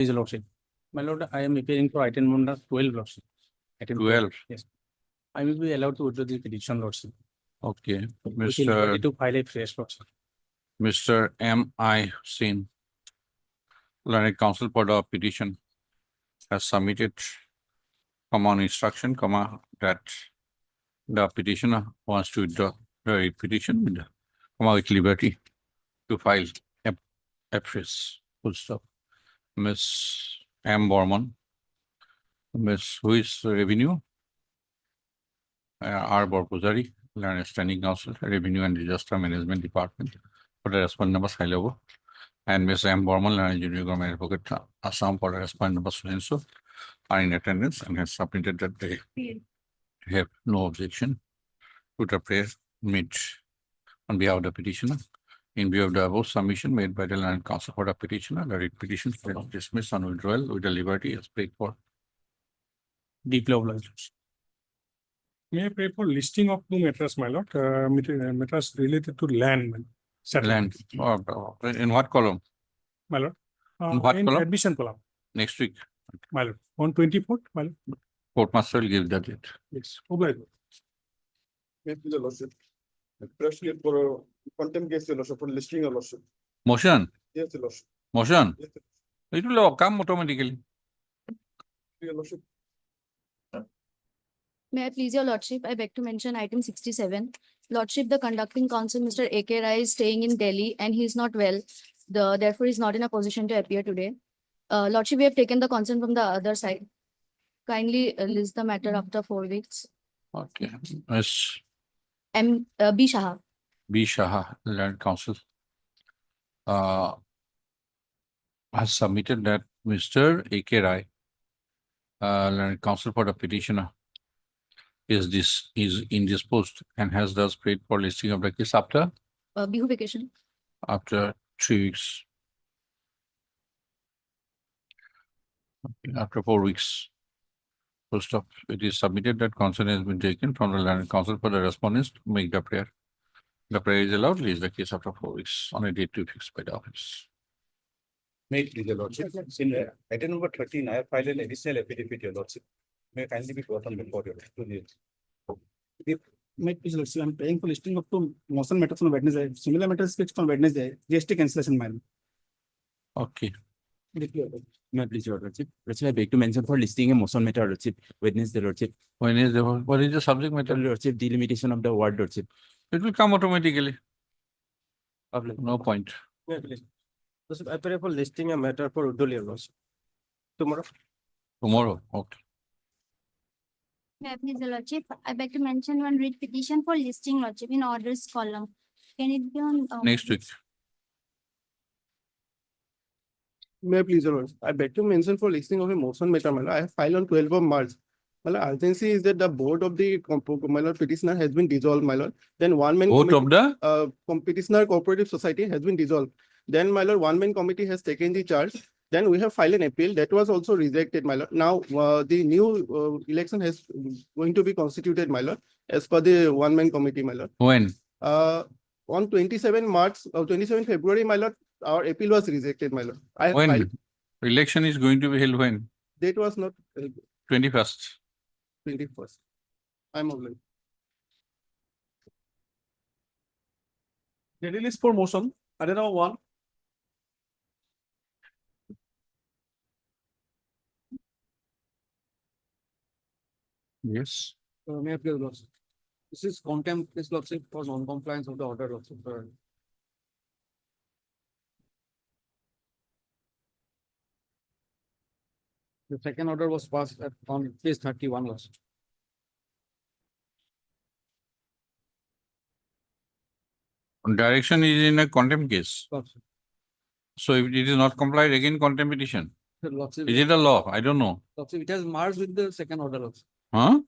Please, Lordship. My Lord, I am appearing for item number 12, Lordship. Item 12. Yes. I will be allowed to withdraw the petition, Lordship. Okay, With liberty Mr. to file a fresh, Lordship. Mr. M.I. Singh, Learned Counsel for the petition, has submitted on instruction, that the petitioner wants to withdraw the petition with liberty to file afresh. Full stop. Ms. M. Borman, Ms. Who is Revenue? R. Borpuzari, Learned Standing Counsel, Revenue and Disaster Management Department, for the respondent number high level, and Ms. M. Borman, Learned Junior Government Advocate, Assam, for the respondent number so are in attendance and has submitted that they have no objection to the prayer made on behalf of the petitioner. In view of the above submission made by the Learned Counsel for the petitioner, the writ petition is dismissed on withdrawal with the liberty as paid for. Deeply obliged. May I pray for listing of two matters, my lord, matters related to land. Land, Settlement, in what column? my lord. In what In column? admission column, Next week, my lord. On 24th, my lord. courtmaster will give that date. Yes, obliged. Yes, your lordship. Especially for contempt case, your lordship, for listing, your lordship. Motion, Yes, your lordship. motion. Yes, It will come automatically. your lordship. May I please your lordship, I beg to mention item 67. Lordship, the conducting counsel, Mr. A.K. Rai, is staying in Delhi and he is not well. Therefore, he is not in a position to appear today. Lordship, we have taken the consent from the other side. Kindly list the matter after 4 weeks. Okay, Ms. B. Shah. B. Shah, Learned Counsel, has submitted that Mr. A.K. Rai, Learned Counsel for the petitioner, is indisposed and has thus paid for listing of the case after Bihu vacation. 3 weeks. After 4 weeks. Full stop. It is submitted that consent has been taken from the Learned Counsel for the respondents to make the prayer. The prayer is allowed, list the case after 4 weeks on a date to be fixed by the office. May it please, your Lordship. In item number 13, I have filed an additional affidavit, your Lordship. May kindly be brought on before your Lordship. May it please, Lordship, I am paying for listing of two motion matters on Wednesday. Similar matters fixed on Wednesday. GST cancellation, man. Okay. May I please, your lordship. Lordship, I beg to mention for listing a motion matter, lordship. Wednesday, lordship. When is the, what is the subject matter? Lordship, delimitation of the ward, lordship. It will come automatically. Lovely. No point. Lordship, I pray for listing a matter for withdrawal, your lordship. Tomorrow. Tomorrow. Okay. May I please, your lordship, I beg to mention one writ petition for listing, lordship, in orders column. Can it be on? Next week. May I please, your lordship. I beg to mention for listing of a motion matter, my lord. I have filed on 12th of March. My lord, urgency is that the board of the my lord petitioner has been dissolved, my lord. Then one man Both of the petitioner cooperative society has been dissolved. Then, my lord, one man committee has taken the charge. Then we have filed an appeal that was also rejected, my lord. Now the new election has going to be constituted, my lord, as per the one man committee, my lord. when? On 27 March or 27 February, my lord, our appeal was rejected, my lord. I have filed, When? Election is going to be held when? date was not 21st. 21st. I'm online. The release for motion, I don't know one. Yes. May I please, lordship. This is contempt case, lordship, for non-compliance of the order, lordship. The second order was passed on case 31, lordship. Direction is in a contempt case. Lordship. So if it is not complied, again contempt petition. Lordship, Is it a law? I don't know. lordship, it has merged with the second order, lordship. Huh?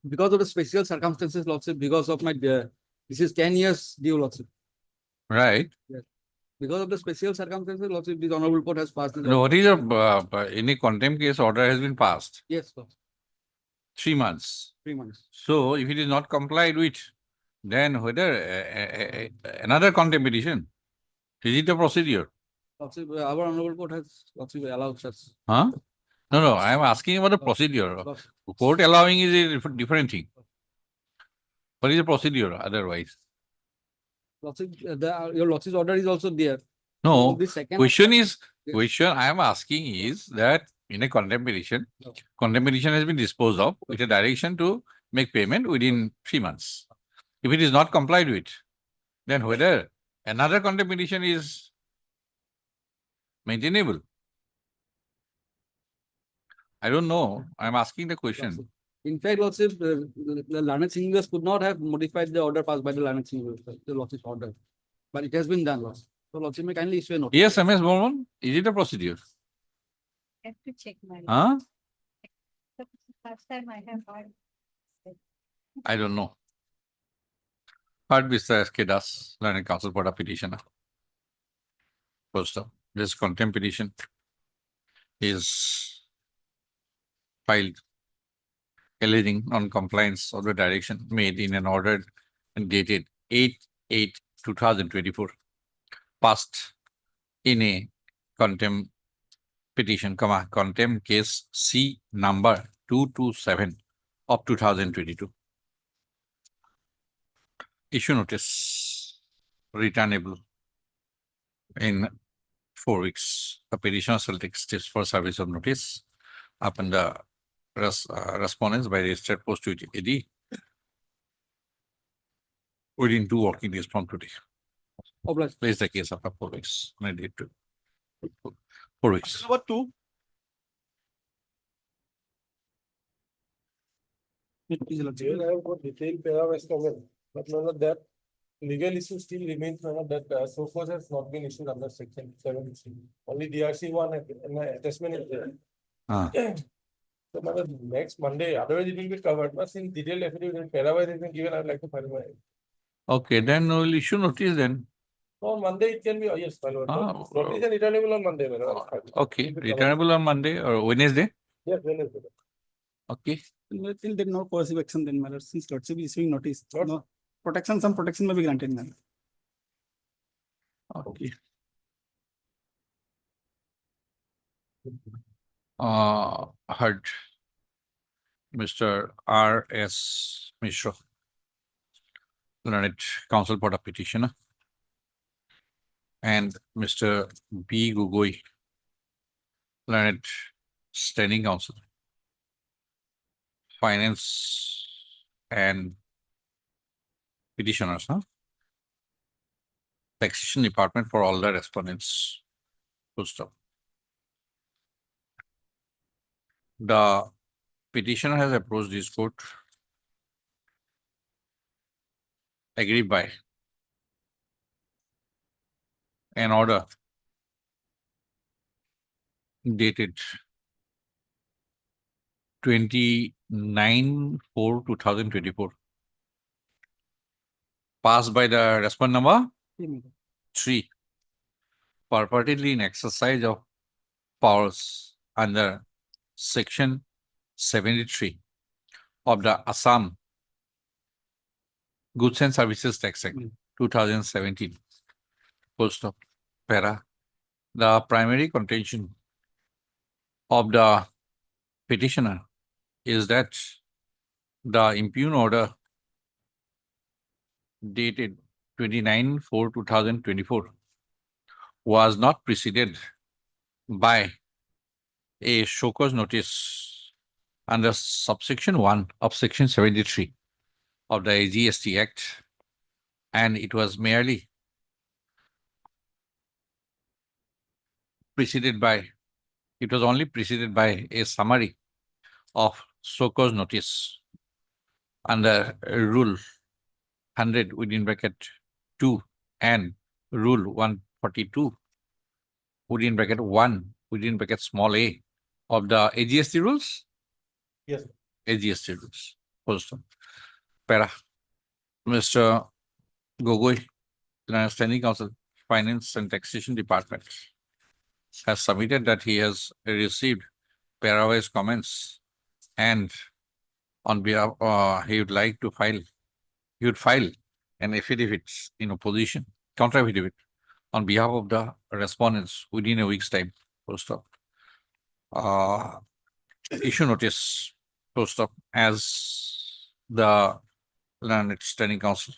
Because of the special circumstances, lordship, because of my, this is 10 years due, lordship. Right. Because of the special circumstances, lordship, this honorable court has passed. No, what is a any contempt case order has been passed? Yes, lordship, 3 months. 3 months. So if it is not complied with, then whether another contempt petition, is it a procedure? Lordship, our honorable court has, Lordship, allowed such. Huh? No, I am asking about the procedure. Lordship, Court allowing is a different thing. What is the procedure otherwise? Lordship, your Lordship's order is also there. No, So the second question order- is, question I am asking is that in a contempt petition, contempt petition has been disposed of with a direction to make payment within 3 months. If it is not complied with, then whether another contempt petition is maintainable. I don't know. I'm asking the question. In fact, Lordship, the learned singers could not have modified the order passed by the learned singers, the Lordship's order. But it has been done, Lordship. So Lordship may kindly issue a notice. Yes, MS Burman, is it a procedure? Have to check my. Huh? First time I have heard. I don't know. Heard Mr. S.K. Das, Learned Counsel for the petitioner. First up, this contempt petition is filed alleging non-compliance of the direction made in an order and dated 8/8/2024, passed in a contempt petition, contempt case C number 227 of 2022. Issue notice returnable in 4 weeks. The petitioner shall take steps for service of notice upon the respondents by registered post with AD within 2 working days from today. Obliged. Place the case after 4 weeks. 4 weeks. Number 2. Please, Lordship. Here I have got detailed parawise comment, but none of that legal issue still remains, none of that so far has not been issued under section 73. Only DRC one and attachment is there. Ah. So now next Monday, otherwise it will be covered, but since detailed affidavit parawise has been given, I'd like to file my. Okay, then we'll issue notice then. On Monday, it can be, yes, file. Ah, Notice and returnable on Monday. Okay, returnable on Monday or Wednesday. Yes, Wednesday. Okay. Till then, no coercive action then, my lord, since Lordship is issuing notice, Lord- no protection, some protection may be granted, my lord. Okay. Heard Mr. R.S. Mishra, Learned Counsel for the petitioner, and Mr. B. Gugoi, Learned Standing Counsel, Finance and Petitioners, huh? Taxation Department for all the respondents. Full stop. The petitioner has approached this court agreed by an order dated 29/4/2024, passed by the respondent number 3, purportedly in exercise of powers under section 73 of the Assam Goods and Services Tax Act 2017. Full stop. Para. The primary contention of the petitioner is that the impugned order dated 29/4/2024 was not preceded by a show cause notice under subsection 1 of section 73 of the AGST Act, and it was merely preceded by, it was only preceded by a summary of show cause notice under Rule 100 within bracket 2 and Rule 142 within bracket 1 within bracket small a of the AGST rules? Yes. AGST rules. Full stop. Para. Mr. Gogoi, Standing Counsel, Finance and Taxation Department, has submitted that he has received parawise comments and on behalf, he would like to file, he would file an affidavit in opposition, counter affidavit on behalf of the respondents within a week's time, full stop. Issue notice, full stop, as the Land Standing Council,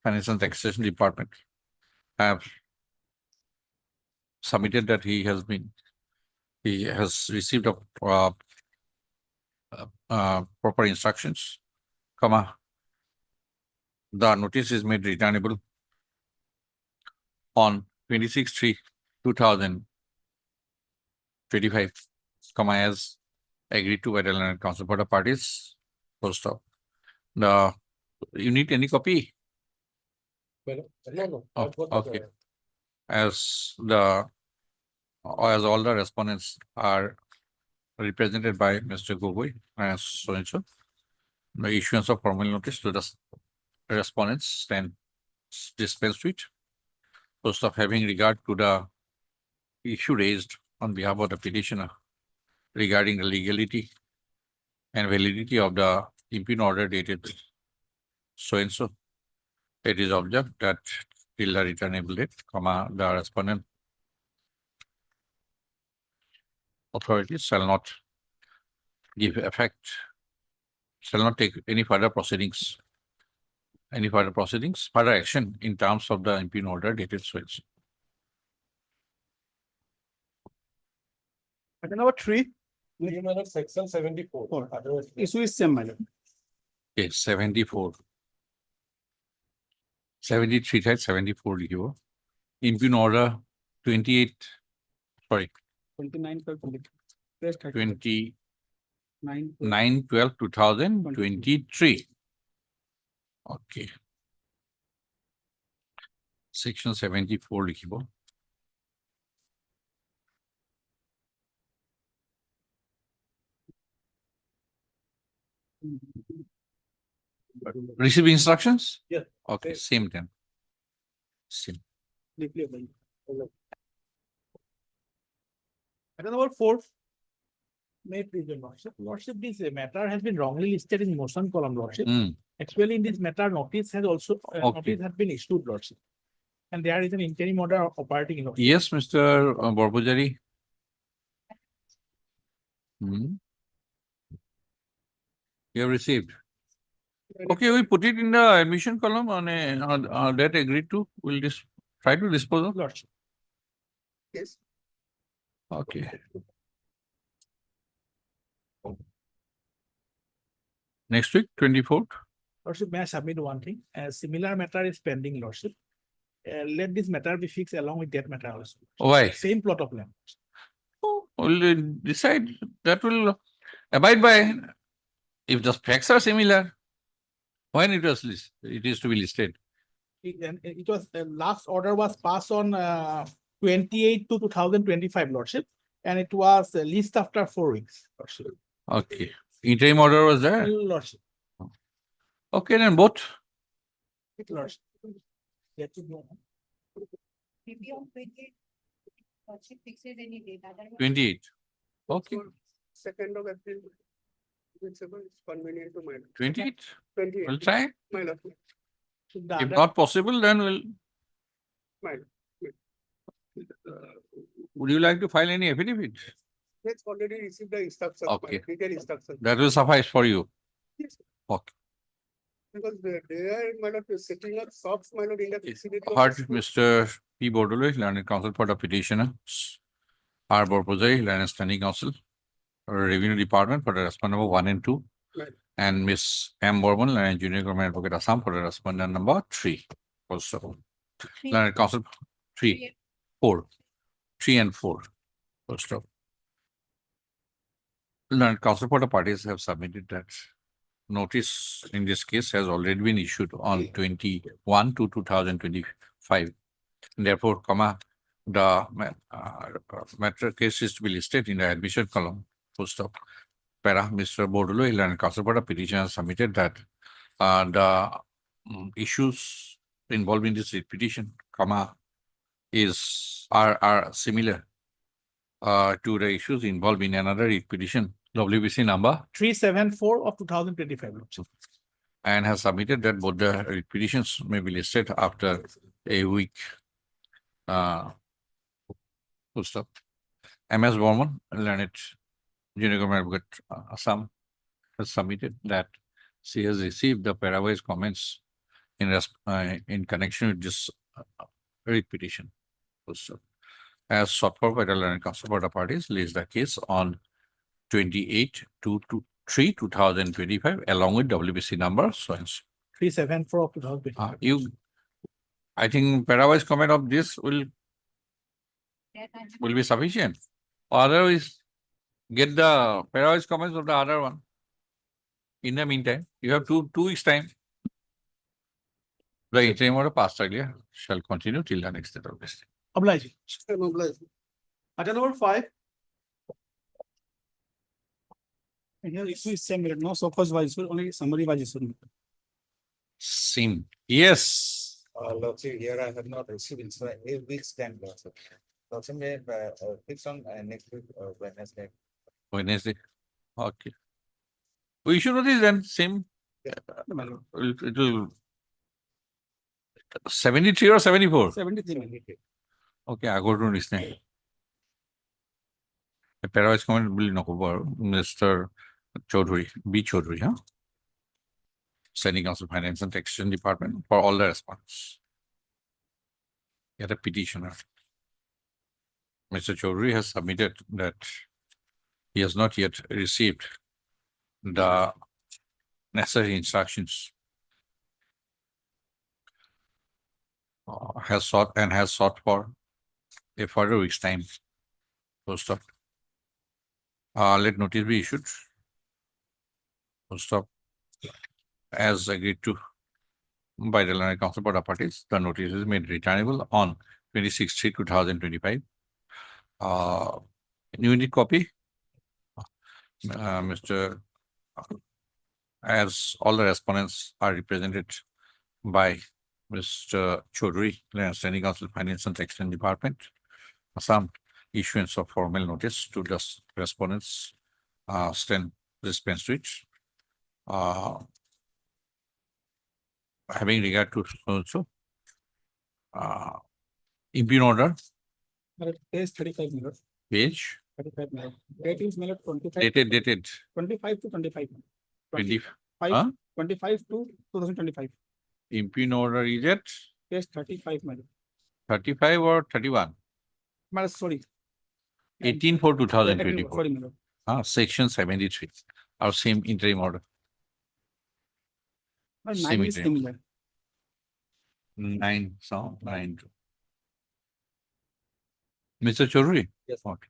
Finance and Taxation Department have submitted that he has received a proper instructions, comma, the notice is made returnable on 26/3/2025, comma, as agreed to by the Land Council for the parties, full stop. You need any copy? Well, no, Oh, I've got the- okay. As all the respondents are represented by Mr. Gogoi as so and so, the issuance of formal notice to the respondents then dispensed with. First of having regard to the issue raised on behalf of the petitioner regarding the legality and validity of the impugn order dated so and so, it is observed that till the returnable date, comma, the respondent authorities shall not give effect, shall not take any further proceedings, further action in terms of the impugn order dated so and so. Item number 3, Three minutes, section 74. Four. Otherwise, issue is same, my lord. Okay, 74. 73 type 74 लिखियो. Impugn order 28, sorry, 29/12/2023. 29/12/2023. Okay. Section 74 लिखियो. Receive instructions? Yeah. Okay, same then. Same. Deeply available. Item number 4. May it please your lordship. Lordship, this matter has been wrongly listed in motion column, lordship. Actually, in this matter, notice has also, Okay. notice has been issued, lordship. And there is an interim order operating in. lordship. Yes, Mr. Borbojari. You have received. Okay, we put it in the admission column on that agreed to. We'll try to dispose of. Lordship. Yes. Okay. Next week, 24th. Lordship, may I submit one thing? A similar matter is pending, lordship. Let this matter be fixed along with that matter also. Why? Same plot of land. We'll decide that will abide by if the facts are similar. When it is to be listed. It was, last order was passed on 28/2/2025, lordship. And it was leased after 4 weeks, lordship. Okay. Interim order was there. Lordship. Okay, then both. Lordship. That should go. Maybe on 28. Lordship fixes any date, otherwise. 28. Okay, 2nd of April. Whichever is convenient to my. 28. 28. We'll try. My lord. Should the If other- not possible, then we'll. My. Would you like to file any affidavit? Yes, already received the instructions. Okay. Detailed instructions. That will suffice for you. Yes. Okay. Because they are, my lord, setting up shops, my lord, in the vicinity. of Heard the school. Mr. P. Bordoloi, Learned Counsel for the petitioner. R. Borpozai, Learned Standing Counsel, Revenue Department for the respondent number 1 and 2. Right. And Miss M. Borman, Learned Junior Government Advocate Assam for the respondent number 3. Also, Learned Counsel 3, 4, 3 and 4. First of. Learned Counsel for the parties have submitted that notice in this case has already been issued on 21/2/2025. Therefore, comma, the matter case is to be listed in the admission column. Full stop. Para, Mr. Bordoloi, Learned Counsel for the petition has submitted that the issues involved in this petition, comma, are similar to the issues involved in another petition, WBC number, 374/2025, lordship. and has submitted that both the petitions may be listed after a week Full stop. MS Borman, learned junior government advocate, Assam, has submitted that she has received the parawise comments in connection with this writ petition. Full stop. As sought for by the learned counsel for the parties, lays the case on 28/2/2025 along with WBC number, so and so. 374 of 2020. I think parawise comment of this will be sufficient. Otherwise, get the parawise comments of the other one. In the meantime, you have two weeks time. The interim order passed earlier shall continue till the next date of this. Oblige. Item number 5, And here issue is same, no so cause was issued, only summary was issued. Sim, yes. Lordship, here I have not received, it's a week's time, Lordship. Lordship may fix on next week, Wednesday. Wednesday. Okay. We should notice then same. It will 73 or 74. 73. Okay, I go to this thing. The parawise comment will knock over Mr. Chaudhary, B. Chaudhary, huh? Sending Council Finance and Taxation Department for all the response. Get a petitioner. Mr. Chaudhary has submitted that he has not yet received the necessary instructions. Has sought for a further week's time. Full stop. Let notice be issued. Full stop. As agreed to by the learned counsel for the parties, the notice is made returnable on 26/3/2025. You need copy? Mr. As all the respondents are represented by Mr. Chaudhary, Standing Council Finance and Taxation Department, some issuance of formal notice to the respondents stand dispensed with. Having regard to also impugn order, Page 35 minutes. page 35 minutes. Date is minute 25. dated 25 to 25. 20, 5, huh? 25 to 2025. impugn order is at Page 35 minutes. 35 or 31? Sorry. 18 for 2024. Sorry, madam. Section 73, our same interim order. But Same 9 is interim. similar. 9, so 9. Mr. Chaudhary? Yes. Okay.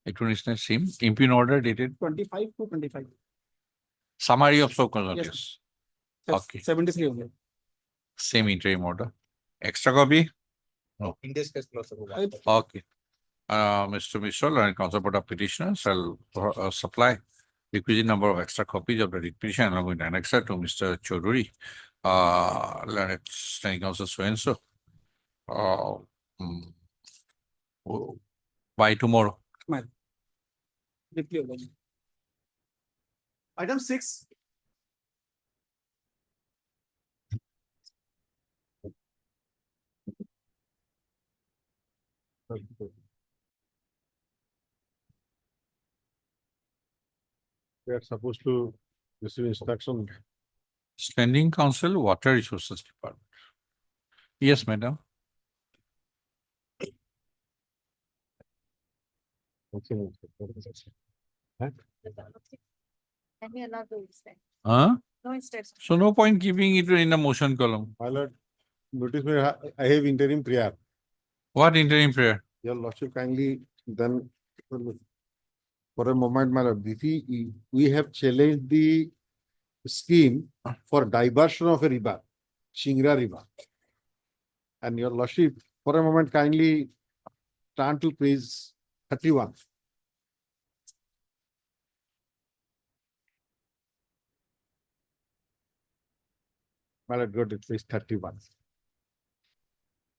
It was the same impugn order dated 25 to 25. summary of so called notice. Okay. 73 only. Same interim order. Extra copy? In this case, Lordship. Okay. Mr. Mishra and counsel for the petitioner shall supply requisite number of extra copies of the writ petition along with annexer to Mr. Chaudhary. Learned Standing Counsel so and so. By tomorrow. Deeply obliged. item 6, We are supposed to receive instruction. Standing Counsel, Water Resources Department. Yes, madam. Can we allow to extend? Huh? No instruction. So no point keeping it in the motion column. My lord, notice me, I have interim prayer. What interim prayer? Your lordship kindly then for a moment, my lord, we have challenged the scheme for diversion of a river, Shingra River. And your lordship, for a moment, kindly turn to page 31. My lord, go to page 31.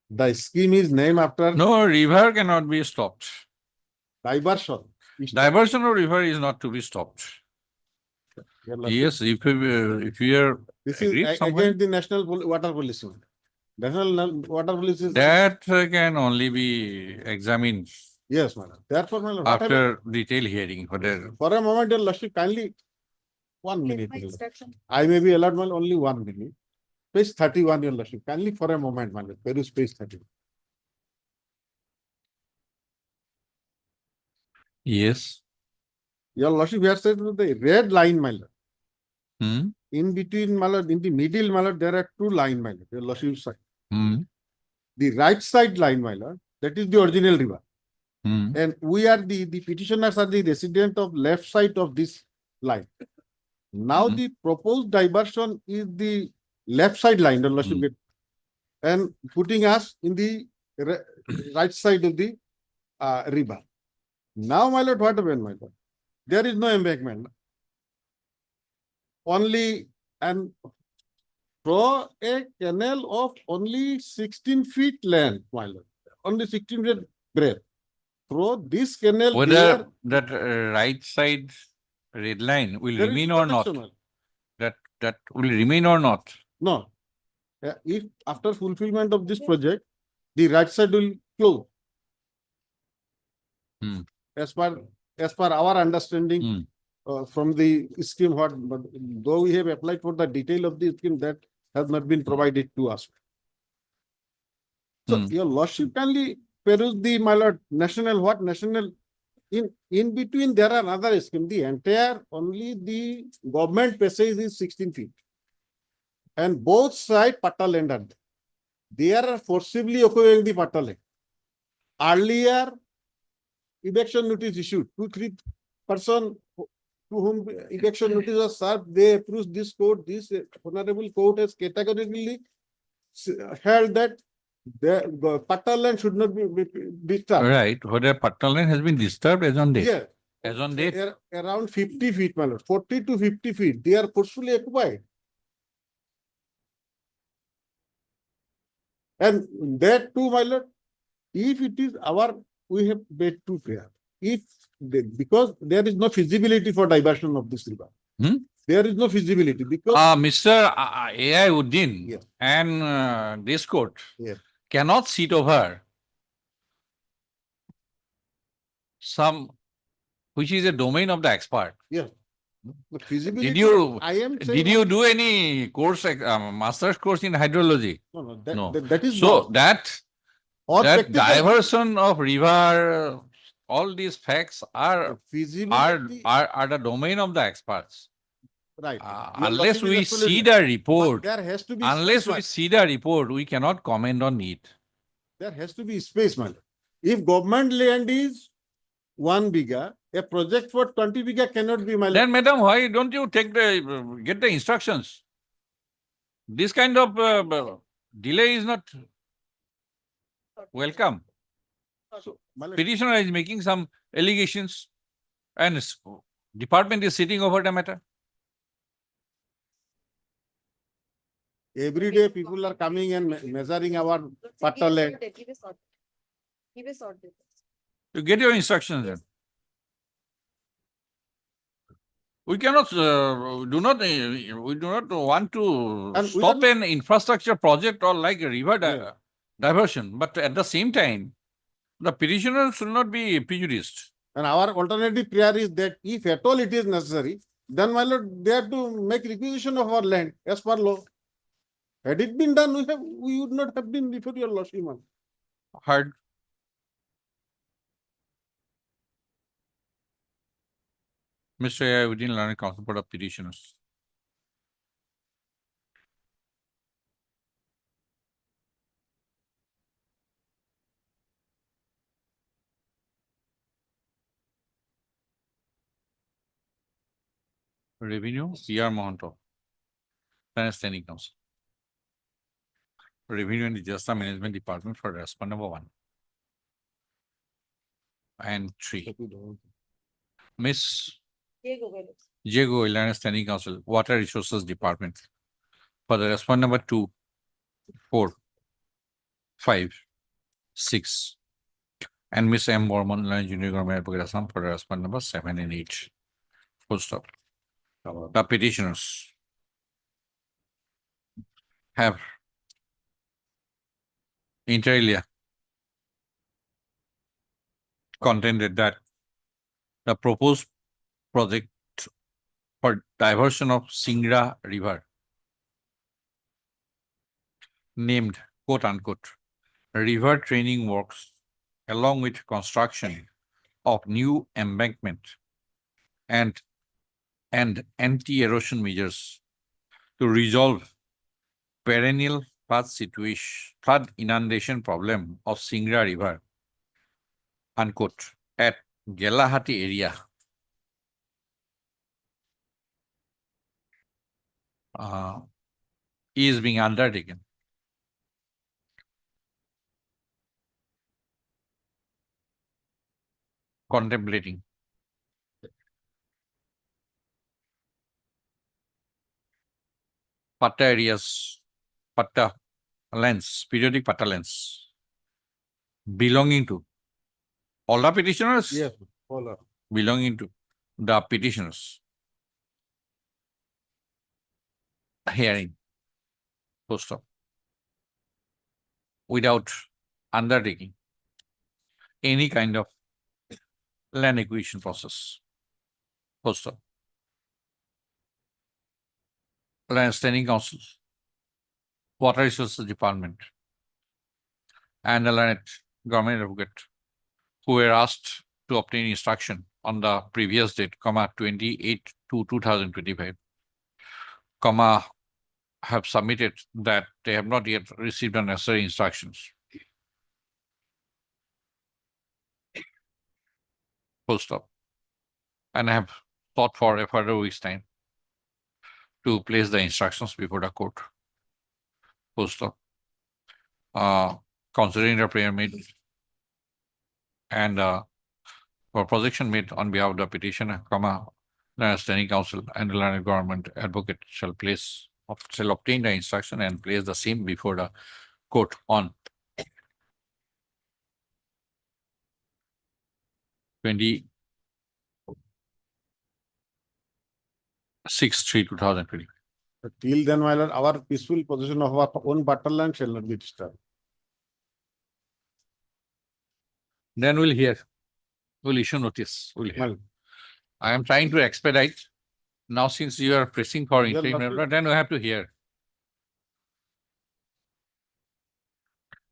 The scheme is named after No, river cannot be stopped. diversion. Diversion of river is not to be stopped. Your lordship, Yes, if we are this agreed is somewhere. against the national water policy. National water policy. That can only be examined Yes, my lord. Therefore, my lord, what happened? after detailed hearing, whether For a moment, your lordship, kindly 1 minute. my lord. I may be allowed my only 1 minute. Page 31, your lordship. Kindly for a moment, my lord. Peruse page 31. yes. Your lordship, we have said that the red line, my lord. Hmm. In between, my lord, in the middle, my lord, there are 2 lines, my lord. Your lordship side. Hmm. The right side line, my lord, that is the original river. Hmm. And we are the petitioners are the resident of left side of this line. Now Mhm. the proposed diversion is the left side line, the lordship Mm. get, and putting us in the right side of the river. Now, my lord, what happened, my lord? There is no embankment. Only and through a canal of only 16 feet length, my lord. Only 16 feet breadth. Through this canal, Whether that right side red line will there is remain no or not, protection, my lord. that will remain or not. No. If after fulfillment of this project, the right side will close. Hmm. As per our understanding Hmm. from the scheme, what but though we have applied for the detail of the scheme, that has not been provided to us. So Hmm. your lordship kindly peruse the, my lord, national what national in between there are another scheme. The entire only the government passage is 16 feet. And both side patta land are there. They are forcibly occupying the patta land. Earlier, eviction notice issued. 2-3 person to whom eviction notice was served, they approved this court. This honorable court has categorically held that the patta land should not be disturbed. Right. Whether paternal line has been disturbed as on date. Yeah. As on date. Around 50 feet, my lord. 40 to 50 feet. They are forcefully occupied. And that too, my lord, if it is we have made two prayer. Because there is no feasibility for diversion of this river. Hmm? There is no feasibility because Mr. A.I. Uddin Yes. and this court Yes. cannot sit over some which is a domain of the expert. yes, the feasibility. Did you I am saying did you do any course master's course in hydrology? no, No. that is So wrong. that Or that practical diversion of river, all these facts feasibility. are the domain of the experts. Right. Unless we see the the report, there has to be unless space, we see the report, we cannot comment on it. there has to be space, man. If government land is 1 biga, a project for 20 biga cannot be, my Then, madam, why don't you take get the instructions? This kind of delay is not welcome. So, my lord, Petitioner is making some allegations and department is sitting over the matter. every day people are coming and measuring our patta land. You get your instructions then. We cannot, we do not want to And we stop don't- an infrastructure project or like a river Yeah. diversion, but at the same time, the petitioner should not be prejudiced. And our alternative prayer is that if at all it is necessary, then my lord, they have to make requisition of our land as per law. Had it been done, we would not have been before your lordship. ma'am. Heard. Mr. A.I. Uddin, Learned Counsel for the Petitioners. Revenue, C.R. Mohanto. Standing Counsel. Revenue and Disaster Management Department for respondent number 1 and 3. Miss J. Goyal and Standing Counsel, Water Resources Department for the respondent number 2, 4, 5, 6. And Miss M. Borman, Learned Junior Government Advocate Assam for the respondent number 7 and 8. Full stop. The petitioners have inter alia, contended that the proposed project for diversion of Singra River, named quote unquote, river training works along with construction of new embankment and anti-erosion measures to resolve perennial flood inundation problem of Singra River, unquote, at Gelahati area. Is being undertaken. Contemplating patta areas, patta lands, periodic patta lands belonging to all the petitioners? Yes, all are. Belonging to the petitioners. Hearing. Full stop. Without undertaking any kind of land acquisition process. Full stop. Land Standing Council, Water Resources Department, and the Land Government Advocate, who were asked to obtain instruction on the previous date, 28/2/2025, have submitted that they have not yet received the necessary instructions. Full stop. And I have thought for a further week's time to place the instructions before the court. Full stop. Considering the prayer made and for projection made on behalf of the petitioner, the Standing Council and the Land Government Advocate shall obtain the instruction and place the same before the court on 26/3/2020. But till then, my lord, our peaceful possession of our own battle land shall not be disturbed. Then we'll hear. We'll issue notice. We'll hear. Well, I am trying to expedite. Now, since you are pressing for Well, interim, nothing- then we have to hear.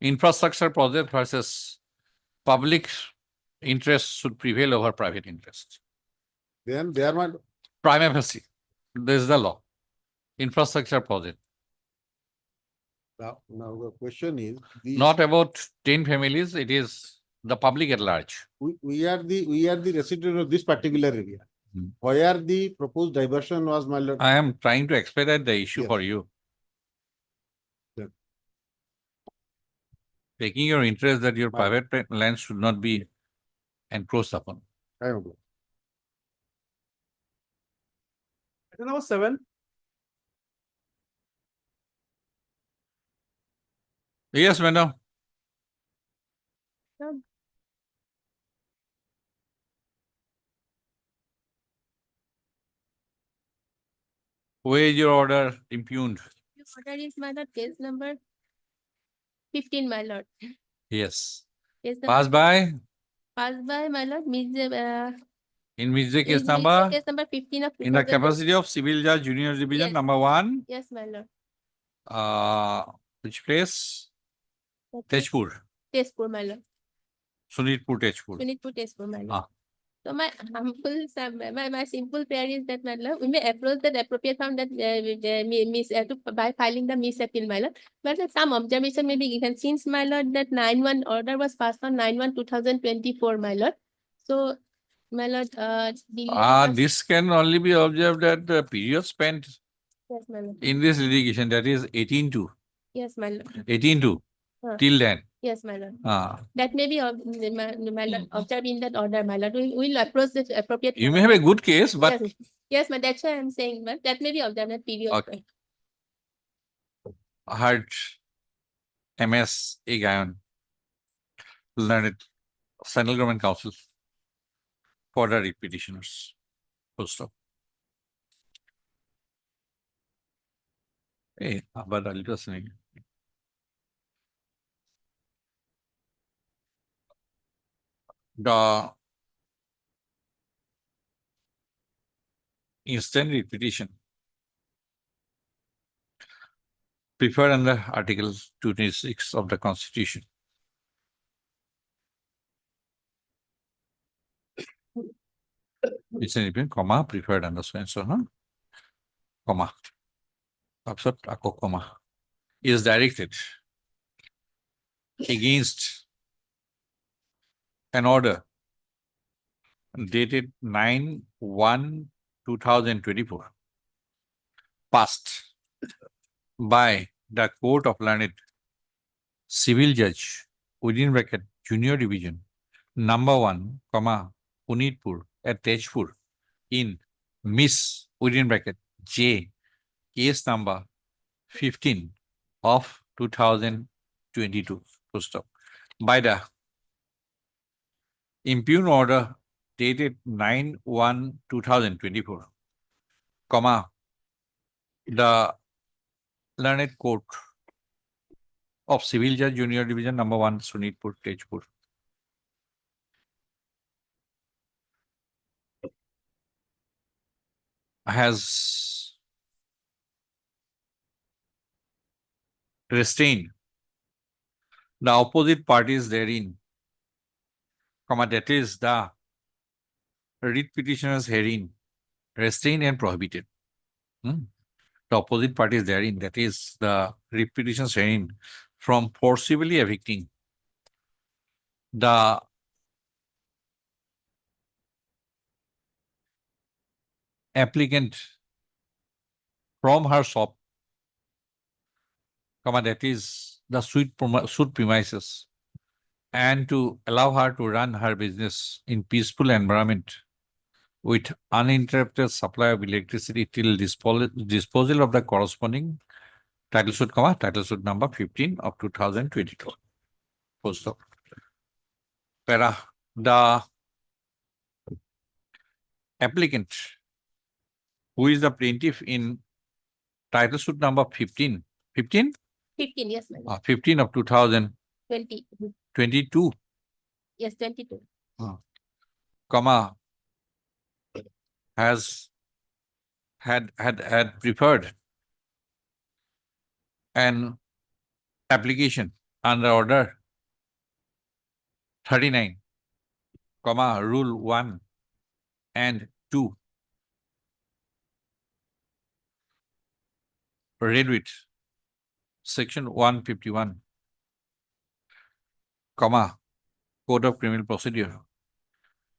Infrastructure project versus public interest should prevail over private interest. then there might, Prima facie, this is the law. Infrastructure project, now the question is. these- not about 10 families, it is the public at large. We are the resident of this particular area. Hmm. Where the proposed diversion was, my lord. I am trying to expedite the issue Yes. for you. Yeah. Taking your interest that your Right. private land should not be encroached upon. I don't know. Item number 7. Yes, madam. Where is your order impugned? Order is my lord, case number 15, my lord. Yes. Case Pass by passed by my lord, in Mizze case is number, case number 15 of. in the 2020. capacity of civil judge junior division Yes. number 1, Yes, my lord. which place? Okay. Tejpur, Tezpur, my lord. Sunitpur, Tejpur. Sunitpur, Tezpur, my lord. Ah. So my my simple prayer is that, my lord, we may approach that appropriate form that by filing the miss appeal, my lord. But some observation may be given since, my lord, that 9/1 order was passed on 9/1/2024, my lord. So, my lord, This can only be observed at the period spent yes, my lord. in this litigation, that is 18/2, Yes, my lord. 18/2, till then. Yes, my lord. Ah, That may be my lord, observed in that order, my lord. We will approach the appropriate. you may have a good case, but Yes, yes, but that's why I'm saying, but that may be observed at period. Okay. heard MS A. Gayan, learned Central Government Council for the petitioners. Full stop. Hey, but I'll just saying. the instant repetition preferred under Article 26 of the Constitution. Instant repetition, comma, preferred under so and so, no? Comma. Absurd, comma. Is directed against an order dated 9/1/2024 passed by the Court of Learned Civil Judge within bracket Junior Division number 1, comma, Punitpur at Tejpur in Miss within bracket J case number 15 of 2022. Full stop. By the impugn order dated 9/1/2024, comma, the Learned Court of Civil Judge Junior Division number 1, Sunitpur, Tejpur. Has restrained the opposite parties therein, comma, that is the writ petitioners herein, restrained and prohibited. The opposite parties therein, that is the writ petitioners herein, from forcibly evicting the applicant from her shop, comma, that is the suit premises, and to allow her to run her business in peaceful environment with uninterrupted supply of electricity till disposal of the corresponding title suit, comma, title suit number 15 of 2022. Full stop. Para, the applicant, who is the plaintiff in title suit number 15, 15? 15, yes, madam. 15 of 2022, 20. Yes, 22. comma, has had preferred an application under order 39, comma, rule 1 and 2, read with section 151, comma, Code of Criminal Procedure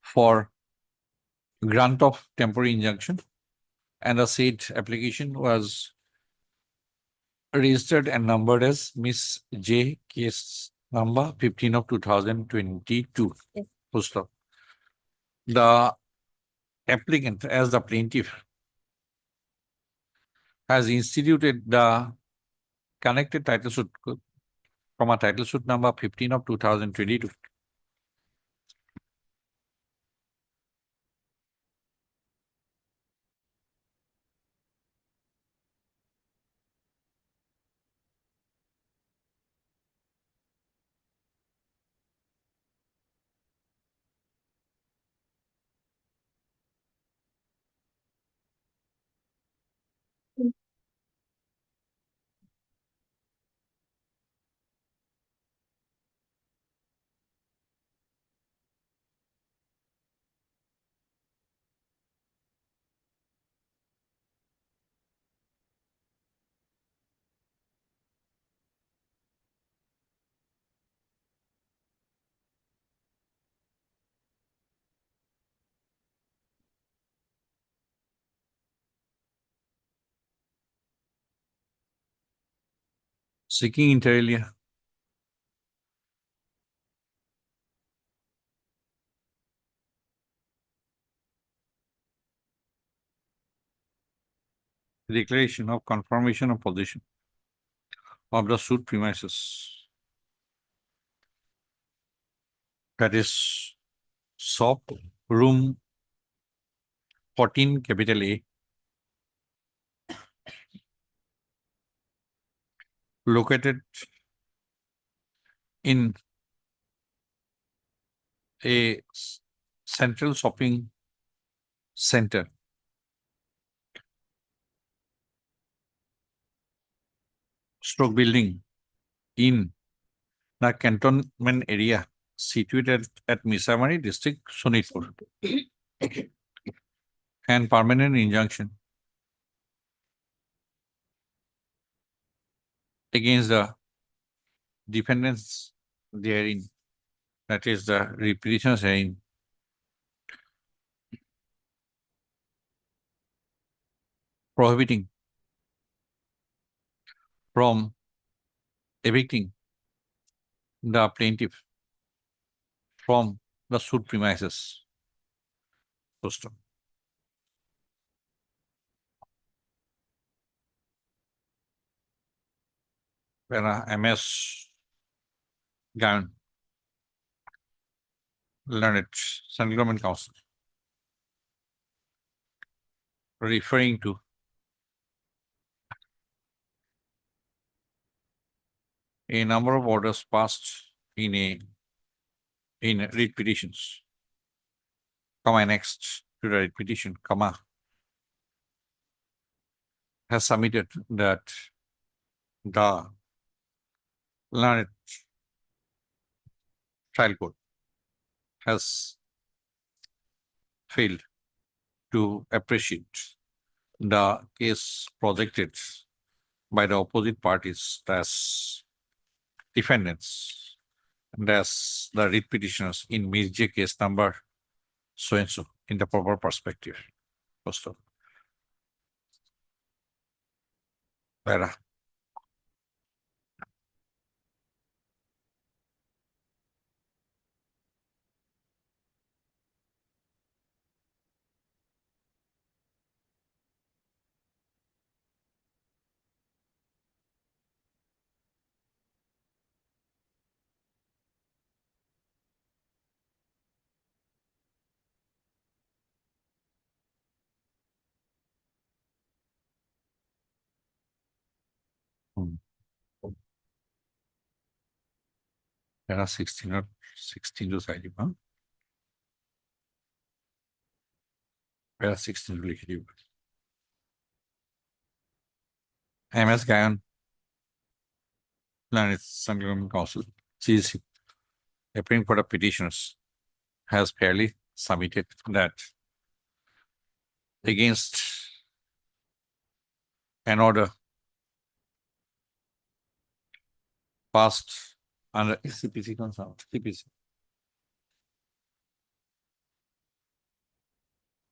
for grant of temporary injunction, and the said application was registered and numbered as Miss J case number 15 of 2022. Yes. Full stop. The applicant as the plaintiff has instituted the connected title suit, comma, title suit number 15 of 2022. Seeking inter alia. Declaration of confirmation of position of the suit premises, that is shop room 14 capital A, located in a central shopping center stroke building in the cantonment area situated at Misamari district, Sonitpur, and permanent injunction against the defendants therein, that is the repetitions therein, prohibiting from evicting the plaintiff from the suit premises. Poster. Para MS Gown, learned Central Government Council, referring to a number of orders passed in writ petitions, comma next to the writ petition, comma, has submitted that the learned trial court has failed to appreciate the case projected by the opposite parties as defendants and as the writ petitioners in Ms. J case number so and so in the proper perspective. Poster. Para. Para 16 or 16 to side, huh? Para 16 to লিখে দিব। MS Gayan, Planet Central Government Council, CC, appearing for the petitioners, has fairly submitted that against an order passed under CPC consult, CPC,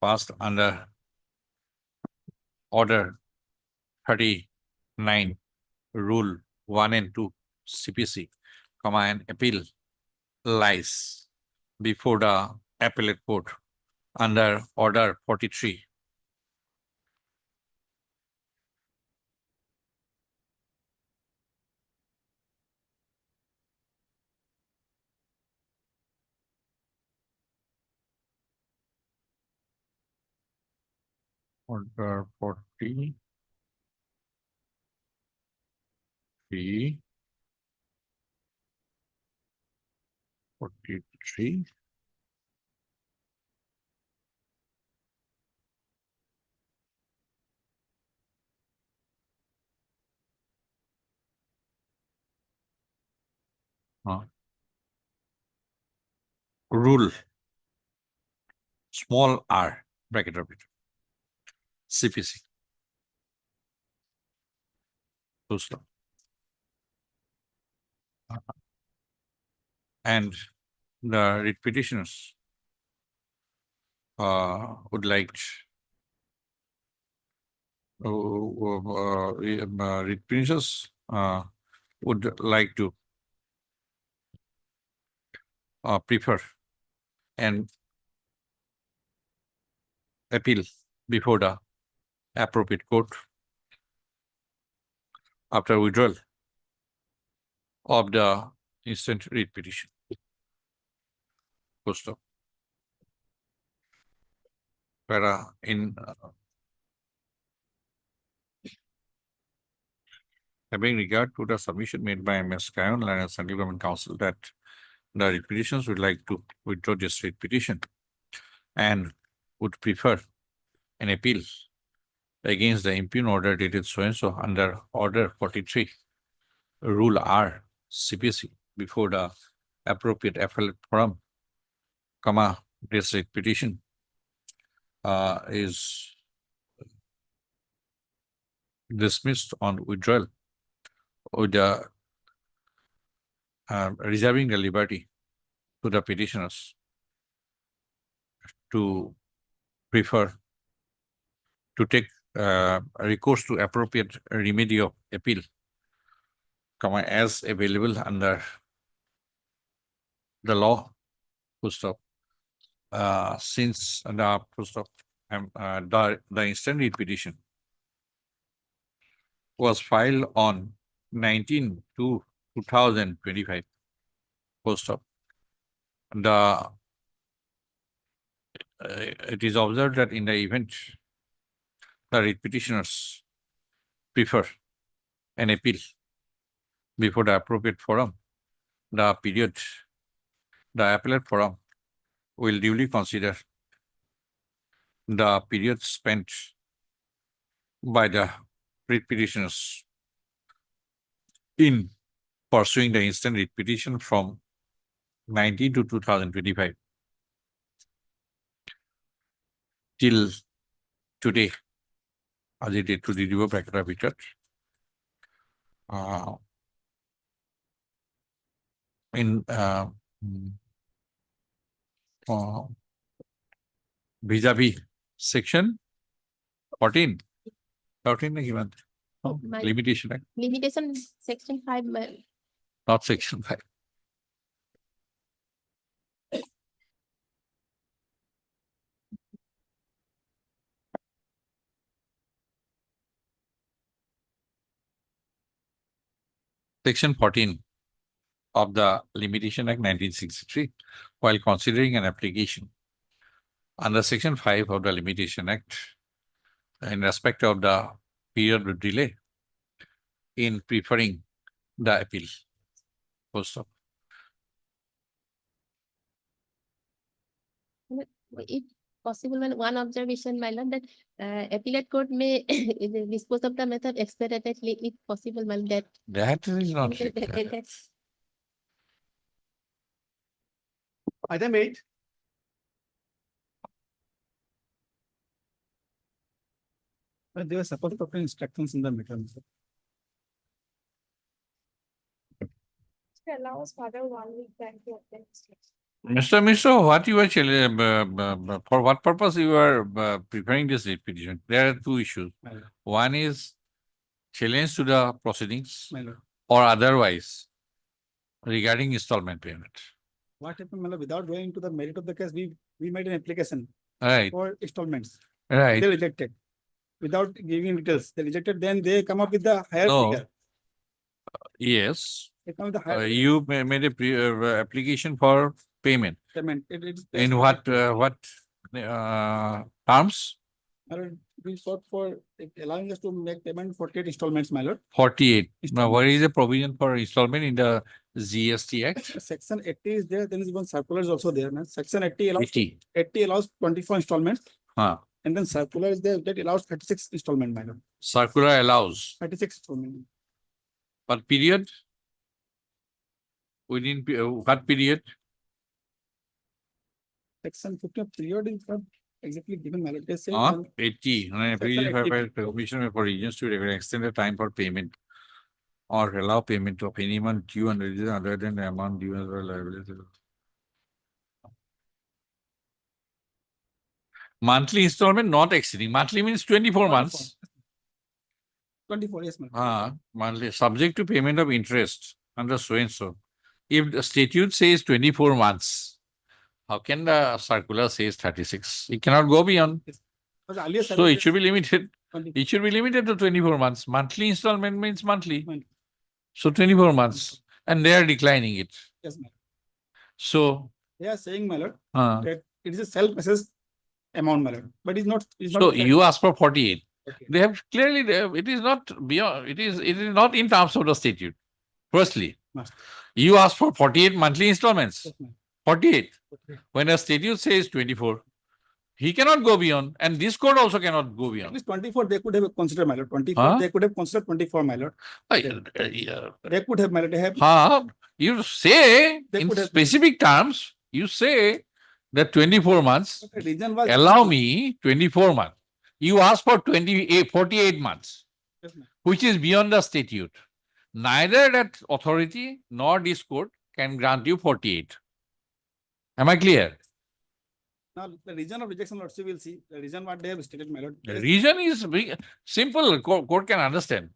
passed under order 39, rule 1 and 2, CPC, comma, and appeal lies before the appellate court under order 43. Order 43. 43. Rule small r bracket of it, CPC. Full stop. And the writ petitioners would like writ petitioners would like to prefer and appeal before the appropriate court after withdrawal of the instant writ petition. Full stop. Para in having regard to the submission made by MS Kayon and Central Government Council that the writ petitioners would like to withdraw this writ petition and would prefer an appeal against the impugn order dated so and so under Order 43, Rule R, CPC, before the appropriate appellate forum, this writ petition is dismissed on withdrawal with the reserving the liberty to the petitioners to prefer to take recourse to appropriate remedy of appeal, as available under the law, full stop. Since the full stop, the instant writ petition was filed on 19/2/2025, full stop. It is observed that in the event the writ petitioners prefer an appeal before the appropriate forum, the appellate forum will duly consider the period spent by the writ petitioners in pursuing the instant writ petition from 19 to 2025 till today, as it did to the river bracket habitat. Vis-a-vis section 14, na given My Limitation Act, limitation section 5, not section 5. Section 14 of the Limitation Act 1963, while considering an application under Section 5 of the Limitation Act in respect of the period of delay in preferring the appeal. Full stop. if possible, one observation, my lord, that appellate court may dispose of the matter expediently if possible, my lord, That is not. that Item 8. But they were supposed to put instructions in the mechanism. Allows further 1 week time to obtain instructions. Mr. Mishra, what you are for what purpose you are preparing this writ petition? There are two issues. My lord. One is challenge to the proceedings My lord. or otherwise regarding installment payment. What happened, my lord, without going into the merit of the case, we made an application Right, for installments. right. They rejected. Without giving details, they rejected, then they come up with the higher No. figure. Yes, They come with the higher you made a application for payment. payment. It is. In what terms? My lord, we sought for allowing us to make payment 48 installments, my lord. 48. Now, what Installments. is the provision for installment in the GST Act? Section 80 is there, then is one circular is also there, man. Section 80 allows, 80. 80 allows 24 installments, Huh. and then circular is there, that allows 36 installment, my lord. Circular allows, 36 installment. but period? Within what period? Section 50 of period is not exactly given, my lord. They say 80. Section 80. Commission for regions to extend the time for payment or allow payment of any amount due and reason other than the amount due as well liability. Monthly installment not exceeding. Monthly means 24 months. 24, yes, my lord. Monthly, subject to payment of interest under so and so. If the statute says 24 months, how can the circular says 36? It cannot go beyond. Because earlier So circular it should be limited. 20. It should be limited to 24 months. Monthly installment means monthly. Monthly. So 24 months. And they are declining it. Yes, my lord. So, They are saying, my lord, uh, that it is a self-assessed amount, my lord, but it's not. so you ask for 48. Okay. They have clearly, it is not beyond, it is not in terms of the statute. Firstly, Must. You asked for 48 monthly installments, Yes, ma'am. 48. Okay. When a statute says 24, he cannot go beyond, and this court also cannot go At beyond. least 24, they could have considered, my lord. 24, Huh? they could have considered 24, my lord. Yeah. They could have, my lord, they have. You say They in could have- specific terms, you say that 24 months, But the reason was. allow me 24 months. You ask for 48 months, Yes, ma'am. which is beyond the statute. Neither that authority nor this court can grant you 48. Am I clear? Now, the reason of rejection, lordship, will see, the reason what they have stated, my lord. The is- reason is simple, court can understand.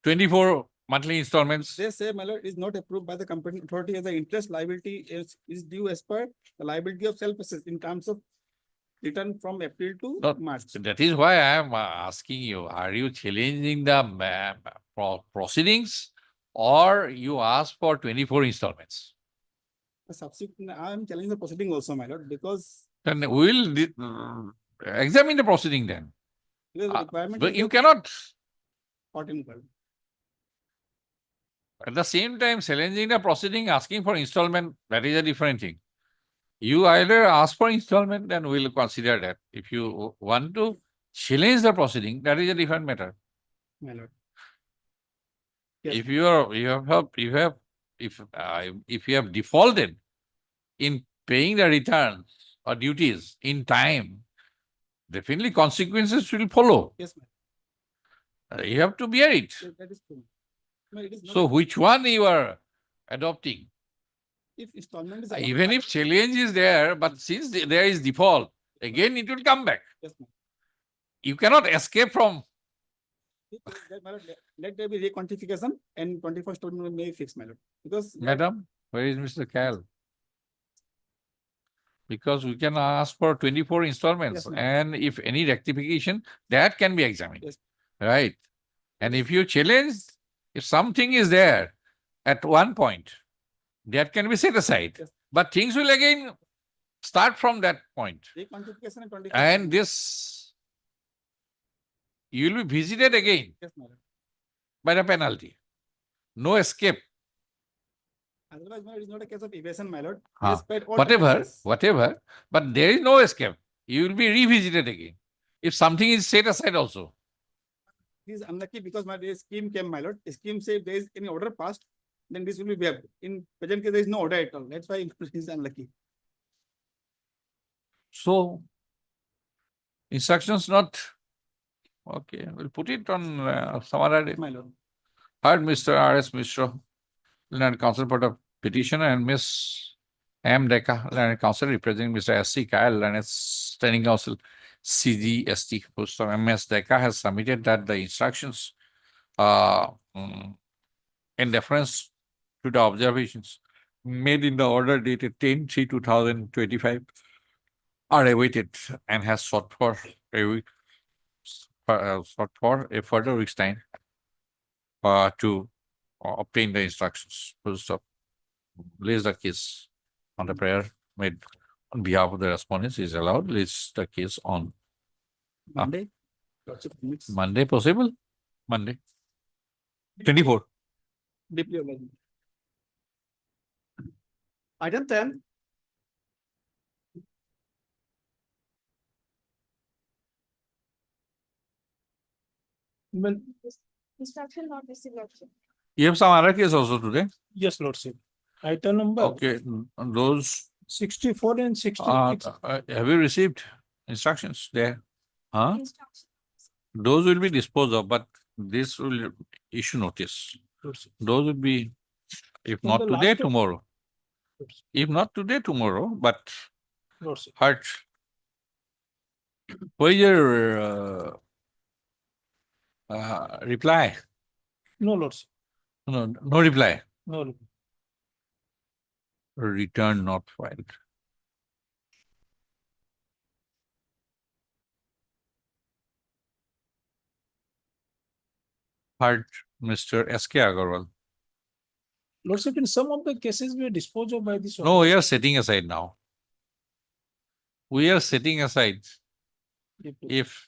24 monthly installments. They say, my lord, is not approved by the competent authority as the interest liability is due as per the liability of self-assessed in terms of return from April to No, March. That is why I am asking you, are you challenging the proceedings or you ask for 24 installments? The subsequent, I am challenging the proceeding also, my lord, because Then we will examine the proceeding then. the requirement. But is you not cannot 14, my lord. at the same time challenging the proceeding, asking for installment, that is a different thing. You either ask for installment, then we'll consider that. If you want to challenge the proceeding, that is a different matter. My lord. Yes. If you have defaulted in paying the returns or duties in time, definitely consequences will follow. Yes, ma'am. You have to bear it. That is true. No, it is not. So which one you are adopting? If installment is. a Even one-time- if challenge is there, but since there is default, again it will come back. Yes, ma'am. You cannot escape from. My lord, let there be requantification and 21st installment may be fixed, my lord. Because. Madam, where is Mr. Cal? Because we can ask for 24 installments, Yes, ma'am. and if any rectification, that can be examined. Yes. Right? And if you challenge, if something is there at one point, that can be set aside. Yes. But things will again start from that point. Requantification and 21st. And this, you will be visited again Yes, my lord. by the penalty. No escape. Otherwise, my lord, it is not a case of evasion, my lord. He Huh. has paid all the Whatever, taxes. whatever, but there is no escape. You will be revisited again. If something is set aside also. He is unlucky because my scheme came, my lord. The scheme say if there is any order passed, then this will be waived. In present case, there is no order at all. That's why he is unlucky. So, instructions not, okay, we'll put it on some other day. My lord. Heard Mr. R.S. Mishra, Learned Counsel for the petitioner, and Miss M. Deka, Learned Counsel representing Mr. S.C. Kyle, Learned Standing Counsel CGST. So M.S. Deka has submitted that the instructions in deference to the observations made in the order dated 10/3/2025 are awaited and has sought for a week, sought for a further week's time to obtain the instructions. So, lays the case on the prayer made on behalf of the respondents is allowed. Lays the case on Monday. Lordship permits. Monday possible? Monday. 24. Deeply obliged. Item 10. Instruction not received, Lordship. You have some other case also today? Yes, Lordship. Item number Okay, those 64 and 66. have you received instructions there? Huh? Instruction. Those will be disposed of, but this will issue notice. Lordship. Those will be, if From not the today, last of- tomorrow. If not today, tomorrow, but Lordship. heart. Where is your reply? No, Lordship. No, no reply. No. Return not filed. Heart, Mr. S.K. Agarwal. Lordship, in some of the cases we are disposed of by this. No, we are setting aside now. We are setting aside if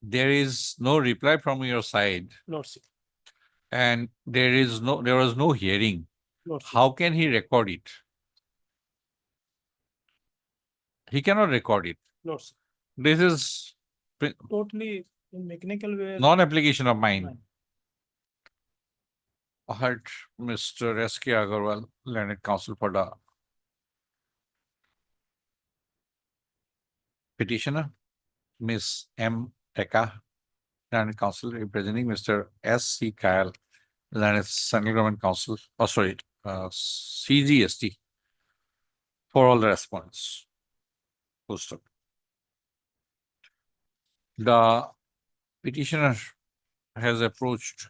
there is no reply from your side, Lordship. and there was no hearing, Lordship, how can he record it? He cannot record it. Lordship, This is totally in mechanical way. non-application of mind. Mind. I heard Mr. S.K. Agarwal, Learned Counsel for the petitioner, Ms. M. Teka, Learned Counsel representing Mr. S.C. Kyle, Learned Central Government Counsel, CGST, for all the response. Post up. The petitioner has approached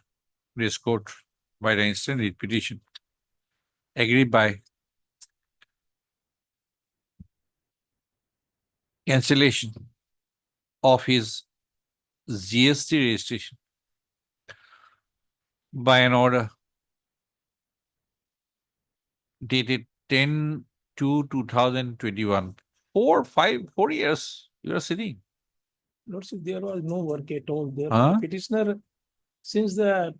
this court by the instant writ petition, agreed by cancellation of his GST registration by an order dated 10/2/2021. 4 years you are sitting. Lordship, there was no work at all. There Huh? petitioner, since the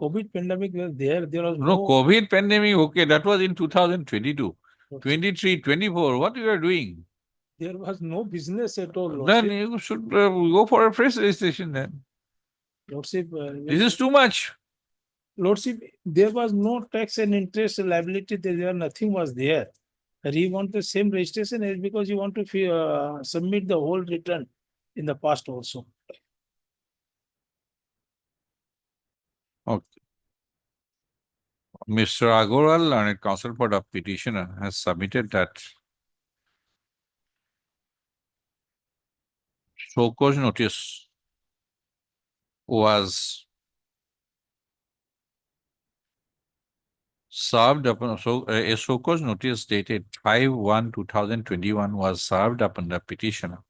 COVID pandemic was there, there was No, no. COVID pandemic, okay, that was in 2022. Lordship, 23, 24, what you are doing? there was no business at all. Then Lordship, you should go for a fresh registration then. Lordship, This is too much. Lordship, there was no tax and interest liability. There nothing was there. He want the same registration as because you want to submit the whole return in the past also. Okay. Mr. Agarwal, Learned Counsel for the petitioner, has submitted that show cause notice was served upon, a show cause notice dated 5/1/2021 was served upon the petitioner,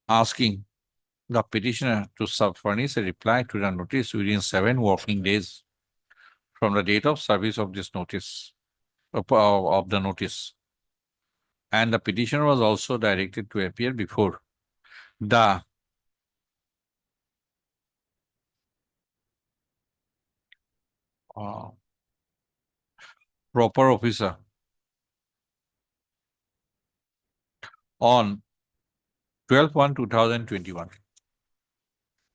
asking the petitioner to furnish a reply to the notice within 7 working days from the date of service of this notice, of the notice. And the petitioner was also directed to appear before the proper officer on 12/1/2021.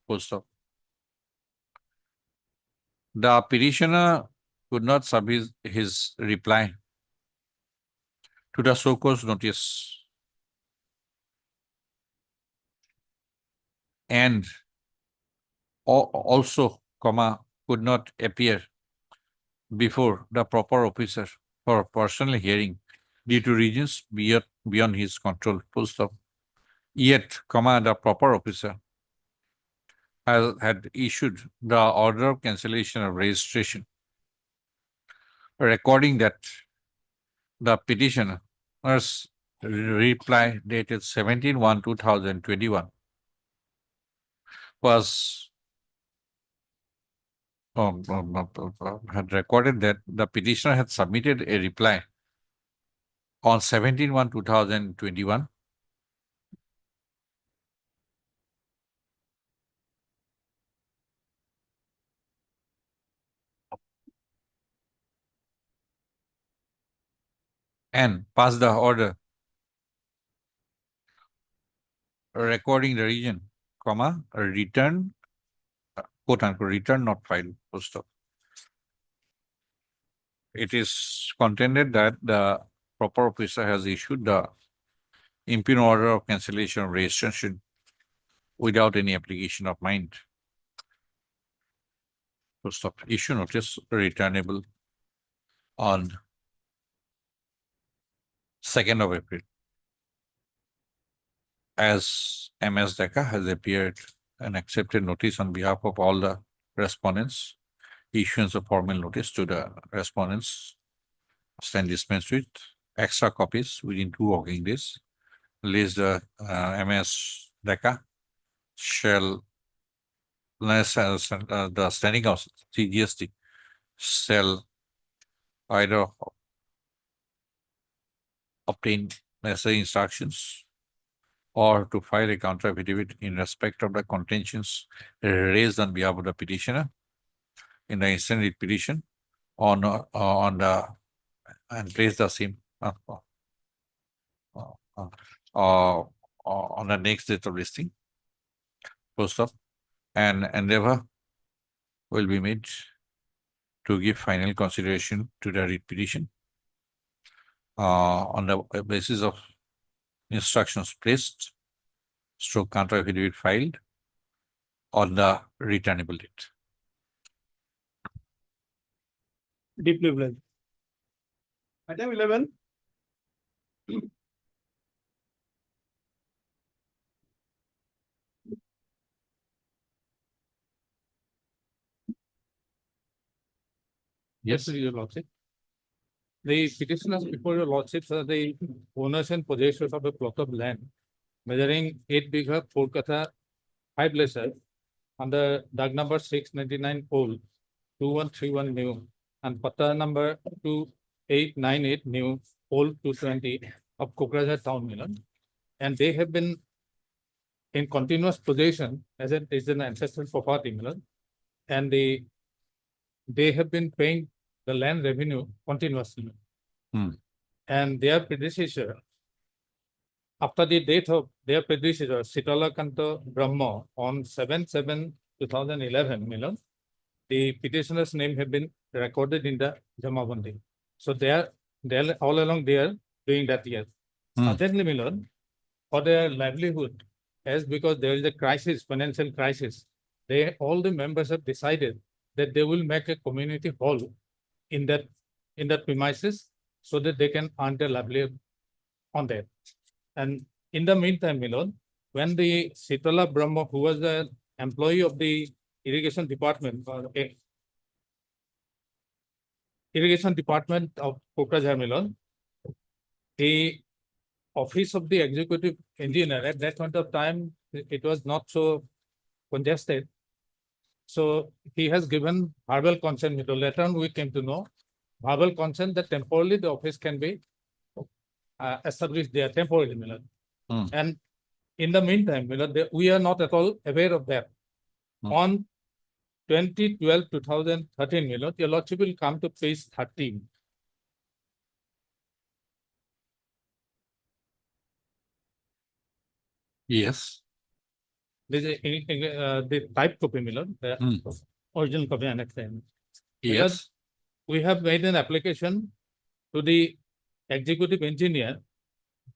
Post up. The petitioner could not submit his reply to the show cause notice and also, could not appear before the proper officer for personal hearing due to reasons beyond his control. Full stop. Yet, the proper officer had issued the order of cancellation of registration, recording that the petitioner's reply dated 17/1/2021 was had recorded that the petitioner had submitted a reply on 17/1/2021 and passed the order recording the region, return, quote unquote, return not filed, full stop. It is contended that the proper officer has issued the impugn order of cancellation of registration without any application of mind. Full stop. Issue notice returnable on 2nd of April. As MS Deka has appeared and accepted notice on behalf of all the respondents, issuance of formal notice to the respondents stand dispensed with extra copies within 2 working days. List the MS Deka shall the standing house CGST shall either obtain necessary instructions or to file a counter affidavit in respect of the contentions raised on behalf of the petitioner in the instant writ petition on the and place the same on the next date of listing. Post up and endeavor will be made to give final consideration to the writ petition on the basis of instructions placed, stroke counter affidavit filed on the returnable date. Deeply blessed. Item 11. Yes, Your Lordship. The petitioners before your lordships are the owners and possessors of a plot of land measuring 8 bigha 4 katha 5 lesser under Doug number 699 old 2131 new and Pata number 2898 new old 220 of Kokrajhar town, Milan. And they have been in continuous possession as it is an ancestral property, Milan. And they have been paying the land revenue continuously. And their predecessor, after the death of their predecessor, Sitala Kanta Brahma, on 7/7/2011, Milan, the petitioner's name have been recorded in the Jamabandi. So they are all along they are doing that year. Suddenly, Milan, for their livelihood, as because there is a crisis, financial crisis, all the members have decided that they will make a community hall in that premises so that they can earn their livelihood on that. And in the meantime, Milan, when the Sitala Brahma, who was the employee of the irrigation department of Kokrajhar, Milan, the office of the executive engineer at that point of time, it was not so congested. So he has given verbal consent. Later on, we came to know verbal consent that temporarily the office can be established there temporarily, Milan. And in the meantime, Milan, we are not at all aware of that. On 2012-2013, Milan, your lordship will come to page 13. Yes. This is the type copy, Milan, the original copy annexed. Yes. We have made an application to the executive engineer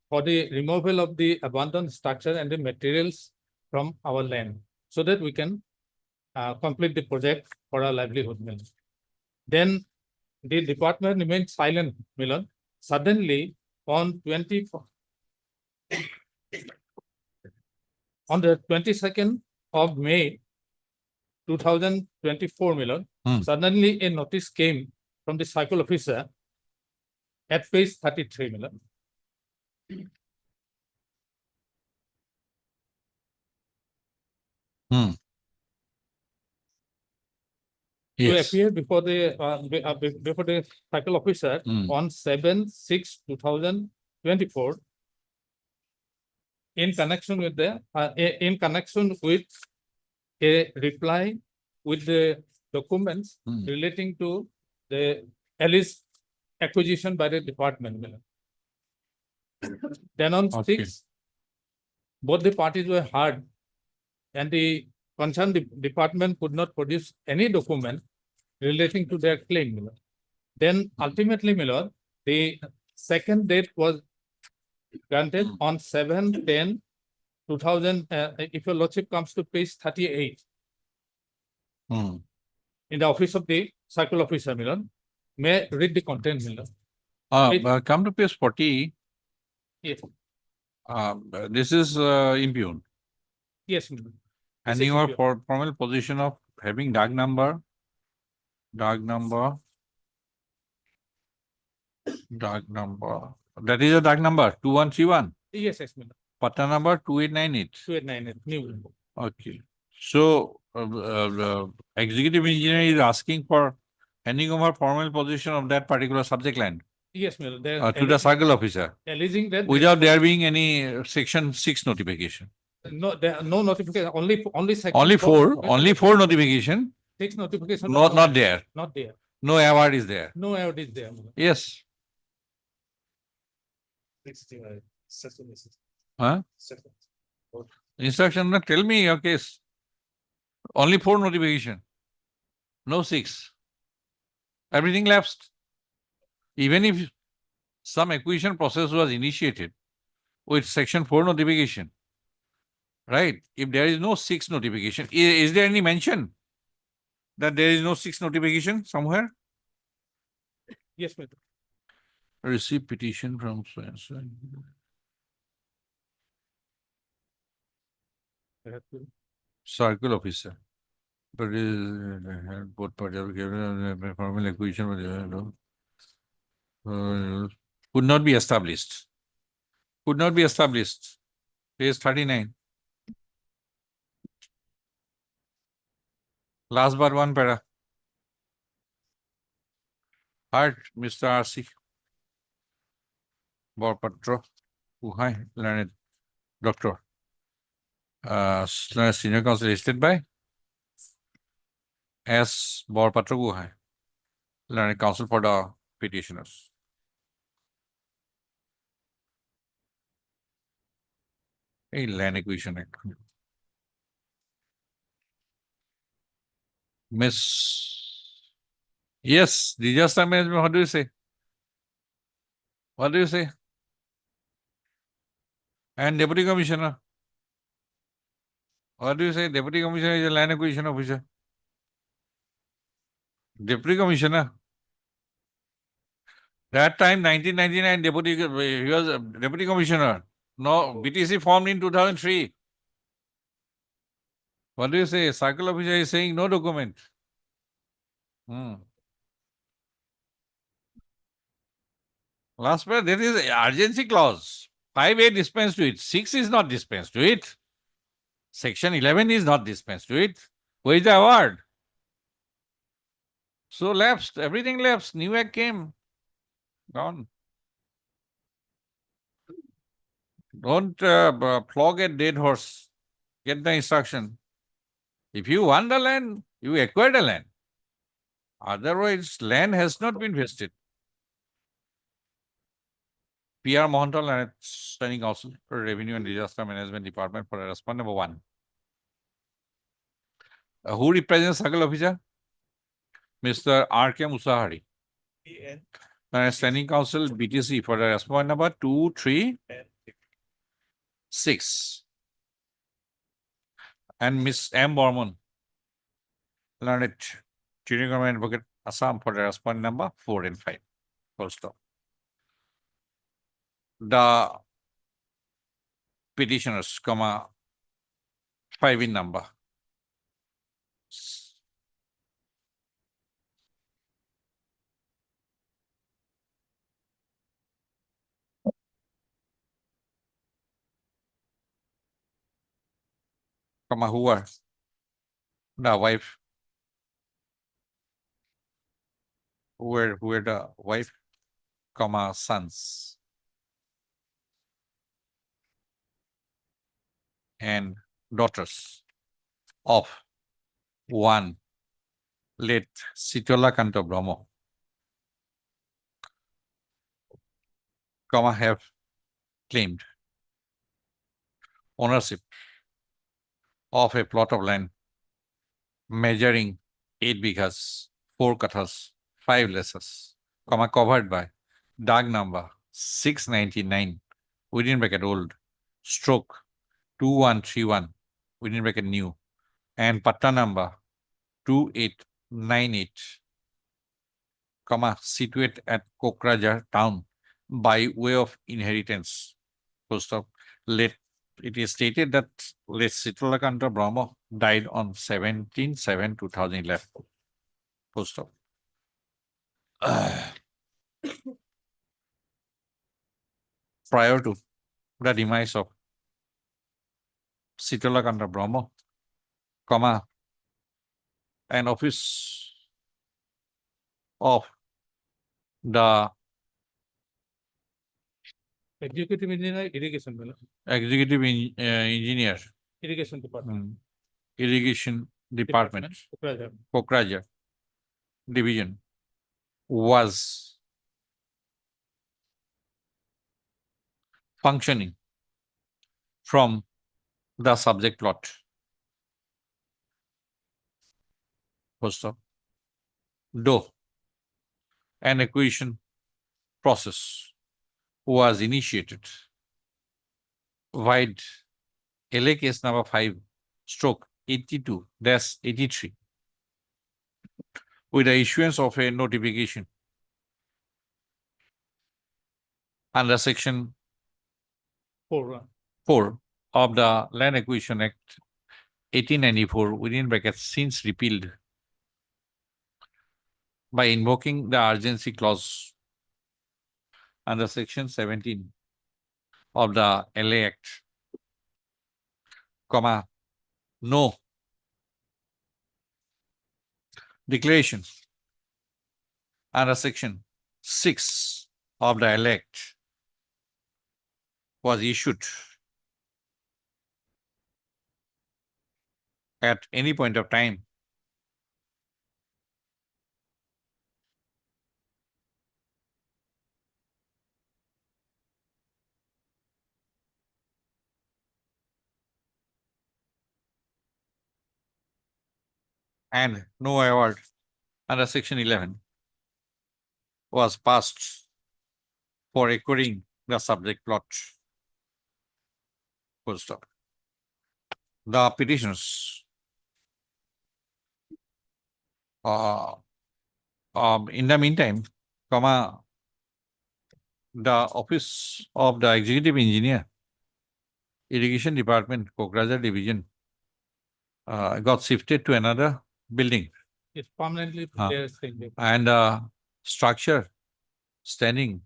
for the removal of the abandoned structure and the materials from our land so that we can complete the project for our livelihood, Milan. Then the department remained silent, Milan. Suddenly, on the 22nd of May 2024, Milan, suddenly a notice came from the cycle officer at page 33, Milan. To Yes. appear before the cycle officer on 7/6/2024 in connection with a reply with the documents relating to the Alice acquisition by the department. Then on 6, both the parties were heard and the concerned department could not produce any document relating to their claim. Then ultimately, Milord, the second date was granted on 7/10/2000. If your lordship comes to page 38 in the office of the circle officer, Milord, may I read the content, Milord? Come to page 40. Yes. This is impugned. Yes, Milord. And This is you are impugned. formal position of having DAG number. That is a DAG number 2131. Yes, yes, Milord. Pata number 2898. 2898, new. Okay. So the executive engineer is asking for handing over formal position of that particular subject line. Yes, my lord. They to are the circle officer alleging that without there being any section 6 notification. no, there are no notification, only section. Only four notification, Six notification. not there. Not there. No award is there. No error is there. my lord. Yes. Huh? Instruction, no, tell me your case. Only 4 notification. No 6. Everything lapsed. Even if some acquisition process was initiated with section 4 notification, right? If there is no 6 notification, is there any mention that there is no 6 notification somewhere? Yes, my lord. Receive petition from so and so. Circle officer. But is both parties have given formal acquisition could not be established. Could not be established. Page 39. Last but one para. Heart, Mr. R.C. Borpatro. Hi, learned doctor. Senior counsel listed by S. Borpatro Guhai, learned counsel for the petitioners. A land acquisition act. Miss. Yes, disaster management, what do you say? What do you say? And deputy commissioner? What do you say? Deputy commissioner is a land acquisition officer. Deputy commissioner. That time, 1999, deputy, he was a deputy commissioner. No, BTC formed in 2003. What do you say? Circle officer is saying no document. Last part, there is urgency clause. 5A dispensed to it. 6 is not dispensed to it. Section 11 is not dispensed to it. Where is the award? So lapsed, everything lapsed. New act came. Gone. Don't flog a dead horse. Get the instruction. If you want the land, you acquire the land. Otherwise, land has not been vested. PR Mohantal and Standing Counsel for Revenue and Disaster Management Department for response number 1. Who represents Circle Officer? Mr. R.K. Musahari. Standing Counsel BTC for the response number 2, 3, 6. And Miss M. Borman, learned Junior Government Advocate Assam for the response number 4 and 5. Full stop. The petitioners, 5 in number. Who are the wife? Who are the wife, sons and daughters of one late Sitola Kanto Brahmo, have claimed ownership of a plot of land measuring 8 bighas, 4 kathas, 5 lesses, covered by DAG number 699 within bracket old, stroke 2131 within bracket new, and patta number 2898, situate at Kokrajhar town by way of inheritance. Full stop. It is stated that late Sitalakanta Brahma died on 17/7/2011. Full stop. Prior to the demise of Sitalakanta Brahma, an office of the Executive engineer, irrigation, my lord. Executive engineer, Irrigation department. irrigation department, Kokrajhar. Kokrajhar division was functioning from the subject plot. Full stop. Though an acquisition process was initiated wide LA case number 5 stroke 82-83 with the issuance of a notification under section 4 of the Land Acquisition Act 1894 within brackets since repealed by invoking the urgency clause under section 17 of the LA Act, comma, no declaration under section 6 of the LA Act was issued at any point of time and no award under section 11 was passed for acquiring the subject plot. Full stop. The petitioners in the meantime, comma, the office of the executive engineer, irrigation department, Kokrajhar division, got shifted to another building. It's permanently Ah. there, staying. And structure standing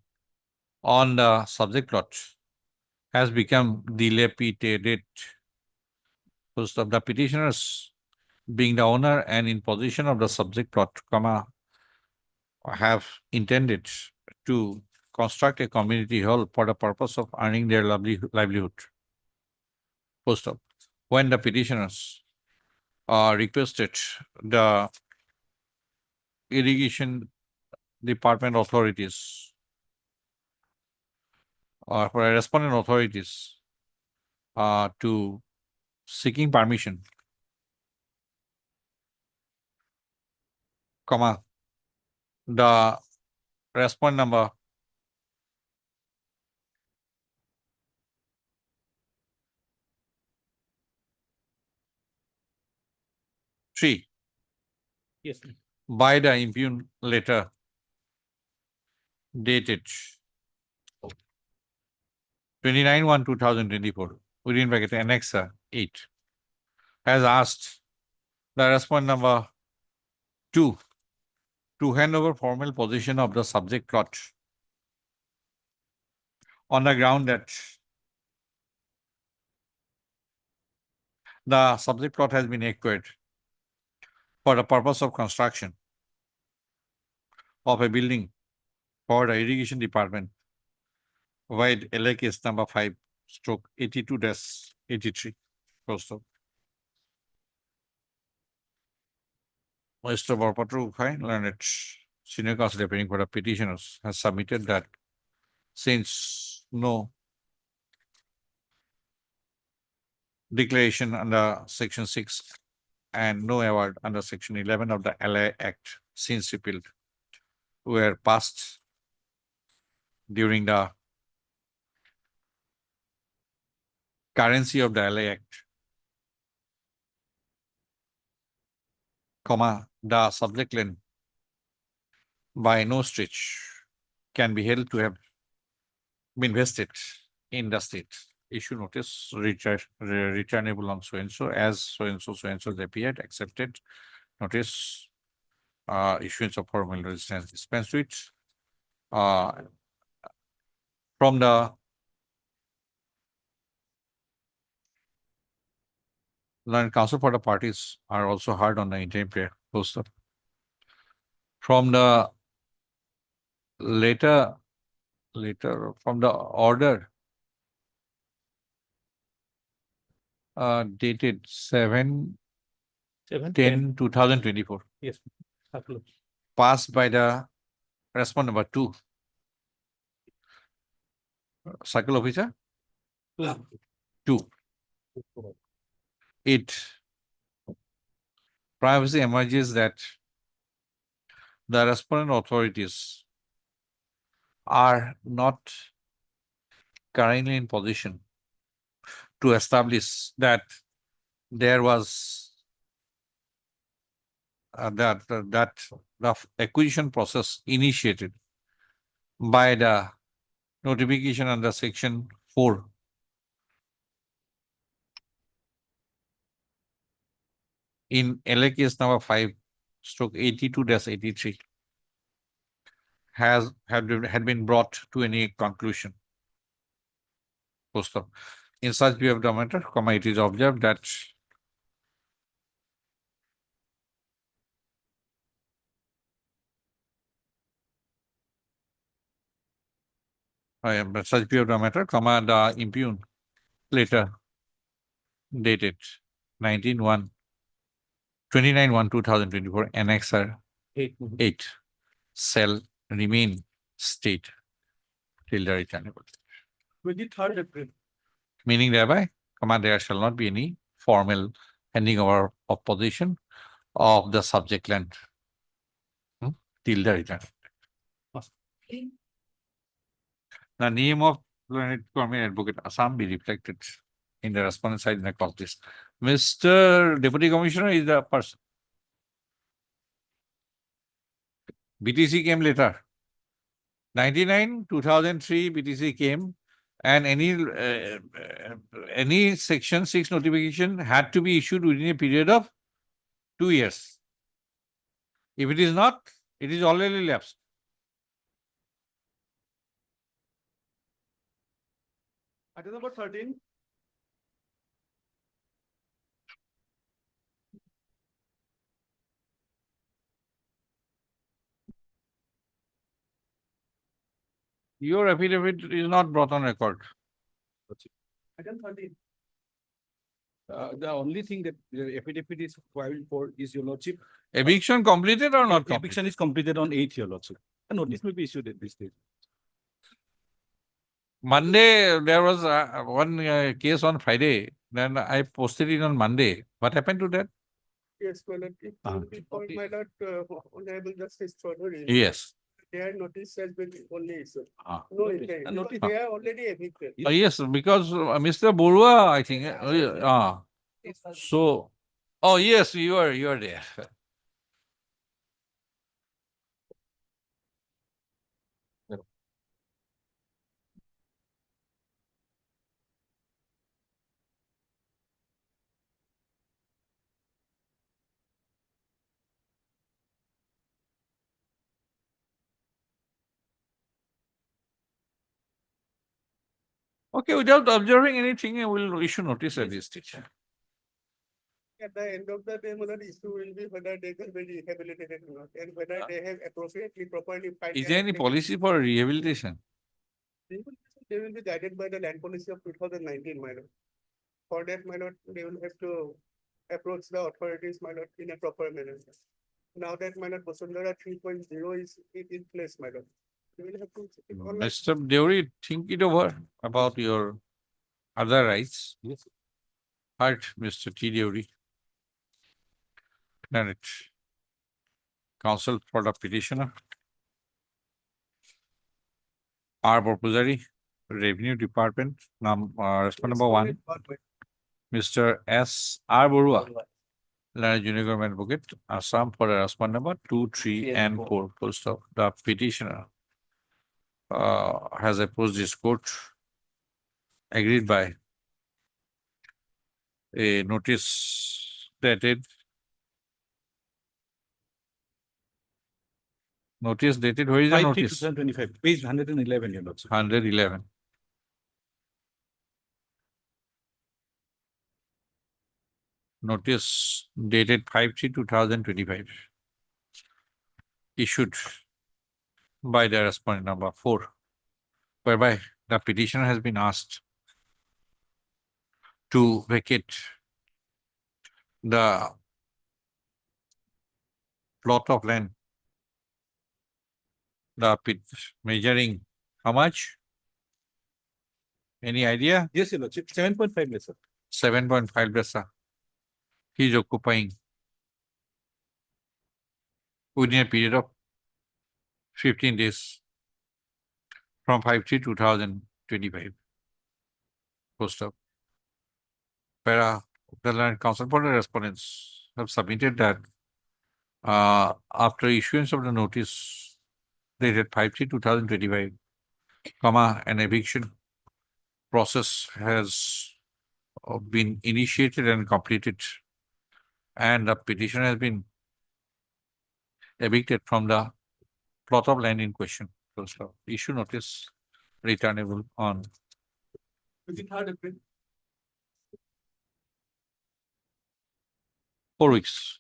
on the subject plot has become dilapidated. First of the petitioners being the owner and in possession of the subject plot, comma, have intended to construct a community hall for the purpose of earning their livelihood. Post up. When the petitioners requested the irrigation department authorities or for respondent authorities to seeking permission, comma, the respondent number three Yes. by the impugned letter dated 29/1/2024 within bracket annexer 8 has asked the respondent number 2 to hand over formal possession of the subject plot on the ground that the subject plot has been acquired for the purpose of construction of a building for the irrigation department wide LA case number 5 stroke 82-83. Close to. Mr. Borpatru Ukhai, learned senior counsel appearing for the petitioners, has submitted that since no declaration under section 6 and no award under section 11 of the LA Act since repealed were passed during the currency of the LA Act, comma, the subject land by no stretch can be held to have been vested in the state. Issue notice returnable on so-and-so as so-and-so has appeared, accepted. Notice issuance of formal resistance dispensed with. From the learned counsel for the parties are also hard on the interim prayer poster. From the later from the order dated 7/10/2024, Yes. Circular. passed by the respondent number 2. Circle officer 2. It privacy emerges that the respondent authorities are not currently in position to establish that there was that the acquisition process initiated by the notification under section 4 in LA case number 5/82-83 had been brought to any conclusion. Post in such view of the matter, it is observed that such view of the matter, the impugned letter dated 29/1/2024, annexer 8 shall remain state till the return. 23rd April. Meaning thereby, there shall not be any formal handing over of possession of the subject land till the return. The name of Learned Advocate Assam be reflected in the respondent side in the cross list. Mr. Deputy Commissioner is the person. BTC came later. 99/2003 BTC came, and any section 6 notification had to be issued within a period of 2 years. If it is not, it is already lapsed. Item number 13. Your affidavit is not brought on record. Item 13. The only thing that the affidavit is filed for is, your lordship. Eviction completed or not completed? Eviction is completed on 8th, your lordship. A notice may be issued at this stage. Monday, there was one case on Friday. Then I posted it on Monday. What happened to that? Yes, my lord, it will be called, my lord, Honorable Justice Chaudhary. Yes. Their notice has been only issued. Ah. No, Notice. effect, A because notice. they are already evicted. Yes, because Mr. Borua, I think. So, oh yes, you are there. Okay, without observing anything, I will issue notice at this stage. At the end of the day, my lord, issue will be whether they can be rehabilitated or not, and whether they have appropriately, properly filed. Is their there any application. policy for rehabilitation? They will be guided by the land policy of 2019, my lord. For that, my lord, they will have to approach the authorities, my lord, in a proper manner. Now that, my lord, Vasundhara 3.0 is in place, my lord. We will have to. check it online. Mr. Deori, think it over about your other rights. Yes. Heart, Mr. T. Deori. Planet. Counsel for the petitioner. R. Borpuzari, Revenue Department, respondent number 1, Mr. S. R. Borua, Learned Junior Government Advocate, Assam, for the respondent number 2, 3, and 4. Full stop. The petitioner has opposed this court, agreed by a notice dated where is the notice? 2025, page 111, your lordship. 111. Notice dated 5/3/2025. Issued by the respondent number 4, whereby the petitioner has been asked to vacate the plot of land. The pit measuring how much? Any idea? Yes, Your Lordship, 7.5 lesser. 7.5 lesser. He is occupying within a period of 15 days from 5/3/2025. Post up. Para the Land Council for the respondents have submitted that after issuance of the notice dated 5/3/2025, an eviction process has been initiated and completed, and the petition has been evicted from the plot of land in question. So issue notice returnable on 23rd April. 4 weeks.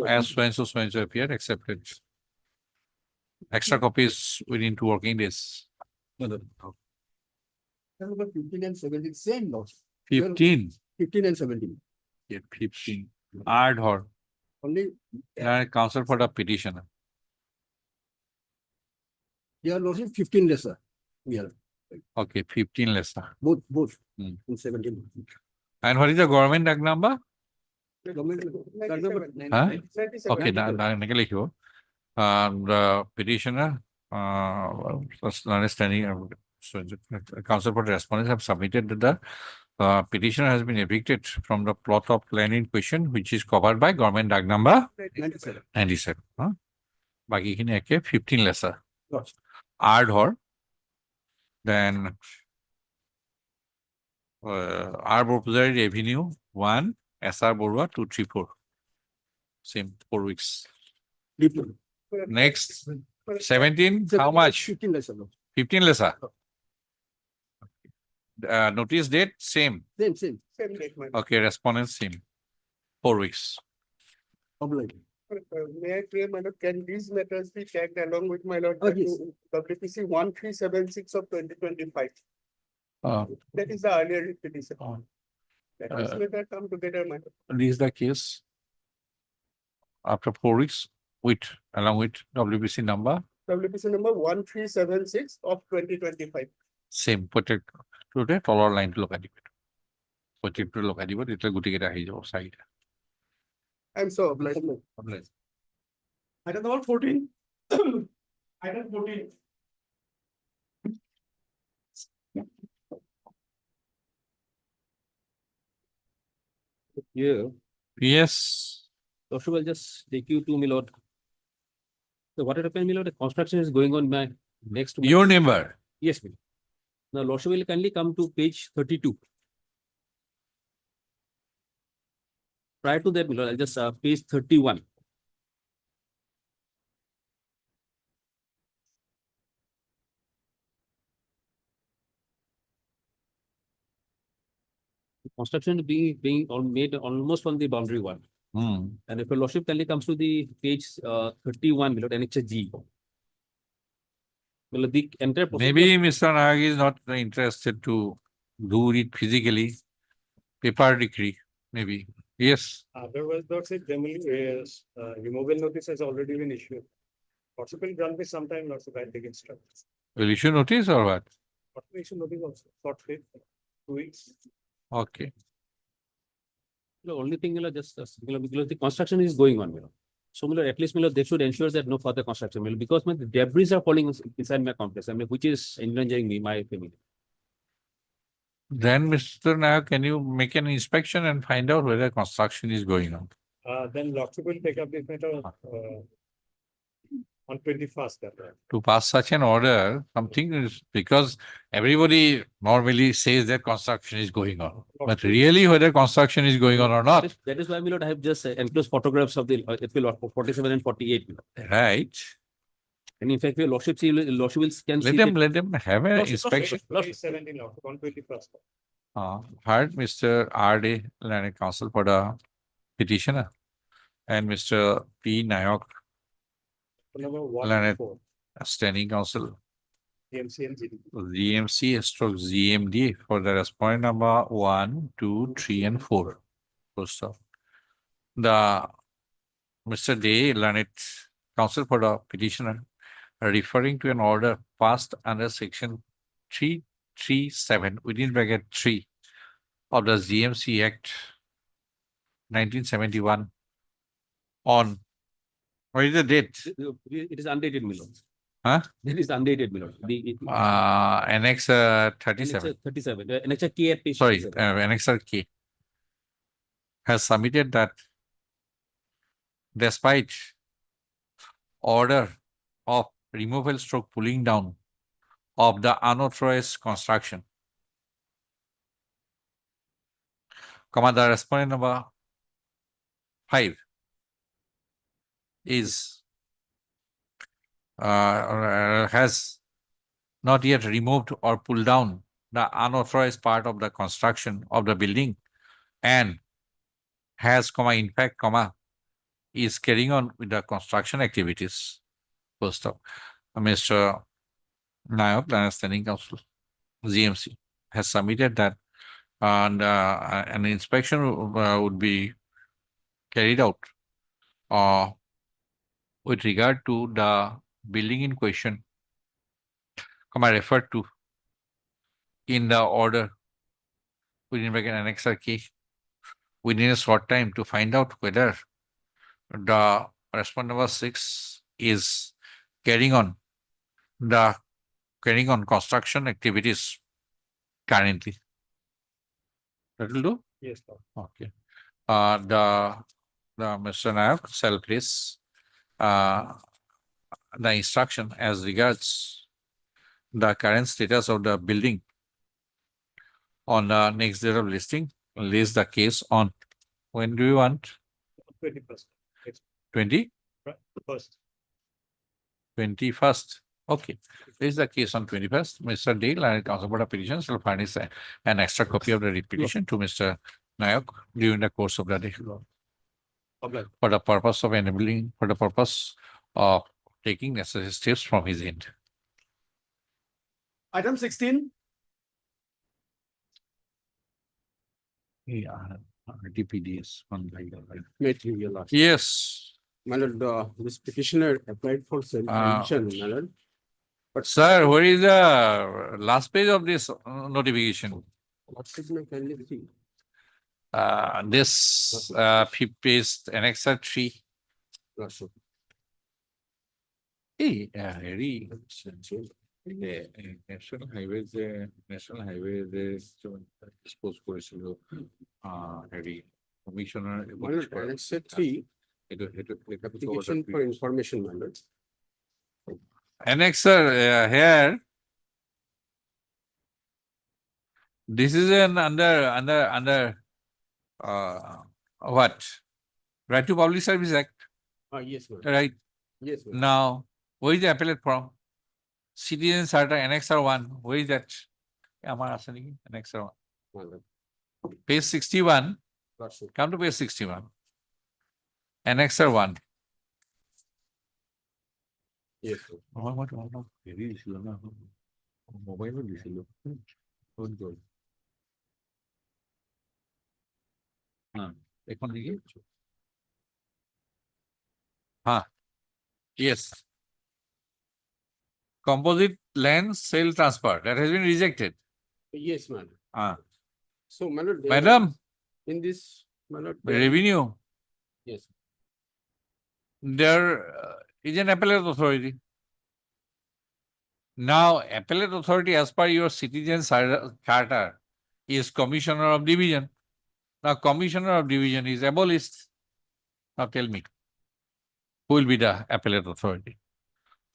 As so and so appeared, accepted. Extra copies within 2 working days. Number 15 and 17, same laws. 15. 15 and 17. Yeah, 15. Ad hoc. Only, Counsel for the petitioner. they are losing 15 lesser. We are, Okay, 15 lesser. both, Hmm. in 17. And what is the government act number? Government, that number, Huh? Okay, the petitioner, understanding, so the counsel for the respondents have submitted that the petitioner has been evicted from the plot of land in question, which is covered by government act number 97. 97. Baki khini eke 15 lesser. Yes. Ad hoc. Then R. Proposal Avenue 1, SR Borua 234. Same 4 weeks. Deeply. Next, 17, how much? 15 lesser. 15 lesser. Notice date, same. Same. Same date, my lord. Okay, respondent same. 4 weeks. Obliged. May I pray, my lord, can these matters be tagged along with my lord? Yes. WPC 1376 of 2025. Uh, That is the earlier petition. uh, That is later come together, my lord. This is the case. After 4 weeks, along with WBC number, WPC number 1376 of 2025. same. Protect today, taller line to look at it. Protect to look at it, it's a good to side. I'm so obliged. Item number 14. Item 14. Yeah. Yes. Lordship will just take you to Milord. So what happened, Milord? The construction is going on by next. to my- Your neighbor. Yes, Milord. Now, Lordship will kindly come to page 32. Prior to that, Milord, I'll just page 31. Construction being made almost on the boundary one. And if your Lordship kindly comes to the page 31, Milord, and it's a G. Milord, the entire procedure- Maybe Mr. Nag is not interested to do it physically. Paper decree, maybe. Yes. Otherwise, that's it. Removal notice has already been issued. Possible grant me sometime, not so bad, they can start. Will issue notice or what? Issue notice also, short frame, 2 weeks. Okay. The only thing, Milord, just because the construction is going on, Milord. So, Milord, at least, Milord, they should ensure that no further construction, Milord, because the debris are falling inside my complex, which is endangering me, my family. Then, Mr. Nayak, can you make an inspection and find out whether construction is going on? Then Lordship will take up this matter on 21st. To pass such an order, something is because everybody normally says that construction is going on. But really whether construction is going on or not, That is why, Milord, I have just enclosed photographs of the April 47 and 48. Milord. right? And in fact, your Lordship can see. Let them have an inspection. 17 on 21st. Heard Mr. R.D. Land Council for the petitioner and Mr. P. Nayak, Number Leonard. 114. Standing Council AMC and GD. ZMC stroke ZMD for the respondent number 1, 2, 3, and 4. Full stop. The Mr. Day, learned counsel for the petitioner, referring to an order passed under section 337 within bracket 3 of the ZMC Act 1971 on, what is the date? It is undated, my lord. Huh? It is undated, my lord. Annex 37. 37, Annex K at page Sorry, 37. Annexer K has submitted that despite order of removal stroke pulling down of the unauthorized construction, the respondent number 5 is has not yet removed or pulled down the unauthorized part of the construction of the building and has, in fact, is carrying on with the construction activities. First up, Mr. Nayak, the standing counsel, ZMC, has submitted that and an inspection would be carried out with regard to the building in question, referred to in the order within bracket Annexer K within a short time to find out whether the respondent number 6 is carrying on construction activities currently. That will do? Yes, Lord. Okay. The Mr. Nayak shall place the instruction as regards the current status of the building on the next date of listing. List the case on, when do you want? 21st. 20? First. 21st. Okay. This is the case on 21st. Mr. Dale and counsel for the petition shall furnish an extra copy of the petition to Mr. Nayak during the course of the day. Okay. For the purpose of enabling, for the purpose of taking necessary steps from his end. Item 16. Yeah, RTPDS. Material. Yes. My lord, this petitioner applied for self-eviction, my lord. But sir, where is the last page of this notification? What should my kindly see? This fifth page, Annexer 3. Lordship. Hey, Harry. National highways, dispose করেছিল Harry commissioner. My lord, Annexer 3, application for information, my lord. Annexer here. This is an under what? Right to Public Service Act, Yes, ma'am. right? Yes, ma'am. Now, where is the appellate from? Citizen Charter Annexer 1. Where is that? Annexer 1. My lord. Page 61. Lordship. Come to page 61. Annexer 1. Yes, ma'am. Yes. Composite land sale transfer that has been rejected. Yes, ma'am. Ah. So, my lord. Madam, In this, my lord. revenue, Yes. there is an appellate authority. Now, appellate authority as per your citizen charter is commissioner of division. Now, commissioner of division is abolished. Now, tell me, who will be the appellate authority?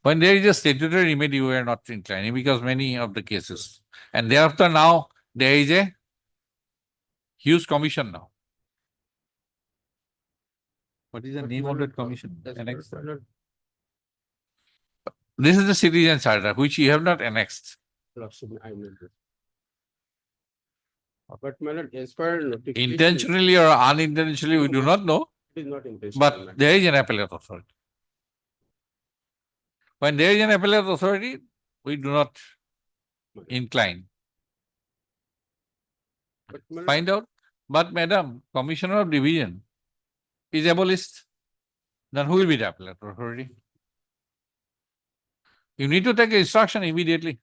When there is a statutory remedy, we are not inclining because many of the cases. And thereafter now, there is a huge commission now. What is the name of that commission? Annexed. This is the citizen charter, which you have not annexed. Lordship, I know this. But my lord, as per notification. Intentionally or unintentionally, we do not know, It is not intentional. my but lord. there is an appellate authority. When there is an appellate authority, we do not incline. Find out. But madam, Commissioner of Division is abolished. Then who will be the appellate authority? You need to take instruction immediately.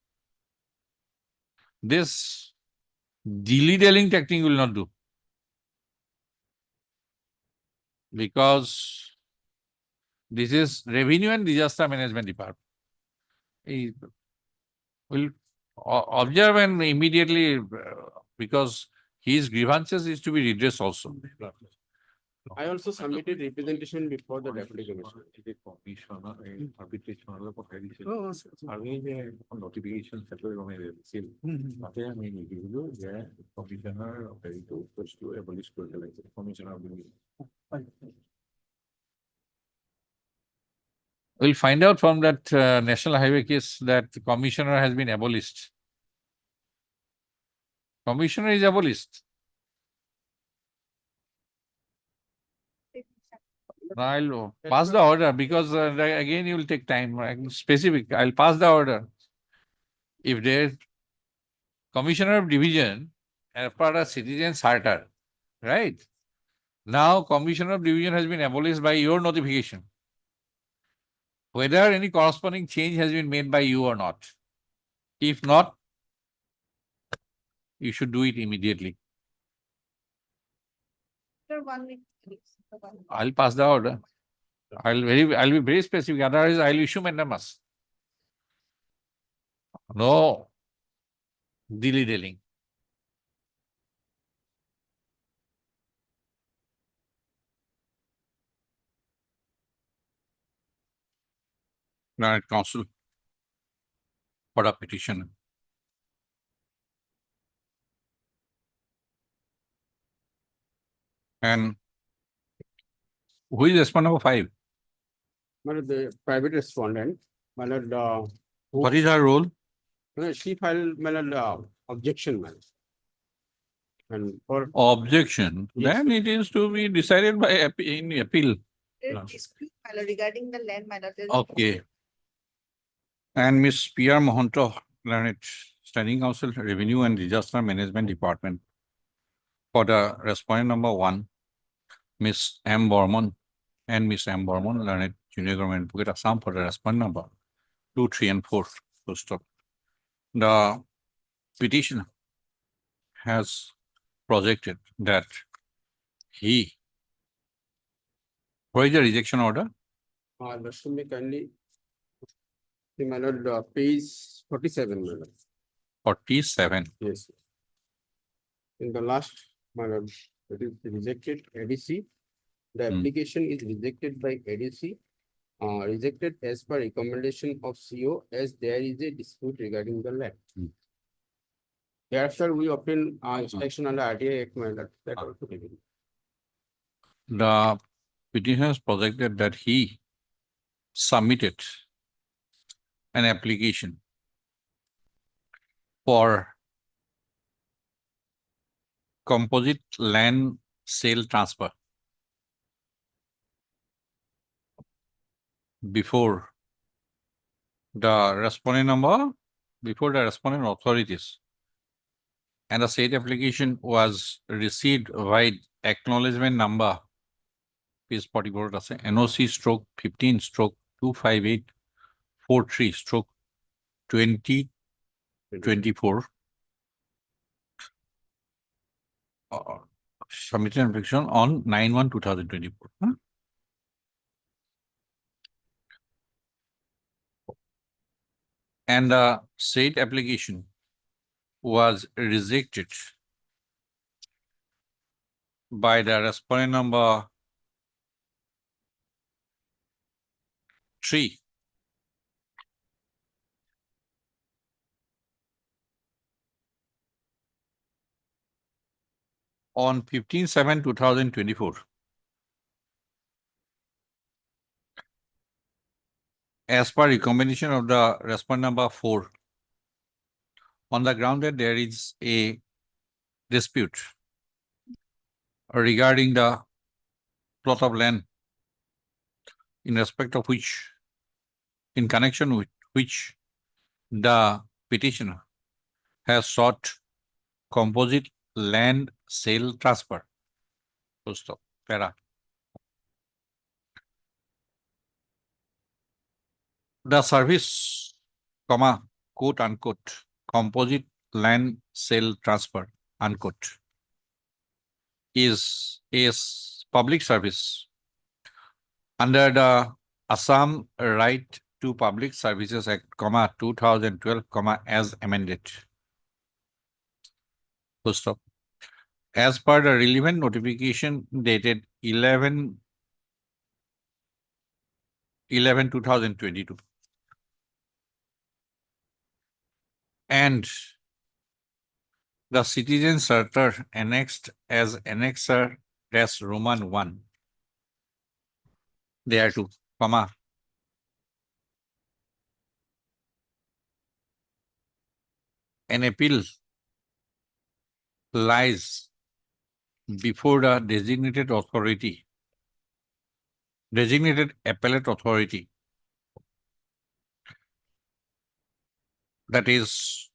This dilly-dallying technique will not do. Because this is Revenue and Disaster Management Department. He will observe and immediately, because his grievances is to be redressed also. I also submitted representation before the deputy commissioner. আমি যে notification separate from ছিল তাতে আমি লিখিলো যে commissioner হেৰিটো বস্তু এবলিশ কৰিব লাগে commissioner We'll find out from that national highway case that the commissioner has been abolished. Commissioner is abolished. I'll pass the order because again you will take time. Specific, I'll pass the order. If there's Commissioner of Division as per a citizen charter, right? Now Commissioner of Division has been abolished by your notification. Whether any corresponding change has been made by you or not. If not, you should do it immediately. After 1 week, please. I'll pass the order. I'll be very specific. Otherwise, I'll issue mandamus. No dilly-dallying. Learned Counsel for a petition. And who is respondent number 5? The private respondent, What is her role? she filed objection. And for Objection. Yes, Then it is to be decided by in appeal. Dispute regarding the land matter. Okay. And Miss P.R. Mohanto, Learned Standing Counsel, Revenue and Disaster Management Department. For the respondent number 1, Miss M. Borman and Miss M. Borman, Learned Junior Government Advocate Assam, for the respondent number 2, 3, and 4. Full stop. The petitioner has projected that where is the rejection order? Listen me kindly. My lord, page 47, my lord. 47. Yes. In the last, my lord, it is rejected ADC. The application is rejected by ADC. Rejected as per recommendation of CO, as there is a dispute regarding the land. Thereafter, we obtain inspection under RTI Act, my lord. That also taken. The petitioner has projected that he submitted an application for composite land sale transfer before the respondent authorities, and the said application was received by acknowledgement number page 44 NOC stroke 15 stroke 25843 stroke 2024 submitted an application on 9/1/2024. And the said application was rejected by the respondent number 3. On 15/7/2024. As per recommendation of the respondent number 4, on the ground that there is a dispute regarding the plot of land in respect of which, in connection with which the petitioner has sought composite land sale transfer. Full stop. Para. The service, comma, quote unquote, composite land sale transfer, unquote, is public service under the Assam Right to Public Services Act, comma, 2012, comma, as amended. Full stop. As per the relevant notification dated 11/11/2022. And the citizen charter annexed as annexer dash Roman 1. Thereto, comma. An appeal lies before the designated authority, designated appellate authority, that is,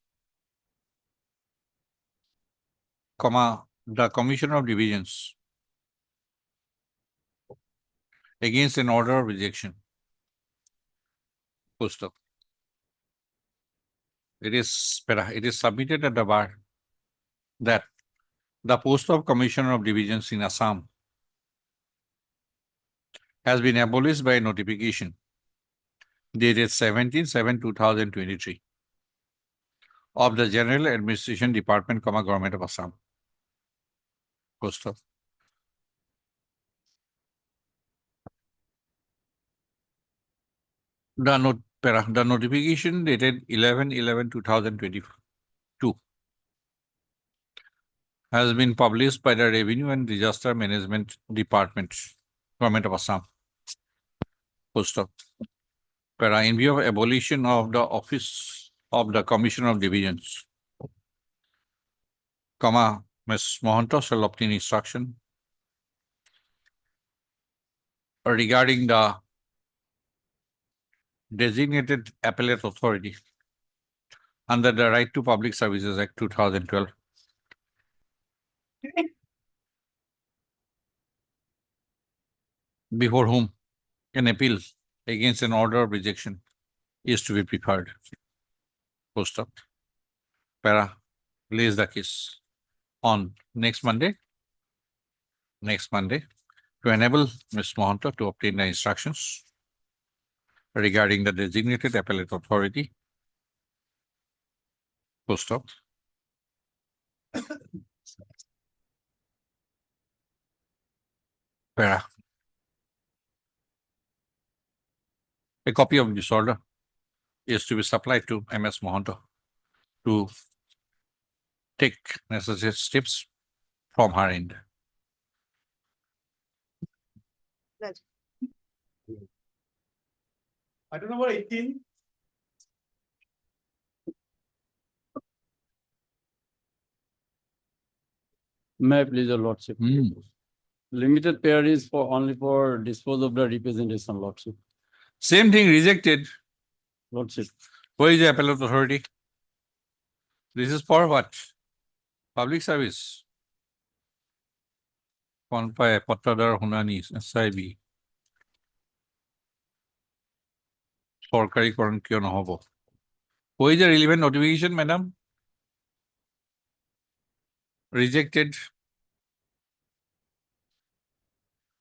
comma, the Commissioner of Divisions, against an order of rejection. Full stop. It is submitted at the bar that the post of Commissioner of Divisions in Assam has been abolished by notification dated 17/7/2023 of the General Administration Department, comma, Government of Assam. Post of. The notification dated 11/11/2022 has been published by the Revenue and Disaster Management Department, Government of Assam. Post of. In view of abolition of the office of the Commissioner of Divisions, comma, Ms. Mohanto shall obtain instruction regarding the designated appellate authority under the Right to Public Services Act 2012. Before whom an appeal against an order of rejection is to be preferred. Post up. Para lays the case on next Monday to enable Ms. Mohanto to obtain the instructions regarding the designated appellate authority. Post up. Para. A copy of this order is to be supplied to MS Mohanto to take necessary steps from her end. Item number 18. May I please, your lordship. Limited pair is for only for dispose of the representation, lordship. Same thing rejected. Lordship. Where is the appellate authority? This is for what? Public service. Konpai Patadar Hunani SIB. Sorkari Koran Kyo Nohobo. Who is the relevant notification, madam? Rejected.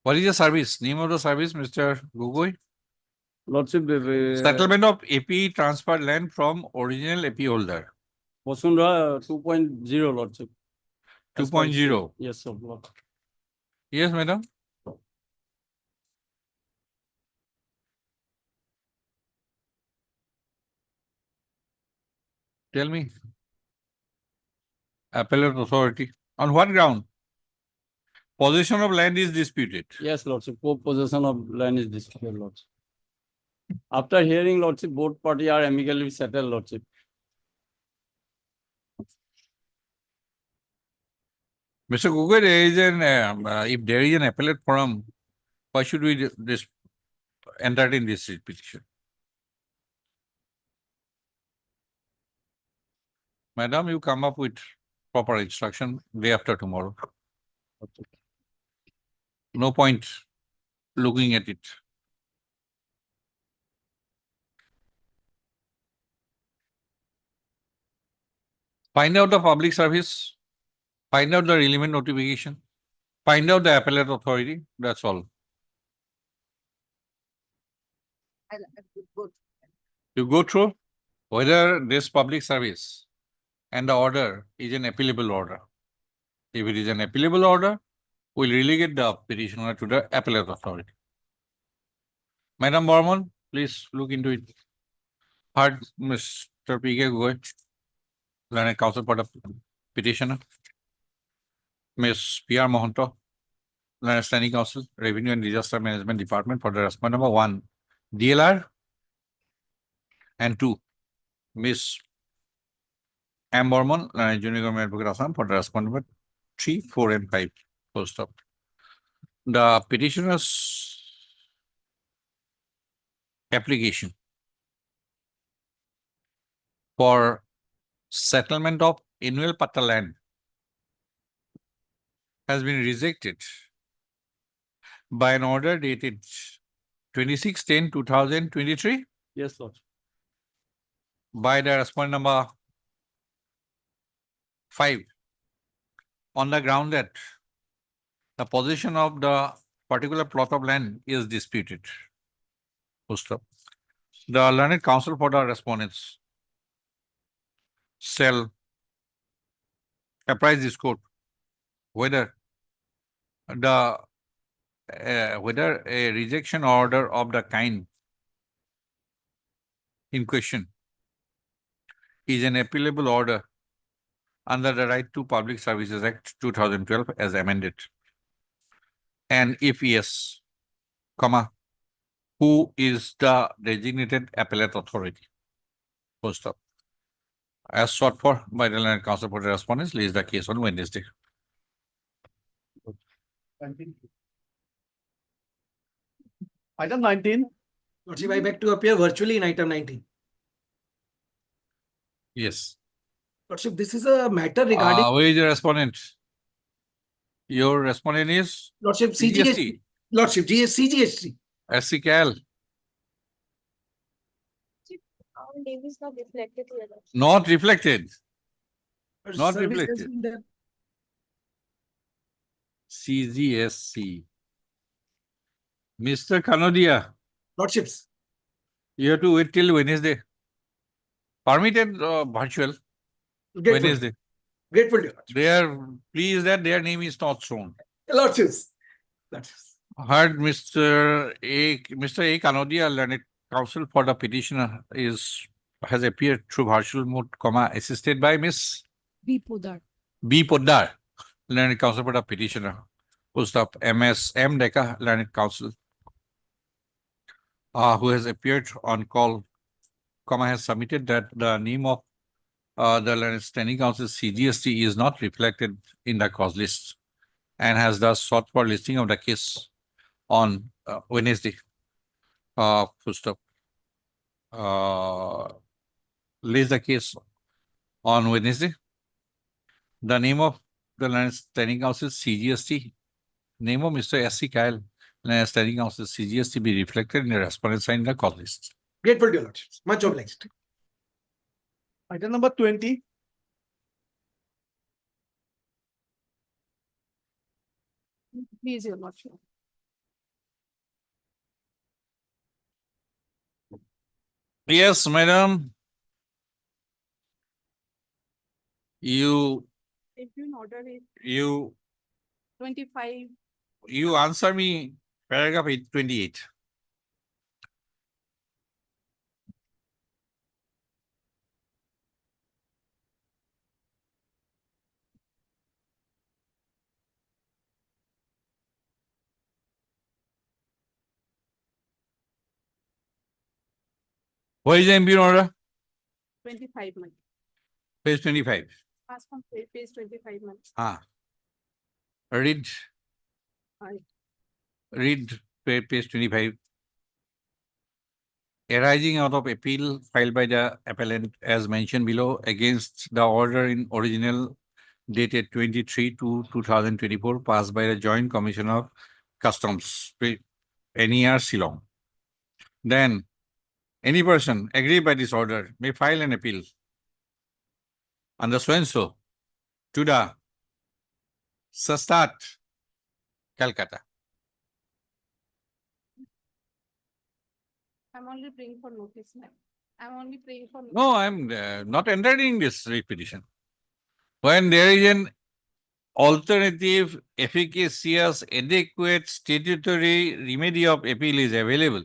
What is the service? Name of the service, Mr. Gugoi? Lordship, Settlement of AP transferred land from original AP holder. Vasundhara 2.0, lordship. 2.0. Yes, sir. Lord. Yes, madam. Tell me. Appellate authority. On what ground? Possession of land is disputed. Yes, lordship. Co-possession of land is disputed, lordship. After hearing, lordship, both parties are amicably settled, lordship. Mr. Gugoi, there is if there is an appellate forum, why should we entertain this petition? Madam, you come up with proper instruction day after tomorrow. No point looking at it. Find out the public service, find out the relevant notification, find out the appellate authority, that's all. I'll go. You go through whether this public service and the order is an appealable order. If it is an appealable order, we'll relegate the petitioner to the appellate authority. Madam Borman, please look into it. Heard Mr. P.K. Gogoi, learned counsel for the petitioner. Ms. P.R. Mohanto, learned standing counsel, Revenue and Disaster Management Department for the respondent number 1, DLR, and 2, Ms. M. Borman, learned junior government advocate Assam for the respondent number 3, 4, and 5. Full stop. The petitioner's application for settlement of annual patta land has been rejected by an order dated 26/10/2023 Yes, Lord. by the respondent number 5 on the ground that the possession of the particular plot of land is disputed. Full stop. The learned counsel for the respondents shall apprise this court whether whether a rejection order of the kind in question is an appealable order under the Right to Public Services Act 2012 as amended. And if yes, comma, who is the designated appellate authority? Full stop. As sought for by the learned counsel for the respondents, lays the case on Wednesday. Item 19. Lordship, I beg to appear virtually in item 19. Yes. Lordship, this is a matter regarding Where is the respondent? Your respondent is Lordship CGST. Lordship CGST. SC Cal. Our name is not reflected here. Not reflected. Not Service has reflected. been there. CGSC. Mr. Kanodia, Lordships. you have to wait till Wednesday. Permitted virtual Grateful. Wednesday. Grateful, dear Lordship. They are pleased that their name is not shown. Lordships. Lordships. Heard Mr. A. Kanodia, learned counsel for the petitioner, has appeared through virtual mode, comma, assisted by Miss B. Podar. B. Poddar, learned counsel for the petitioner. Full stop. MS M. Deka, learned counsel, who has appeared on call, comma, has submitted that the name of the learned standing counsel CGST is not reflected in the cause list and has thus sought for listing of the case on Wednesday. Full stop. Lays the case on Wednesday. The name of the learned standing counsel CGST, name of Mr. S.C. Kyle, learned standing counsel CGST be reflected in the respondent sign in the cause list. Grateful, dear Lordships. Much obliged. Item number 20. Please, Your Lordship. Yes, madam. You Order is you 25. you answer me paragraph 28. What is the impugn order? 25 months. Page 25. Ask from page 25 months. Read. Aye. Read page 25. arising out of appeal filed by the appellant as mentioned below against the order in original dated 23/2/2024 passed by the Joint Commission of Customs, NER Shillong. Then any person aggrieved by this order may file an appeal under so and so to the Sastat, Calcutta. I'm only praying for notice, ma'am. I'm only praying for. No, I'm not entertaining this writ petition. When there is an alternative, efficacious, adequate statutory remedy of appeal is available,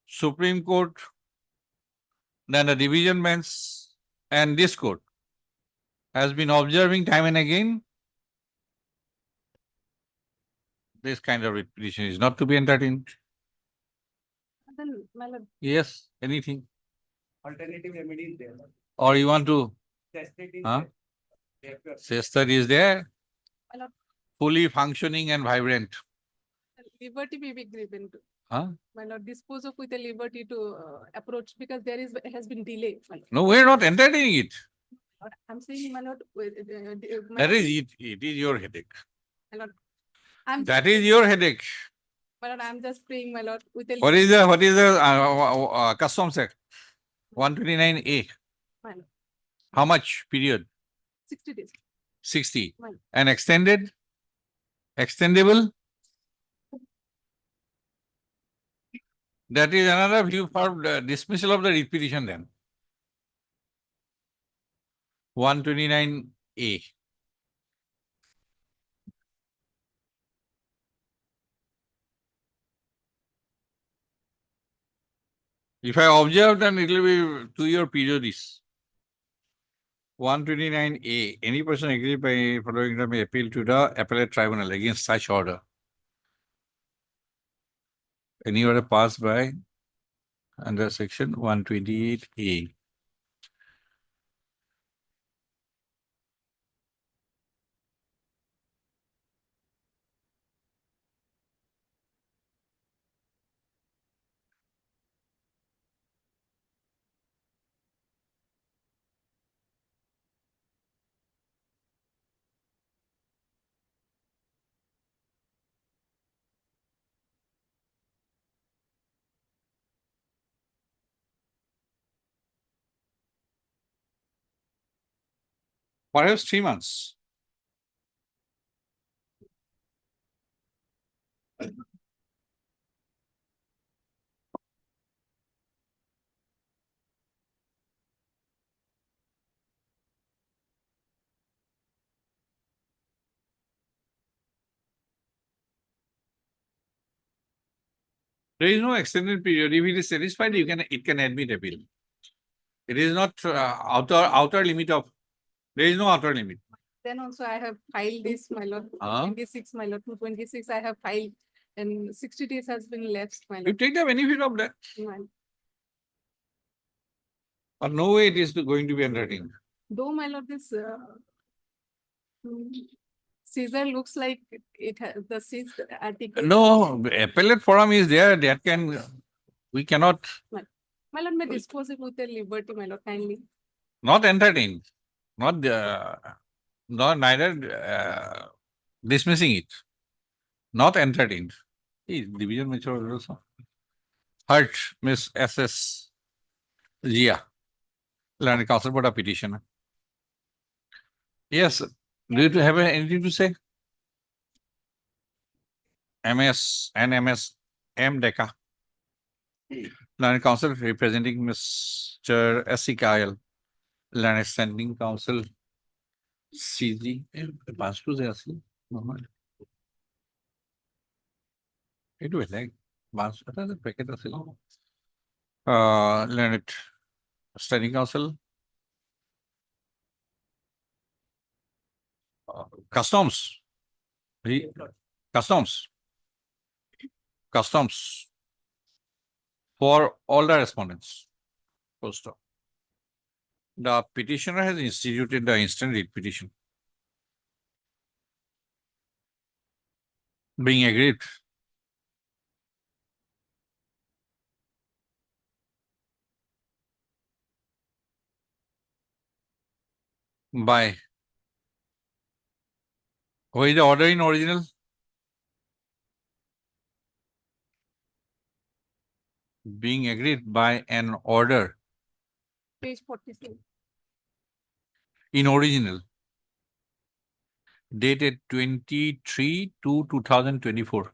Supreme Court, then the division bench, and this court has been observing time and again this kind of writ petition is not to be entertained. Then, my lord, Yes, anything. Alternative remedy is there. Or you want to Huh? Sister is there, my lord, fully functioning and vibrant. liberty may be given to. Huh? My lord, dispose of with a liberty to approach because there is, has been delay. My lord. No, we're not entertaining it. I'm saying, my lord, That is it. It is your headache. my lord, I'm, That is your headache. my lord, I'm just praying, my lord, with a. What is the Customs Act? 129A. My lord, How much period? 60 days. 60. My lord. And extended? Extendable? That is another view for the dismissal of the writ petition then. 129A. If I observe, then it will be 2-year period is. 129A, any person aggrieved by following the may appeal to the appellate tribunal against such order. Any order passed by under section 128A. Perhaps 3 months. There is no extended period. If it is satisfied, it can admit appeal. It is not outer limit of. There is no outer limit. Then also I have filed this, my lord, 26, my lord, 226, I have filed and 60 days has been lapsed, my You lord. take the benefit of that. My- But no way it is going to be entertained. Though, my lord, this Caesar looks like it has the seized article. No, appellate forum is there. That we cannot My lord, may dispose it with a liberty, my lord, kindly. not entertain, neither dismissing it, not entertained. Division mature also. Hurt Miss S.S. Jia, Learned Counsel for the petitioner. Yes, do you have anything to say? MS and MS M. Deca. Learned Counsel representing Mr. S.C. Kyle. Learned Standing Counsel CG. Pass to the asli. It will like pass to the packet asli. Learned Standing Counsel. Customs. Customs. For all the respondents. Full stop. The petitioner has instituted the instant writ petition. Being aggrieved by, what is the order in original? Being agreed by an order Page 46. in original dated 23/2/2024,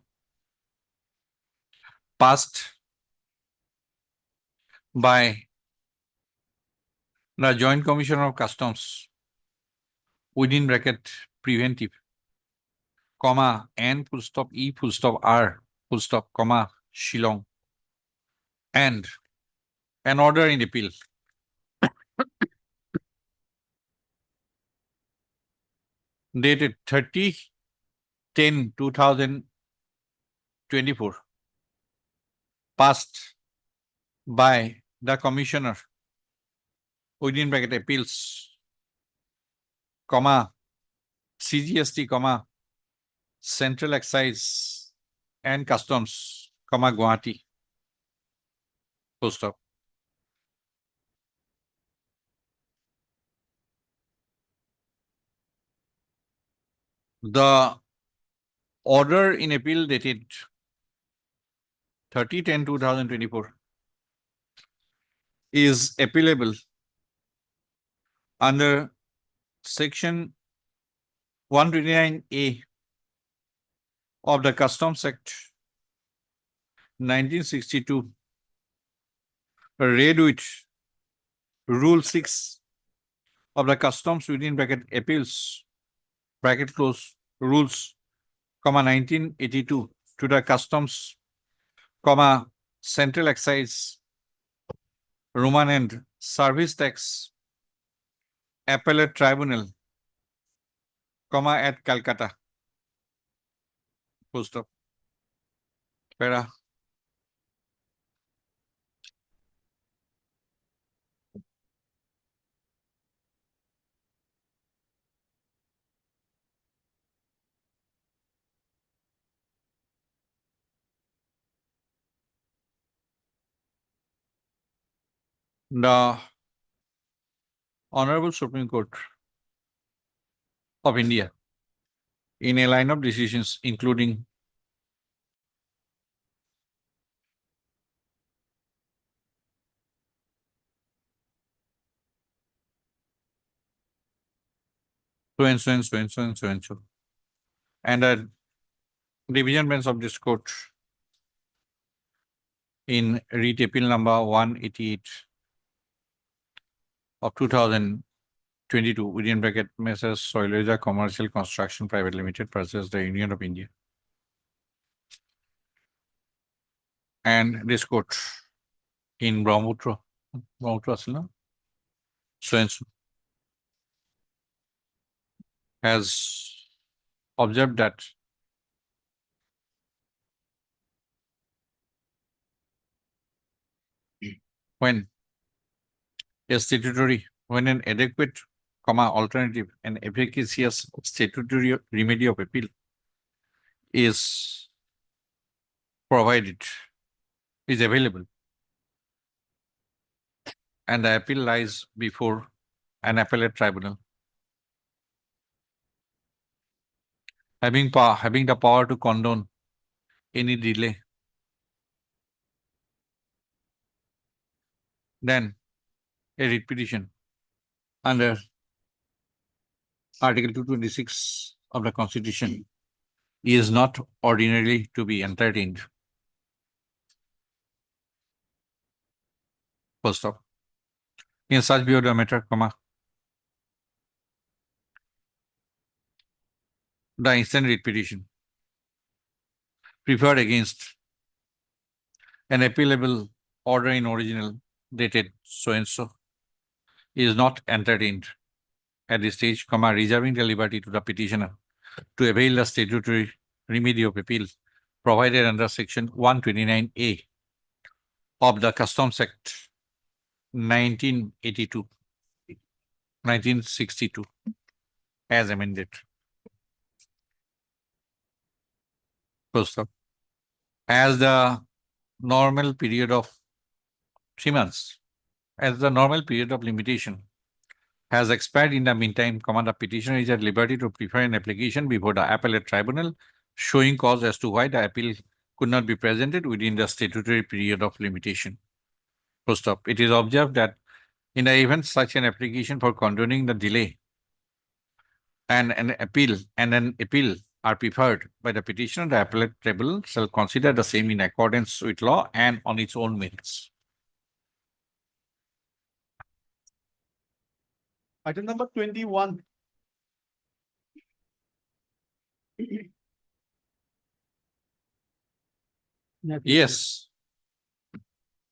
passed by the Joint Commissioner of Customs within bracket preventive, comma, N full stop E full stop R full stop, comma, Shillong, and an order in appeal dated 30/10/2024, passed by the Commissioner within bracket appeals, comma, CGST, comma, Central Excise and Customs, comma, Guwahati, full stop. The order in appeal dated 30/10/2024 is appealable under section 129A of the Customs Act 1962, read with Rule 6 of the Customs within bracket appeals, bracket close, rules, comma, 1982 to the Customs, comma, Central Excise, Roman and Service Tax Appellate Tribunal, comma, at Calcutta. Full stop. Para. The Honorable Supreme Court of India, in a line of decisions including so and so and so and so and so and so, and a division bench of this court in writ appeal number 188 of 2022 within bracket Messrs. Soileja Commercial Construction Private Limited versus the Union of India. And this court in Brahmaputra, so and so, has observed that when an adequate, comma, alternative and efficacious statutory remedy of appeal is provided, is available, and the appeal lies before an appellate tribunal, having the power to condone any delay, then a writ petition under Article 226 of the Constitution is not ordinarily to be entertained. Full stop. In such view of the matter, comma, the instant writ petition preferred against an appealable order in original dated so and so is not entertained at this stage, comma, reserving the liberty to the petitioner to avail the statutory remedy of appeal provided under section 129A of the Customs Act 1962 as amended. First up, as the normal period of 3 months, as the normal period of limitation has expired. In the meantime, Commander petitioner is at liberty to prefer an application before the appellate tribunal, showing cause as to why the appeal could not be presented within the statutory period of limitation. Full stop. It is observed that in the event such an application for condoning the delay and an appeal are preferred by the petitioner, the appellate tribunal shall consider the same in accordance with law and on its own merits. Item number 21. Yes.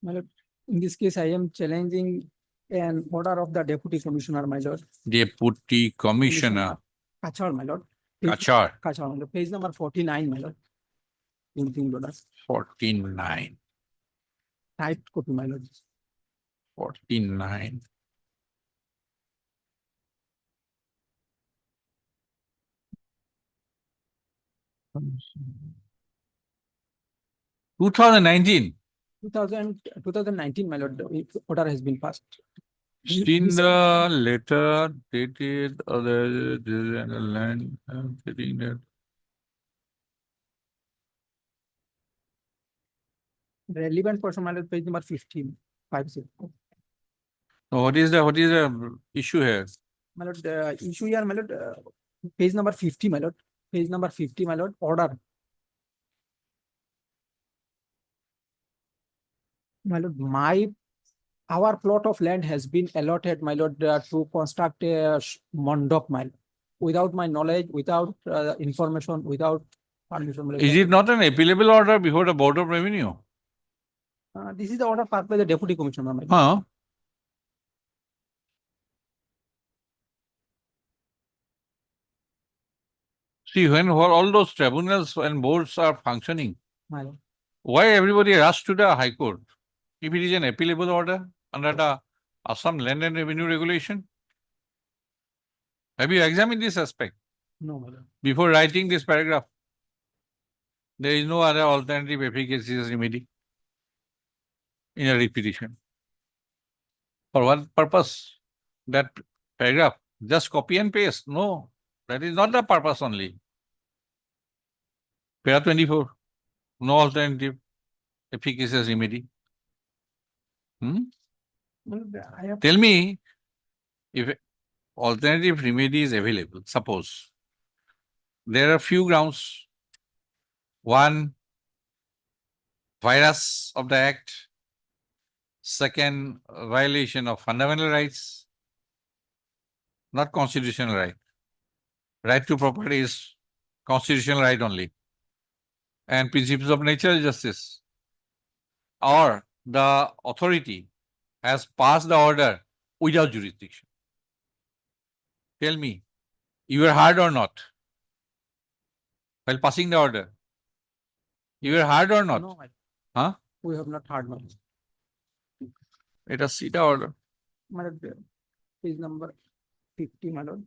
My lord, in this case, I am challenging an order of the deputy commissioner, my lord. Deputy Commissioner Kachar, my lord. Kachar, Kachar, my lord. Page number 49, my lord. Anything, order. 49. Typed copy, my lord. 49. Two 2019. 2019, my lord, the order has been passed. In the letter dated other land getting that. Relevant portion, my lord, page number 15. 50. What is the issue here? My lord, the issue here, my lord, page number 50, my lord. Page number 50, my lord, order. My lord, our plot of land has been allotted, my lord, to construct a mandap, my lord. Without my knowledge, without information, without permission. my lord. Is it not an appealable order before the Board of Revenue? This is the order passed by the deputy commissioner, my lord. Huh? See, when all those tribunals and boards are functioning, My lord. why everybody rush to the High Court? If it is an appealable order under the Assam Land and Revenue Regulation? Have you examined this aspect No, my lord. before writing this paragraph? There is no other alternative efficacious remedy in a repetition. For what purpose? That paragraph, just copy and paste. No, that is not the purpose only. Para 24, no alternative efficacious remedy. My lord, I have Tell me if alternative remedy is available. Suppose there are few grounds. One, virus of the act. Second, violation of fundamental rights, not constitutional right. Right to property is constitutional right only. And principles of natural justice. Or the authority has passed the order without jurisdiction. Tell me, you were heard or not? While passing the order. You were heard or not? no, my lord. Huh? We have not heard, my lord. Let us see the order. My lord, page number 50, my lord.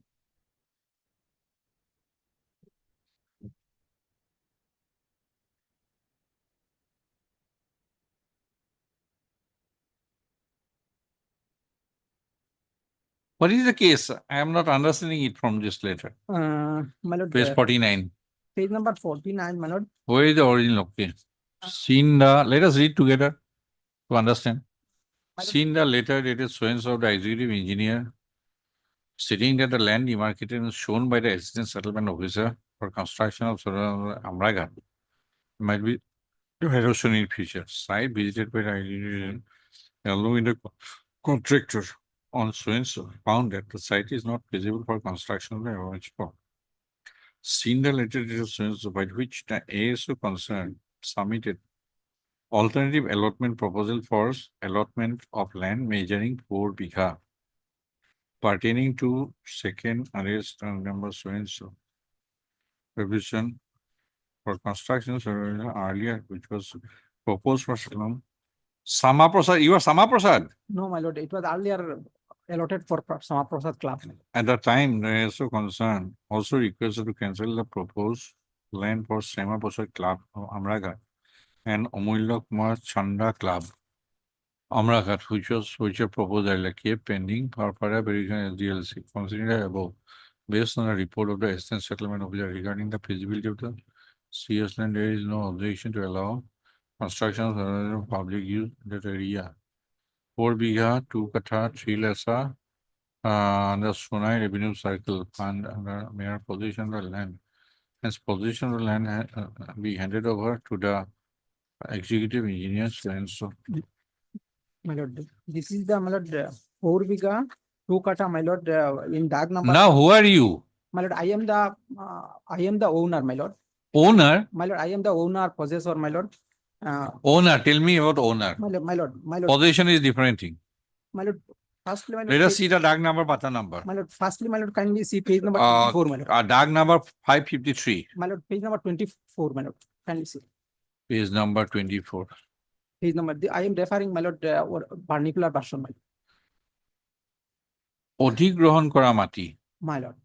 What is the case? I am not understanding it from this letter. My lord, Page 49. page number 49, my lord. Where is the original? Okay. Seen the, let us read together to understand. Seen the letter dated so and so of the executive engineer stating that the land demarcated is shown by the assistant settlement officer for construction of Amraga might be erosion in future. Site visited by the engineer along with the contractor on so and so found that the site is not feasible for construction of the average plot. Seen the letter dated so and so by which the ASO concerned submitted alternative allotment proposal for allotment of land measuring 4 bigha pertaining to second arrest number so and so. Revision for construction earlier, which was proposed for Salem. Sama Prasad, you are Sama Prasad. No, my lord, it was earlier allotted for Sama Prasad Club. At the time, the ASO concerned also requested to cancel the proposed land for Sama Prasad Club of Amraga and Amulya Kumar Chanda Club. Amrakat, which was proposed earlier, kept pending for further verification SDLC. Considering the above, based on a report of the Assistant Settlement Officer regarding the feasibility of the CS land, there is no objection to allow construction of public use in that area. 4 Bigha, 2 Katha, 3 Lessa, the Sunai Revenue Circle Fund under mere position of the land. Hence, position of the land be handed over to the executive engineers and so. My lord, this is the, my lord, 4 Biga, 2 Kata, my lord, in Dag number. Now, who are you? My lord, I am the owner, my lord. Owner? My lord, I am the owner, possessor, my lord. Owner, tell me about owner. My lord, Possession is different thing. my lord, firstly, my lord. Let us see the DAG number, Pata number. My lord, firstly, my lord, kindly see page number 24, my lord. DAG number 553. My lord, page number 24, my lord, kindly see. Page number 24. Page number, I am referring, my lord, or particular version, my lord. Odhigrohan kora mati. My lord.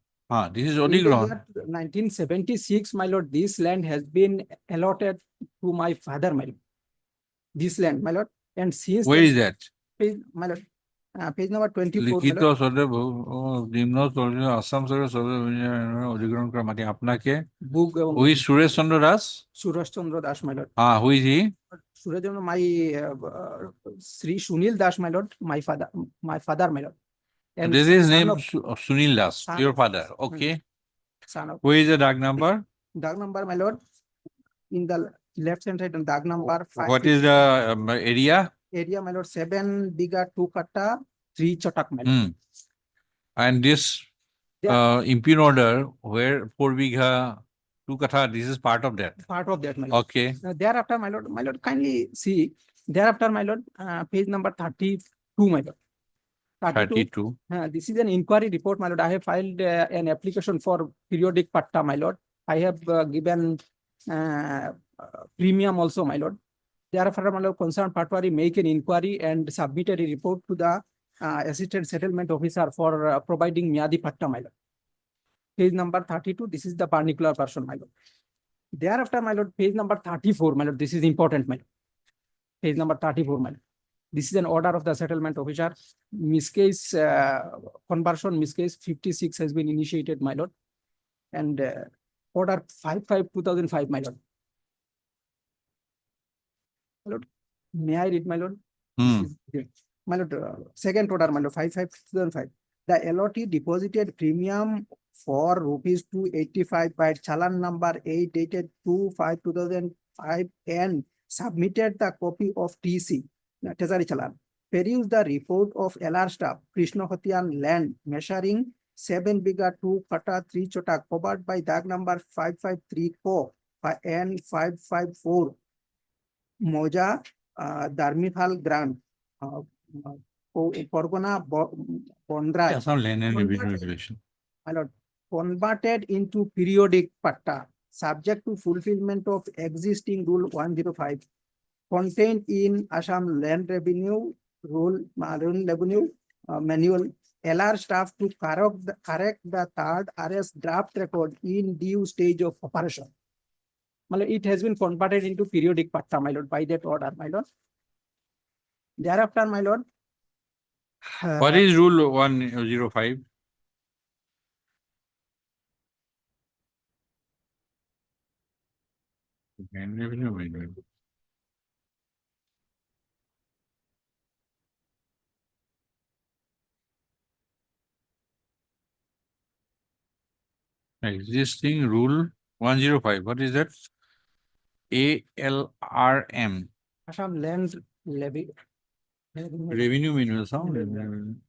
This is In the Odhigrohan. year 1976, my lord, this land has been allotted to my father, my lord. This land, my lord, and since. Where is that? Page, my lord, page number 24, my লিখিত lord. সদে নিম্ন স্তরের আসাম সরকার সদে অধিগ্রহণ করা মাটি আপনাকে Book, who Suresh Chandra Das Suresh Chandra Das, my lord. Who is he Suresh Chandra, my Sri Sunil Das, my lord, my father, my lord. And this is son name of- Sunil Das, son your of- father. Okay, Son of, who is the DAG number? Dag number, my lord, in the left hand side, and Dag number 5. What is the area? Area, my lord, 7 Biga, 2 Kata, 3 Chotak, my lord. And this Yeah. impugn order where 4 Bigha 2 Katha, this is part of that. Part of that, my lord. Okay. Thereafter, my lord, kindly see, thereafter, my lord, page number 32, my lord. 32. This is an inquiry report, my lord. I have filed an application for periodic patta, my lord. I have given premium also, my lord. Thereafter, my lord, concerned patwari make an inquiry and submitted a report to the assistant settlement officer for providing Miadi patta, my lord. Page number 32, this is the particular person, my lord. Thereafter, my lord, page number 34, my lord, this is important, my lord. Page number 34, my lord. This is an order of the settlement officer. Miscase conversion, miscase 56 has been initiated, my lord. And order 55/2005, my lord. My lord, may I read, my lord? This is here. My lord, second order, my lord, 55/2005. The allotee deposited premium for rupees 285 by challan number 8 dated 2/5/2005 and submitted the copy of TC, Treasury challan. Peruse the report of LR staff, Krishna Hotian land measuring 7 Biga 2 Kata 3 Chotak covered by DAG number 553 and 554 Moja Darmithal Grant, Porgona Bondra. Assam Land and Revenue Regulation. My lord, converted into periodic patta, subject to fulfillment of existing rule 105 contained in Assam Land Revenue Rule Manual. LR staff to correct the third arrest draft record in due stage of operation. My lord, it has been converted into periodic patta, my lord, by that order, my lord. Thereafter, my lord. What is rule 105? Land Revenue Manual. Existing rule 105. What is that? ALRM. Assam Land Levy. Revenue Manual. Sound.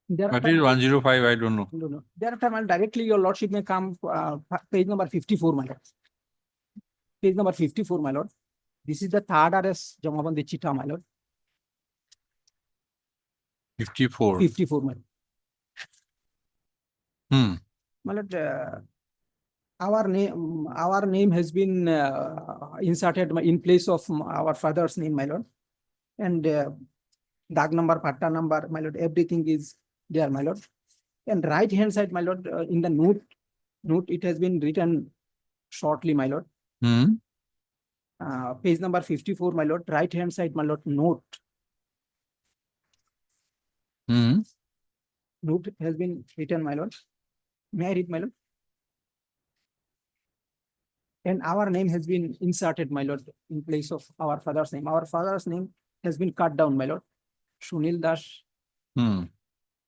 What is 105? I don't know. No, no. Thereafter, my lord, directly your lordship may come, page number 54, my lord. Page number 54, my lord. This is the third RS Jamabandi Chita, my lord. 54. 54, my lord. Hmm. My lord, our name has been inserted in place of our father's name, my lord. And dag number, patta number, my lord, everything is there, my lord. And right hand side, my lord, in the note, it has been written shortly, my lord. Hmm. Page number 54, my lord, right hand side, my lord, note. Hmm. Note has been written, my lord. May I read, my lord? And our name has been inserted, my lord, in place of our father's name. Our father's name has been cut down, my lord. Sunil Das. Hmm.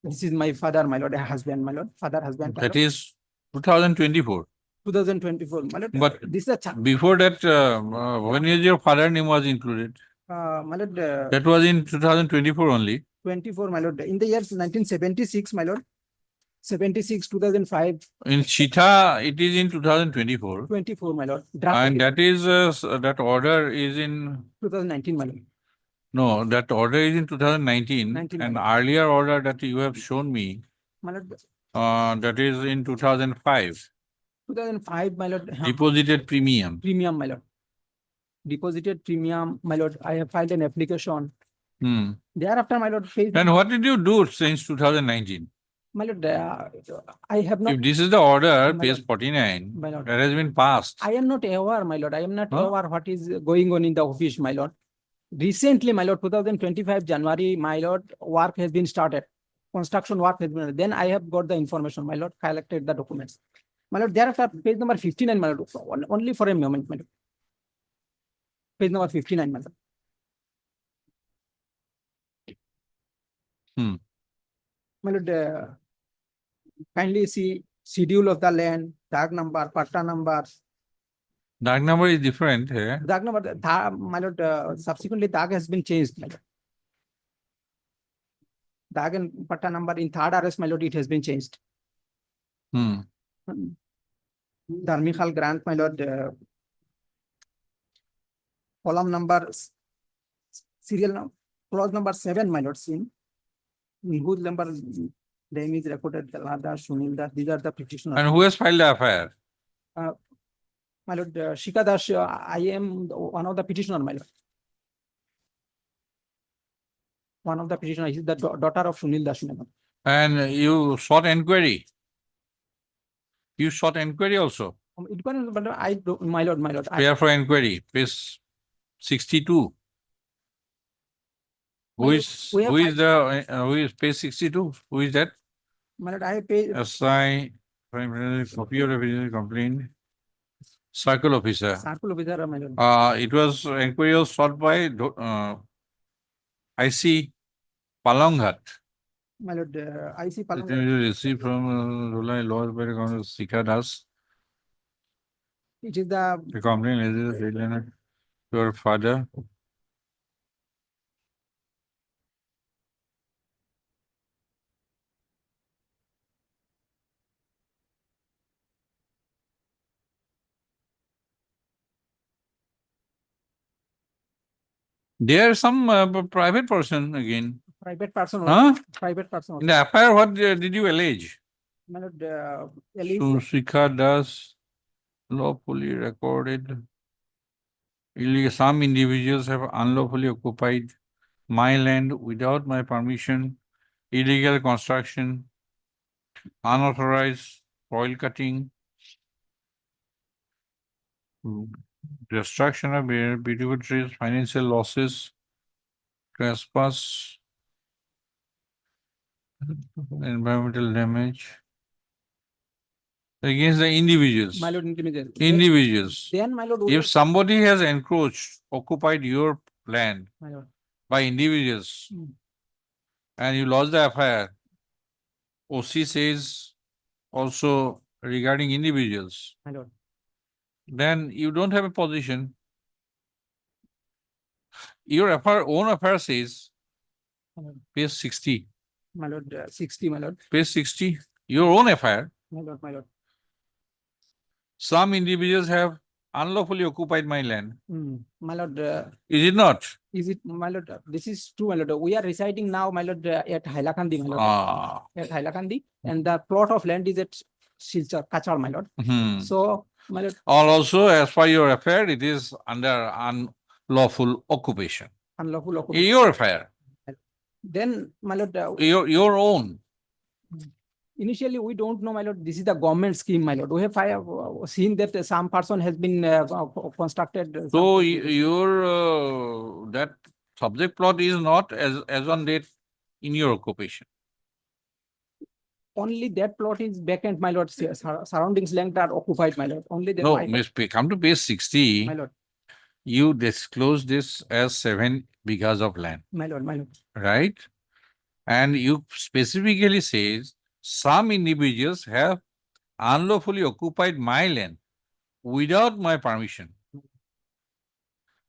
This is my father, my lord, husband, my lord, father, husband. my That lord. is 2024. 2024, my lord. But This is a before that, when is your father name was included? my lord, That was in 2024 only. 24, my lord. In the years 1976, my lord. 76, 2005. In Chita, it is in 2024. 24, my lord. And that is, that order is in, 2019, my lord. no, that order is in 2019. 19, And my earlier order that you have shown me, My lord, that is in 2005. 2005, my lord. Deposited premium. Premium, my lord. Deposited premium, my lord. I have filed an application. Hmm. Thereafter, my lord, And what did you do since 2019? my lord, I have not. If this is the order, My page lord. 49, My lord. that has been passed. I am not aware, my lord. I am not Huh? aware what is going on in the office, my lord. Recently, my lord, 2025 January, my lord, work has been started. Construction work has been. Then I have got the information, my lord, collected the documents. My lord, thereafter, page number 59, my lord, only for a moment, my lord. Page number 59, my lord. Hmm. My lord, kindly see schedule of the land, tag number, patta number. Tag number is different here. Tag number, my lord, subsequently tag has been changed, my lord. Tag and patta number in third RS, my lord, it has been changed. Hmm. Dharmikhal grant, my lord, column number, serial number, clause number 7, my lord, seen. In whose number name is recorded, Lada, Sunil Das, these are the petitioners. And who has filed the FIR? My lord, Shika Das, I am one of the petitioner, my lord. One of the petitioners is the daughter of Sunil Das, my lord. And you sought inquiry. You sought inquiry also. It can, but I don't, my lord, my lord. Fair for inquiry, page 62. Who is page 62? Who is that? My lord, I pay. SI, copy of the complaint. Circle officer. Circle officer, my lord. It was inquiry was sought by IC Palonghat. My lord, I see. It is received from laws by the Sikha Das. It is the. The complaint is your father. There are some private person again. Private person. Huh? Private person. In the FIR, what did you allege? My lord, So Sikha Das lawfully recorded. Some individuals have unlawfully occupied my land without my permission, illegal construction, unauthorized soil cutting, destruction of beautiful trees, financial losses, trespass, environmental damage against the individuals. My lord, individual. Individuals. Then, my lord, If somebody has encroached, occupied your land my lord. by individuals, Hmm. and you lost the FIR, OC says also regarding individuals, My lord. then you don't have a position. Your own affair says, My lord. page 60, My lord, 60, my lord. page 60, your own affair. My lord, my lord. Some individuals have unlawfully occupied my land. My lord, Is it not? is it, my lord, this is true, my lord. We are residing now, my lord, at Hailakandi, my lord. Ah. At Hailakandi, and the plot of land is at Silchar, Kachar, my lord. Hmm. So, my lord, Or also, as per your affair, it is under unlawful occupation. unlawful occupation. Your affair, Then, my lord, your own. initially, we don't know, my lord, this is the government scheme, my lord. We have seen that some person has been constructed. So your that subject plot is not as on date in your occupation. Only that plot is vacant, my lord. Surroundings land are occupied, my lord. Only that. No, my lord. come to page 60. My lord, You disclose this as 7 bighas of land, my lord, my lord. right? And you specifically says some individuals have unlawfully occupied my land without my permission.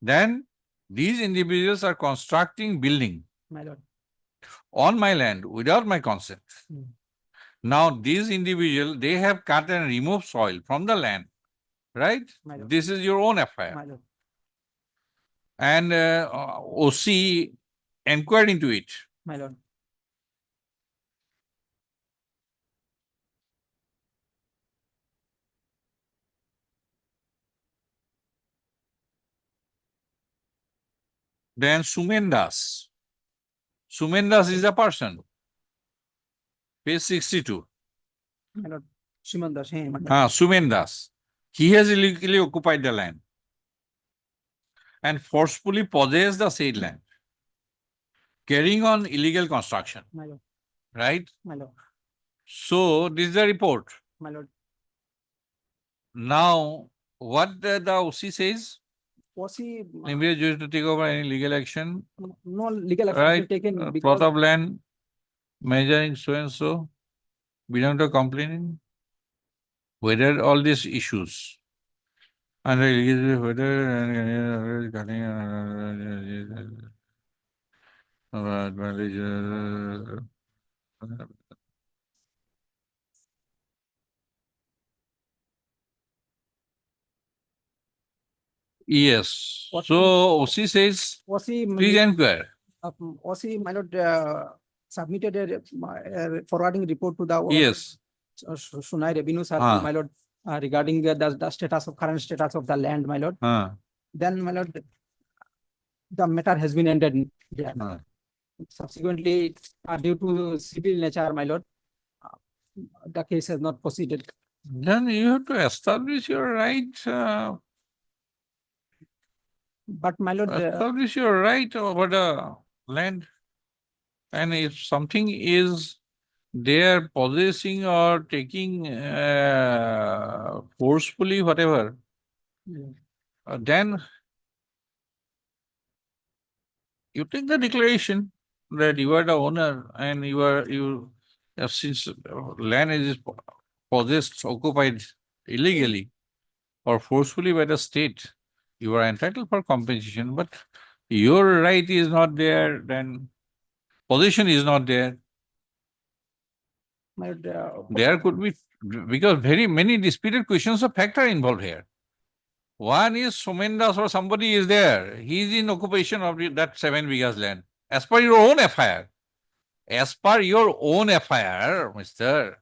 Then these individuals are constructing building My lord. on my land without my consent. Now these individuals, they have cut and removed soil from the land, right? My lord. This is your own affair. My lord. And OC inquired into it. My lord. Then Sumendas. Sumendas is a person. Page 62. My lord. Shimandas, hey, my lord. Sumendas. He has illegally occupied the land and forcefully possessed the said land, carrying on illegal construction, My lord. right? My lord. So this is the report. My lord. Now, what the OC says? Was he? Immediate judge to take over any legal action, No legal action right? taken Plot because of land, measuring so and so, belong to complaining. Whether all these issues and whether yes. What So OC says, was he? please inquire. Was he, my lord, submitted a forwarding report to the Yes. Sunai Revenue Circle, Ah. my lord, regarding the status of current status of the land, my lord. Then, my lord, the matter has been ended. Yeah. Subsequently, due to civil nature, my lord, the case has not proceeded. Then you have to establish your right. But, my lord, Establish your right over the land. And if something is there possessing or taking forcefully, whatever, then you take the declaration that you are the owner and you since land is possessed, occupied illegally or forcefully by the state, you are entitled for compensation, but your right is not there, then possession is not there. my lord, There could be, because very many disputed questions of fact are involved here. One is Sumendas or somebody is there. He is in occupation of that 7 bighas land. As per your own FIR. As per your own FIR, mister.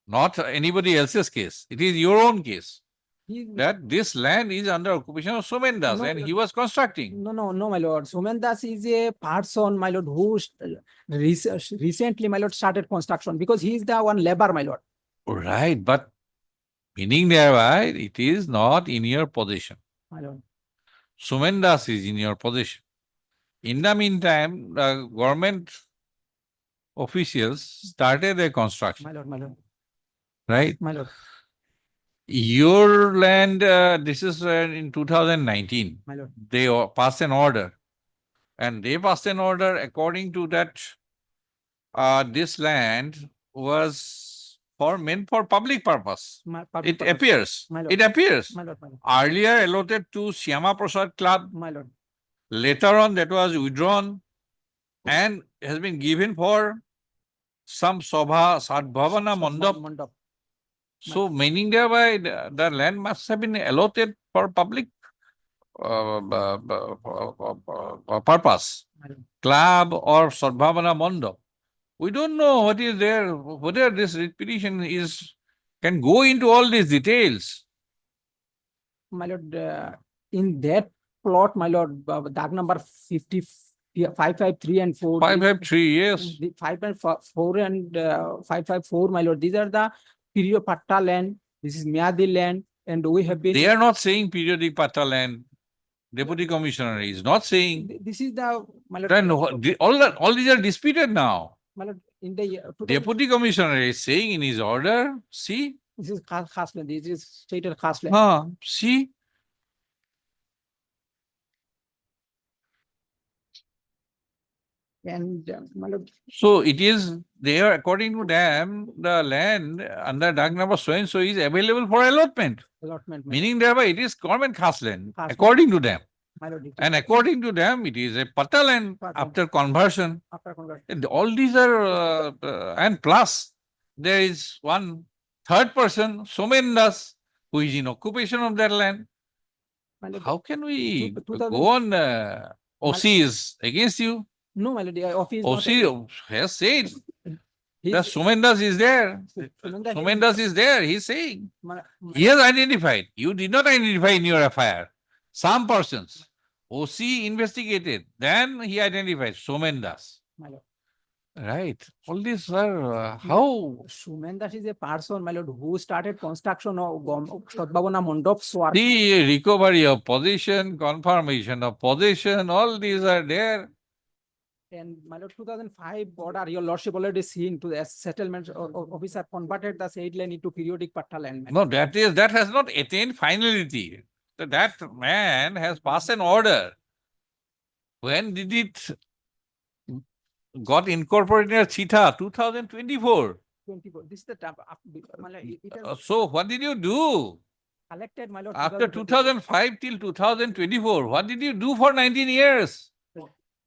Not anybody else's case. It is your own case. That this land is under occupation of Sumendas and he was constructing. No, my lord. Sumendas is a person, my lord, who recently, my lord, started construction because he is the one labor, my lord. Right, but meaning thereby, it is not in your possession. my lord. Sumendas is in your possession. In the meantime, the government officials started a construction, My lord, my lord, right? my lord, Your land, this is in 2019, my lord. they passed an order. And they passed an order according to that, this land was meant for public purpose. Public It purpose. appears, My lord. it appears. My lord, my lord, Earlier allotted to Shyama Prasad Club, my lord. later on that was withdrawn and has been given for some Sadbhavana Mandap. Mandap. So meaning thereby the land must have been allotted for public purpose, My lord. club or Sadbhavana Mandap. We don't know what is there, whether this petition can go into all these details. My lord, in that plot, my lord, dark number 553 and 4. 553 years. The 554 and 554, my lord, these are the period patta land. This is Miadi land, and we have been. They are not saying periodic patta land. Deputy Commissioner is not saying. This is the, my lord. Then all these are disputed now. My lord, in the year 2000 Deputy Commissioner is saying in his order, see, this is khas land. This is stated khas land. see. And my lord, So it is there, according to them, the land under dark number so and so is available for allotment. allotment. My Meaning thereby it is government khas land, Khas land. according to them. my lord, And according to them, it is a patta land Patta. after conversion. after conversion. And all these are, and plus, there is one third person, Somendas, who is in occupation of that land. My lord, How can we 2000 go on? OC is against you. no, my lord, the office. OC has said He's- that Somendas is there. Sumenda, he- Somendas is there. He's saying. my- He has identified. You did not identify in your FIR. Some persons. OC investigated. Then he identified Somendas. my lord. Right. All these are how. Sumendas is a person, my lord, who started construction of Sadbhavana Mandap's work. The recovery of possession, confirmation of possession, all these are there. And my lord, 2005 order, your lordship already seen to the settlement officer converted the said land into periodic patta land. my No, that has not attained finality. So that man has passed an order. When did it got incorporated in CITA? 2024. 24. This is the time. My lord, it has So what did you do? collected, my lord. After 2024. 2005 till 2024, what did you do for 19 years?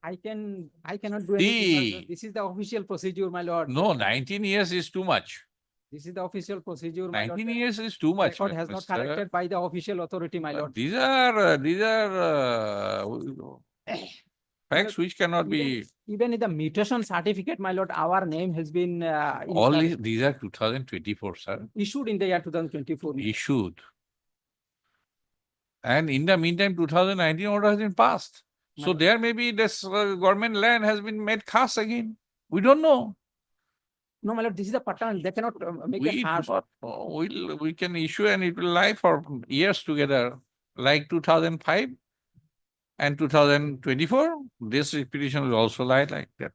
I cannot do anything. my lord. See. This is the official procedure, my lord. No, 19 years is too much. This is the official procedure, my lord. 19 years is too much. Record has not mister. collected by the official authority, my lord. These are facts which cannot be. Even in the mutation certificate, my lord, our name has been All these are 2024, sir. issued in the year 2024. Issued. And in the meantime, 2019 order has been passed. So My- there may be this government land has been made khas again. We don't know. No, my lord, this is the pattern. They cannot make We a do harsh. not know. We can issue and it will lie for years together, like 2005 and 2024. This petition will also lie like that.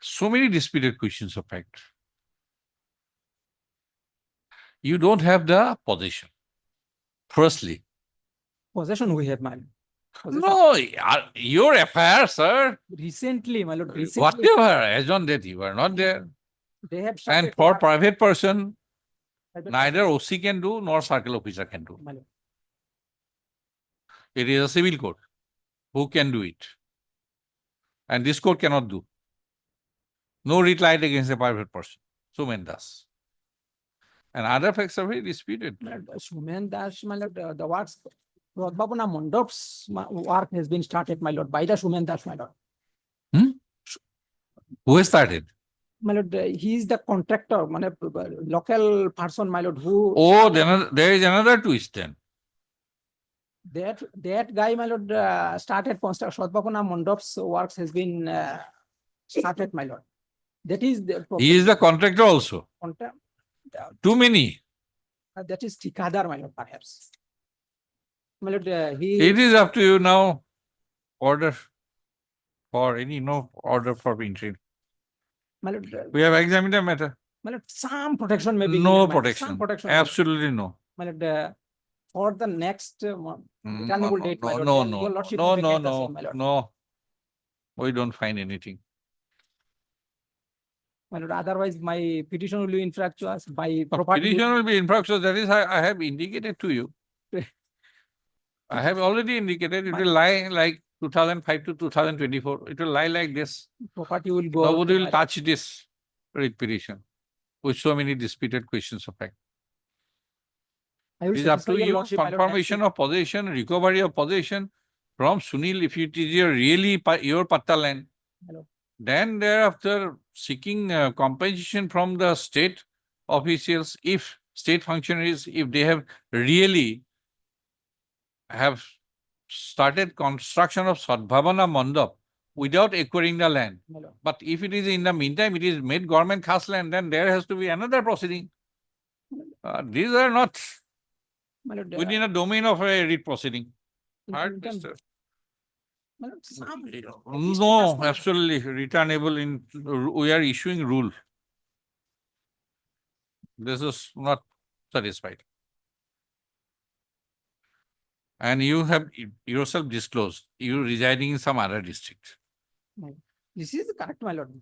So many disputed questions of fact. You don't have the possession. Firstly, Possession we have, my lord. Possession. no, your affair, sir. Recently, my lord, recently, Whatever, as on that you are not there. they have And started for work- private person, private- neither OC can do nor circle officer can do. My lord. It is a civil court. Who can do it? And this court cannot do. No writ light against a private person. Sumendas. And other facts are very disputed. My lord, Sumen Das, my lord, the works, Babana Mandap's work has been started, my lord, by the Sumen Das, my lord. Who has started? My lord, he is the contractor, my lord, local person, my lord, who. Oh, then there is another twist then. That guy, my lord, started construction. Sadbhavana Mandap's works has been started, my lord. That is the. He is the contractor also. Contempt. Too many. That is Tikadar, my lord, perhaps. My lord, he. It is up to you now. Order for any, no order for entry. My lord, We have examined the matter. my lord, some protection may be. No needed, my lord, protection. Some protection. Absolutely no. My lord, for the next Mm, returnable date, my no, lord. no, then no, your no, lordship no, may no, vacate the same, my no, lord. no. We don't find anything. My lord, otherwise my petition will be infractuous, my property. Petition will be infractuous. That is, I have indicated to you. I have already indicated it will lie like 2005 to 2024. It will lie like this. Property will go. Nobody to will my- touch this writ petition with so many disputed questions of fact. I will It is up satisfy to your you. lordship, my lord, Confirmation of possession, recovery of possession from Sunil if it is your patta land. Hello. Then thereafter seeking compensation from the state officials if state functionaries, if they have really have started construction of Sadbhavana Mandap without acquiring the land. My lord. But if it is in the meantime, it is made government khas land, then there has to be another proceeding. These are not My lord, within a domain of a writ proceeding. in- Right, in terms- Mr. my lord, some- No, absolutely returnable in, we are issuing rule. This is not satisfied. And you have yourself disclosed, you residing in some other district. This is correct, my lord.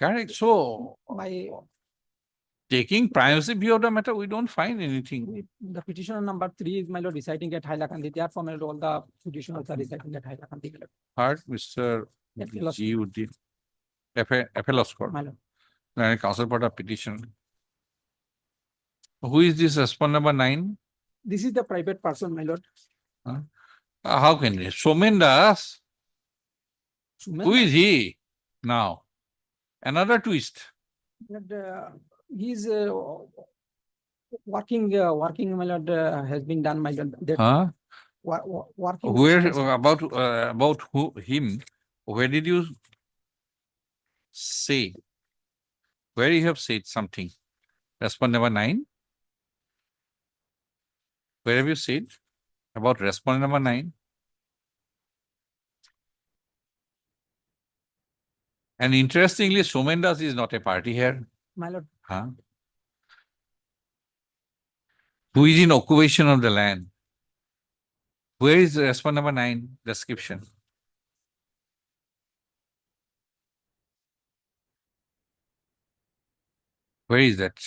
Correct. So, My, taking privacy view of the matter, we don't find anything. the petitioner number 3 is my lord residing at Hailakandi. Therefore, my lord, all the petitioners are residing at Hailakandi. my lord. Heard, Mr. FL G. Uddin. FL score. My lord. And council for the petition. Who is this respondent number 9? This is the private person, my lord. How can he? Somen Das? Sumen, Who is he now? Another twist. But, he's working, my lord, has been done, my lord. That Huh? working. Where about who him? Where did you say? Where you have said something? Respondent number 9? Where have you said about respondent number 9? And interestingly, Somendas is not a party here. My lord, Huh? Who is in occupation of the land? Where is respondent number 9 description? Where is that?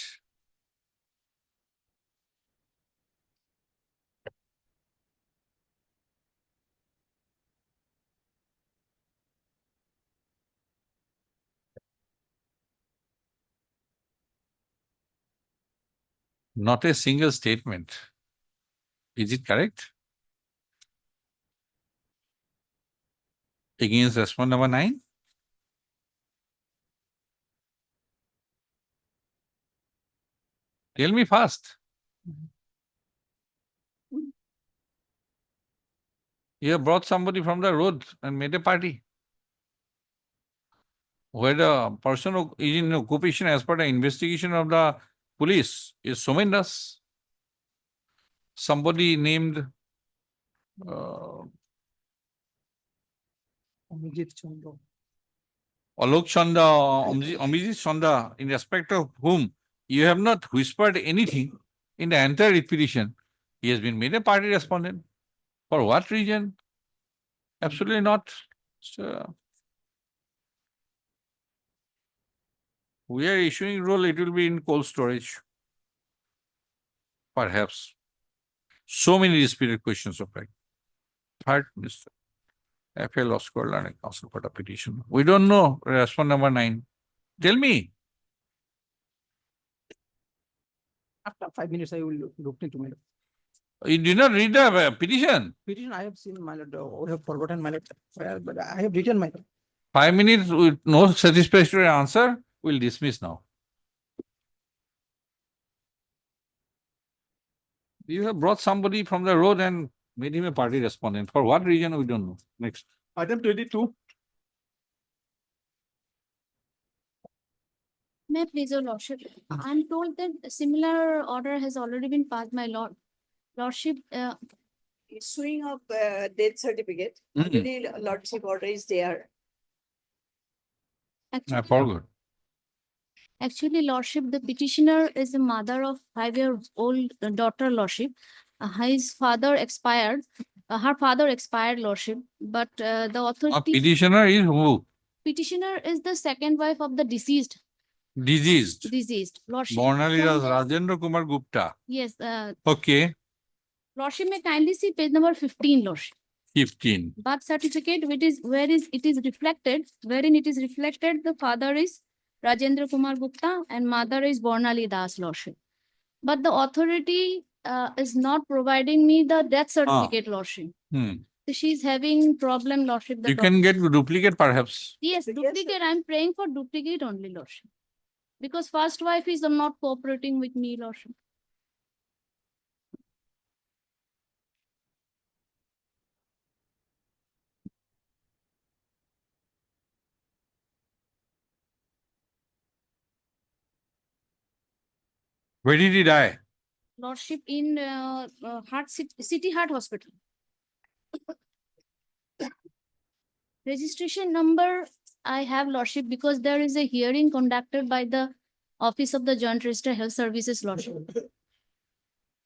Not a single statement. Is it correct? Against respondent number 9? Tell me fast. You have brought somebody from the road and made a party. Where the person who is in occupation as per the investigation of the police is Somendas. Somebody named Amijit Chandra. Alok Chanda, Amijit Chanda, in respect of whom you have not whispered anything in the entire writ petition. He has been made a party respondent. For what reason? Absolutely not. So, we are issuing rule, it will be in cold storage. Perhaps. So many disputed questions of fact. Third, Mr. FL Oscar Learning Council for the petition. We don't know. Respondent number 9. Tell me. After 5 minutes, I will look into my lord. You did not read the petition. Petition I have seen, my lord. I have forgotten, my lord. But I have written, my lord. 5 minutes with no satisfactory answer. We'll dismiss now. You have brought somebody from the road and made him a party respondent. For what reason, we don't know. Next. Item 22. May I please, your lordship, I'm told that a similar order has already been passed, my lord. Lordship, Issuing of death certificate, already lordship order is there. I actually, forgot. actually, lordship, the petitioner is the mother of 5-year-old daughter, lordship. His father expired, her father expired, lordship, but the A authority, petitioner is who? petitioner is the second wife of the deceased, lordship. Bornali From Das the- Rajendra Kumar Gupta. Yes, Okay, lordship, may kindly see page number 15, lordship. 15. Birth certificate, which is where is it is reflected, wherein it is reflected, the father is Rajendra Kumar Gupta and mother is Bornali Das, lordship. But the authority is not providing me the death certificate, lordship. Hmm. So she's having problem, lordship. the You can get duplicate perhaps. Yes, duplicate. I'm praying for duplicate only, lordship. Because first wife is not cooperating with me, lordship. Where did he die? Lordship in City Heart Hospital. Registration number I have, lordship, because there is a hearing conducted by the Office of the Joint Registrar Health Services, lordship,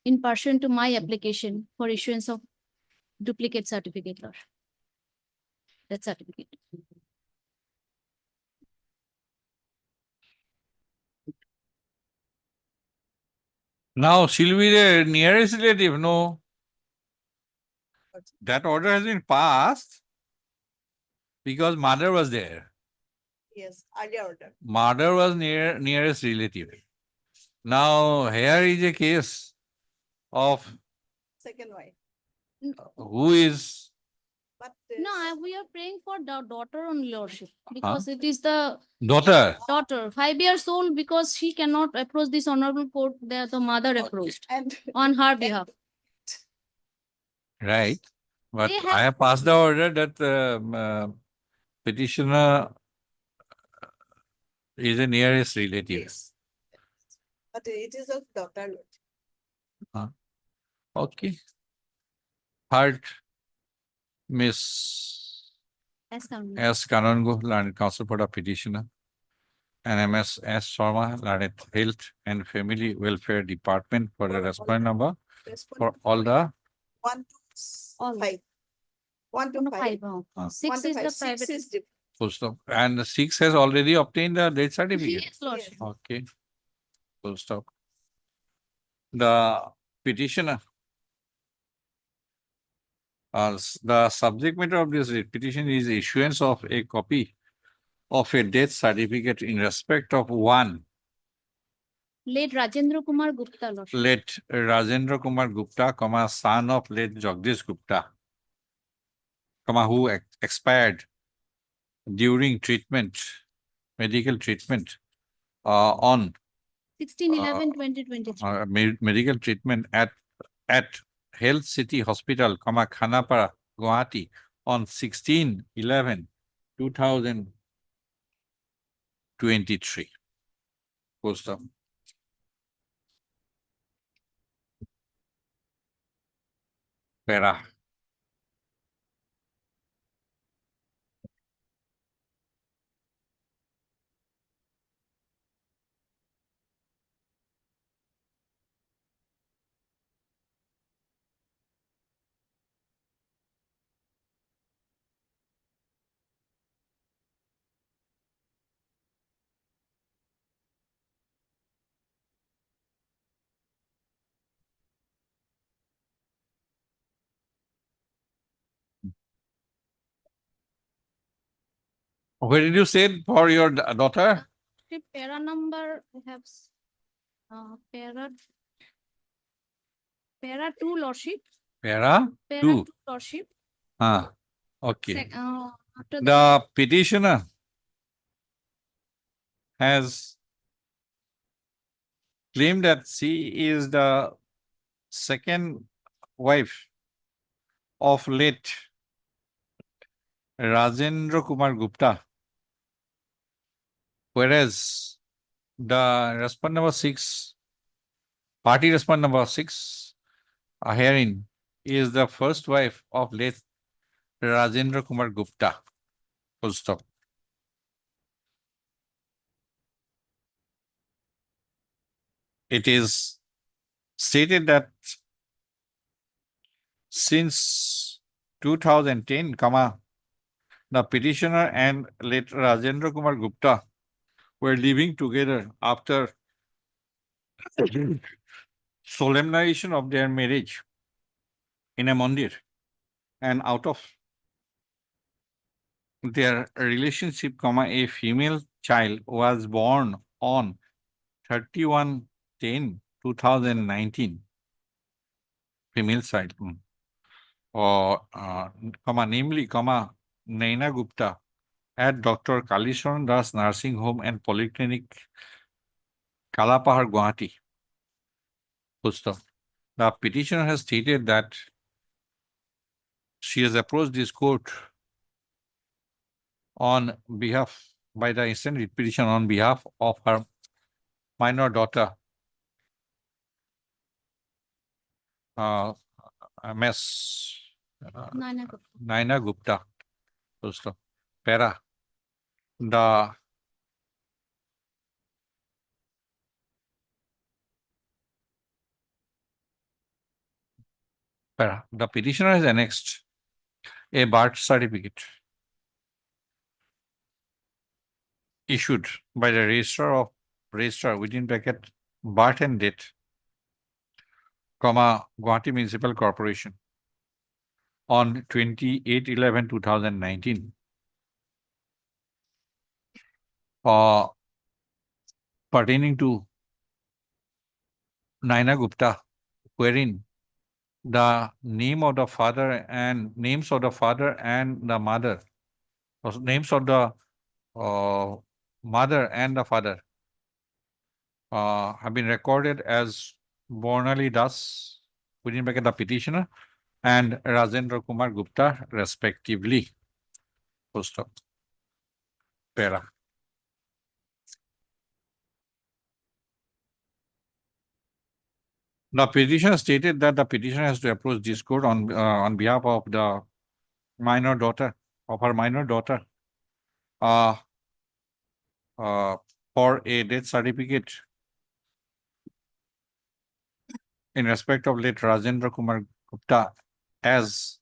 in pursuant to my application for issuance of duplicate certificate, lordship. That certificate. Now she'll be the nearest relative, no? That order has been passed because mother was there. Yes, earlier order. Mother was nearest relative. Now here is a case of Second wife. who is But No, we are praying for the daughter only, lordship, because it is the daughter. daughter, 5 years old, because she cannot approach this honorable court, the mother approached and on her behalf. Right, but They I have passed the order that petitioner is the nearest relative. yes. But it is of daughter. Okay. Third, Miss As come. S. Kanongo, learned counsel for the petitioner. And MS S. Sharma, learned Health and Family Welfare Department for the respondent number for all the 1 to 5. 1 to 5. 5. 6 is the private. is different. full stop. And 6 has already obtained the death certificate. Yes, lordship. Okay. Full stop. The petitioner. The subject matter of this petition is issuance of a copy of a death certificate in respect of one Late Rajendra Kumar Gupta, lordship. late Rajendra Kumar Gupta, son of late Jagdish Gupta, who expired during treatment, medical treatment on 16/11/2023. medical treatment at Health City Hospital, Khanapara, Guwahati on 16/11/2023. Post up. Para. Where did you say for your daughter? Para number, I have para 2, lordship. Para Para 2. 2, lordship. Okay. After The petitioner has claimed that she is the second wife of late Rajendra Kumar Gupta, whereas the respondent number 6, party respondent number 6, herein is the first wife of late Rajendra Kumar Gupta. Full stop. It is stated that since 2010, the petitioner and late Rajendra Kumar Gupta were living together after solemnization of their marriage in a mandir, and out of their relationship, a female child was born on 31/10/2019. Female child. Or, namely, Naina Gupta at Dr. Kalisharan Das Nursing Home and Polyclinic, Kalapahar, Guwahati. Full stop. The petitioner has stated that she has approached this court on behalf, by the instant writ petition on behalf of her minor daughter, Ms. Naina Gupta. Full stop. Para. The petitioner has annexed a birth certificate issued by the registrar within bracket birth and date, Guwahati Municipal Corporation on 28/11/2019. Pertaining to Naina Gupta, wherein the name of the father and names of the father and the mother, or names of the mother and the father have been recorded as Bornali Das, within bracket the petitioner, and Rajendra Kumar Gupta, respectively. Full stop. Para. The petitioner stated that the petitioner has to approach this court on behalf of the minor daughter, of her minor daughter, for a death certificate in respect of late Rajendra Kumar Gupta, as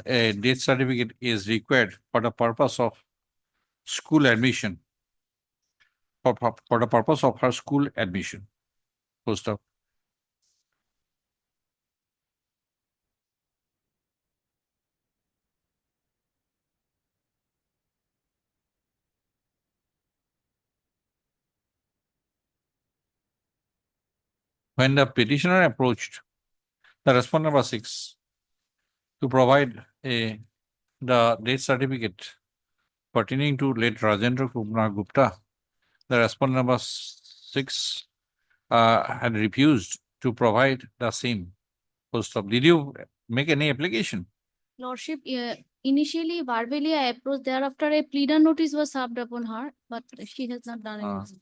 a death certificate is required for the purpose of school admission, for the purpose of her school admission. Full stop. When the petitioner approached the respondent number 6 to provide the death certificate pertaining to late Rajendra Kumar Gupta, the respondent number 6 had refused to provide the same. Full stop. Did you make any application? Lordship, initially verbally I approached, thereafter a pleader notice was served upon her, but she has not done anything.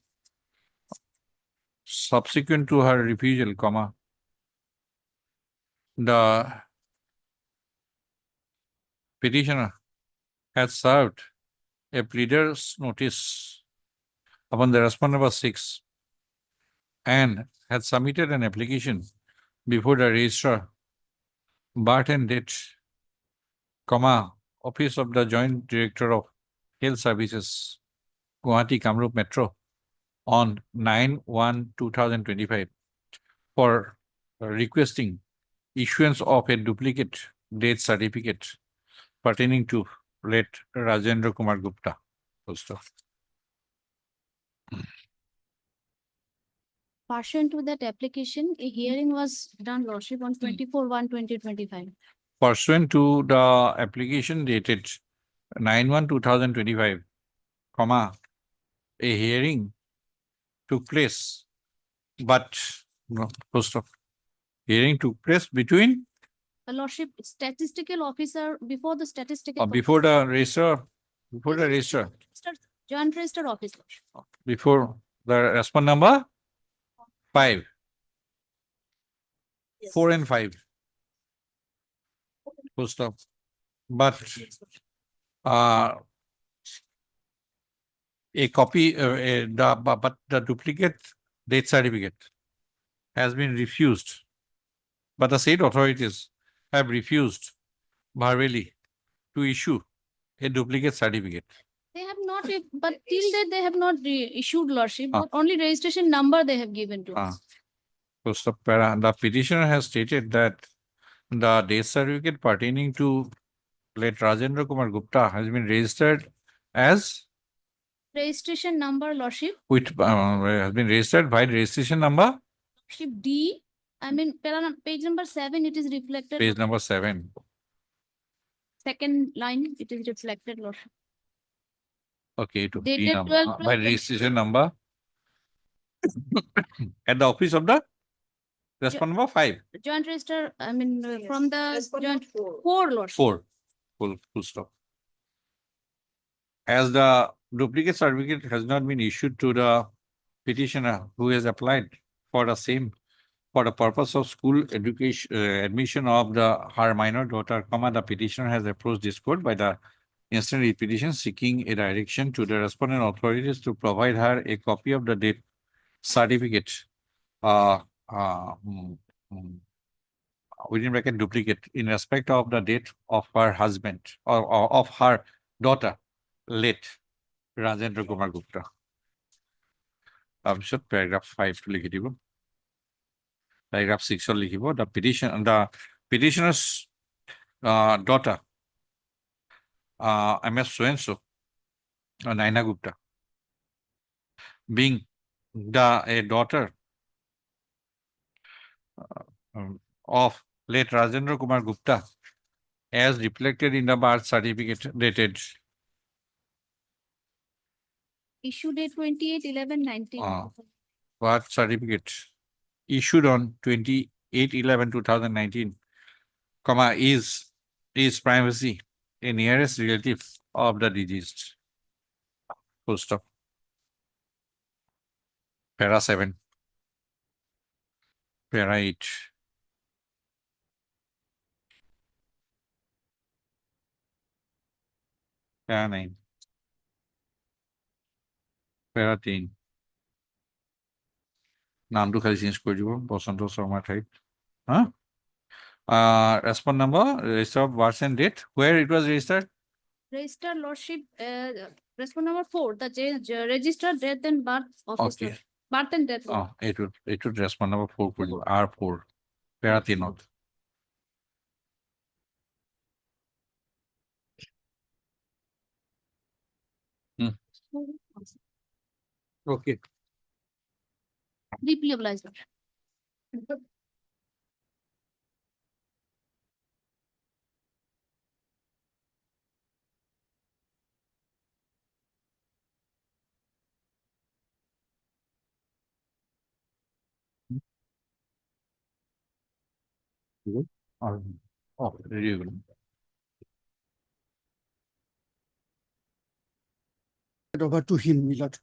Subsequent to her refusal, the petitioner has served a pleader's notice upon the respondent number 6 and had submitted an application before the registrar, birth and date, Office of the Joint Director of Health Services, Guwahati Kamrup Metro, on 9/1/2025 for requesting issuance of a duplicate death certificate pertaining to late Rajendra Kumar Gupta. Full stop. Pursuant to that application, a hearing was done, Lordship, on 24/1/2025. Pursuant to the application dated 9/1/2025, a hearing took place, but no, full stop. Hearing took place between Lordship, statistical officer, before the statistical. before the registrar, before the registrar, Joint register office. before the response number 5. 4 and 5. Full stop. But a copy, but the duplicate death certificate has been refused. But the state authorities have refused verbally to issue a duplicate certificate. They have not, but till date they have not issued lordship, Ah. but only registration number they have given to Ah. us. Full stop. The petitioner has stated that the death certificate pertaining to late Rajendra Kumar Gupta has been registered as Registration number lordship, which has been registered by registration number lordship D, I mean, page number 7, it is reflected. page number 7. Second line, it is reflected lordship. Okay, to Dated D number, 12 by registration number at the office of the respondent number 5. Joint register, I mean, from the joint 4 lordship. 4. Full stop. As the duplicate certificate has not been issued to the petitioner who has applied for the same for the purpose of school education admission of her minor daughter, the petitioner has approached this court by the instant petition seeking a direction to the respondent authorities to provide her a copy of the death certificate within bracket duplicate in respect of the death of her husband or of her daughter, late Rajendra Kumar Gupta. Paragraph 5 to লিখি দিব। Paragraph 6 লিখিব, the petitioner's daughter, MS so-and-so, Naina Gupta, being a daughter of late Rajendra Kumar Gupta, as reflected in the birth certificate dated Issue date 28/11/19. birth certificate issued on 28/11/2019, is privacy a nearest relative of the deceased. Full stop. Para 7. Para 8. Para 9. Para 10. নামটো খালি change কৰি দিব বসন্ত শৰ্মা ঠাইত respond number register of birth and date where it was registered Register lordship, respond number 4, the registered death and birth officer. Okay. Birth and death. it would respond number 4 কৰি দিব R4 para 3 okay Deeply obliged. ready Over to him, Milord.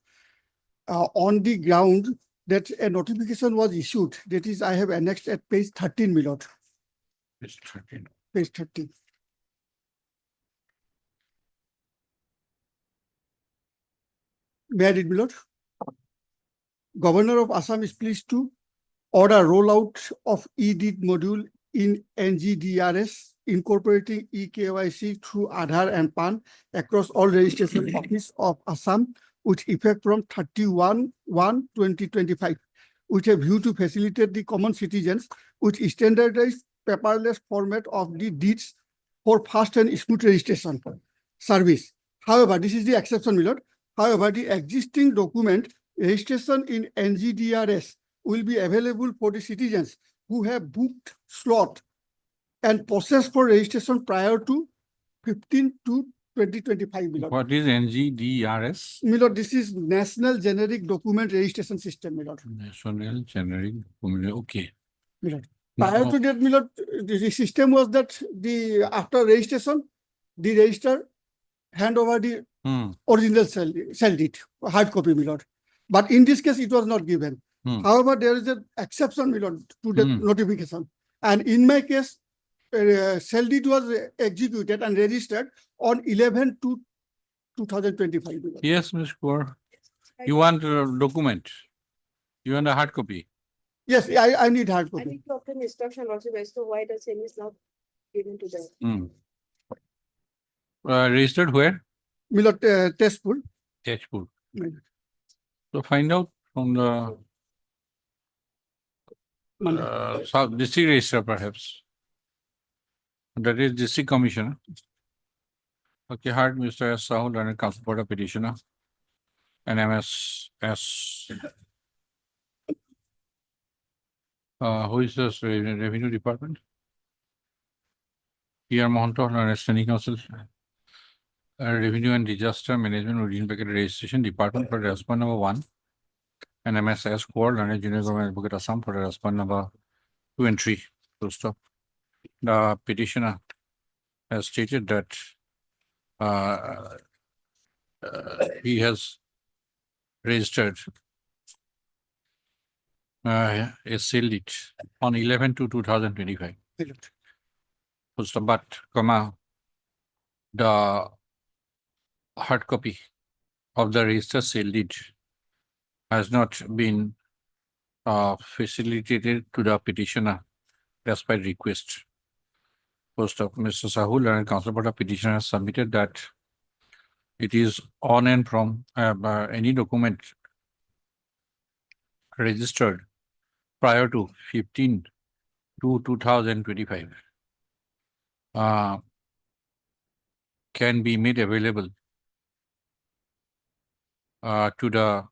On the ground that a notification was issued, that is, I have annexed at page 13, Milord. It's 13. Page 13. May I read, Milord? Governor of Assam is pleased to order rollout of e-deed module in NGDRS incorporating eKYC through Aadhaar and PAN across all registration office of Assam with effect from 31/1/2025, with a view to facilitate the common citizens with standardized paperless format of the deeds for fast and smooth registration service. However, this is the exception, Milord. However, the existing document registration in NGDRS will be available for the citizens who have booked slot and processed for registration prior to 15/2/2025, Milord. What is NGDRS? Milord, this is National Generic Document Registration System, Milord. National Generic Document. Okay. Milord. Prior to that, Milord, the system was that after registration, the register hand over the original cell deed, hard copy, Milord. But in this case, it was not given. Hmm. However, there is an exception, my lord, to the Hmm. notification. And in my case, sale deed was executed and registered on 11/2/2025. my lord. Yes, Ms. Kaur. You want a document? You want a hard copy? Yes, I need hard I copy. think to obtain instruction also as to why the same is not given to them. Hmm. Registered where? My lord, testful. Tezpur. My lord. So find out from the South District Registrar perhaps. That is District Commissioner. Okay, heard Mr. S. Sahul and Council for the petitioner. And MSS. Who is this Revenue Department? Here Mohanto, Standing Council. Revenue and Disaster Management Routine Packet Registration Department for response number 1. And MSS Quad and Junior Government Advocate Assam for response number 2 and 3. So stop. The petitioner has stated that he has registered a sale deed on 11/2/2025. Full stop. But, the hard copy of the registered sale deed has not been facilitated to the petitioner despite request. First of Mr. Sahul and Council for the petitioner has submitted that it is on and from any document registered prior to 15/2/2025 can be made available to the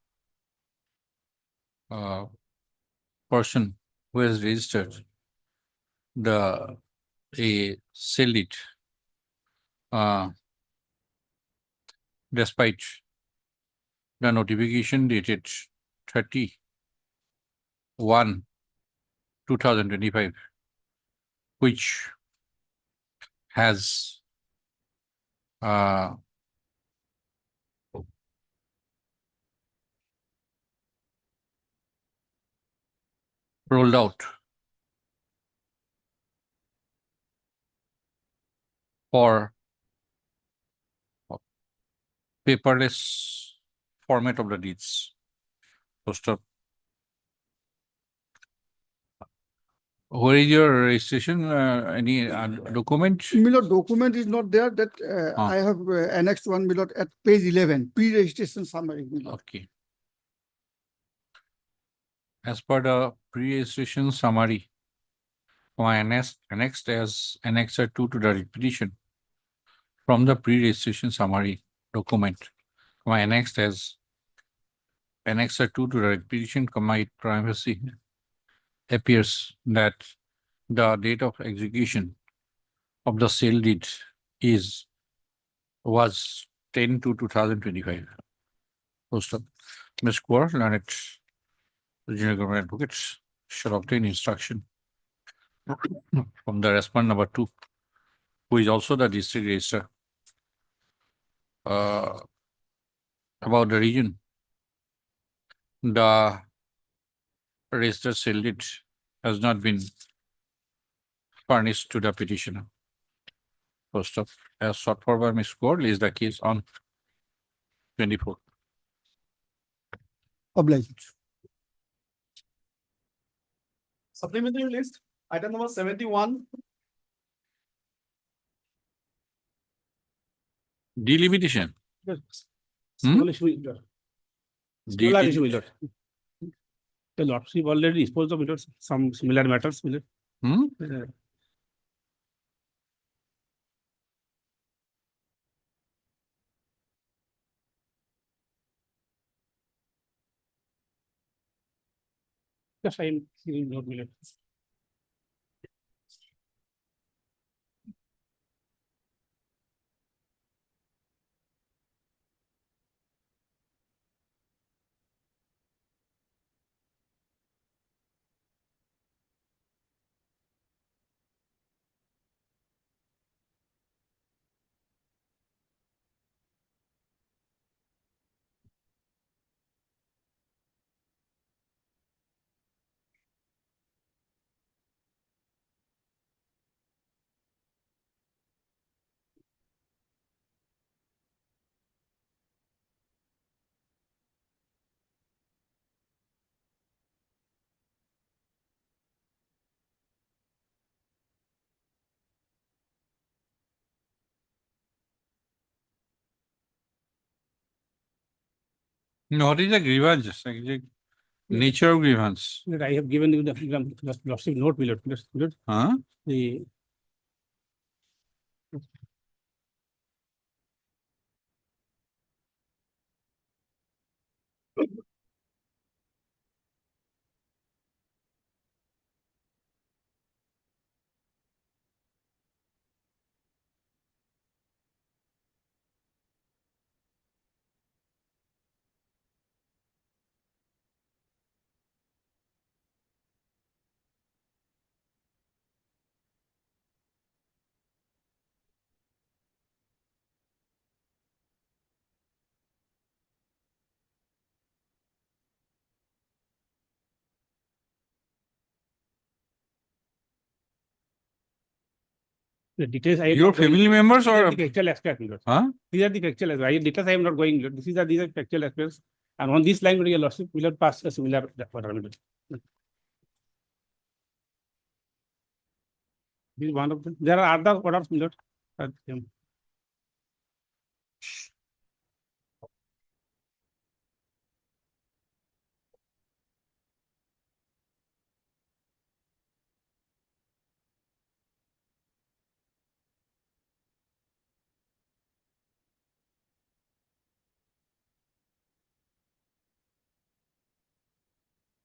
person who has registered a sale deed despite the notification dated 30/1/2025, which has rolled out for paperless format of the deeds. First up, where is your registration? Any document? My lord, document is not there. That I have annexed one, my lord, at page 11, pre-registration summary. My lord. Okay. As per the pre-registration summary, annexed as Annexure 2 to the petition from the pre-registration summary document, annexed as Annexure 2 to the petition, it privacy appears that the date of execution of the sale deed was 10/2/2025. Post up. Ms. Kaur, learned Junior Government Advocates shall obtain instruction from the respondent number 2, who is also the district registrar, about the region. The registered sale deed has not been furnished to the petitioner. First of, as sought for by Ms. Kaur, is the case on 24. Obliged. Supplementary list, item number 71. Delimitation. Small issue, my lord. Smaller issue, my Del- lord. The lordship already disposed of, my lord, some similar matters, my lord. Just I am giving note, my lord. No, what is the grievance? Exact nature of grievance? That I have given you the lordship note, my lord. Good. Huh? The details I am Your not going family into. members These are or? the factual aspects, my lord. Huh? These are the factual aspects. Details I am not going into. These are factual aspects. And on this line, your lordship will not pass a similar order, my lord. This is one of them. There are other orders, my lord.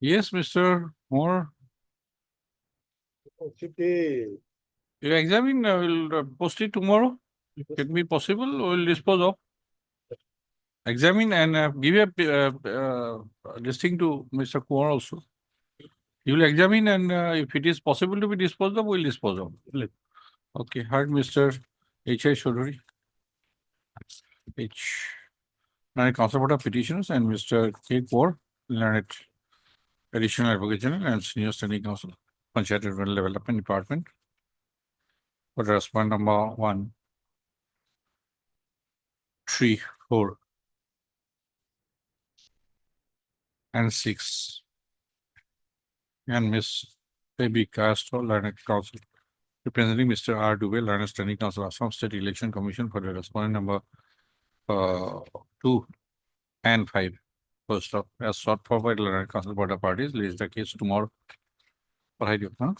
Yes, Mr. Moore. You examine, will post it tomorrow. Can be possible, we'll dispose of. Examine and give this thing to Mr. Kumar also. You will examine and if it is possible to be disposed of, we'll dispose of. Okay, heard Mr. H.I. Chaudhary. Learned Counsel Board of Petitions and Mr. K. Kaur, Learned Additional Advocate General and Senior Standing Counsel, Panchayat and Rural Development Department. For the respondent number 1, 3, 4, and 6. And Miss A.B. Castro, Learned Counsel, representing Mr. R. Dubey, Learned Standing Counsel, Assam State Election Commission for the respondent number 2 and 5. First up, as sought for by the Learned Counsel Board of Parties, lays the case tomorrow. What do huh?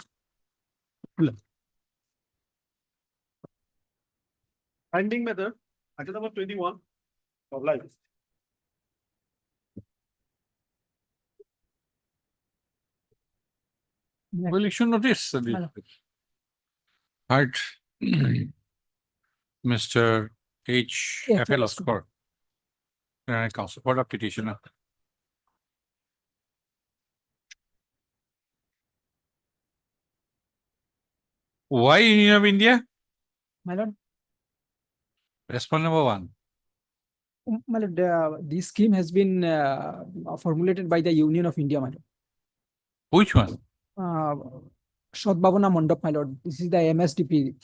Finding method, item number 21 of life. Well, you should notice. Heart. Mr. H. Yeah, F.L. please. Oscar. Counsel for the petitioner. Why Union of India? My lord, Respondent number 1. my lord, this scheme has been formulated by the Union of India, my lord. Which one? Shodbhavana Mandap, my lord. This is the MSDP.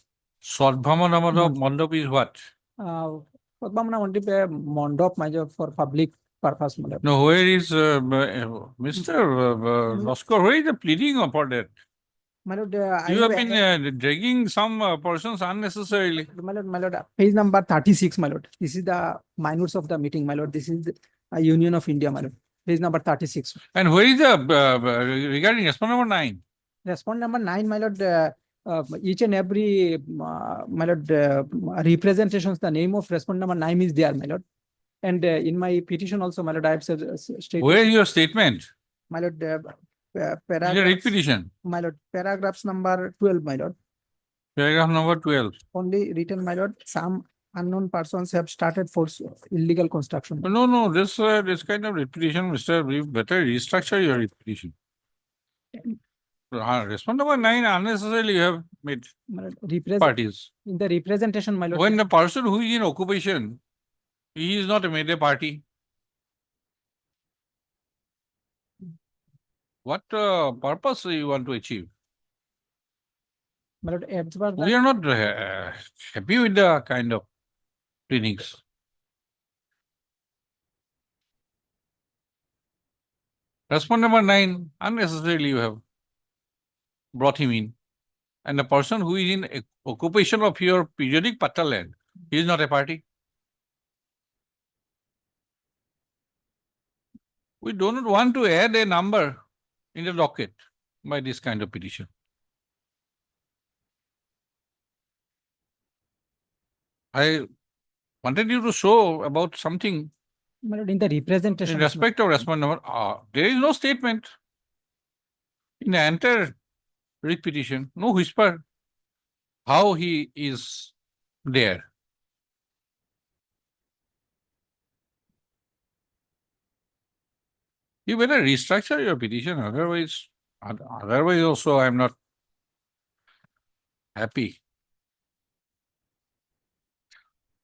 Swadbhamana Mandap is what? Shodbhavana Mandap, my lord, for public purpose, my lord. No, where is Mr. Oscar? Where is the pleading for that? My lord, You have been dragging some persons unnecessarily. my lord, page number 36, my lord. This is the minutes of the meeting, my lord. This is the Union of India, my lord. Page number 36. And where is the regarding respondent number 9? Respondent number 9, my lord, each and every, my lord, representations, the name of respondent number 9 is there, my lord. And in my petition also, my lord, I have stated. Where is your statement? My lord, Is a paragraphs, petition. my lord, paragraphs number 12, my lord. Paragraph number 12. Only written, my lord, some unknown persons have started for illegal construction. No, this kind of repetition, Mr. We better restructure your repetition. Respondent number 9 unnecessarily you have made My lord, parties. in the representation, my lord. When the person who is in occupation, he is not made a party. What purpose you want to achieve? My lord, as per We the, are not happy with the kind of pleadings. Respondent number 9, unnecessarily you have brought him in. And the person who is in occupation of your periodic patta land, he is not a party. We do not want to add a number in the docket by this kind of petition. I wanted you to show about something My lord, in the representation. in respect of respondent number. There is no statement in the entire writ petition, no whisper how he is there. You better restructure your petition, otherwise also I am not happy.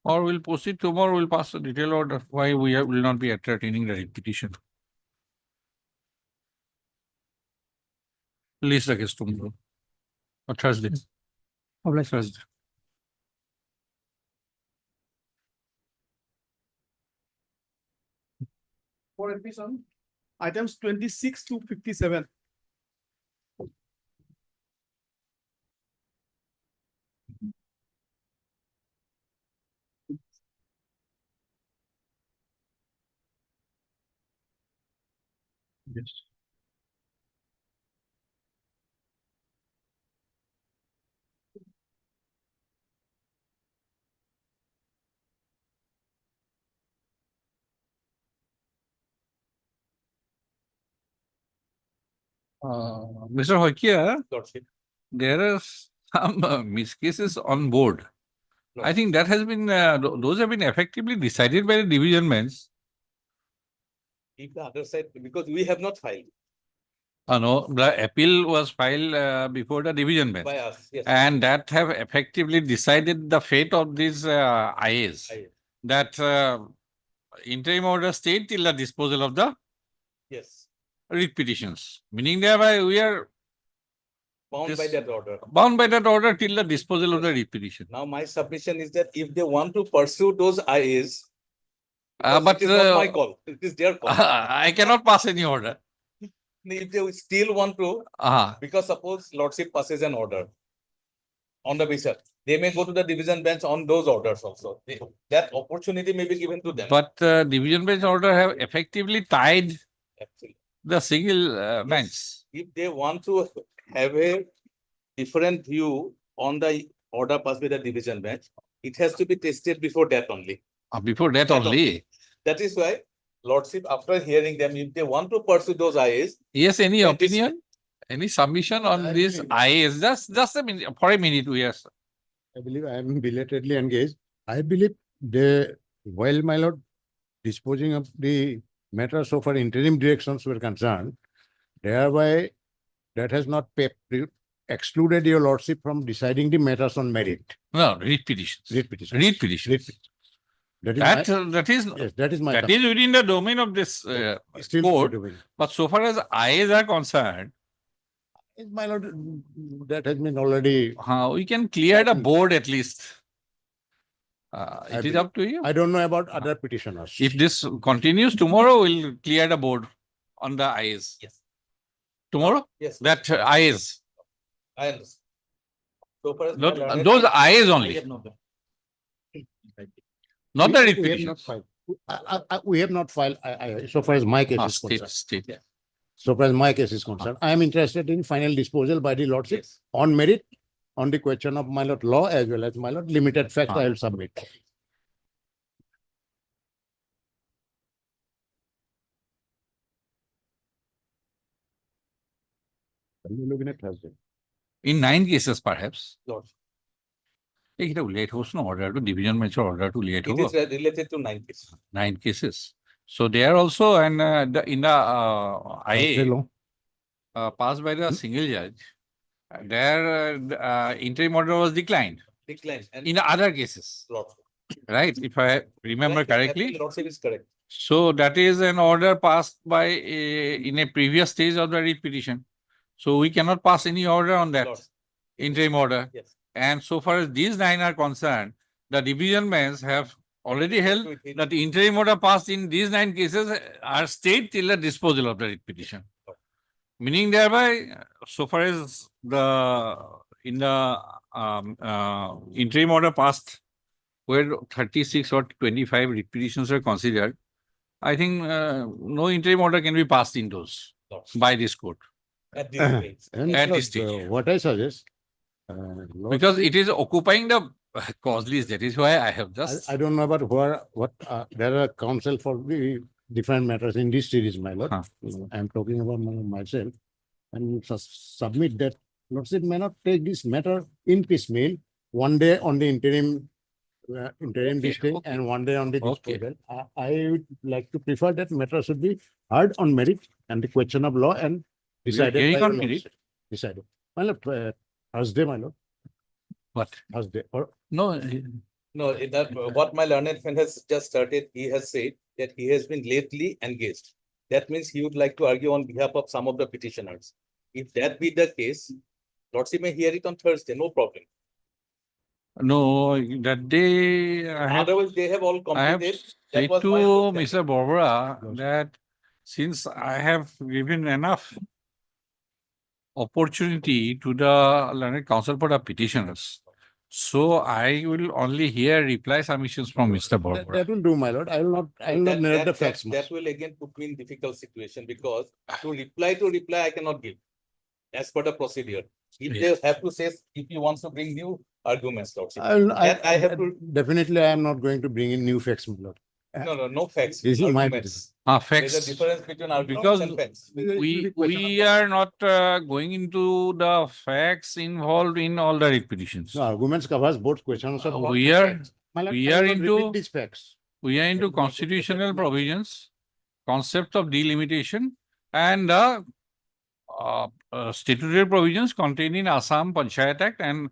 Or we'll proceed tomorrow, we'll pass the detailed order, why we will not be entertaining the writ petition. Release the case tomorrow or Thursday. Obliged. Thursday. For admission, items 26 to 57. Yes. Mr. Hokia, Lordship. there are some miscases on board. I think that has been, those have been effectively decided by the division bench. If the other side, because we have not filed No, the appeal was filed before the division bench. by us, yes. And that have effectively decided the fate of these IAs. That interim order stayed till the disposal of the Yes, writ petitions. Meaning thereby we are bound by that order. bound by that order till the disposal of the writ petition. Now my submission is that if they want to pursue those IAs, But it is not my call, it is their call. I cannot pass any order. If they still want to, because suppose Lordship passes an order on the basis, they may go to the division bench on those orders also. That opportunity may be given to them. But division bench order have effectively tied Actually, the single bench. if they want to have a different view on the order passed by the division bench, it has to be tested before that only. Before that only. That is why Lordship, after hearing them, if they want to pursue those IAs, Yes, any that is- opinion? Any submission on this IAs? Just a minute, for a minute, yes. I believe I am belatedly engaged. I believe while my lord disposing of the matter so far interim directions were concerned, thereby that has not excluded your lordship from deciding the matters on merit. No, writ petitions. Writ petition. Writ petitions. Writ petition. That is Yes, that is my that is within the domain of this still court. doing. But so far as IAs are concerned, My lord, that has been already. we can clear the board at least. It is believe- up to you. I don't know about other petitioners. If this continues tomorrow, we'll clear the board on the IAs. Yes. Tomorrow? yes, That IAs, I understand. So far as my learned- those IAs only, not the writ We have petitions. not filed. We have not filed, so far as my case is State, concerned. state. So far as my case is concerned, I am interested in final disposal by the lordship Yes. on merit, on the question of my lord law as well as my lord limited facts I will submit. Are you looking at Thursday? In 9 cases perhaps. Lordship. It late host no order to division bench order to late It is related to 9 cases. 9 cases. So they are also in the Thursday IA law. passed by the single judge. Their interim order was declined Declined. And in the other cases, Lordship. right? If I remember Right, correctly. Lordship is correct. So that is an order passed by in a previous stage of the writ petition. So we cannot pass any order on that Lordship. interim order. Yes. And so far as these 9 are concerned, the division bench have already held that the interim order passed in these 9 cases are stayed till the disposal of the writ petition. Meaning thereby, so far as in the interim order passed, where 36 or 25 writ petitions are considered, I think no interim order can be passed in those by this court. At this stage. At this stage. What I suggest. Because it is occupying the cause list. That is why I have just. I don't know about there are counsel for the different matters in this series, my lord. Huh. I'm talking about myself. And submit that lordship may not take this matter in piecemeal, one day on the interim this thing and one day on the disposal. I would like to prefer that matter should be heard on merit and the question of law and decided hearing by on the merit? lordship. Decided. My lord, Thursday, my lord. What? Thursday or No. No, what my learned friend has just started, he has said that he has been lately engaged. That means he would like to argue on behalf of some of the petitioners. If that be the case, lordship may hear it on Thursday, no problem. No, that day Otherwise, they have all I have completed. said That was to my understanding. Mr. Barbara that since I have given enough opportunity to the learned counsel for the petitioners, so I will only hear reply submissions from Mr. Barbara. that will do, my lord. I will not narrate the facts much. That will again put me in difficult situation because to reply I cannot give as per the procedure. If they have to say, if you want to bring new arguments, lordship, that I have to. Definitely, I am not going to bring in new facts, my lord. No facts. This is my arguments. There's a Facts. difference between arguments Because and facts. we are not going into the facts involved in all the petitions. No, arguments covers both questions of. We are My lord, we I are will not repeat into these facts. we are into constitutional provisions, concept of delimitation, and the statutory provisions contained in Assam Panchayat Act and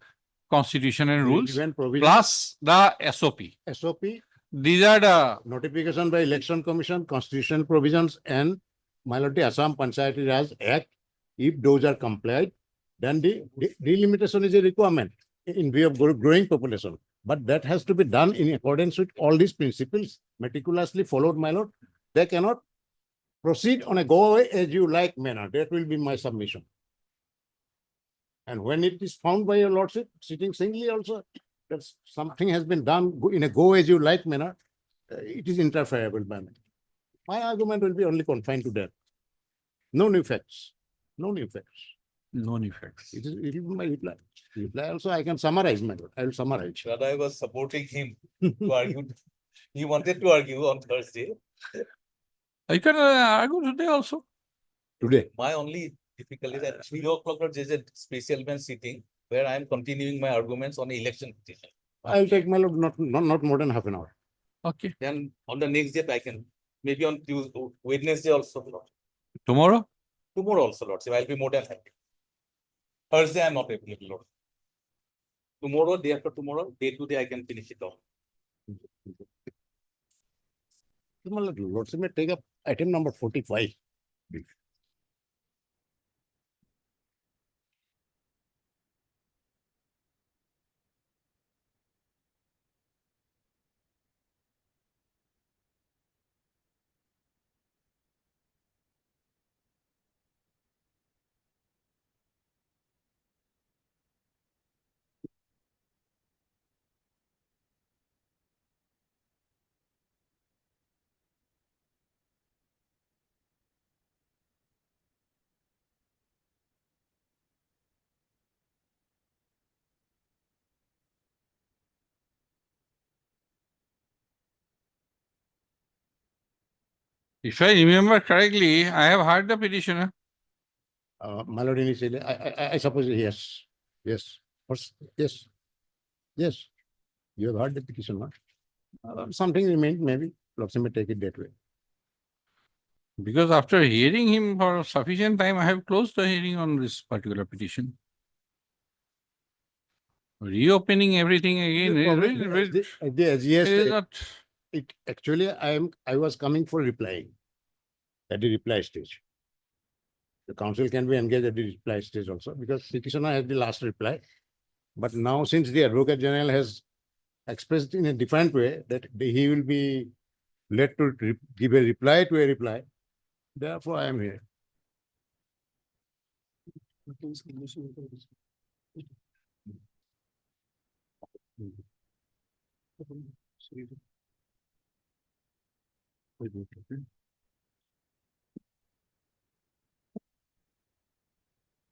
Constitution and rules, Relevant provisions. plus the SOP. SOP, These are the notification by Election Commission, constitutional provisions, and my lord, the Assam Panchayati Raj Act. If those are complied, then the delimitation is a requirement in view of growing population. But that has to be done in accordance with all these principles, meticulously followed, my lord. They cannot proceed on a go away as you like manner. That will be my submission. And when it is found by your lordship, sitting singly also, that something has been done in a go as you like manner, it is interferable by me. My argument will be only confined to that. No new facts. No new facts. no effects. It will be my reply. Reply also I can summarize, my lord. I will summarize. Rather, I was supporting him to argue. He wanted to argue on Thursday. I can argue today also. Today. My only difficulty is at 3 o'clock there is a special bench sitting where I am continuing my arguments on the election petition. I'll take my lord not more than half an hour. Okay. Then on the next day I can, maybe on Tuesday, Wednesday also, Lord. Tomorrow? Tomorrow also, Lord. So I'll be more than happy. Thursday I'm not available, Lord. Tomorrow, day after tomorrow, day to day I can finish it off. My lord, lordship may take up item number 45. If I remember correctly, I have heard the petitioner. My lord, initially, I suppose yes. Yes. Yes. Yes. You have heard the petition, no? Something remained, maybe. Lordship may take it that way. Because after hearing him for sufficient time, I have closed the hearing on this particular petition. Reopening everything again is not. It actually, I was coming for replying at the reply stage. The council can be engaged at the reply stage also because petitioner has the last reply. But now, since the Advocate General has expressed in a different way that he will be led to give a reply to a reply, therefore I am here.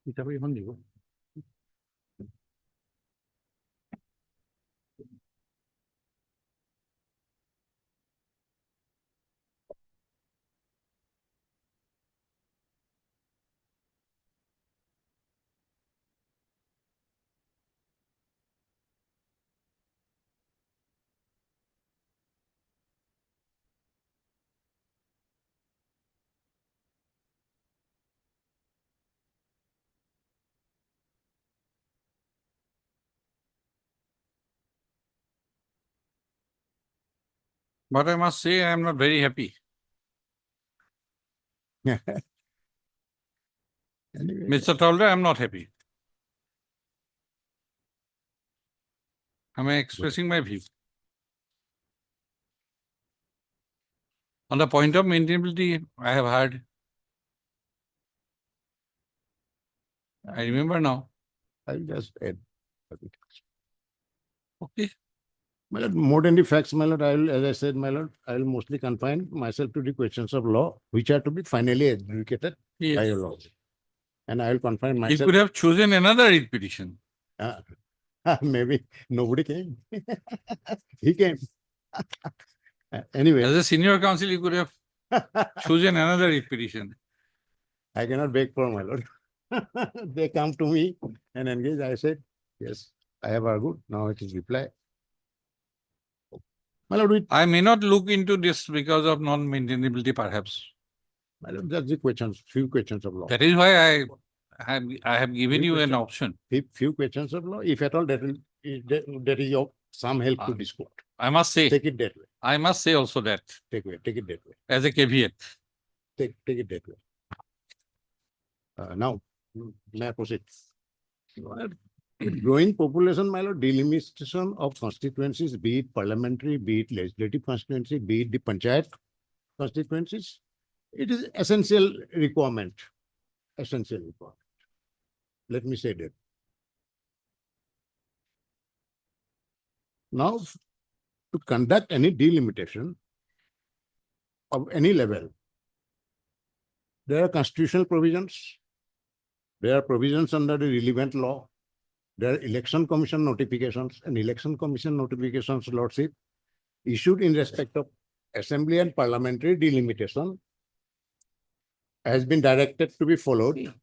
কিতাপ এখন দিব But I must say, I am not very happy. Mr. Tolder, I am not happy. I am expressing my view. On the point of maintainability, I have heard. I remember now. I'll just add. Okay. My lord, more than the facts, my lord, I will, as I said, my lord, I will mostly confine myself to the questions of law, which are to be finally adjudicated by Yes. the law. And I will confine He myself. could have chosen another writ petition. Maybe nobody came. He came. Anyway. As a senior counsel, you could have chosen another writ petition. I cannot beg for, my lord. They come to me and engage. I said, yes, I have argued. Now it is reply. My lord, I may not look into this because of non-maintainability, perhaps. my lord, just the questions, few questions of law. That is why I have given you an option. Few questions of law, if at all that will, that is of some help to this court. I must say, Take it that way. I must say also that Take it that way. as a caveat. Take it that way. Now, may I proceed? With growing population, my lord, delimitation of constituencies, be it parliamentary, be it legislative constituency, be it the panchayat constituencies, it is essential requirement. Essential requirement. Let me say that. Now, to conduct any delimitation of any level, there are constitutional provisions. There are provisions under the relevant law. There are election commission notifications, and election commission notifications, lordship, issued in respect of assembly and parliamentary delimitation has been directed to be followed.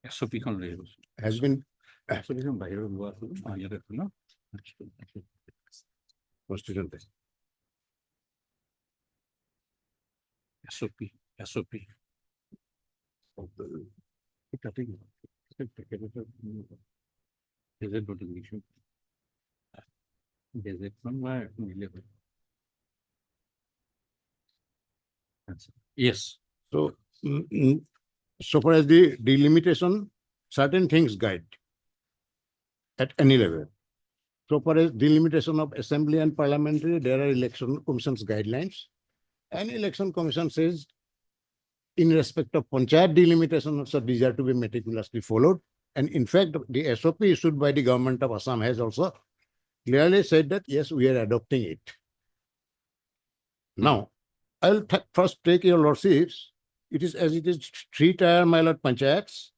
SOP Has been constitution. SOP. Gazette notification. Gazette from my delivery. Yes. So, so far as the delimitation, certain things guide at any level. So far as delimitation of assembly and parliamentary, there are election commission's guidelines. And election commission says, in respect of panchayat delimitation, also these are to be meticulously followed. And in fact, the SOP issued by the government of Assam has also clearly said that, yes, we are adopting it. Now, I'll first take your lordships. It is as it is 3-tier, my lord, panchayats,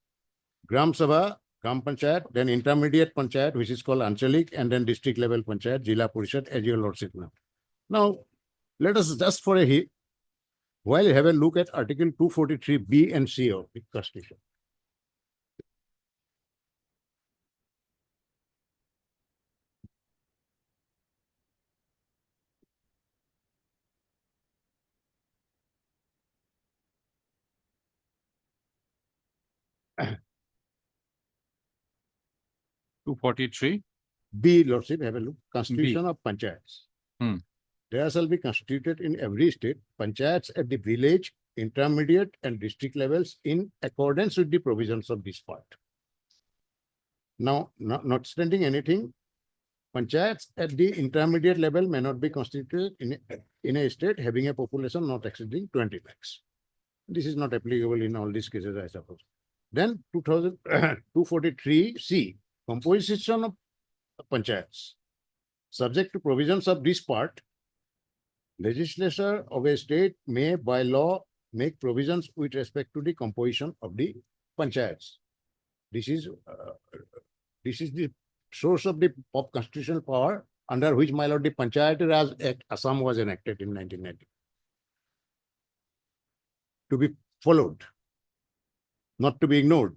Gram Sabha, Gram Panchayat, then intermediate panchayat, which is called Anchalik, and then district level panchayat, Jila Parishad, as your lordship now. Now, let us just for a while have a look at Article 243B and C of the Constitution. Uh, 243. B, lordship, have a look. Constitution of panchayats. Hmm. There shall be constituted in every state panchayats at the village, intermediate, and district levels in accordance with the provisions of this part. Now, notwithstanding anything, panchayats at the intermediate level may not be constituted in a state having a population not exceeding 20 lakhs. This is not applicable in all these cases, I suppose. Then 243C, composition of panchayats. Subject to provisions of this part, legislature of a state may by law make provisions with respect to the composition of the panchayats. This is the source of the constitutional power under which, my lord, the Panchayat Raj Act Assam was enacted in 1990. To be followed, not to be ignored,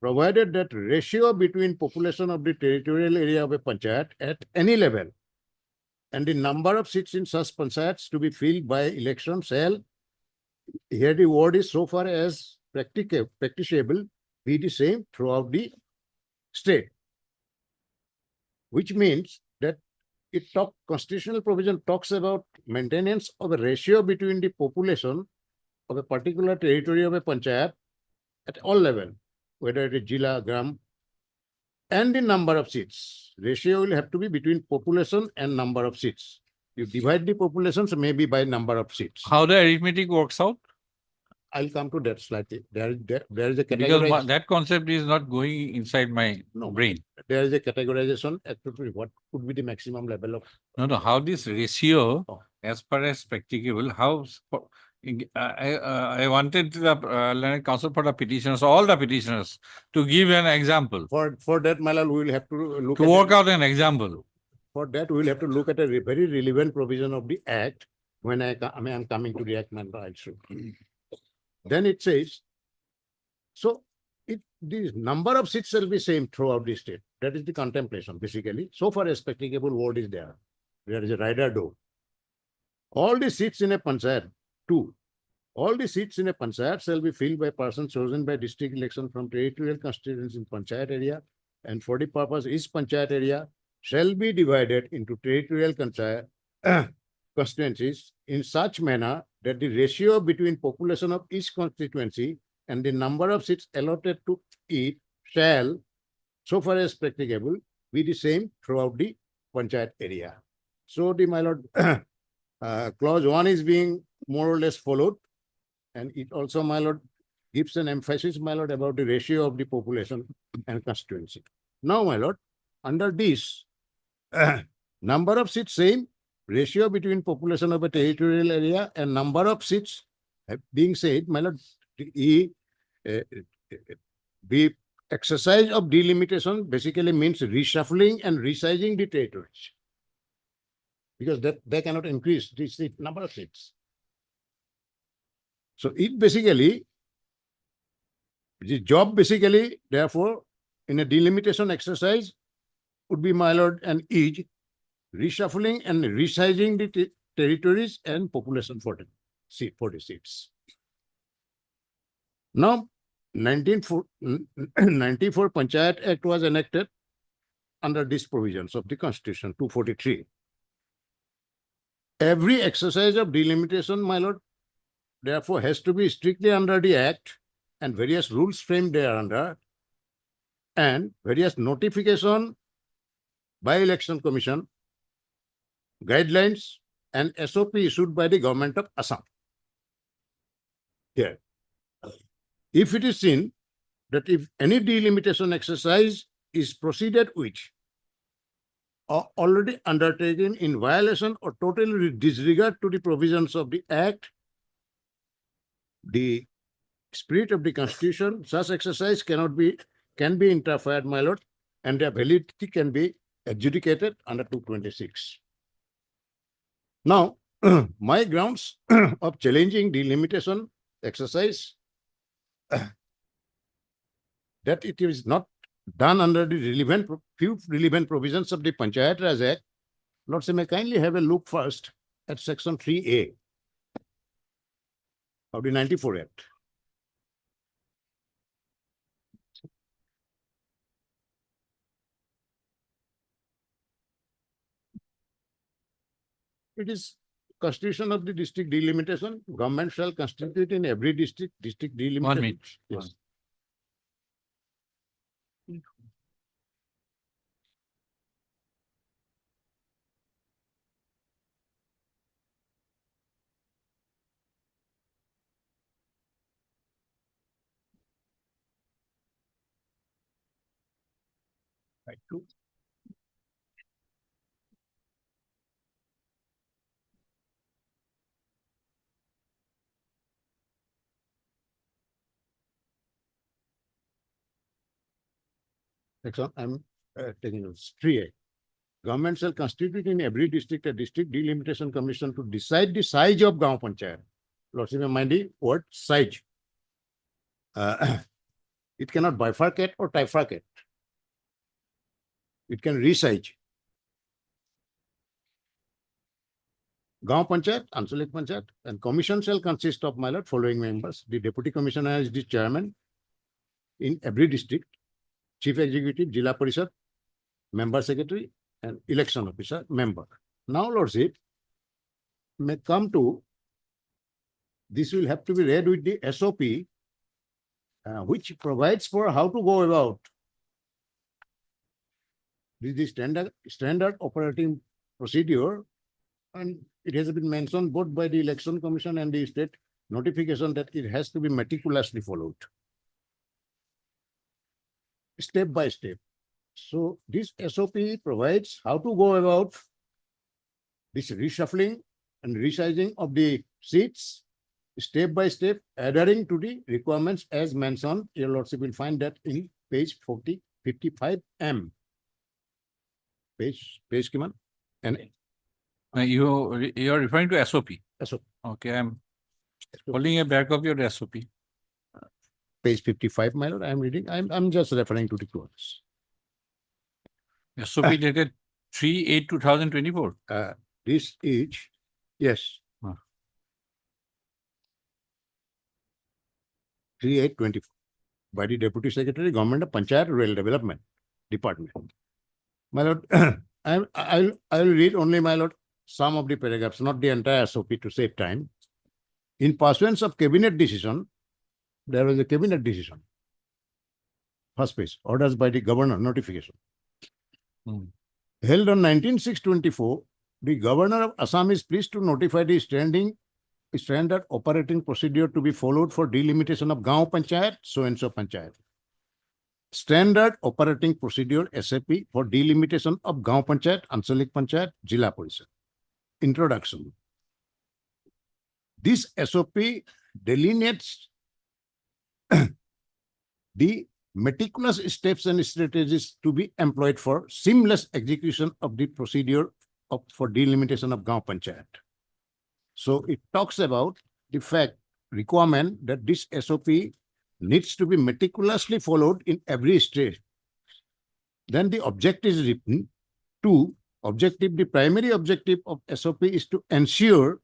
provided that ratio between population of the territorial area of a panchayat at any level and the number of seats in such panchayats to be filled by election shall, here the word is so far as practicable, be the same throughout the state. Which means that constitutional provision talks about maintenance of a ratio between the population of a particular territory of a panchayat at all levels, whether it is Jila, Gram, and the number of seats. Ratio will have to be between population and number of seats. You divide the populations maybe by number of seats. How the arithmetic works out? I'll come to that slightly. There is a Because categorization. that concept is not going inside my brain. There is a categorization as to what could be the maximum level of. No, how this ratio, Oh. as far as practicable, how I wanted the Learned Counsel for the petitioners, all the petitioners, to give an example, For that, my lord, we will have to look to at work out an example. For that, we will have to look at a very relevant provision of the Act when I'm coming to the Act, man, also. Then it says, so the number of seats shall be same throughout the state. That is the contemplation, basically. So far as practicable word is there. There is a rider door. All the seats in a panchayat, all the seats in a panchayat shall be filled by persons chosen by district election from territorial constituencies in panchayat area, and for the purpose each panchayat area shall be divided into territorial constituencies in such manner that the ratio between population of each constituency and the number of seats allotted to it shall, so far as practicable, be the same throughout the panchayat area. So the, my lord, clause 1 is being more or less followed, and it also, my lord, gives an emphasis, my lord, about the ratio of the population and constituency. Now, my lord, under this, number of seats same, ratio between population of a territorial area and number of seats being said, my lord, the exercise of delimitation basically means reshuffling and resizing the territories, because they cannot increase the number of seats. So it basically, the job basically, therefore, in a delimitation exercise would be, my lord, and is reshuffling and resizing the territories and population for the seats. Now, 1994 Panchayat Act was enacted under these provisions of the Constitution, 243. Every exercise of delimitation, my lord, therefore has to be strictly under the Act and various rules framed thereunder, and various notification by Election Commission, guidelines and SOP issued by the government of Assam. Here, if it is seen that if any delimitation exercise is proceeded with or already undertaken in violation or total disregard to the provisions of the Act, the spirit of the Constitution, such exercise can be interfered, my lord, and their validity can be adjudicated under 226. Now, my grounds of challenging delimitation exercise that it is not done under the few relevant provisions of the Panchayat Raj Act. Lord, may kindly have a look first at section 3A of the 94 Act. It is Constitution of the district delimitation. Government shall constitute in every district delimitation. 1 minute. Yes. Right. Next one, I'm taking notes. 3A. Government shall constitute in every district a district delimitation commission to decide the size of Gaon Panchayat. Lordship, mind the word size. It cannot bifurcate or trifurcate. It can resize. Gaon Panchayat, Anchalik Panchayat, and commission shall consist of, my lord, following members. The deputy commissioner is the chairman in every district, chief executive, Jila Parishad, member secretary, and election officer, member. Now, lordship, may come to, this will have to be read with the SOP, which provides for how to go about. This is the standard operating procedure, and it has been mentioned both by the election commission and the state notification that it has to be meticulously followed, step by step. So this SOP provides how to go about this reshuffling and resizing of the seats step by step, adhering to the requirements as mentioned. Your lordship will find that in page 55M. Page Kiman. And You are referring to SOP. SOP. Okay, I'm holding a back of your SOP. Page 55, my lord, I'm reading. I'm just referring to the clause. SOP dated 3/8/2024. This is, yes. 3/8/24 by the Deputy Secretary, Government of Panchayat Rural Development Department. My lord, I'll read only, my lord, some of the paragraphs, not the entire SOP to save time. In pursuance of cabinet decision, there was a cabinet decision. First page, orders by the governor, notification. Held on 19/6/24, the governor of Assam is pleased to notify the standard operating procedure to be followed for delimitation of Gaon Panchayat, so and so Panchayat. Standard operating procedure SAP for delimitation of Gaon Panchayat, Anchalik Panchayat, Jila Parishad. Introduction. This SOP delineates the meticulous steps and strategies to be employed for seamless execution of the procedure for delimitation of Gaon Panchayat. So it talks about the requirement that this SOP needs to be meticulously followed in every stage. Then the objective is written. The primary objective of SOP is to ensure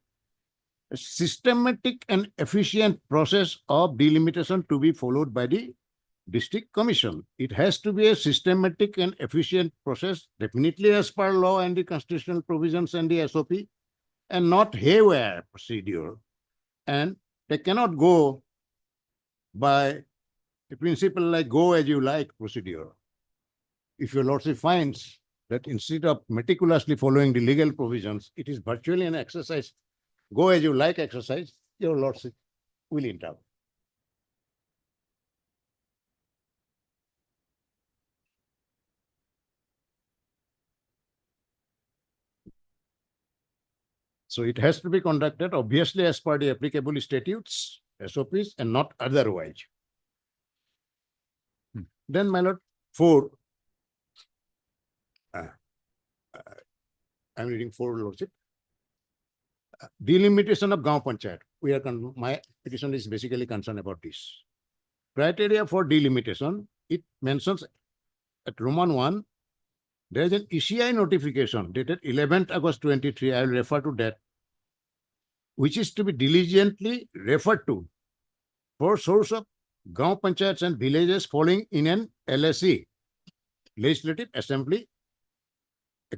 a systematic and efficient process of delimitation to be followed by the district commission. It has to be a systematic and efficient process, definitely as per law and the constitutional provisions and the SOP, and not haywire procedure. And they cannot go by a principle like go as you like procedure. If your lordship finds that instead of meticulously following the legal provisions, it is virtually an exercise, go as you like exercise, your lordship will intervene. So it has to be conducted obviously as per the applicable statutes, SOPs, and not otherwise. Then, my lord, 4. I'm reading 4, lordship. Delimitation of Gaon Panchayat. My petition is basically concerned about this. Criteria for delimitation, it mentions at Roman 1, there is an ECI notification dated 11th August 23. I will refer to that, which is to be diligently referred to for source of Gaon Panchayats and villages falling in an LSE, Legislative Assembly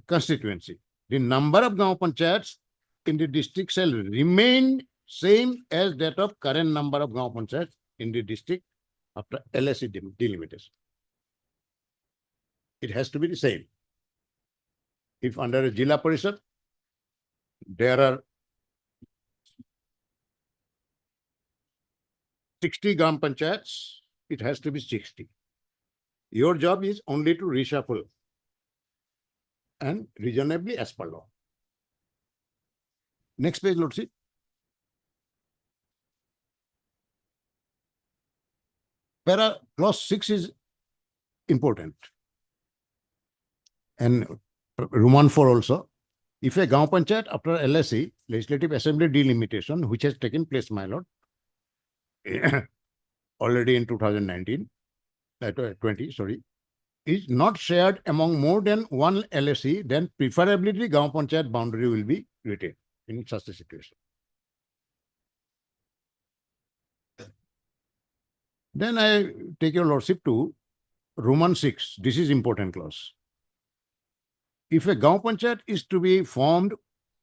constituency. The number of Gaon Panchayats in the district shall remain same as that of current number of Gaon Panchayats in the district after LSE delimitation. It has to be the same. If under a Jila Parishad, there are 60 Gaon Panchayats, it has to be 60. Your job is only to reshuffle and reasonably as per law. Next page, lordship. Clause 6 is important. and Roman 4 also. If a Gaon Panchayat after LSC, Legislative Assembly delimitation, which has taken place, my lord, already in 2019, 20, sorry, is not shared among more than one LSC, then preferably the Gaon Panchayat boundary will be retained in such a situation. Then I take your lordship to Roman 6. This is important clause. If a Gaon Panchayat is to be formed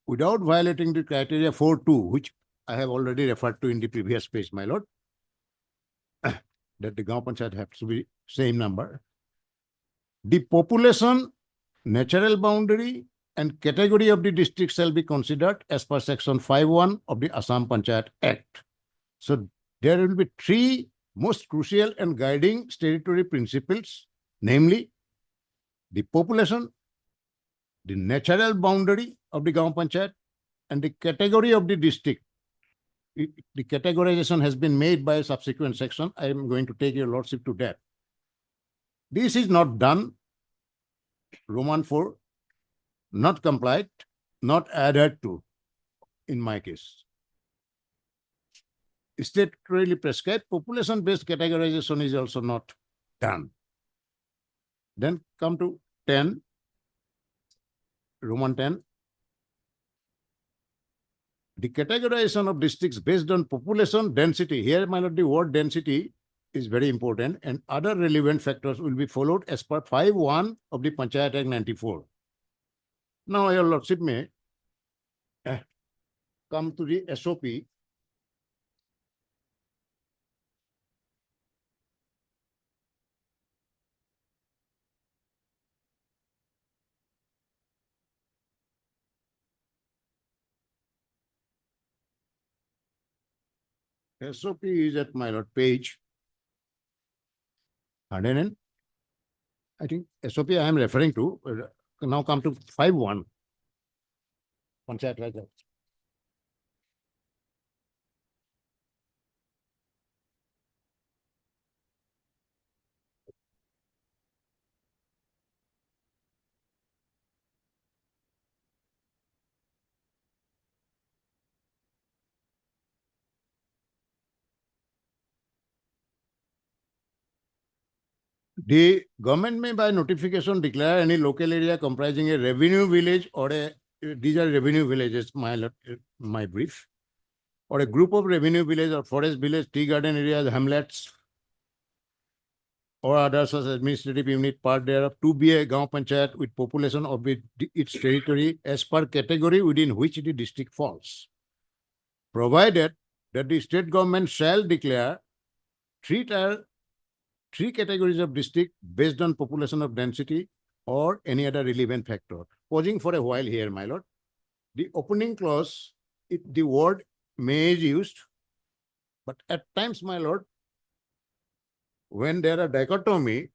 without violating the criteria 4.2, which I have already referred to in the previous page, my lord, that the Gaon Panchayat has to be same number. The population, natural boundary, and category of the district shall be considered as per section 5.1 of the Assam Panchayat Act. So there will be three most crucial and guiding statutory principles, namely the population, the natural boundary of the Gaon Panchayat, and the category of the district. The categorization has been made by a subsequent section. I am going to take your lordship to that. This is not done. Roman 4, not complied, not adhered to, in my case. Statutorily prescribed population-based categorization is also not done. Then come to 10, Roman 10. The categorization of districts based on population density. Here, my lord, the word density is very important, and other relevant factors will be followed as per 5.1 of the Panchayat Act 94. Now, your lordship may come to the SOP. SOP is at my lord page 100 and I think SOP I am referring to. Now come to 5.1. Panchayat Raj Act. The government may by notification declare any local area comprising a revenue village or these are revenue villages, my brief, or a group of revenue village or forest village, tea garden areas, hamlets, or other such administrative unit part thereof to be a Gaon Panchayat with population of its territory as per category within which the district falls. Provided that the state government shall declare three categories of district based on population of density or any other relevant factor. Pausing for a while here, my lord. The opening clause, the word may is used, but at times, my lord, when there are dichotomy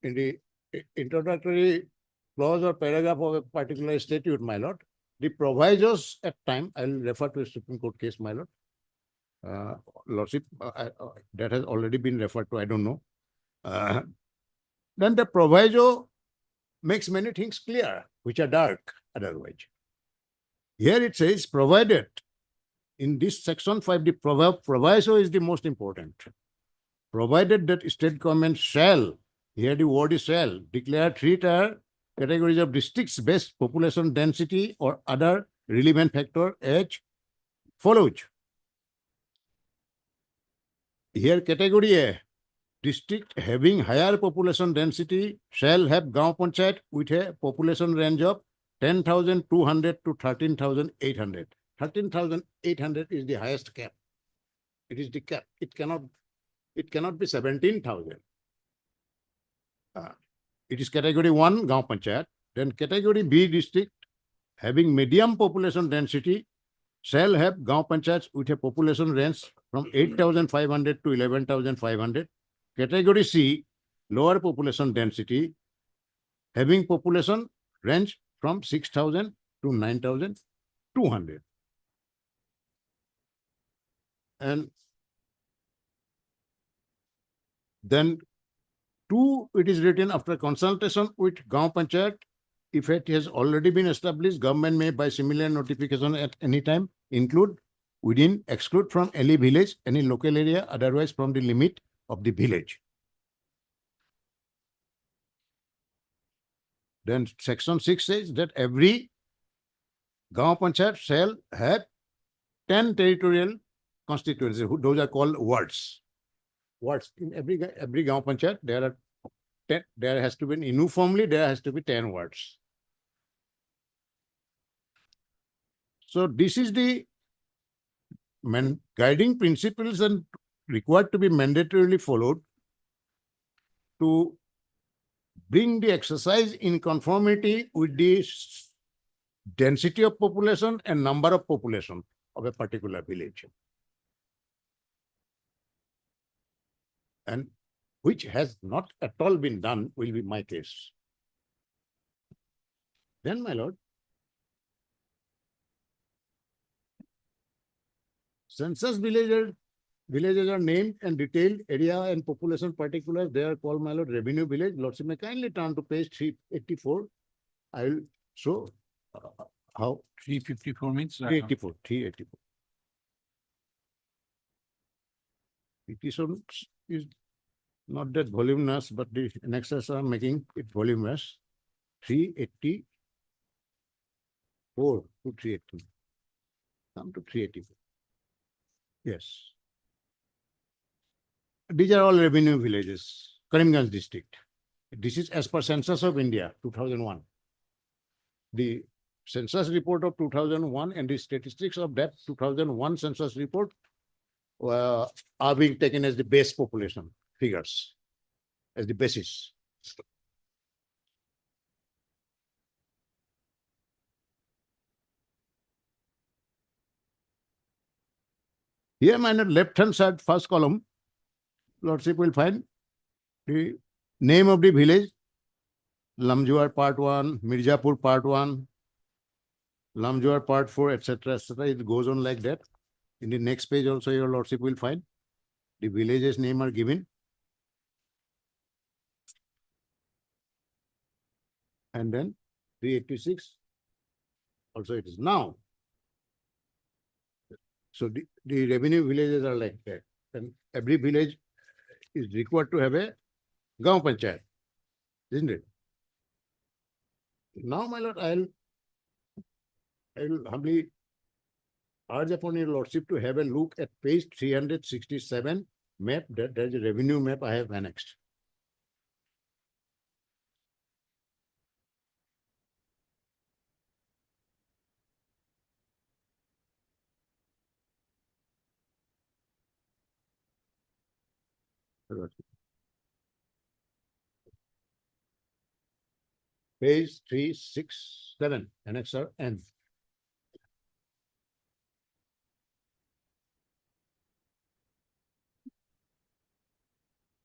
in the introductory clause or paragraph of a particular statute, my lord, the provisos at time, I will refer to a Supreme Court case, my lord. Lordship, that has already been referred to, I don't know. Then the proviso makes many things clear, which are dark otherwise. Here it says, provided, in this section 5, the proviso is the most important. Provided that state government shall, here the word is shall, declare three categories of districts based population density or other relevant factor as follows. Here category A, district having higher population density shall have Gaon Panchayat with a population range of 10,200 to 13,800. 13,800 is the highest cap. It is the cap. It cannot be 17,000. It is category 1 Gaon Panchayat. Then category B district having medium population density shall have Gaon Panchayats with a population range from 8,500 to 11,500. Category C, lower population density, having population range from 6,000 to 9,200. And then 2, it is written after consultation with Gaon Panchayat. If it has already been established, government may by similar notification at any time include within, exclude from any village, any local area, otherwise from the limit of the village. Then section 6 says that every Gaon Panchayat shall have 10 territorial constituencies. Those are called wards. Wards in every Gaon Panchayat, there are 10, there has to be uniformly, there has to be 10 wards. So this is the guiding principles and required to be mandatorily followed to bring the exercise in conformity with the density of population and number of population of a particular village. And which has not at all been done will be my case. Then, my lord, census villages are named and detailed area and population particulars. They are called, my lord, revenue village. Lordship may kindly turn to page 384. I will show how 354 means? 384. Petition is not that voluminous, but the annexes are making it voluminous. 384 to 380. Come to 384. Yes. These are all revenue villages, Karimganj district. This is as per Census of India, 2001. The census report of 2001 and the statistics of that 2001 census report are being taken as the base population figures, as the basis. Here, my left-hand side, first column, Lordship will find the name of the village, Lamjuar Part 1, Mirzapur Part 1, Lamjuar Part 4, etc., etc. It goes on like that. In the next page also, your Lordship will find the villages' name are given. And then 386, also it is now. So the revenue villages are like that. And every village is required to have a Gaon Panchayat, isn't it? Now, my lord, I will humbly urge upon your lordship to have a look at page 367 map. That there is a revenue map I have annexed. Page 367, annexer N.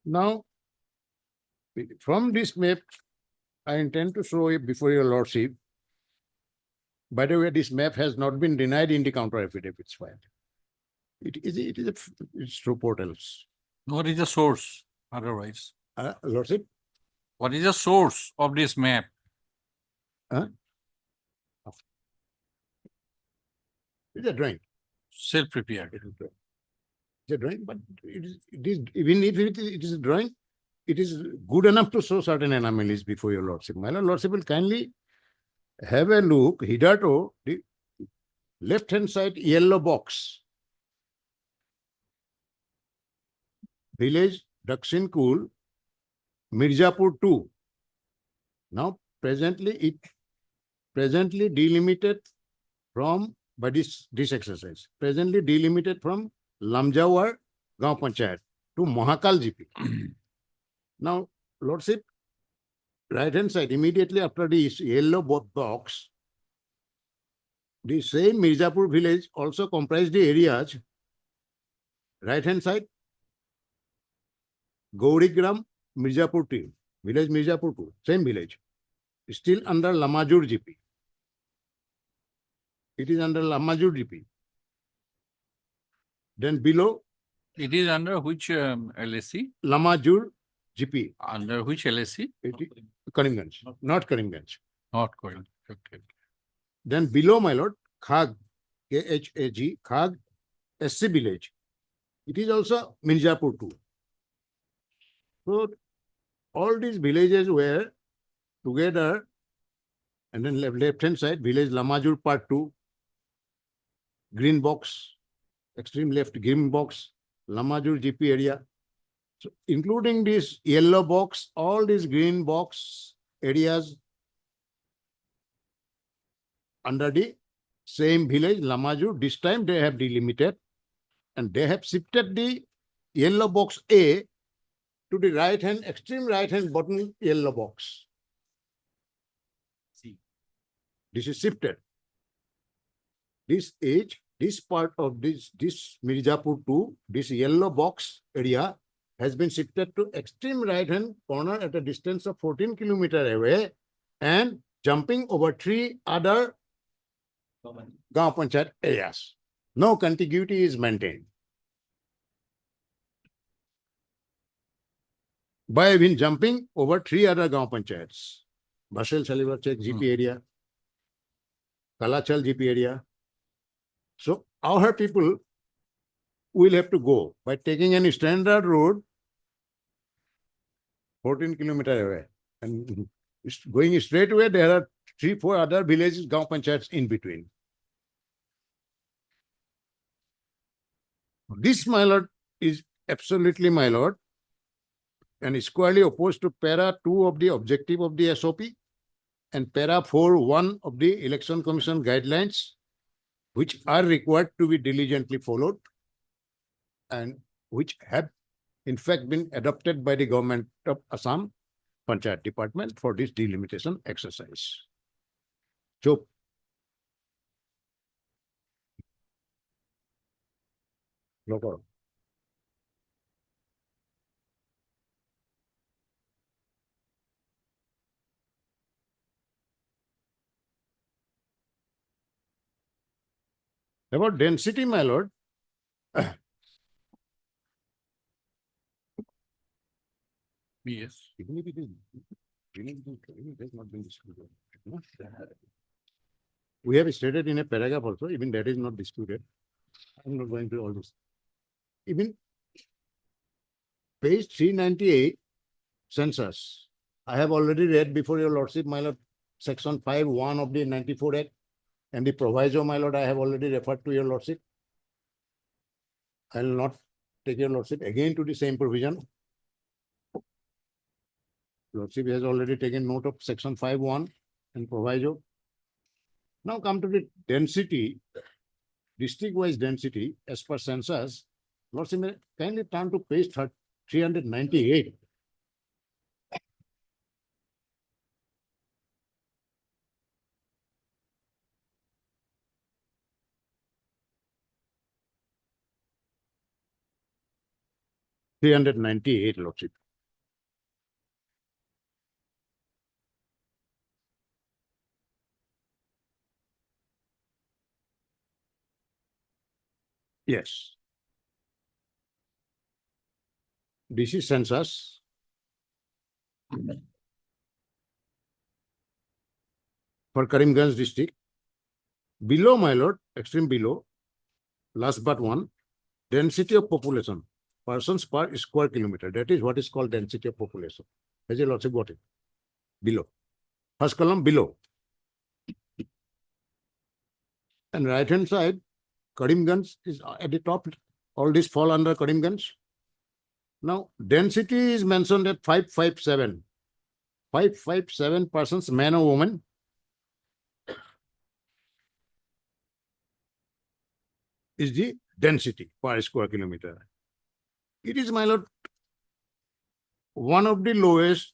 Now, from this map, I intend to show it before your lordship. By the way, this map has not been denied in the counter affidavits file. It's through portals. What is the source otherwise? Lordship? What is the source of this map? It's a drawing. Self-prepared. It's a drawing, but it is even if it is a drawing, it is good enough to show certain anomalies before your lordship. My lordship will kindly have a look. Hitherto, the left-hand side yellow box. Village Dakshin Kul, Mirzapur 2. Now, presently delimited from, by this exercise, presently delimited from Lamjawar Gaon Panchayat to Mahakal GP. Now, lordship, right-hand side, immediately after this yellow box, the same Mirzapur village also comprised the areas, right-hand side, Gaurigram, Mirzapur 2, village Mirzapur 2, same village, still under Lamajur GP. It is under Lamajur GP. Then below. It is under which LSC? Lamajur GP, Under which LSC? Karimganj, not Karimganj. Not going. Okay. Then below, my lord, Khag, KHAG, Khag, SC village. It is also Mirzapur too. So all these villages were together, and then left hand side, village Lamajur part 2, green box, extreme left green box, Lamajur GP area. So including this yellow box, all these green box areas under the same village, Lamajur, this time they have delimited and they have shifted the yellow box A to the right hand, extreme right hand bottom yellow box. See. This is shifted. This part of this Mirzapur 2, this yellow box area has been shifted to extreme right hand corner at a distance of 14 kilometers away and jumping over 3 other Gaon Panchayat areas. No contiguity is maintained. By been jumping over 3 other Gaon Panchayats. Basel Salivarchek GP area, Kalachal GP area. So our people will have to go by taking any standard road 14 kilometers away and going straight away. There are 3-4 other villages, Gaon Panchayats in between. This, my lord, is absolutely, my lord, and squarely opposed to para 2 of the objective of the SOP and para 4.1 of the Election Commission guidelines, which are required to be diligently followed and which have in fact been adopted by the government of Assam Panchayat Department for this delimitation exercise. So, no problem. About density, my lord, Yes. even if it is, it has not been disputed. We have stated in a paragraph also, even that is not disputed. I'm not going to all this. Even page 398, census. I have already read before your lordship, my lord, section 5.1 of the 94 Act and the proviso, my lord, I have already referred to your lordship. I will not take your lordship again to the same provision. Lordship has already taken note of section 5.1 and proviso. Now come to the density, district-wise density as per census. Lordship, may kindly turn to page 398. Lordship. Yes. This is census. For Karimganj district. Below, my lord, extreme below, last but one, density of population, persons per square kilometer. That is what is called density of population. Has your lordship got it? Below. First column below. And right hand side, Karimganj is at the top. All these fall under Karimganj. Now, density is mentioned at 557. 557 persons, man or woman. Is the density per square kilometer. It is, my lord, one of the lowest,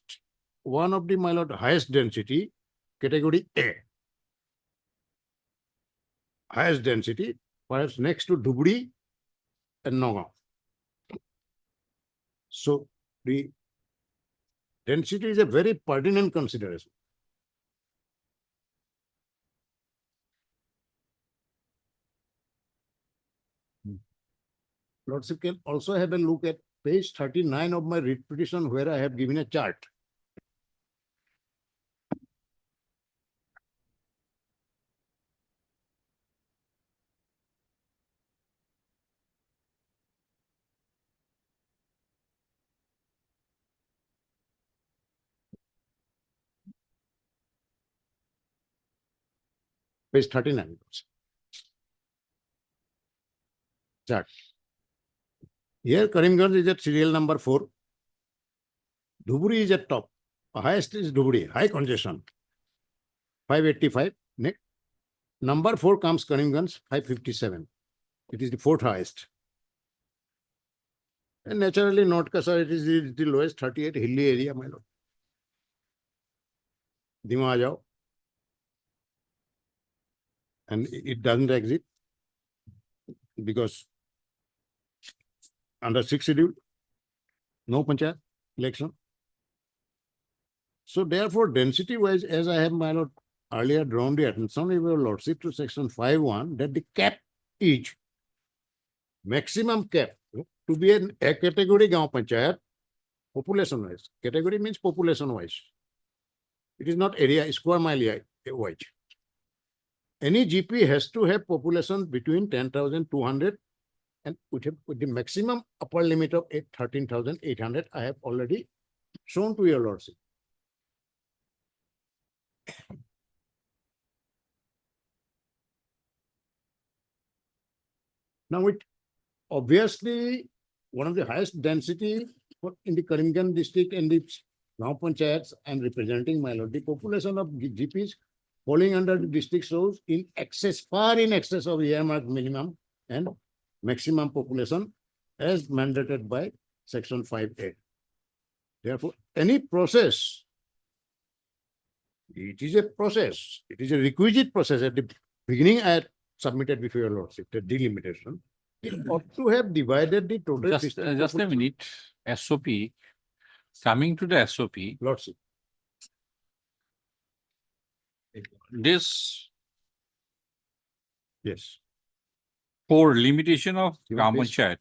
one of the, my lord, highest density, category A. Highest density, perhaps next to Dhubri and Nagaon. So, the density is a very pertinent consideration. Lordship can also have a look at page 39 of my writ petition where I have given a chart. Page 39. Chart. Here Karimganj is at serial number 4. Dhuburi is at top. Highest is Dhuburi, high congestion. 585. Next. Number 4 comes Karimganj, 557. It is the 4th highest. And naturally, North Kasar, it is the lowest, 38, hilly area, my lord. Dima aa jao. And it doesn't exist because under 6th schedule, no panchayat election. So therefore, density wise, as I have, my lord, earlier drawn the attention of your lordship to section 5.1, that the cap is maximum cap to be an a category gaon panchayat population wise. Category means population wise. It is not area, square mile wise. Any GP has to have population between 10,200 and with the maximum upper limit of 13,800, I have already shown to your lordship. Now it obviously one of the highest density in the Karimganj district and the Gaon Panchayats I'm representing, my lord. The population of GPs falling under the district shows in excess, far in excess of earmarked minimum and maximum population as mandated by section 5.8. Therefore, any process, it is a process, it is a requisite process. At the beginning, I had submitted before your lordship the delimitation. It ought to have divided the total. Just a minute. SOP. Coming to the SOP. Lordship. This Yes. for limitation of Your Gaon page. Panchayat.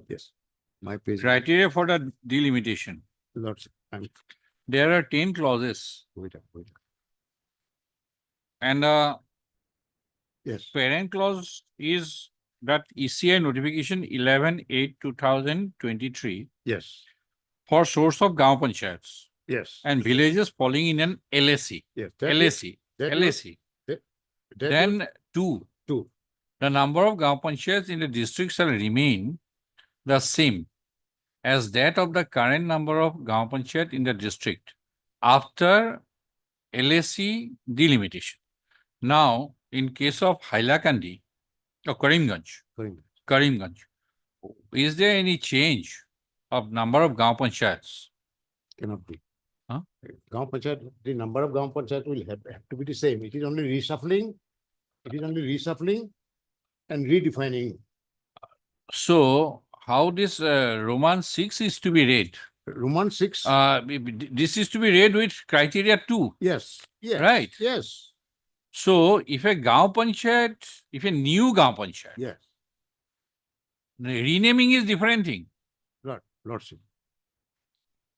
Yes. My page. Criteria for the delimitation. Lordship. There are 10 clauses Wait up. and Yes. parent clause is that ECI notification 11/8/2023 Yes. for source of Gaon Panchayats Yes. and villages falling in an LAC. Yes. LAC. that LAC. that Then two. The number of Gaon Panchayats in the district shall remain the same as that of the current number of Gaon Panchayat in the district after LAC delimitation. Now, in case of Hailakandi or Karimganj, is there any change of number of Gaon Panchayats? cannot be. Huh? Gaon Panchayat, the number of Gaon Panchayat will have to be the same. It is only reshuffling. It is only reshuffling and redefining. So, how this Roman 6 is to be read? Roman 6. This is to be read with criteria 2. Yes. Yes. Right. Yes. So, if a Gaon Panchayat, if a new Gaon Panchayat, Yes. renaming is different thing. Lordship.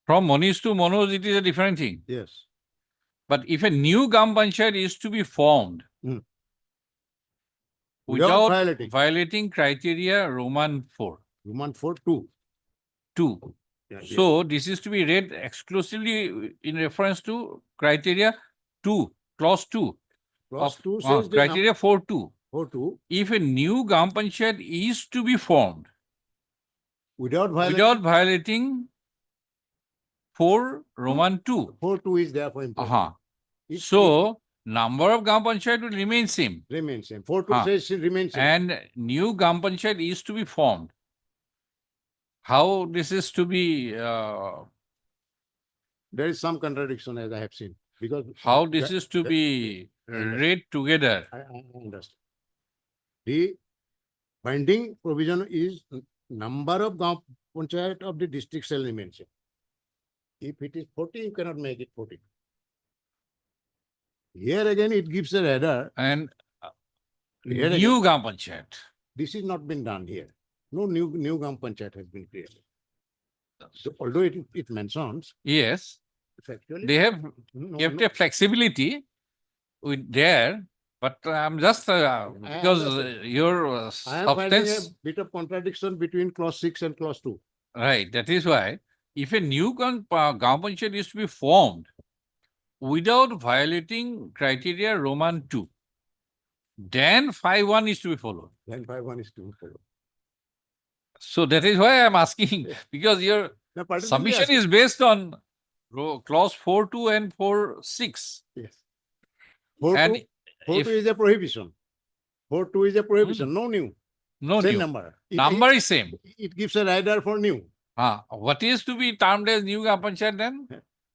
From Monish to Monos, it is a different thing. Yes. But if a new Gaon Panchayat is to be formed without violating criteria Roman 4. Roman 4, 2. 2. Yeah, So, this is to be read exclusively in reference to criteria 2, clause 2. Clause of 2 says the criteria 4.2. 4.2. If a new Gaon Panchayat is to be formed Without violating 4 Roman 2. 4.2 is there for important. So, number of Gaon Panchayat will remain same. Remains same. 4.2 says it remains same. And new Gaon Panchayat is to be formed. How this is to be, there is some contradiction as I have seen. Because how this is to be read together. I understand. The binding provision is number of Gaon Panchayat of the district shall remain same. If it is 40, you cannot make it 40. Here again, it gives a header. And Here new again, Gaon Panchayat. this is not been done here. No new Gram Panchayat has been created. So although it mentions Yes, factually. they have no, kept no, a flexibility with there, but I'm just, because understand. your I am finding a substance, bit of contradiction between clause 6 and clause 2. right, that is why if a new Gram Panchayat is to be formed without violating criteria Roman 2, then 5.1 is to be followed. Then 5.1 is to follow. So that is why I'm asking, because your Now, particularly submission asking- is based on clause 4.2 and 4.6. Yes. And 4.2 if- is a prohibition. 4.2 is a prohibition, no new. No Same new. number. Number is same. It gives a rider for new. What is to be termed as new Gram Panchayat then?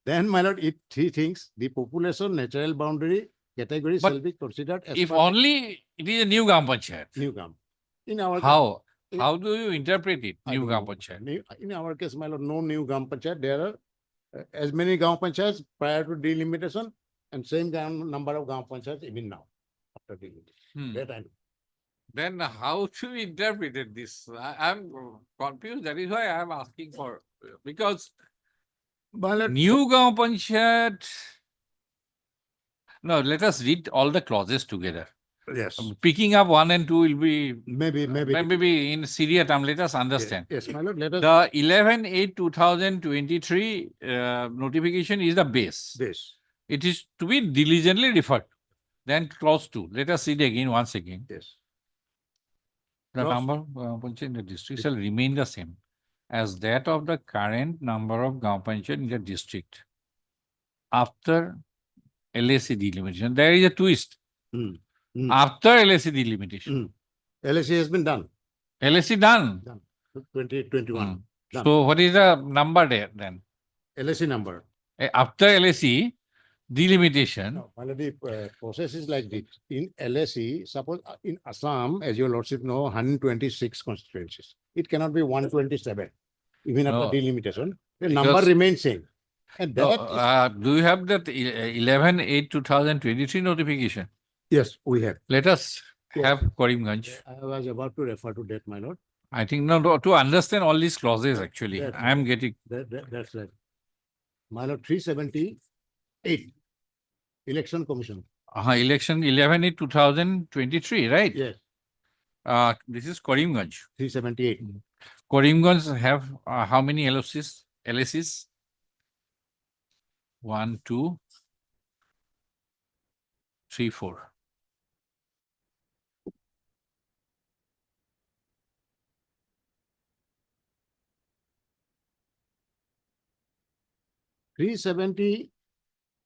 Then, my lord, he thinks the population natural boundary category But shall be considered as If per only it is a new Gram Panchayat, new Gram. In our how? How do you interpret it, I new don't Gram know. Panchayat? In our case, my lord, no new Gram Panchayat. There are as many Gram Panchayats prior to delimitation and same number of Gram Panchayats even now after delimitation. Hmm. That I know. Then how to interpret this? I'm confused. That is why I'm asking for, because My lord, new Gram Panchayat. No, let us read all the clauses together. yes, Picking up 1 and 2 will be maybe. maybe in Syria term. Let us understand. Yes, my lord, let us. The 11/8/2023 notification is the base. This. It is to be diligently referred. Then clause 2. Let us read again once again. Yes. The Clause- number of Gram Panchayat in the district shall remain the same as that of the current number of Gram Panchayat in the district after LAC delimitation. There is a twist. Hmm. Hmm. After LAC delimitation. LSC has been done. LAC done. 2021. Hmm. Done. So what is the number there then? LSC number. After LAC delimitation. No, well, the process is like this. In LSE, suppose in Assam, as your lordship know, 126 constituencies. It cannot be 127. Even after No, delimitation, the because- number remains same. And No, that do you have that 11/8/2023 notification? yes, we have. Let us Yes. have Karimganj. I was about to refer to that, my lord. I think no, to understand all these clauses actually, Yes. I am getting. That's right. My lord, 378. Election Commission. Election 11/8/2023, right? Yes, This is Karimganj. 378. Karimganj have how many LOCs? LACs? 1, 2, 3, 4.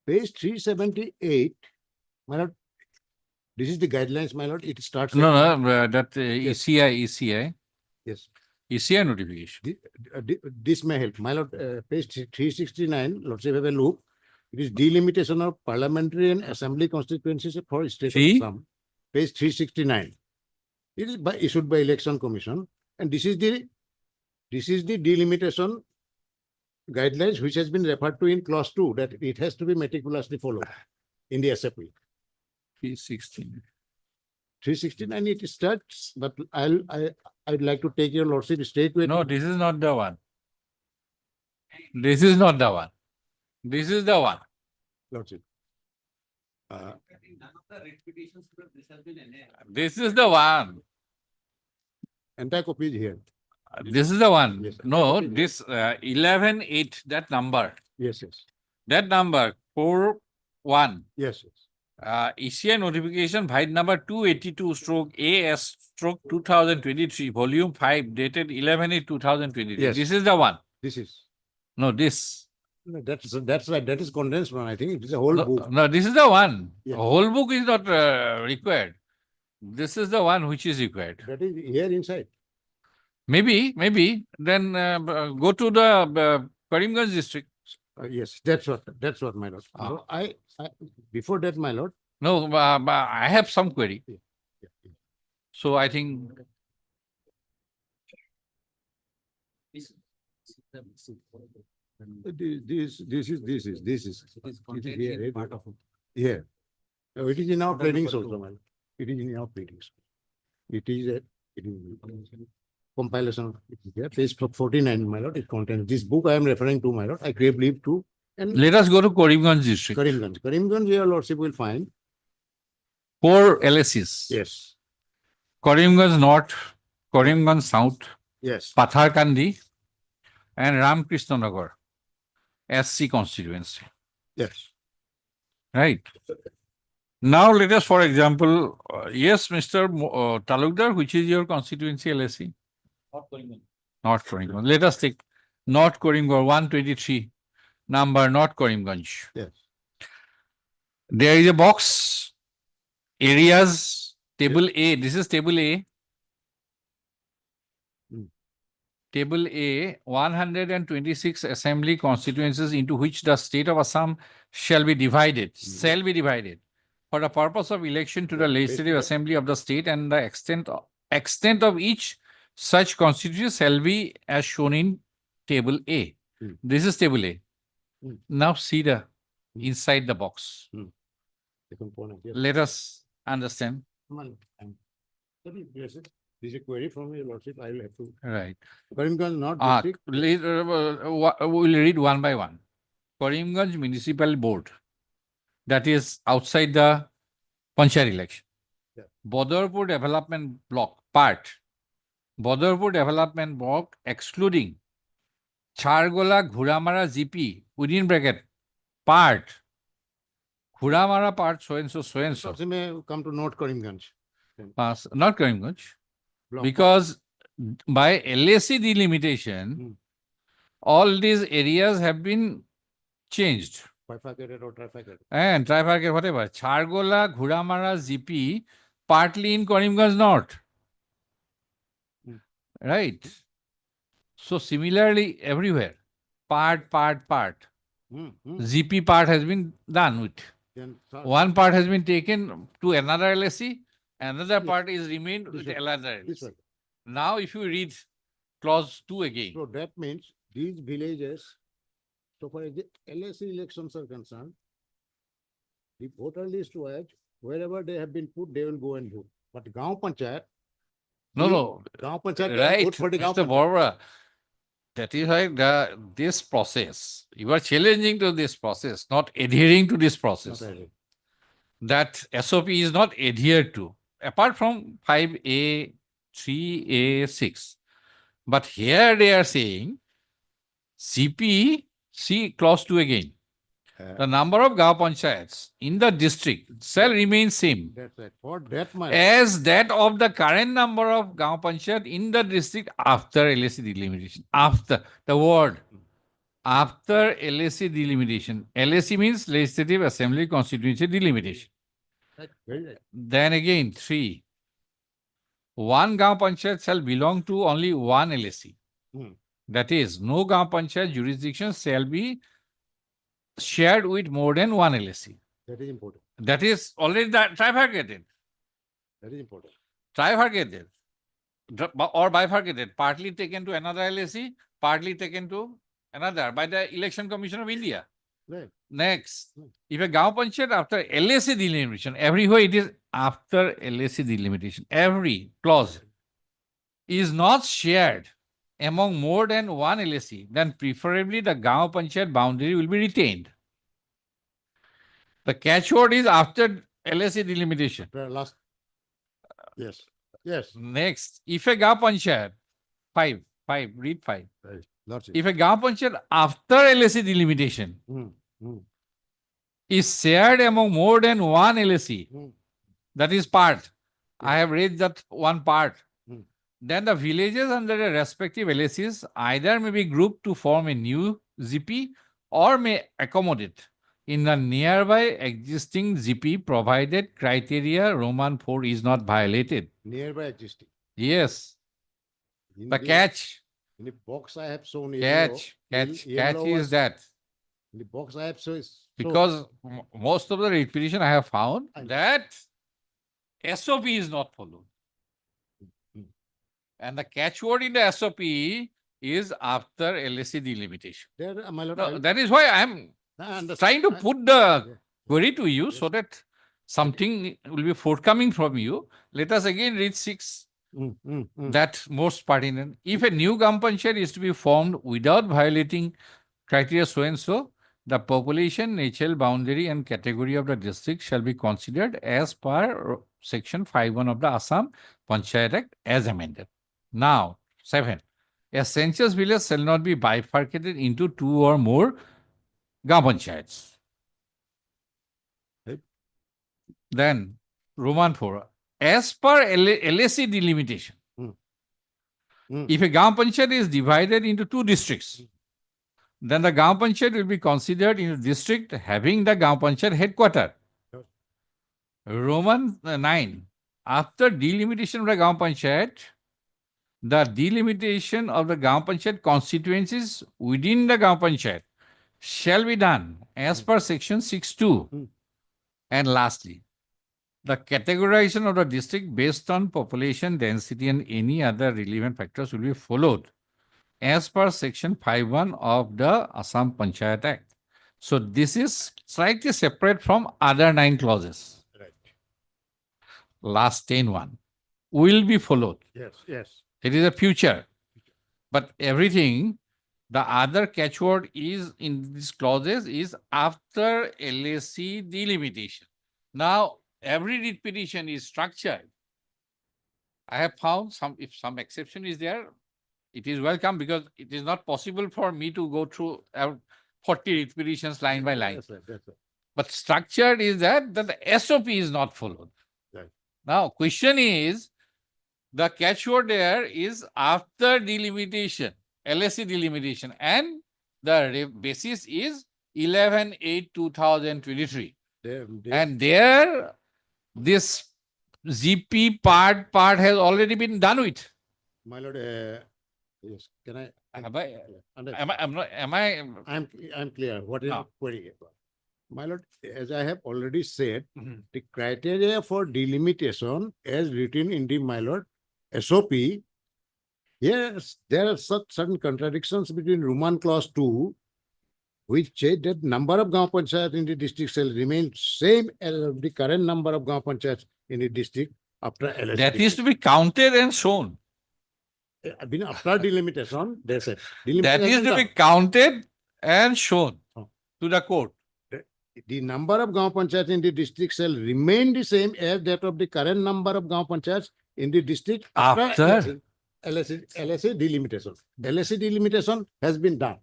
Page 378. My lord, this is the guidelines, my lord. It starts. No, at- no, that Yes. ECI Yes. ECI notification. This may help. My lord, page 369, lordship have a look. It is delimitation of parliamentary and assembly constituencies for state of See? Assam. Page 369. It is issued by Election Commission, and this is the delimitation guidelines which has been referred to in clause 2, that it has to be meticulously followed in the assembly. 316. 369 it starts, but I'd like to take your lordship straight with. No, this is not the one. This is not the one. This is the one. Lordship. This is the one. Entire copy is here. This is the one. Yes. No, Okay. this 11/8, that number, Yes. that number 4.1. Yes. ECI notification file number 282/AS/2023, volume 5, dated 11/8/2023. Yes. This is the one. This is. No, this. No, that's right. That is condensed one. I think it is a whole book. No, this is the one. Yeah. The whole book is not required. This is the one which is required. That is here inside. Maybe. Then go to the Karimganj district. Yes, that's what, my lord. Ah. No, I before that, my lord. No, I have some query. Yeah. So I think This is. It is here. Part of it. Here. No, it is in our pleadings also, my lord. It is in our pleadings. It is. compilation. Here, page 49, my lord, it contains this book I am referring to, my lord. I crave leave to. And Let us go to Karimganj district. Karimganj, your lordship will find. 4 LSCs. Yes, Karimganj North, Karimganj South, yes, Patharkandi, and Ramkrishnanagar SC constituency. yes. Right. Now let us, for example, yes, Mr. Talukdar, which is your constituency LSC? Not Karimganj. Not Karimganj. Let us take North Karimganj 123 number, North Karimganj. Yes. There is a box, areas, table A. This is table A. Table A, 126 assembly constituencies into which the state of Assam shall be divided, for the purpose of election to the legislative assembly of the state, and the extent of each such constituency shall be as shown in table A. This is table A. Now see the inside the box. Let us understand. This is a query from your lordship. I will have to. Right. Karimganj North district. We will read one by one. Karimganj Municipal Board, that is outside the Panchayat election. Yeah. Badarpur Development Block, part. Badarpur Development Block excluding Chargola, Ghuramara, GP, within bracket, part. Ghuramara part, so and so, so and so. Also may come to North Karimganj. Not Karimganj. Block. Because by LAC delimitation, all these areas have been changed. Bifurcated or trifurcated. And trifurcated, whatever. Chargola, Ghuramara, GP, partly in Karimganj North. Right. So similarly, everywhere, part. GP part has been done with. Then, One part has been taken to another LSC. Another part is remained with another. this one. Now, if you read clause 2 again, So that means these villages, so far as the LSC elections are concerned, the voter list wise, wherever they have been put, they will go and vote. But Gaon Panchayat. no, Gaon Panchayat. can right, vote for the Gaon Mr. Panchayat. Barbara, that is why this process, you are challenging to this process, not adhering to this process. Not really. That SOP is not adhered to, apart from 5A, 3A, 6. But here they are saying, CP, see clause 2 again. The number of Gaon Panchayats in the district shall remain same That's right. For that matter. as that of the current number of Gaon Panchayat in the district after LAC delimitation. After the word, after LAC delimitation. LAC means Legislative Assembly Constituency delimitation. Very right. Then again, 3. One Gaon Panchayat shall belong to only one LAC. That is, no Gaon Panchayat jurisdiction shall be shared with more than one LAC. That is important. That is already trifurcated. That is important. Trifurcated or bifurcated, partly taken to another LAC, partly taken to another by the Election Commission of India. Right. Next, if a Gaon Panchayat after LAC delimitation, everywhere it is after LAC delimitation, every clause is not shared among more than one LAC, then preferably the Gaon Panchayat boundary will be retained. The catchword is after LAC delimitation. Last. Yes. Yes. Next, if a Gaon Panchayat, 5, read 5. Right. Lordship. If a Gaon Panchayat after LAC delimitation is shared among more than one LAC, that is part. I have read that one part. Then the villages under the respective LACs either may be grouped to form a new GP or may accommodate in the nearby existing GP provided criteria Roman 4 is not violated. Nearby existing. Yes. In The catch. In the box I have shown. Catch yellow is was- that In the box I have shown. because most of the repetition I have found that SOP is not followed. And the catchword in the SOP is after LAC delimitation. There, my lord, No, that is why I am I understand. trying to put the query to you so that something will be forthcoming from you. Let us again read 6. That's most pertinent. If a new Gram Panchayat is to be formed without violating criteria so and so, the population, natural boundary and category of the district shall be considered as per section 5(1) of the Assam Panchayat Act as amended. Now, 7. A census village shall not be bifurcated into 2 or more Gram Panchayats. Right. Then, Roman 4. As per LAC delimitation, if a Gram Panchayat is divided into 2 districts, then the Gram Panchayat will be considered in a district having the Gram Panchayat headquarter. Yes. Roman 9. After delimitation of the Gram Panchayat, the delimitation of the Gram Panchayat constituencies within the Gram Panchayat shall be done as per section 6(2). And lastly, the categorization of the district based on population density and any other relevant factors will be followed as per section 5(1) of the Assam Panchayat Act. So this is slightly separate from other 9 clauses. Right. Last 10(1) will be followed. Yes. It is a future. But everything, the other catchword is in these clauses is after LAC delimitation. Now, every writ petition is structured. I have found if some exception is there, it is welcome because it is not possible for me to go through 40 writ petitions line by line. That's right. But structured is that the SOP is not followed. Right. Now, question is, the catchword there is after delimitation, LAC delimitation, and the basis is 11/8/2023. And there, this GP part has already been done with. My lord, yes, can I? Am I? I'm clear. What is the query? My lord, as I have already said, the criteria for delimitation as written in the, my lord, SOP, yes, there are certain contradictions between Roman clause 2, which said that number of Gram Panchayats in the district shall remain same as the current number of Gram Panchayats in the district after LSD. That is to be counted and shown. After delimitation, they said. That is to be counted and shown to the court. The number of Gram Panchayats in the district shall remain the same as that of the current number of Gram Panchayats in the district after LSA delimitation. LSA delimitation has been done.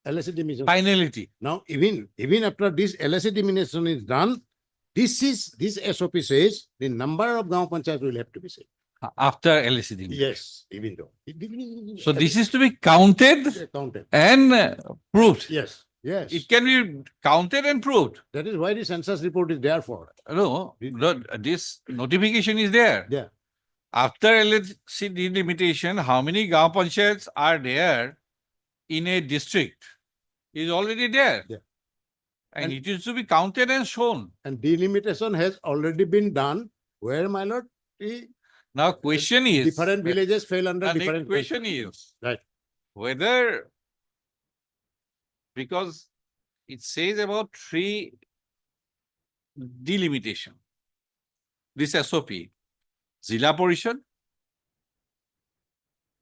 LSA delimitation. Finality. Now, even after this LSA delimitation is done, this SOP says the number of Gram Panchayats will have to be same. After LAC delimitation. Yes, even though. So this is to be counted and proved. Yes. It can be counted and proved. That is why the census report is there for. No, this notification is there. Yeah. After LAC delimitation, how many Gram Panchayats are there in a district is already there. Yeah. And it is to be counted and shown. And delimitation has already been done. Where, my lord? Now, question is different villages fell under the different. next question is right. Whether, because it says about 3 delimitation. This SOP, Zila Parishad,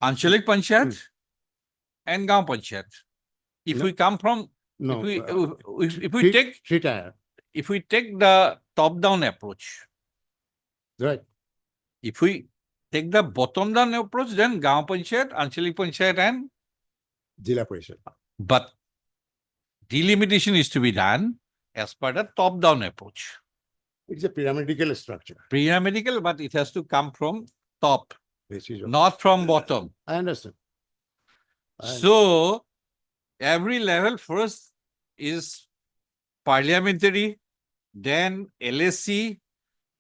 Anchalik Panchayat, and Gram Panchayat. If we come from, if we take the top-down approach, right? If we take the bottom-down approach, then Gram Panchayat, Anchalik Panchayat, and Zila Parishad. But delimitation is to be done as per the top-down approach. It's a pyramidal structure. Pyramidal, but it has to come from top, not from bottom. I understand. So, every level first is parliamentary, then LAC,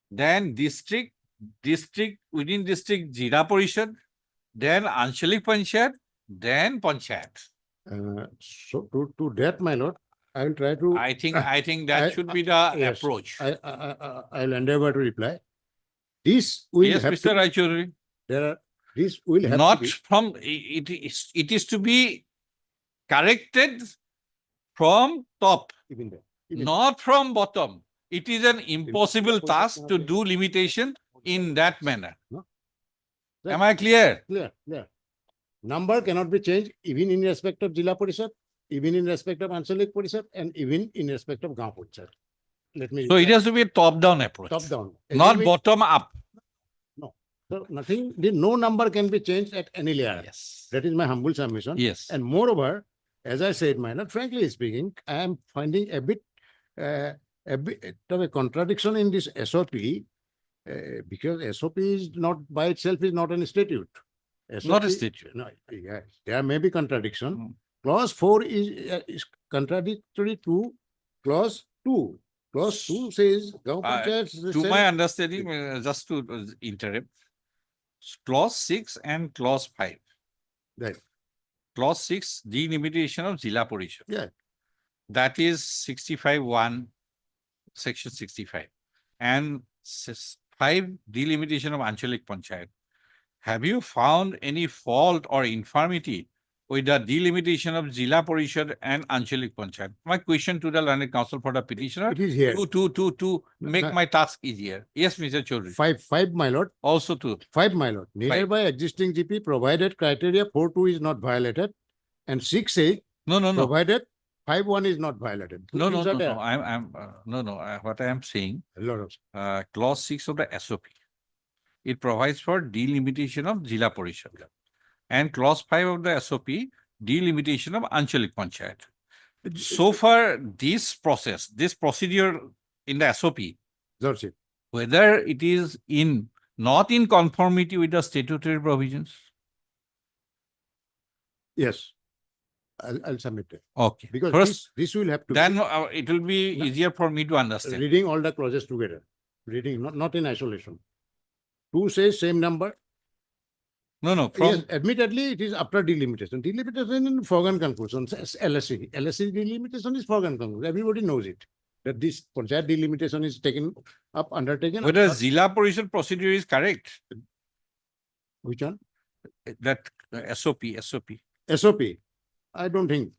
then district within district Zila Parishad, then Anchalik Panchayat, then Panchayat. So to that, my lord, I will try to. I think that should be the approach. I'll endeavor to reply. This will have Mr. Raichuri. This will have not to be, from it is to be corrected from top, not from bottom. It is an impossible task to do limitation in that manner. Am I clear? Clear, clear. Number cannot be changed even in respect of Jila Parishad, even in respect of Anshalik Parishad, and even in respect of Gaon Parishad. Let me. So it has to be a top-down approach. Top down. Not Assuming- bottom-up. So nothing, no number can be changed at any layer. Yes. That is my humble submission. Yes. And moreover, as I said, my lord, frankly speaking, I am finding a bit of a contradiction in this SOP, because SOP is not by itself is not an statute. Not a SOP statute. No, yes, there may be contradiction. Mm. Clause 4 is contradictory to clause 2. Clause 2 says, Gaon Panchayats To shall- my understanding, just to interrupt, clause 6 and clause 5. Right. Clause 6, delimitation of Jila Parishad. Yeah. That is 65(1), section 65. And 5, delimitation of Anchalik Panchayat. Have you found any fault or infirmity with the delimitation of Jila Parishad and Anchalik Panchayat? My question to the learned counsel for the petitioner, It is here. to make No. my task easier. Yes, Mr. Chaudhary. 5, my lord. Also to, 5, my lord. Neither Five. by existing GP provided criteria 4.2 is not violated, and 6 says no, provided 5.1 is not violated. No, These are there. what I am saying, A lot of- clause 6 of the SOP. It provides for delimitation of Jila Parishad. And clause 5 of the SOP, delimitation of Anchalik Panchayat. So far, this process, this procedure in the SOP, Lordship. whether it is not in conformity with the statutory provisions. Yes. I'll submit it. Okay. Because First, this will have to then it will be No. easier for me to be understand. reading all the clauses together. Reading, not in isolation. 2 says same number. No, Yes, from, admittedly, it is after delimitation. Delimitation in foregone conclusion. LSC. LSC delimitation is foregone conclusion. Everybody knows it. That this panchayat delimitation is undertaken. whether after- Jila Parishad procedure is correct, Which one? that SOP. SOP. I don't think.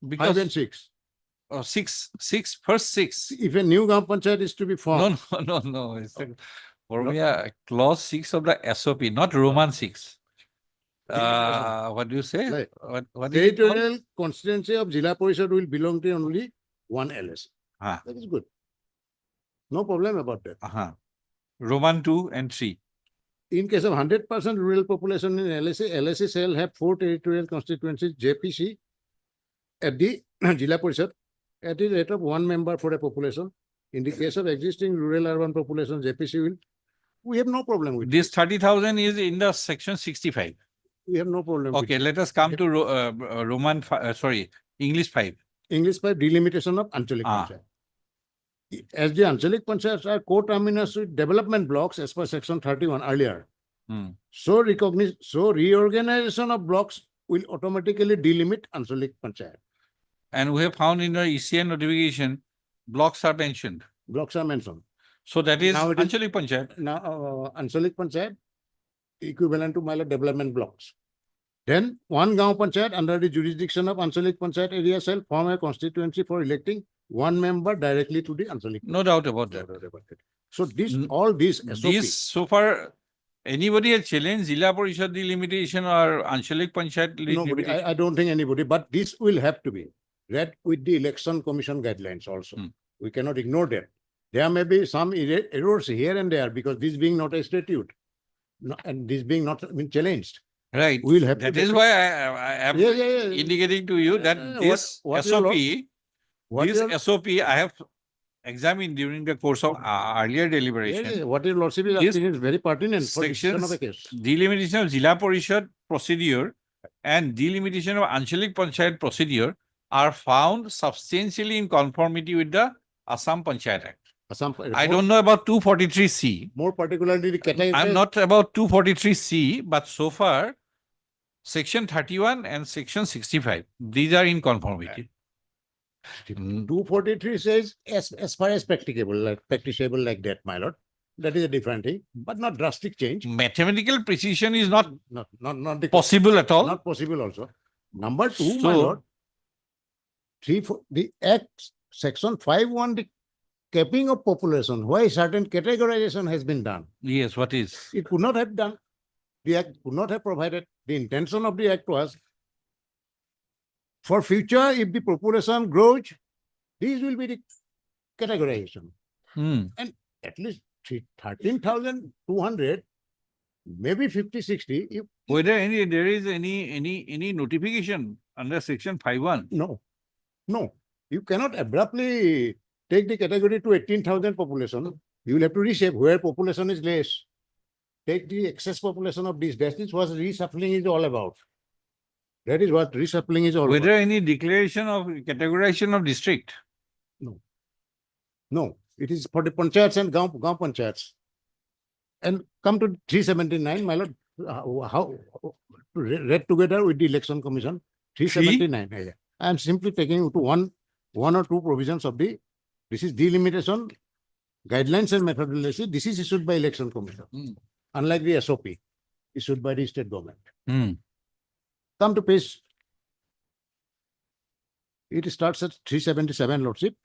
5 Because and 6. First 6. If a new Gaon Panchayat is to be formed. No. For me, clause 6 of the SOP, not Roman 6. What do you say? Right. What is it called? Territorial constituency of Jila Parishad will belong to only one LSC. Ah. That is good. No problem about that. Roman 2 and 3. In case of 100% rural population in LSC, LSC shall have 4 territorial constituencies, JPC, at the Jila Parishad, at the rate of 1 member for a population. In the case of existing rural urban population, JPC will, we have no problem with it. This 30,000 is in the section 65. We have no problem with Okay, it. let us come to English 5. English by delimitation of Anchalik Ah. Panchayat. As the Anchalik Panchayats are co-terminus with development blocks as per section 31 earlier. Hmm. So reorganization of blocks will automatically delimit Anchalik Panchayat. And we have found in the ECN notification, blocks are mentioned. Blocks are mentioned. So that is Now it is- Anchalik Panchayat. Now, Anchalik Panchayat equivalent to my development blocks. Then one Gaon Panchayat under the jurisdiction of Anchalik Panchayat area shall form a constituency for electing 1 member directly to the Anchalik. No doubt about that. So this, N- all these SOP. This, so far, anybody has challenged Jila Parishad delimitation or Anchalik Panchayat Nobody, delimitation? I don't think anybody, but this will have to be read with the election commission guidelines also. Hmm. We cannot ignore that. There may be some errors here and there because this being not a statute. And this being not been challenged. Right. We'll have to That take is it. why I am Yeah, yeah, yeah. indicating to you that this what your SOP, What your- this SOP I have examined during the course of earlier Yeah, deliberation. yeah, what your lordship is This asking is very pertinent for decision of a sections, case. delimitation of Jila Parishad procedure and delimitation of Anchalik Panchayat procedure are found substantially in conformity with the Assam Panchayat Act. I don't know about 243C. More particularly the category. I'm not about 243C, but so far, section 31 and section 65, these are in conformity. 243 says as far as practicable like that, my lord. That is a different thing, but not drastic change. Mathematical precision is not Not the possible at all. Not possible also. Number 2, my So- lord. The Act, section 5.1 capping of population, why certain categorization has been done. Yes, what is? It could not have done. The act could not have provided. The intention of the act was for future, if the population grows, these will be the categorization. Hmm. And at least 13,200, maybe 50, 60. Whether there is any notification under section 5(1)? No, no. You cannot abruptly take the category to 18,000 population. You will have to reshape where population is less. Take the excess population of this. That is what reshuffling is all about. That is what reshuffling is all Whether about. any declaration of categorization of district? No, it is for the panchayats and gaon panchayats. And come to 379, my lord, how read together with the election commission, 379. Yeah. I am simply taking you to one or two provisions of this is delimitation, guidelines and methodology. This is issued by election commission, unlike the SOP issued by the state government. Come to page. It starts at 377, Lordship.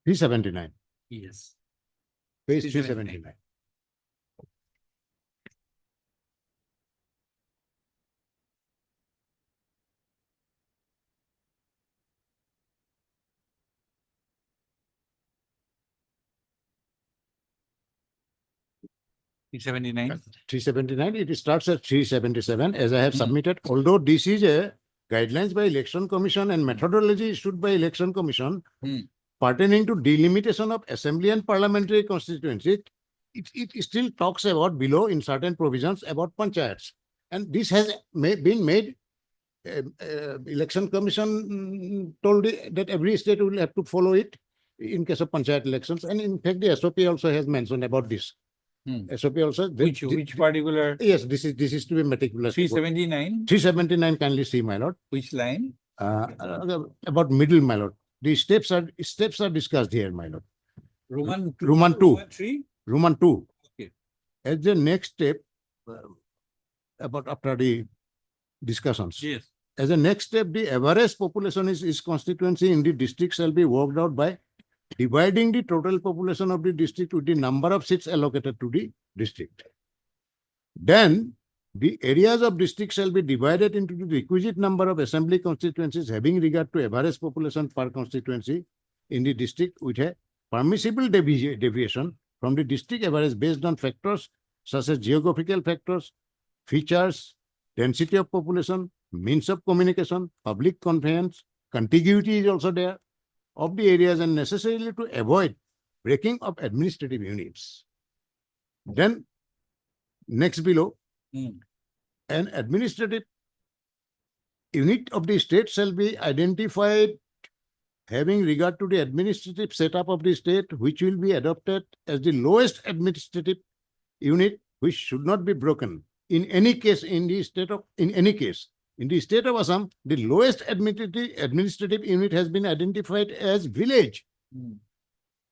379. Yes. Page 379. P79. 379, it starts at 377, as I have submitted. Although this is a guidelines by election commission and methodology issued by election commission pertaining to delimitation of assembly and parliamentary constituency, it still talks about below in certain provisions about panchayats. And this has been made, election commission told that every state will have to follow it in case of panchayat elections. And in fact, the SOP also has mentioned about this. SOP also. Which particular? Yes, this is to be meticulous. 379. 379, kindly see, my lord. Which line? About middle, my lord. The steps are discussed here, my lord. Roman 2. Roman 2. Roman 3. Roman 2. Okay. As the next step, about after the discussions. Yes. As a next step, the average population is constituency in the district shall be worked out by dividing the total population of the district with the number of seats allocated to the district. Then the areas of district shall be divided into the requisite number of assembly constituencies having regard to average population per constituency in the district with a permissible deviation from the district average based on factors such as geographical factors, features, density of population, means of communication, public conveyance, contiguity is also there of the areas and necessarily to avoid breaking of administrative units. Then next below, an administrative unit of the state shall be identified having regard to the administrative setup of the state, which will be adopted as the lowest administrative unit, which should not be broken. In any case, in the state of Assam, the lowest administrative unit has been identified as village,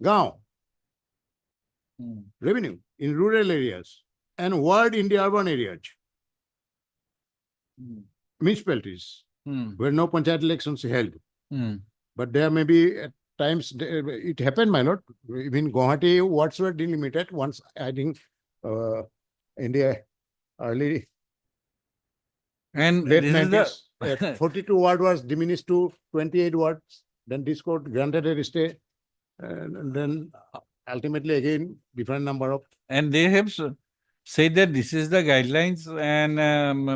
gaon, revenue in rural areas, and ward in the urban areas, municipalities, where no panchayat elections are held. But there may be at times, it happened, my lord, even Guwahati wards were delimited once, I think, in the early and late this 90s, 42 ward was diminished to 28 wards. Then this court granted a stay, and then ultimately again different number of. And they have said that this is the guidelines and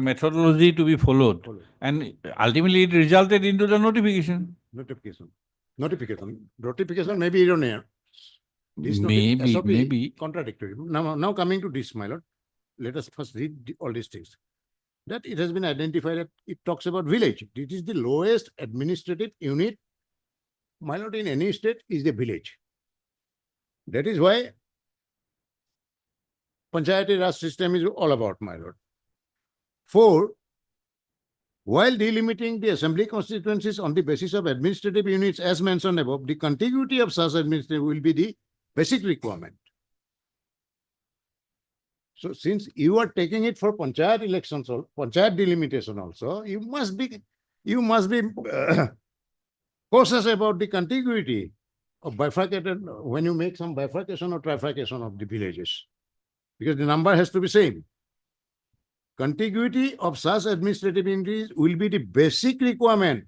methodology to be followed. And ultimately it resulted into the notification. Notification may be erroneous. Maybe. Contradictory. Now coming to this, my lord, let us first read all these things. That it has been identified that it talks about village. It is the lowest administrative unit, my lord, in any state is the village. That is why Panchayati Raj system is all about, my lord. 4, while delimiting the assembly constituencies on the basis of administrative units as mentioned above, the contiguity of such administrative will be the basic requirement. So since you are taking it for panchayat elections or panchayat delimitation also, you must be cautious about the contiguity of bifurcated, when you make some bifurcation or trifurcation of the villages, because the number has to be same. Contiguity of such administrative entities will be the basic requirement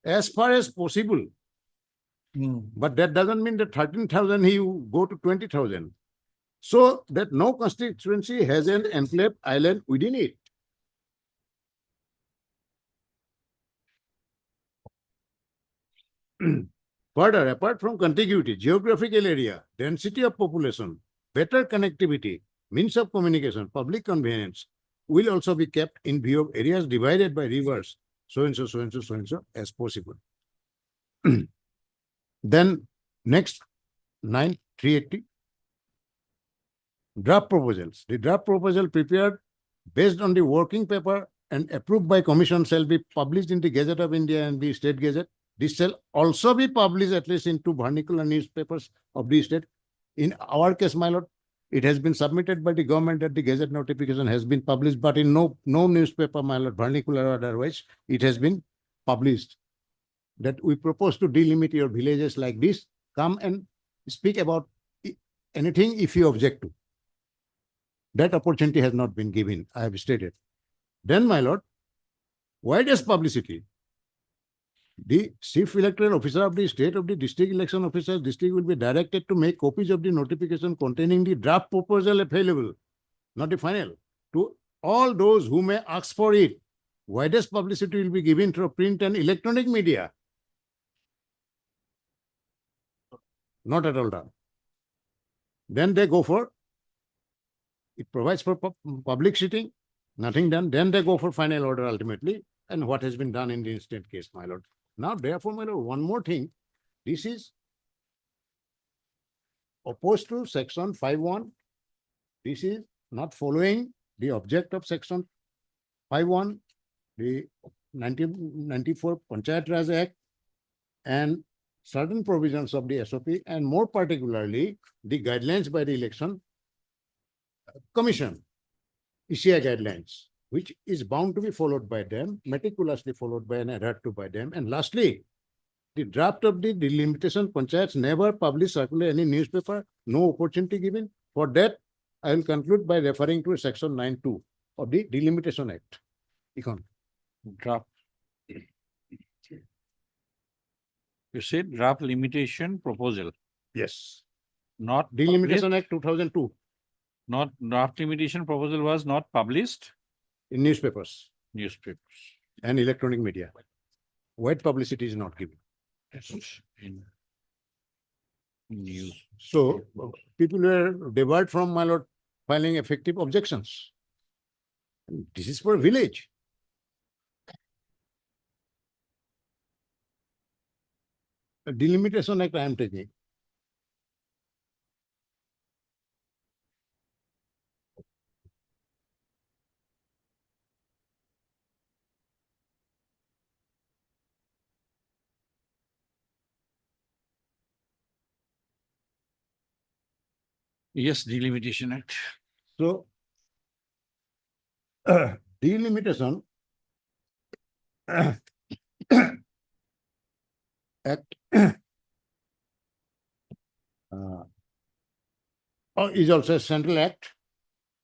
as far as possible. But that doesn't mean that 13,000 you go to 20,000. So that no constituency has an enclave island within it. Further, apart from contiguity, geographical area, density of population, better connectivity, means of communication, public convenience will also be kept in view of areas divided by rivers, so and so, so and so, so and so as possible. Then next, 9,380. Draft proposals. The draft proposal prepared based on the working paper and approved by commission shall be published in the Gazette of India and the State Gazette. This shall also be published at least in 2 vernacular newspapers of the state. In our case, my lord, it has been submitted by the government that the Gazette notification has been published, but in no newspaper, my lord, vernacular or otherwise, it has been published. That we propose to delimit your villages like this. Come and speak about anything if you object to. That opportunity has not been given, I have stated. Then, my lord, widest publicity. The chief electoral officer of the state of the district election officers district will be directed to make copies of the notification containing the draft proposal available, not the final, to all those who may ask for it. Widest publicity will be given through print and electronic media. Not at all done. Then they go for, it provides for public sitting, nothing done. Then they go for final order ultimately, and what has been done in the instant case, my lord. Now, therefore, my lord, one more thing. This is opposed to section 5.1. This is not following the object of section 5.1, the 1994 Panchayat Raj Act, and certain provisions of the SOP, and more particularly the guidelines by the Election Commission, ECI guidelines, which is bound to be followed by them, meticulously followed by and adhered to by them. And lastly, the draft of the delimitation panchayats never published circular any newspaper, no opportunity given. For that, I will conclude by referring to section 9.2 of the Delimitation Act. Draft. You said draft limitation proposal, Yes. not Delimitation published? Act 2002 Not draft limitation proposal was not published in newspapers newspapers. and electronic media. Wide publicity is not given. In news. So people were debarred from, my lord, filing effective objections. And this is for a village. A Delimitation Act I am taking. Yes, Delimitation Act. So delimitation Act is also a central act.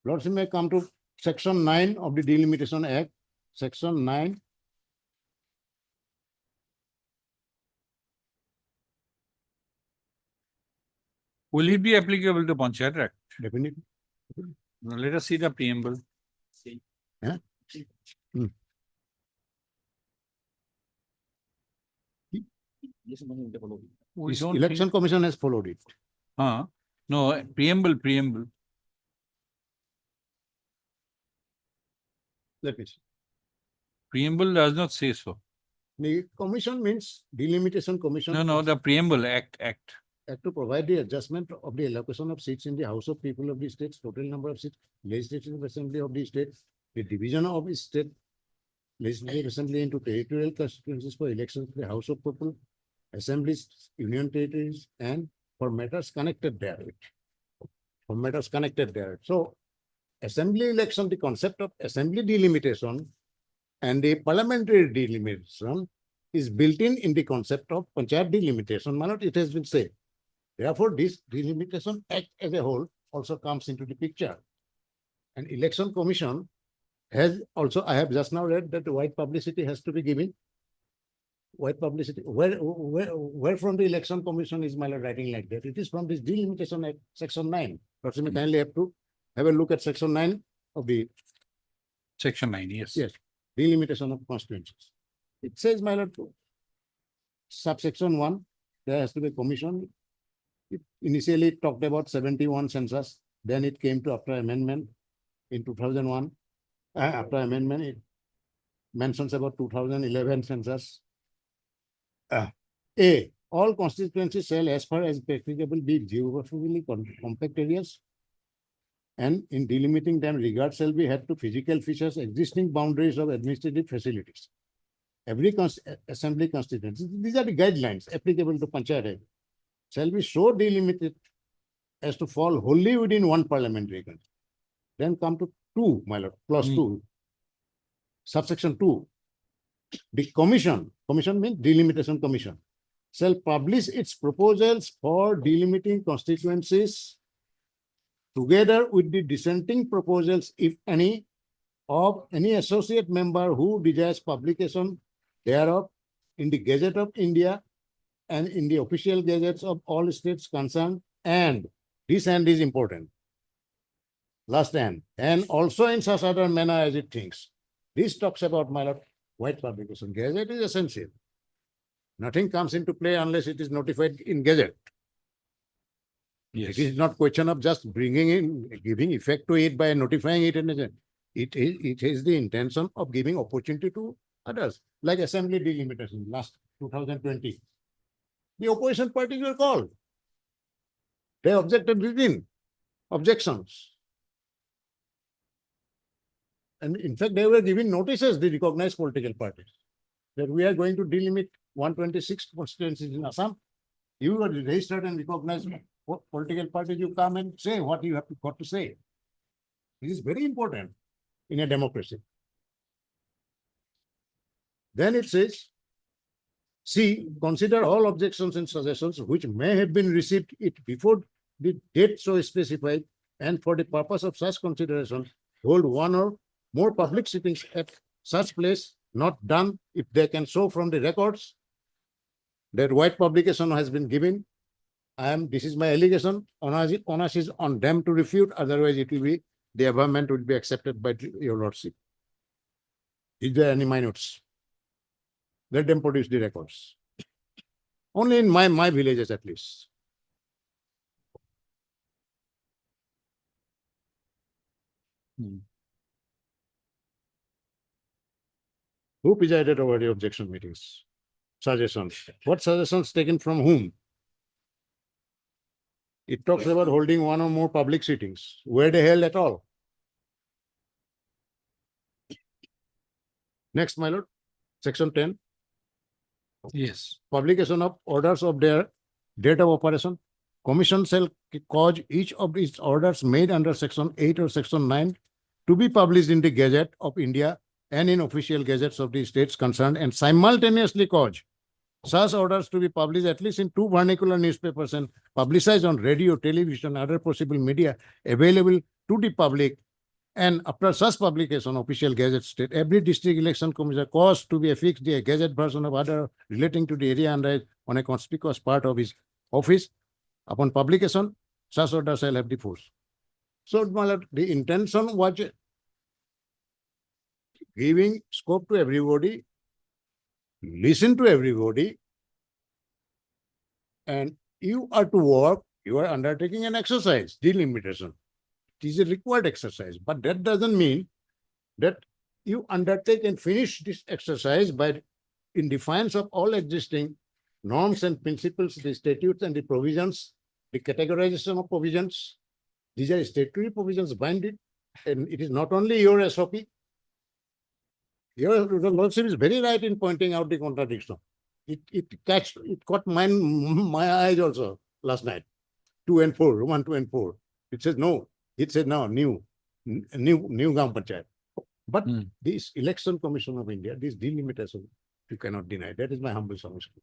Lords, you may come to section 9 of the Delimitation Act. Section 9. Will it be applicable to Panchayat Act? Definitely. Now, let us see the preamble. Yeah. We This don't Election think- Commission has followed it. No, preamble. Let me see. Preamble does not say so. The commission means Delimitation Commission. No, the preamble act. Act to provide the adjustment of the allocation of seats in the House of People of the States, total number of seats, Legislative Assembly of the State, the division of the state Legislative Assembly into territorial constituencies for elections to the House of People, assemblies, union territories, and for matters connected therewith. for matters connected there. So assembly election, the concept of assembly delimitation and the parliamentary delimitation is built in the concept of panchayat delimitation. Manot, it has been said. Therefore, this delimitation act as a whole also comes into the picture. And election commission has also, I have just now read that the wide publicity has to be given. Wide publicity, where from the election commission is my lord writing like that? It is from this delimitation act, section 9. Perhaps you kindly have to have a look at section 9 of the Section 9, yes. Yes, delimitation of constituencies. It says, my lord, subsection 1, there has to be commission. It initially talked about 71 census, then it came to after amendment in 2001. After amendment, it mentions about 2011 census. A, all constituencies shall, as far as practicable, be geographically compact areas, and in delimiting them, regard shall be had to physical features, existing boundaries of administrative facilities. Every assembly constituency, these are the guidelines applicable to panchayat, shall be so delimited as to fall wholly within one parliamentary country. Then come to 2, my lord, clause 2, subsection 2. The commission means delimitation commission, shall publish its proposals for delimiting constituencies together with the dissenting proposals, if any, of any associate member who desires publication thereof in the Gazette of India and in the official gazettes of all states concerned, and this and is important. Last and also in such other manner as it thinks. This talks about, my lord, wide publication. Gazette is essential. Nothing comes into play unless it is notified in Gazette. Yes. It is not question of just bringing in, giving effect to it by notifying it. It is the intention of giving opportunity to others, like assembly delimitation last 2020. The opposition parties were called. They objected within objections. And in fact, they were giving notices, the recognized political parties, that we are going to delimit 126 constituencies in Assam. You are registered and recognized political parties, you come and say what you have got to say. This is very important in a democracy. Then it says, C, consider all objections and suggestions which may have been received it before the date so specified, and for the purpose of such consideration, hold one or more public sittings at such place, not done if they can show from the records that wide publication has been given. This is my allegation. Onus is on them to refute, otherwise it will be, the amendment will be accepted by your lordship. Is there any minutes? Let them produce the records. Only in my villages at least. Who presided over the objection meetings? Suggestions. What suggestions taken from whom? It talks about holding one or more public sittings. Were they held at all? Next, my lord, section 10. Yes. Publication of orders of their date of operation. Commission shall cause each of its orders made under section 8 or section 9 to be published in the Gazette of India and in official gazettes of the states concerned, and simultaneously cause such orders to be published at least in 2 vernacular newspapers and publicized on radio, television, other possible media available to the public. And after such publication, official gazette state, every district election commissioner caused to be affixed the gazette version of order relating to the area under on a conspicuous part of his office. Upon publication, such order shall have the force. So, the intention was giving scope to everybody, listen to everybody, and you are to work, you are undertaking an exercise, delimitation. It is a required exercise, but that doesn't mean that you undertake and finish this exercise by, in defiance of all existing norms and principles, the statutes and the provisions, the categorization of provisions. These are statutory provisions binding, and it is not only your SOP. Your lordship is very right in pointing out the contradiction. It caught my eyes also last night. 2 and 4, 1, 2 and 4. It says no. It said no, new Gram Panchayat. But this Election Commission of India, this delimitation, you cannot deny. That is my humble submission.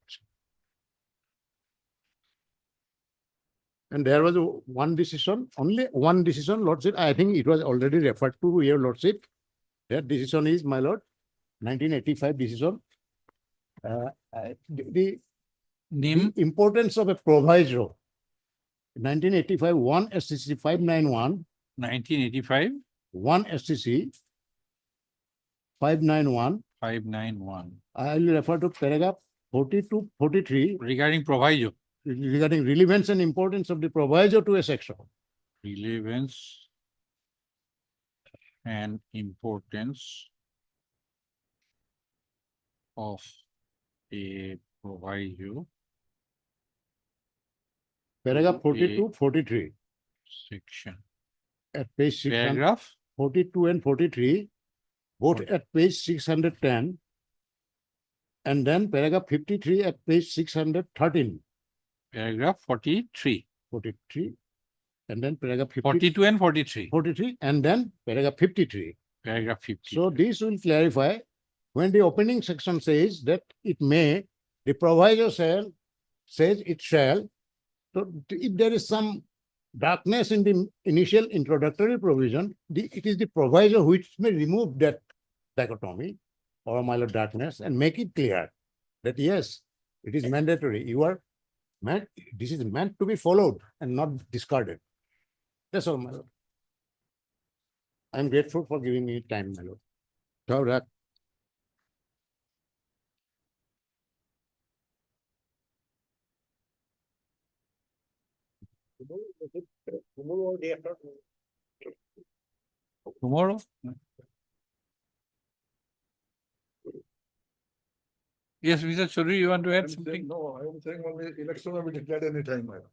And there was one decision, only one decision, Lordship. I think it was already referred to your Lordship. That decision is, my Lord, 1985 decision. The importance of a proviso. 1985, 1 SCC 591. 1985, 1 SCC 591. 591. I will refer to paragraph 42, 43 Regarding proviso. regarding relevance and importance of the proviso to a section. Relevance and importance of a proviso Paragraph to a 42, 43 section. at page 600, Paragraph 42 and 43, both Forty- at page 610. And then paragraph 53 at page 613, paragraph 43, 43. And then paragraph 42 and 43, 43, and then paragraph 53. paragraph 50. So this will clarify when the opening section says that it may, the proviso says it shall. So if there is some darkness in the initial introductory provision, it is the proviso which may remove that dichotomy or my lord darkness and make it clear that yes, it is mandatory. This is meant to be followed and not discarded. That's all, my lord. I'm grateful for giving me time, my lord. So that Tomorrow? Yes, Mr. Chaudhary, you want to add something? No, I am saying only election will be declared any time, madam.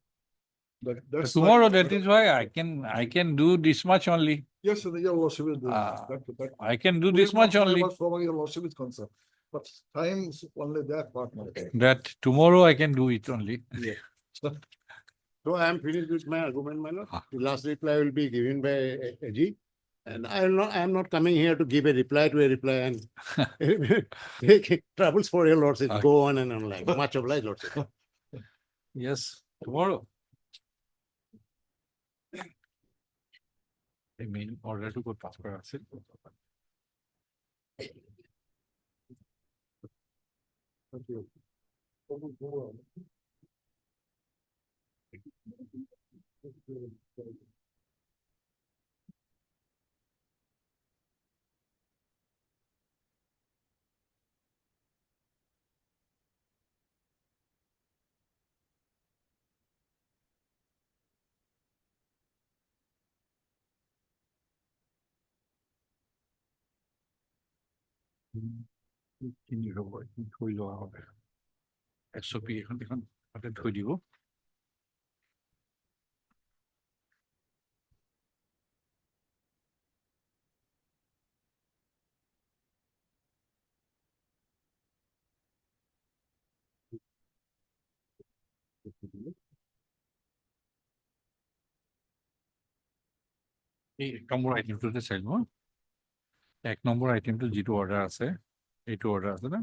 That's Tomorrow, why- that is why I can do this much only. Yes, your lordship will do Ah, that. I can do this much only. As far as your lordship is concerned, but time is only that part, madam. That tomorrow I can do it only. Yeah. So I am finished with my argument, my lord. The last reply will be given by AG. And I am not coming here to give a reply to a reply and take troubles for your lordship. Go on and on like much obliged, lordship. Yes, tomorrow. I mean, order to go transfer. Thank you. থৈ লোৱা হবে SOP এখন তাতে থৈ দিব এই 1 number আইটেমটোতে চাই লওঁ 1 নম্বৰ আইটেমটো যিটো অৰ্ডাৰ আছে এইটো অৰ্ডাৰ আছে না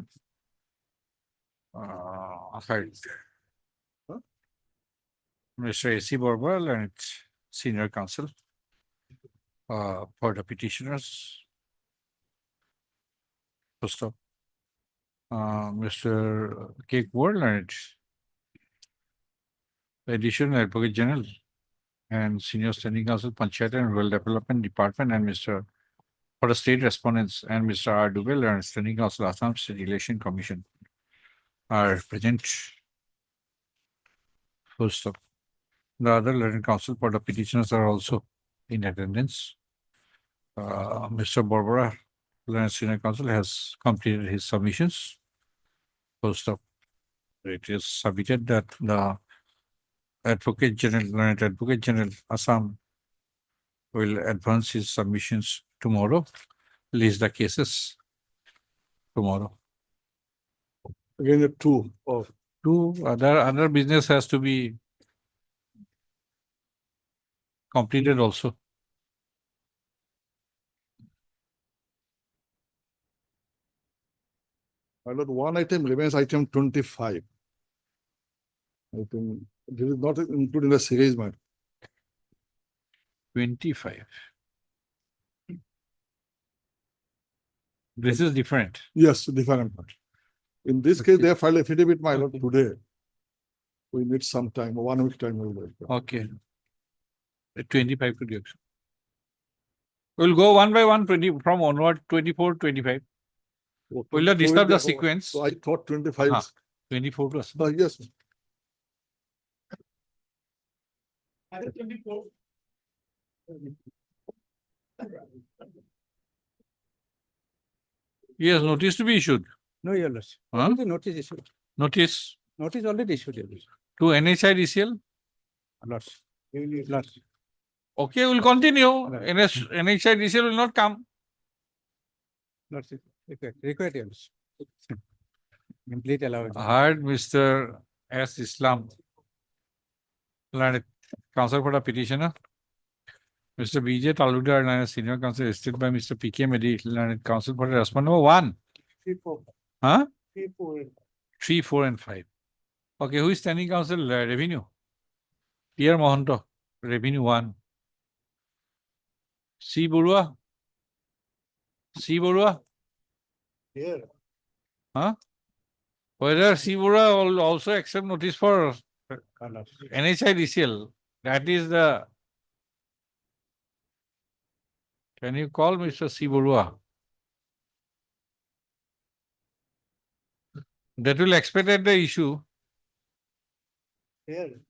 Mr. A.C. Borbal and Senior Counsel for the petitioners. First up, Mr. Cake World and Additional Advocate General and Senior Standing Counsel, Panchayat and Rural Development Department, and Mr. for the State Respondents, and Mr. R. Duvel and Standing Counsel, Assam State Election Commission are present. First up, the other learned counsel for the petitioners are also in attendance. Mr. Barbara, learned senior counsel, has completed his submissions. First up, it is submitted that the Advocate General, learned Advocate General Assam will advance his submissions tomorrow, list the cases tomorrow. Again, the two Other business has to be completed also. My lord, one item remains item 25. I think this is not included in the series, my. 25. This is different. Yes, different part. In this case, they have filed affidavit, my lord, today. We need some time, 1 week time. we will wait. Okay. 25 to the auction. We'll go one by one, 20 from onward, 24, 25. Okay. We'll not So disturb be- the sequence. So I thought 25. Uh-huh. 24 plus. Yes. Yes, notice to be issued. No, your lordship. Huh? Already notice issued. Notice Notice already issued, your lordship. to NHIDCL. Lordship. Lordship. Okay, we'll continue. NHIDCL will not come. Lordship. Required, your lordship. Complete allowance. Heard Mr. S. Islam, learned counsel for the petitioner. Mr. B.J. Taludar, learned senior counsel, assisted by Mr. P.K. Medi, learned counsel for the respondent number 1. 3, 4. Huh? 3, 4. 3, 4, and 5. Okay, who is standing counsel? Revenue. Pierre Mohanto, Revenue 1. C. Burua. C. Burua. Here. Huh? Whether C. Burua will also accept notice for NHIDCL. That is the. Can you call Mr. C. Burua? That will expedite the issue. Here.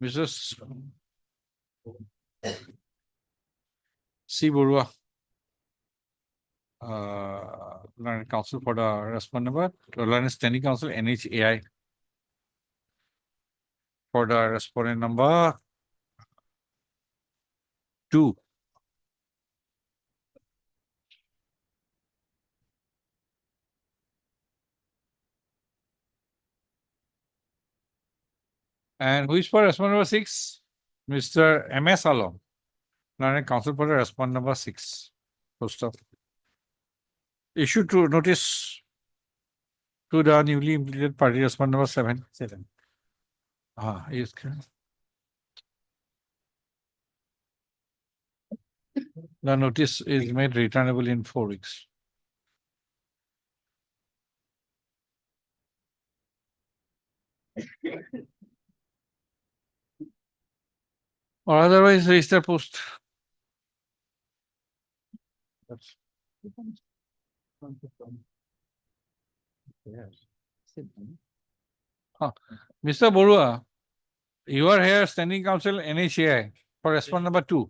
Mrs. C. Burua. Learned counsel for the respondent number, learned standing counsel NHAI for the respondent number 2. And who is for respondent number 6? Mr. M.S. Alom, learned counsel for the respondent number 6. Post of issue to notice to the newly implemented party respondent number 7. 7. Yes. The notice is made returnable in 4 weeks. Or otherwise register post. Mr. Borua, you are here standing counsel NHAI for respondent number 2.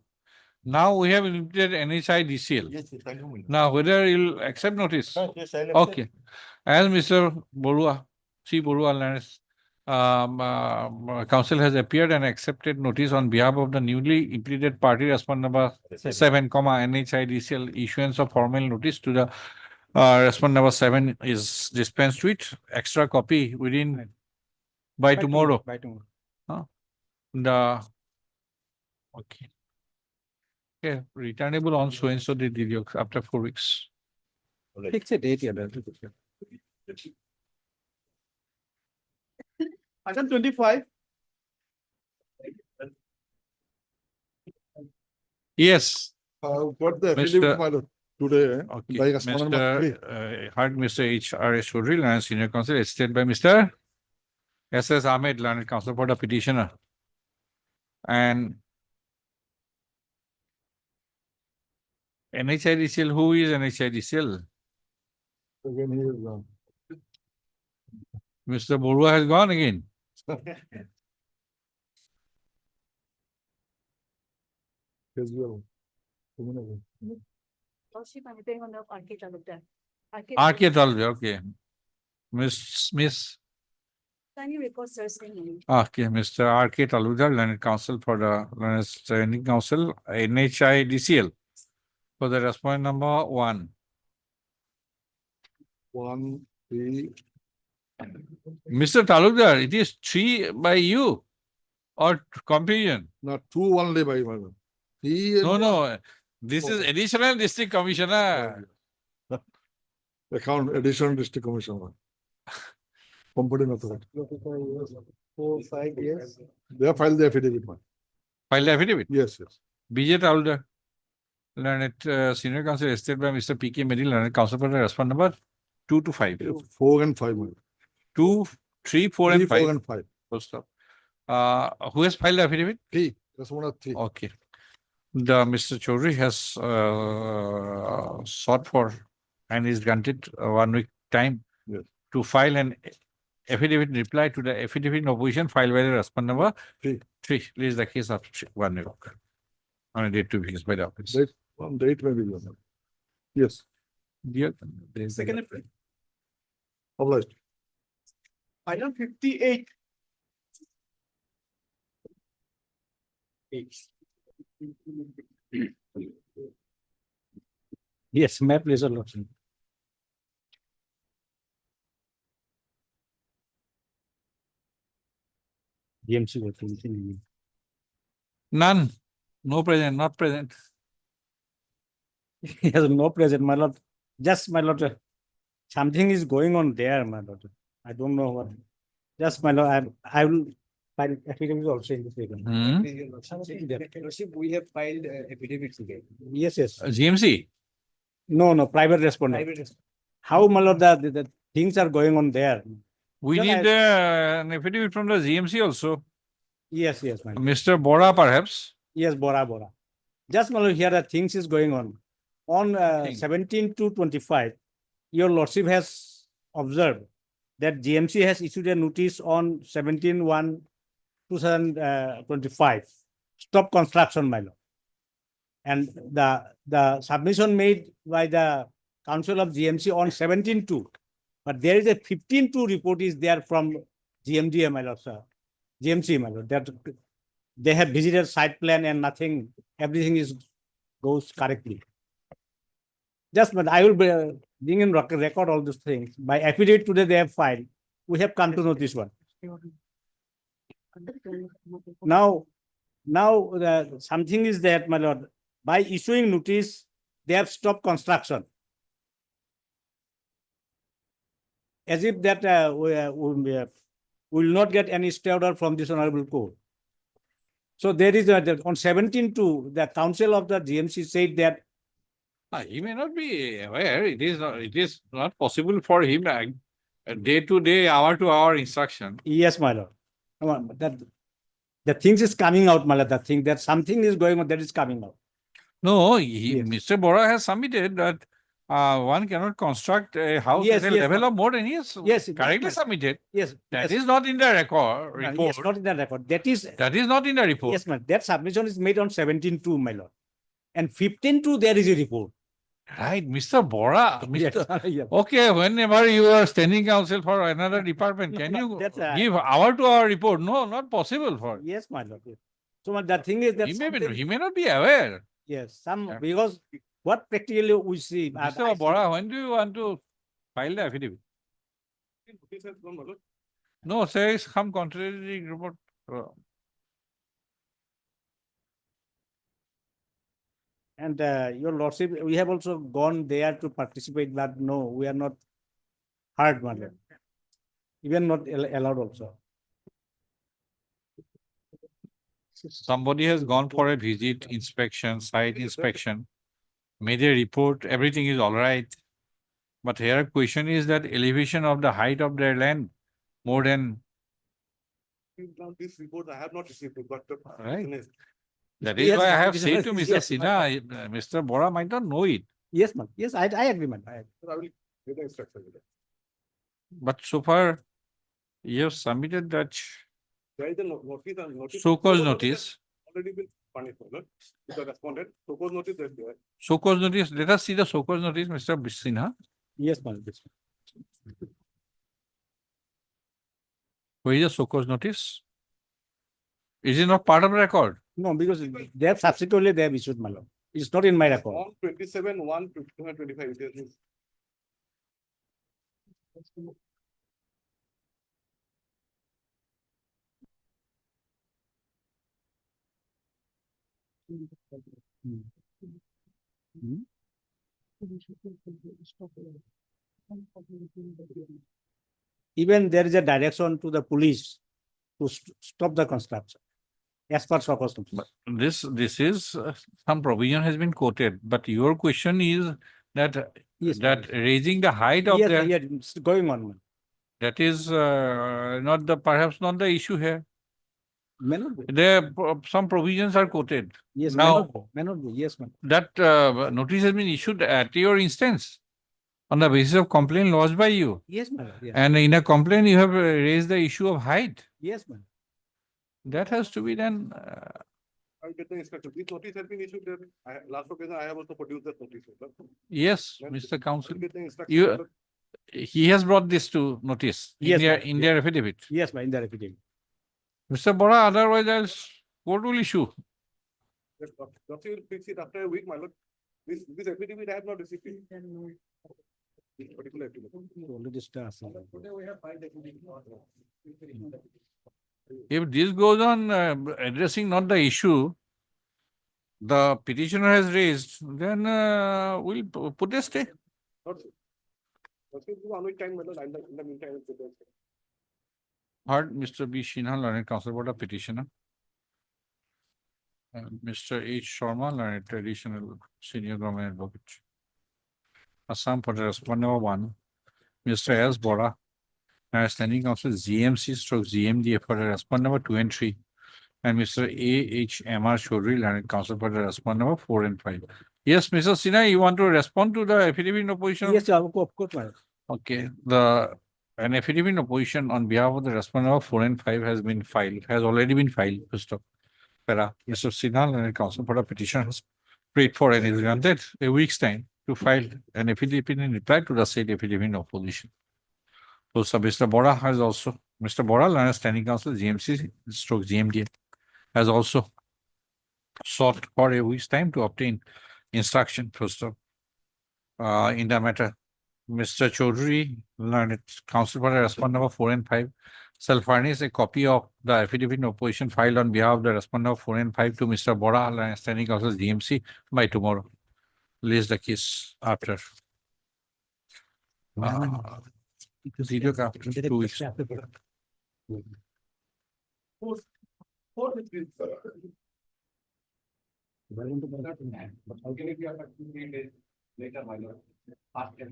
Now we have implemented NHIDCL. Yes, I know. Now whether you'll accept notice? Yes, I'll Okay. As Mr. Borua, C. Borua, council has appeared and accepted notice on behalf of the newly implemented party respondent number 7, NHIDCL issuance of formal notice to the respondent number 7 is dispensed with. Extra copy within by tomorrow. By tomorrow. Okay. Okay, returnable on so and so the deal after 4 weeks. Fix a date, your lordship. Item 25. Yes. Got the Mr. affidavit, my lord, today. Okay, By respondent number 3. heard Mr. H.R.S. Chaudhary, learned senior counsel, assisted by Mr. S.S. Ahmed, learned counsel for the petitioner. And NHIDCL, who is NHIDCL? Again, he is gone. Mr. Borua has gone again. Yes, well. Lordship, I'm paying on the RK Talukdar. R.K. Talve, okay. Miss. Can you record sir's name? Okay, Mr. R.K. Taludar, learned counsel for the learned standing counsel, NHIDCL, for the respondent number 1. 1, 3. Mr. Taludar, it is 3 by you. or confusion? Not two only by my lord. He. No, this is additional district commissioner. Account additional district commissioner. Competent authority. 4, 5 years. They have filed the affidavit. Man. File the affidavit. Yes, yes. BJ Towler, learned senior counsel estate by Mr. P.K. Medi, learned counsel for the respond number 2 to 5. 4 and 5. Man. 2, 3, 4 and 5. 4 and 5. Full stop. Who has filed the affidavit? 3. That's one of 3. Okay. The Mr. Chaudhary has sought for and is granted 1 week time Yes. to file an affidavit in reply to the affidavit in opposition filed by the respond number 3. 3. This is the case of 1 week on a date to be fixed by the office. Date, one date may be given. Yes. Dear, there is Second April. Obliged. Item 58. Yes, my pleasure, Lordship. DMC was thinking. None. No present, not present. He has no present, my lord. Just, my lord, something is going on there, my lord. I don't know what. Just, my lord, I will file affidavit also in this regard. Lordship, we have filed affidavits again. Yes, yes. GMC. No, private respondent. Private. How, my lord, the things are going on there? We Sir, need an affidavit from the GMC also. Yes, my lord. Mr. Bora, perhaps. Yes, Bora. Just, my lord, here the things is going on. On Thing. 17 to 25, your lordship has observed that GMC has issued a notice on 17/1/2025. Stop construction, my lord. And the submission made by the Council of GMC on 17/2. But there is a 15/2 report is there from GMDA, my lord, sir. GMC, my lord, that they have visited site plan and nothing, everything goes correctly. Just, but I will bring in record all these things. By affidavit today they have filed. We have come to know this one. Now, something is that, my lord, by issuing notice, they have stopped construction. As if that we will not get any stay order from this honorable court. So there is on 17/2, the council of the GMC said that He may not be aware. It is not possible for him day to day, hour to hour instruction. yes, my lord. Come on, but that the things is coming out, my lord. The thing that something is going on, that is coming out. No, Yes. Mr. Bora has submitted that one cannot construct a house Yes, at a yes, level of more than years. Yes, Correctly yes. submitted. Yes, That yes. is not in the report. Yes, not in the record. That is, That is not in the report. yes, ma'am. That submission is made on 17/2, my lord. And 15/2, there is a report. Right, Mr. Bora. Yes, yeah. Okay, whenever you are standing counsel for another department, can you That's give hour to hour report? No, not possible for. Yes, my lord. Yes. So the thing is that He may not be aware. yes, Yeah. because what practically we see. I Mr. see- Bora, when do you want to file the affidavit? No, says some contrary report. And your lordship, we have also gone there to participate, but no, we are not heard, my lord. Even not allowed also. Somebody has gone for a visit, inspection, site inspection, made a report, everything is all right. But here question is that elevation of the height of their land more than, This report I have not received, but. right? That is Yes, why I ma'am, have this said is- to Mr. yes, Sinha, Mr. Bora might not know it. Yes, ma'am. Yes, I agree, ma'am. I will get the instruction. But so far, you have submitted that There is a notice and notice. so-called notice. Already been punished, no? With the respondent, so-called notice that there. So-called notice, let us see the so-called notice, Mr. Sinha. Yes, ma'am. Yes. Where is the so-called notice? Is it not part of the record? No, because they have subsequently they have issued, my lord. It's not in my record. On 27/1/2025, it is. Even there is a direction to the police to stop the construction. As per circumstances. This is, some provision has been quoted, but your question is that, Yes, that raising the height of Yes, the, yes, it's going on. that is not the, perhaps not the issue here. May not be. There, some provisions are quoted. Yes, Now, may not be. Yes, ma'am. that notice has been issued at your instance on the basis of complaint lodged by you. Yes, ma'am. Yes. And in a complaint, you have raised the issue of height. Yes, ma'am. That has to be done. I'll get the instruction. This notice has been issued there. Last occasion, I have also produced the notice. Yes, Then Mr. Counsel. I'll get the instruction. You, he has brought this to notice Yes, ma'am. in their affidavit. Yes, ma'am, in the affidavit. Mr. Bora, otherwise else, court will issue. Yes, doctor will fix it after a week, my lord. This affidavit I have not received. It. This particular affidavit. Already starts. Today we have filed affidavit. If this goes on addressing not the issue the petitioner has raised, then we'll put a stay. Not so. Doctor, you on which time, my lord, in the meantime, I'll put the- Heard Mr. B. Shinha, learned counsel for the petitioner. Mr. H. Sharma, learned traditional senior government advocate. Assam for the respondent number 1, Mr. S. Bora, standing counsel GMC stroke GMDA for the respondent number 2 and 3, and Mr. A. H. M. R. Chaudhary, learned counsel for the respondent number 4 and 5. Yes, Mr. Sinha, you want to respond to the affidavit in opposition? Yes, of course, ma'am. Okay, an affidavit in opposition on behalf of the respondent of 4 and 5 has been filed, has already been filed, Mr. Mr. Sinha and counsel for the petition has prayed for and is granted a week's time to file an affidavit in reply to the said affidavit in opposition. So, Mr. Bora has also, Mr. Bora, learned standing counsel GMC stroke GMDA, has also sought for a week's time to obtain instruction, first of, in the matter. Mr. Chaudhary, learned counsel for the respondent number 4 and 5, shall furnish a copy of the affidavit in opposition filed on behalf of the respondent number 4 and 5 to Mr. Bora, learned standing counsel GMC by tomorrow. Lays the case after. Video after 2 weeks.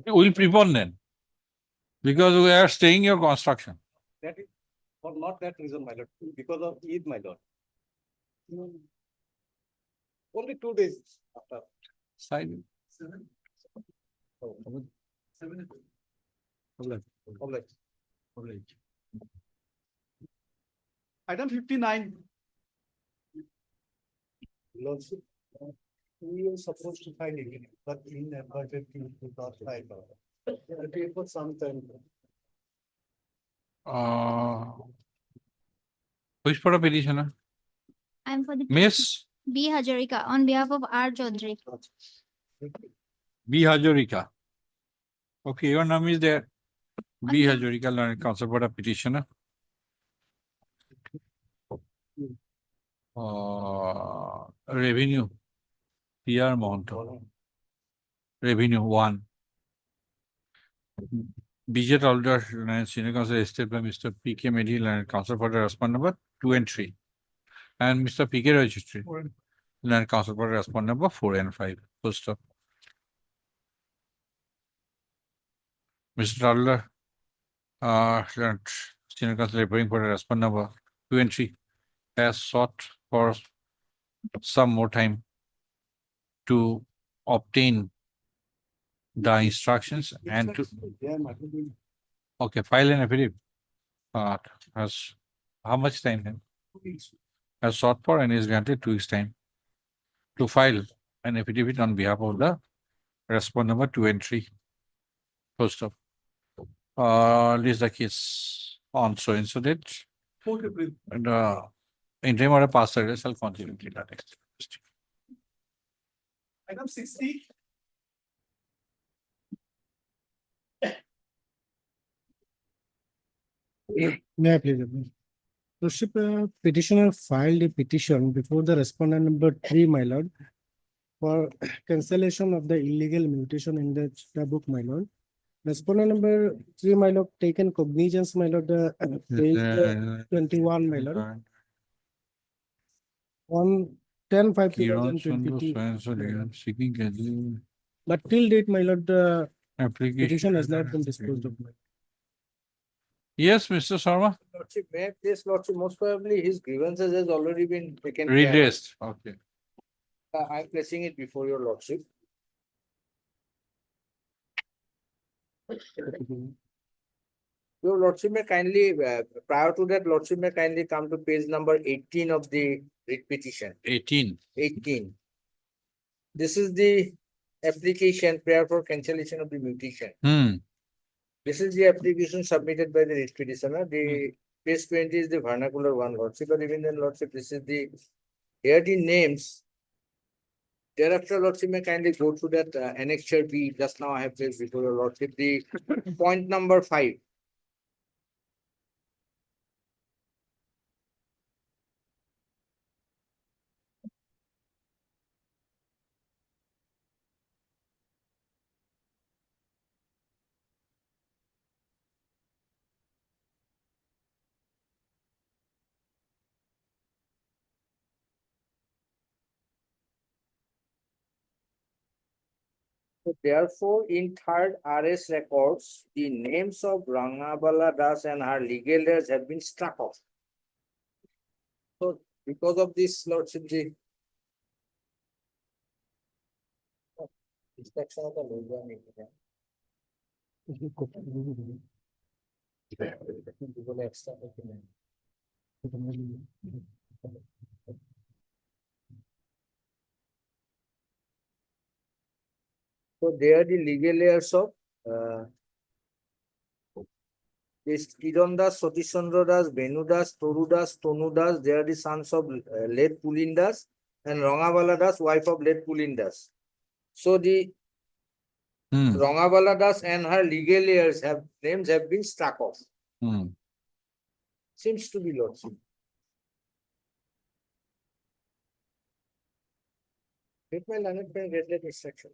We'll prepone then. Because we are staying your construction. That is for not that reason, my lord, because of Eid, my lord. Only 2 days after. Side. Item 59. Lordship, we were supposed to file it, but inadvertently we got filed. It for some time. Which for a petitioner? I'm for the Miss B Hajarika on behalf of R Chaudhary. B. Hajorika. Okay, your name is there. B. Hajorika, learned counsel for the petitioner. Revenue. PR Mohanto. Revenue 1. BJ Alder, senior counsel estate by Mr. P.K. Medhi, learned counsel for the respondent number 2 and 3. And Mr. P.K. Registry, learned counsel for the respondent number 4 and 5. First up. Mr. Alder, senior counsel appearing for the respondent number 2 and 3 has sought for some more time to obtain the instructions and to, okay, file an affidavit. Has, how much time then? Has sought for and is granted 2 weeks time to file an affidavit on behalf of the respondent number 2 and 3. First up. List the case on so and so date. And interim order passed, I shall continue to that next. Item 60. May I please? Lordship, petitioner filed a petition before the respondent number 3, my lord, for cancellation of the illegal mutation in the Chita book, my lord. Respondent number 3, my lord, taken cognizance, my lord, page 21, my lord. On 10/5/2022. Seeking cancellation But till date, my lord, the application. petition has not been disposed of. Yes, Mr. Sharma, Lordship, may I place Lordship, most probably his grievances has already been taken care of. redressed, okay. I'm placing it before your Lordship. Your Lordship may kindly, prior to that, Lordship may kindly come to page number 18 of the writ petition. 18. 18. This is the application prayer for cancellation of the mutation. This is the application submitted by the writ petitioner. The page 20 is the vernacular one, Lordship, but even then, Lordship, this is the, here the names. Thereafter, Lordship may kindly go through that annexure B, just now I have placed before your Lordship, the point number 5. So therefore, in third RS records, the names of Rangabala Das and her legal heirs have been struck off. So because of this, Lordship, the inspection of the legal name. So they are the legal heirs of this Kiran Das, Satish Chandra Das, Benu Das, Toru Das, Tonu Das. They are the sons of late Pulin Das and Rangabala Das, wife of late Pulin Das. So the Rangabala Das and her legal heirs names have been struck off. Seems to be Lordship. Let my learned friend read that instruction.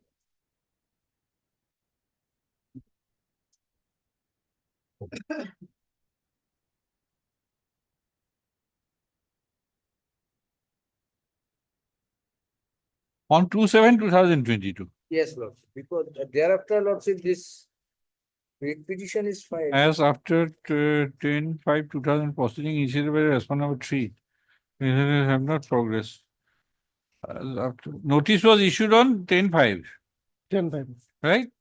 On 2/7/2022, Yes, Lordship, because thereafter, Lordship, this writ petition is filed. as after 10/5/2000 proceeding initiated by the respondent number 3, have not progressed. Notice was issued on 10/5, 10/5. right?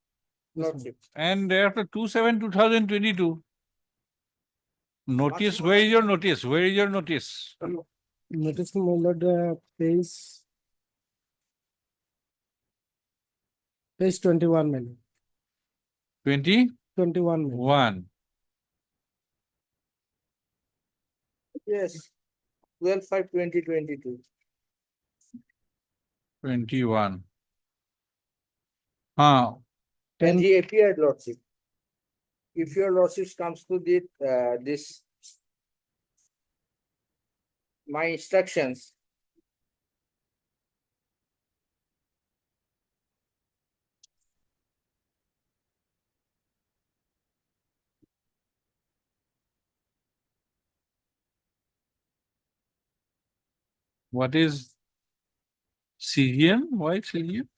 Lordship. And thereafter 2/7/2022. Notice, where is your notice? Where is your notice? Notice, my lord, page 21, my lord. 21. 21. Yes, 12/5/2022. 21. And he appeared, Lordship. If your Lordship comes to the this my instructions. What is Syrian? Why Syrian?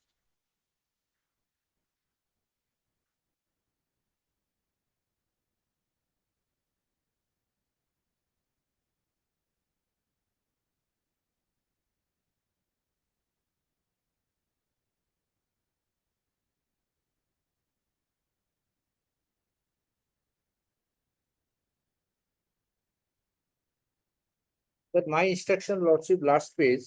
But my instruction, Lordship, last page.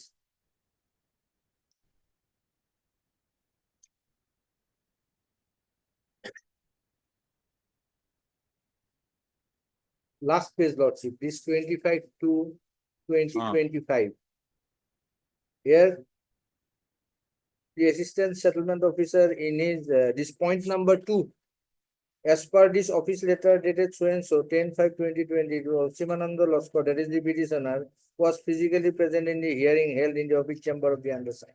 Last page, Lordship, this 25 to 2025. Here, the assistant settlement officer in his this point number 2 As per this office letter dated so and so 10/5/2022, Simananda Loskar, that is the petitioner, was physically present in the hearing held in the office chamber of the undersigned.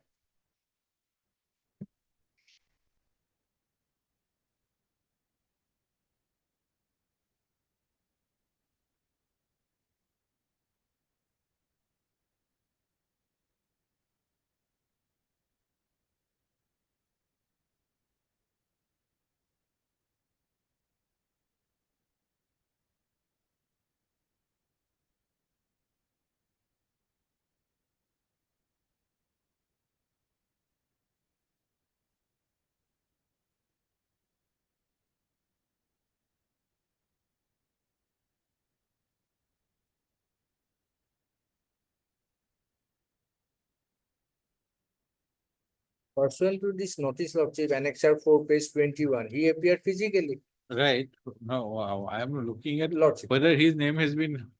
Pursuant to this notice, Lordship, Annexure 4, page 21, he appeared physically. Right. No, I am looking at Lordship. whether his name has been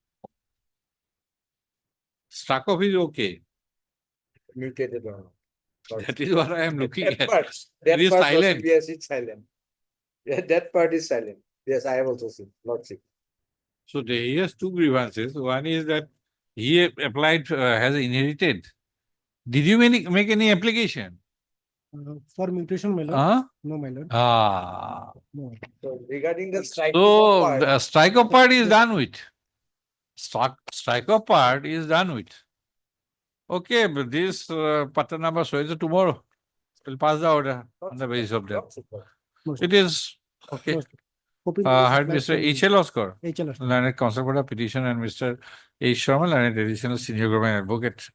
struck off is okay. Mutated or not. That is what I am looking That at. part, It is Lordship, silent. yes, it's silent. Yeah, that part is silent. Yes, I have also seen, Lordship. So he has two grievances. One is that he applied, has inherited. Did you make any application? For mutation, my lord. Huh? No, my lord. Ah. No. So regarding the strike. So the strike of part is done with. Strike of part is done with. Okay, but this patta number so is tomorrow. We'll pass the order on the basis of that. It is okay. Had Mr. H.L. Oscar, learned counsel for the petition, and Mr. H. Sharma, learned additional senior government advocate,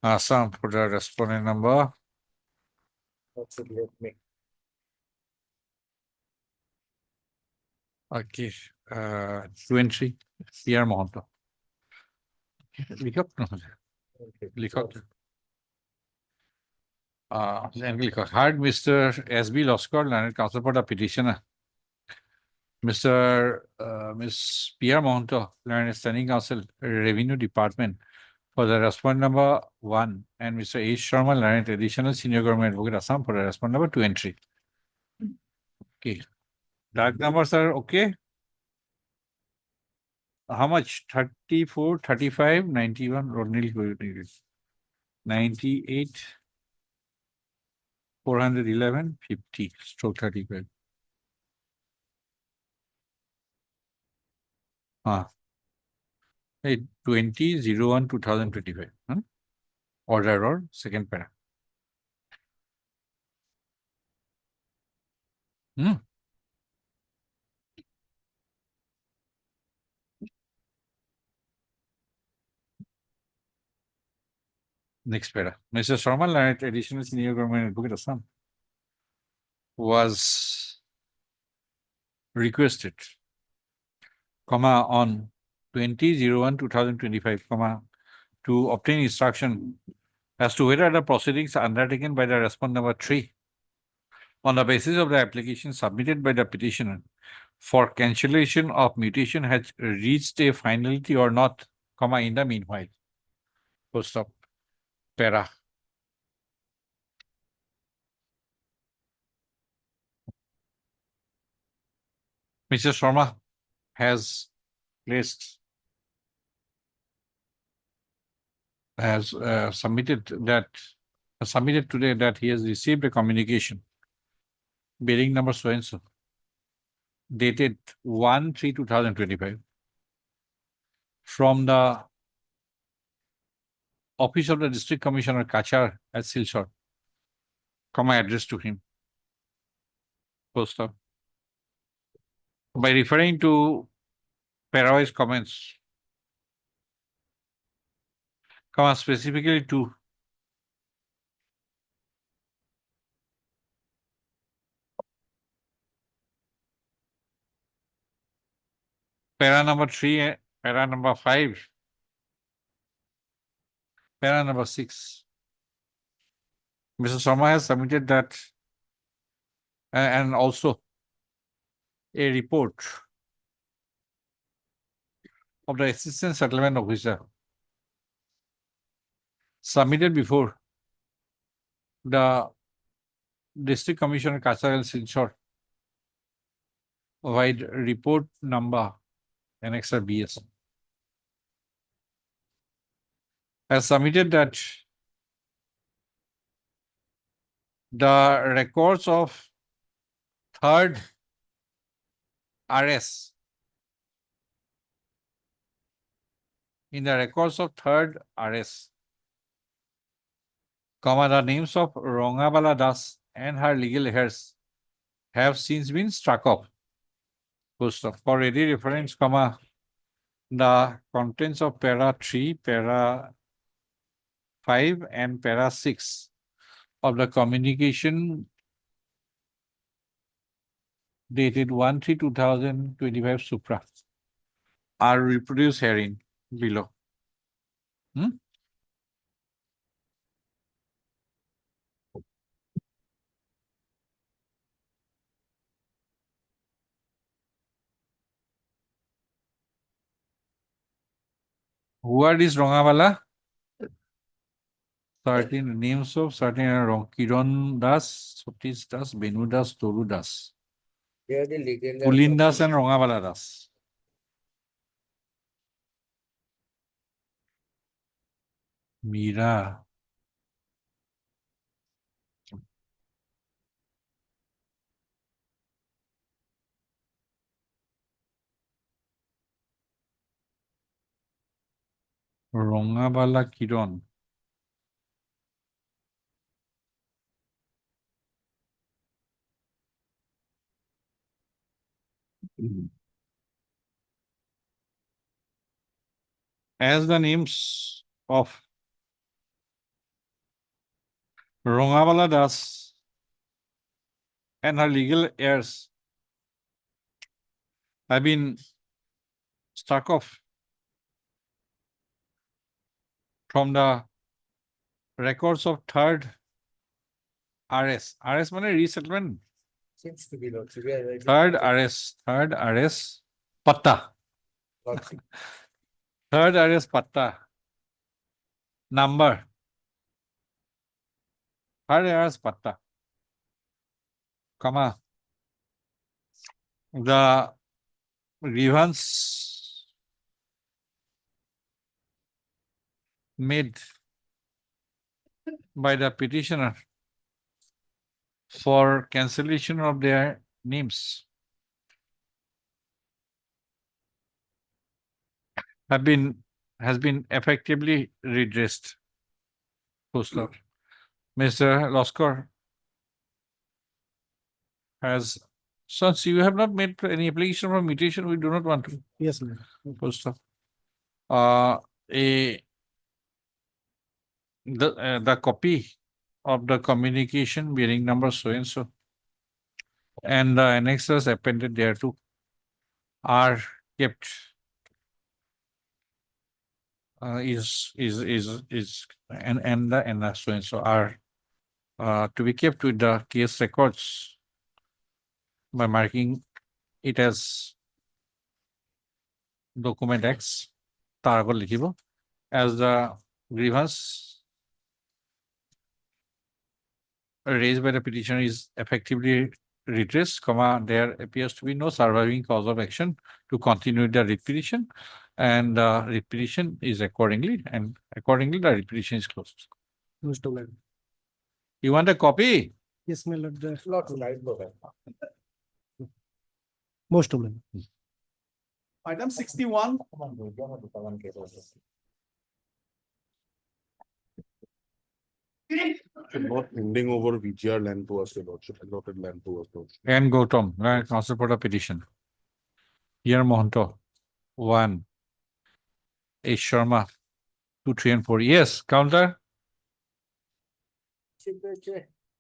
Assam for the respondent number. Lordship, let me. Okay, 2 and 3, P.R. Mohanto. লিখক নহলে লিখক লিখক Heard Mr. S.B. Loskar, learned counsel for the petitioner, Mr. Miss P.R. Mohanto, learned standing counsel, Revenue Department, for the respondent number 1, and Mr. H. Sharma, learned additional senior government advocate, Assam, for the respondent number 2 and 3. Okay, dark numbers are okay. How much? 34, 35, 91, Rodney, 98, 411, 50, stroke 35. Hey, 20/01/2025. Order or second para. Next para. Mr. Sharma, learned additional senior government advocate, Assam, was requested, on 20/01/2025, to obtain instruction as to whether the proceedings undertaken by the respondent number 3 on the basis of the application submitted by the petitioner for cancellation of mutation has reached a finality or not, in the meanwhile. Full stop. Para. Mr. Sharma has placed, has submitted today that he has received a communication bearing number so and so, dated 1/3/2025, from the office of the District Commissioner Kachar at Silchar, addressed to him. Post up. By referring to Para's comments, specifically to para number 3, para number 5, para number 6. Mr. Sharma has submitted that, and also a report of the Assistant Settlement Officer submitted before the District Commissioner Kachar and Silchar wide report number annexer BS has submitted that the records of third RS in the records of third RS, the names of Rongabala Das and her legal heirs have since been struck off. Full stop. For ready reference, the contents of para 3, para 5, and para 6 of the communication dated 1/3/2025 Supra are reproduced herein below. Who are these Rongabala? Certain names of certain Kiran Das, Sotis Das, Benu Das, Toru Das, Here the legal. Pulin Das, and Rongabala Das. Mira. Rongabala Kiran. As the names of Rongabala Das and her legal heirs have been struck off from the records of third RS. RS means resettlement. Seems to be Lordship. We are writing- Third RS Patta. Lordship. Third RS Patta. Number. Third RS Patta. The grievance made by the petitioner for cancellation of their names has been effectively redressed. Mr. Loskar has, since you have not made any application for mutation, we do not want to. Yes, ma'am. First off, the copy of the communication bearing number so and so, and the annexes appended thereto are kept. And the so and so are to be kept with the case records by marking it as document X, as the grievance raised by the petitioner is effectively redressed, there appears to be no surviving cause of action to continue the writ petition, and the writ petition is accordingly the writ petition is closed. Most of them. You want a copy? Yes, my lord. Lordship, I go back. Most of them. Item 61. Not handing over VGR land to us, Lordship, allotted land to us, Lordship. And Gautam, counsel for the petition. Here Mohanto, 1. A Sharma, 2, 3, and 4. Yes, counter.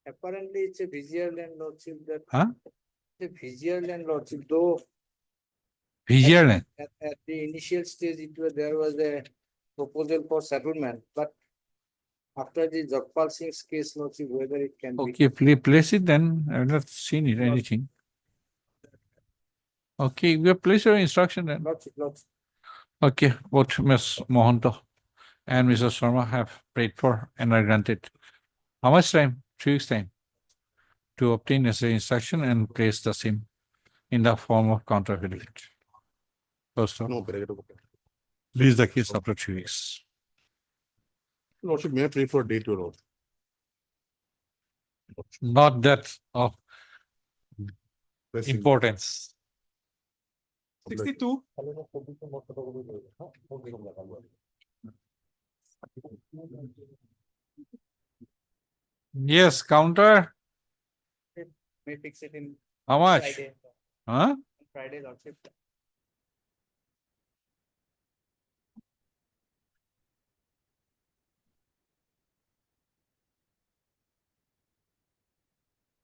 Apparently, it's a VGR land, Lordship, that. Huh? The VGR land, Lordship, though. VGR land. At the initial stage, there was a proposal for settlement, but after the Jagpal Singh's case, Lordship, whether it can be. Okay, place it then. I have not seen it, anything. Okay, we have placed your instruction then. Lordship. Okay, both Ms. Mohanto and Mrs. Sharma have prayed for and are granted. How much time? 3 weeks time to obtain necessary instruction and place the same. in the form of counter affidavit. First of, No, Brigadier. release the case after 3 weeks. Lordship, may I plead for date your oath? Not that of Pressing. importance. 62. Yes, counter. May fix it in How much? Friday. Huh? Friday, Lordship.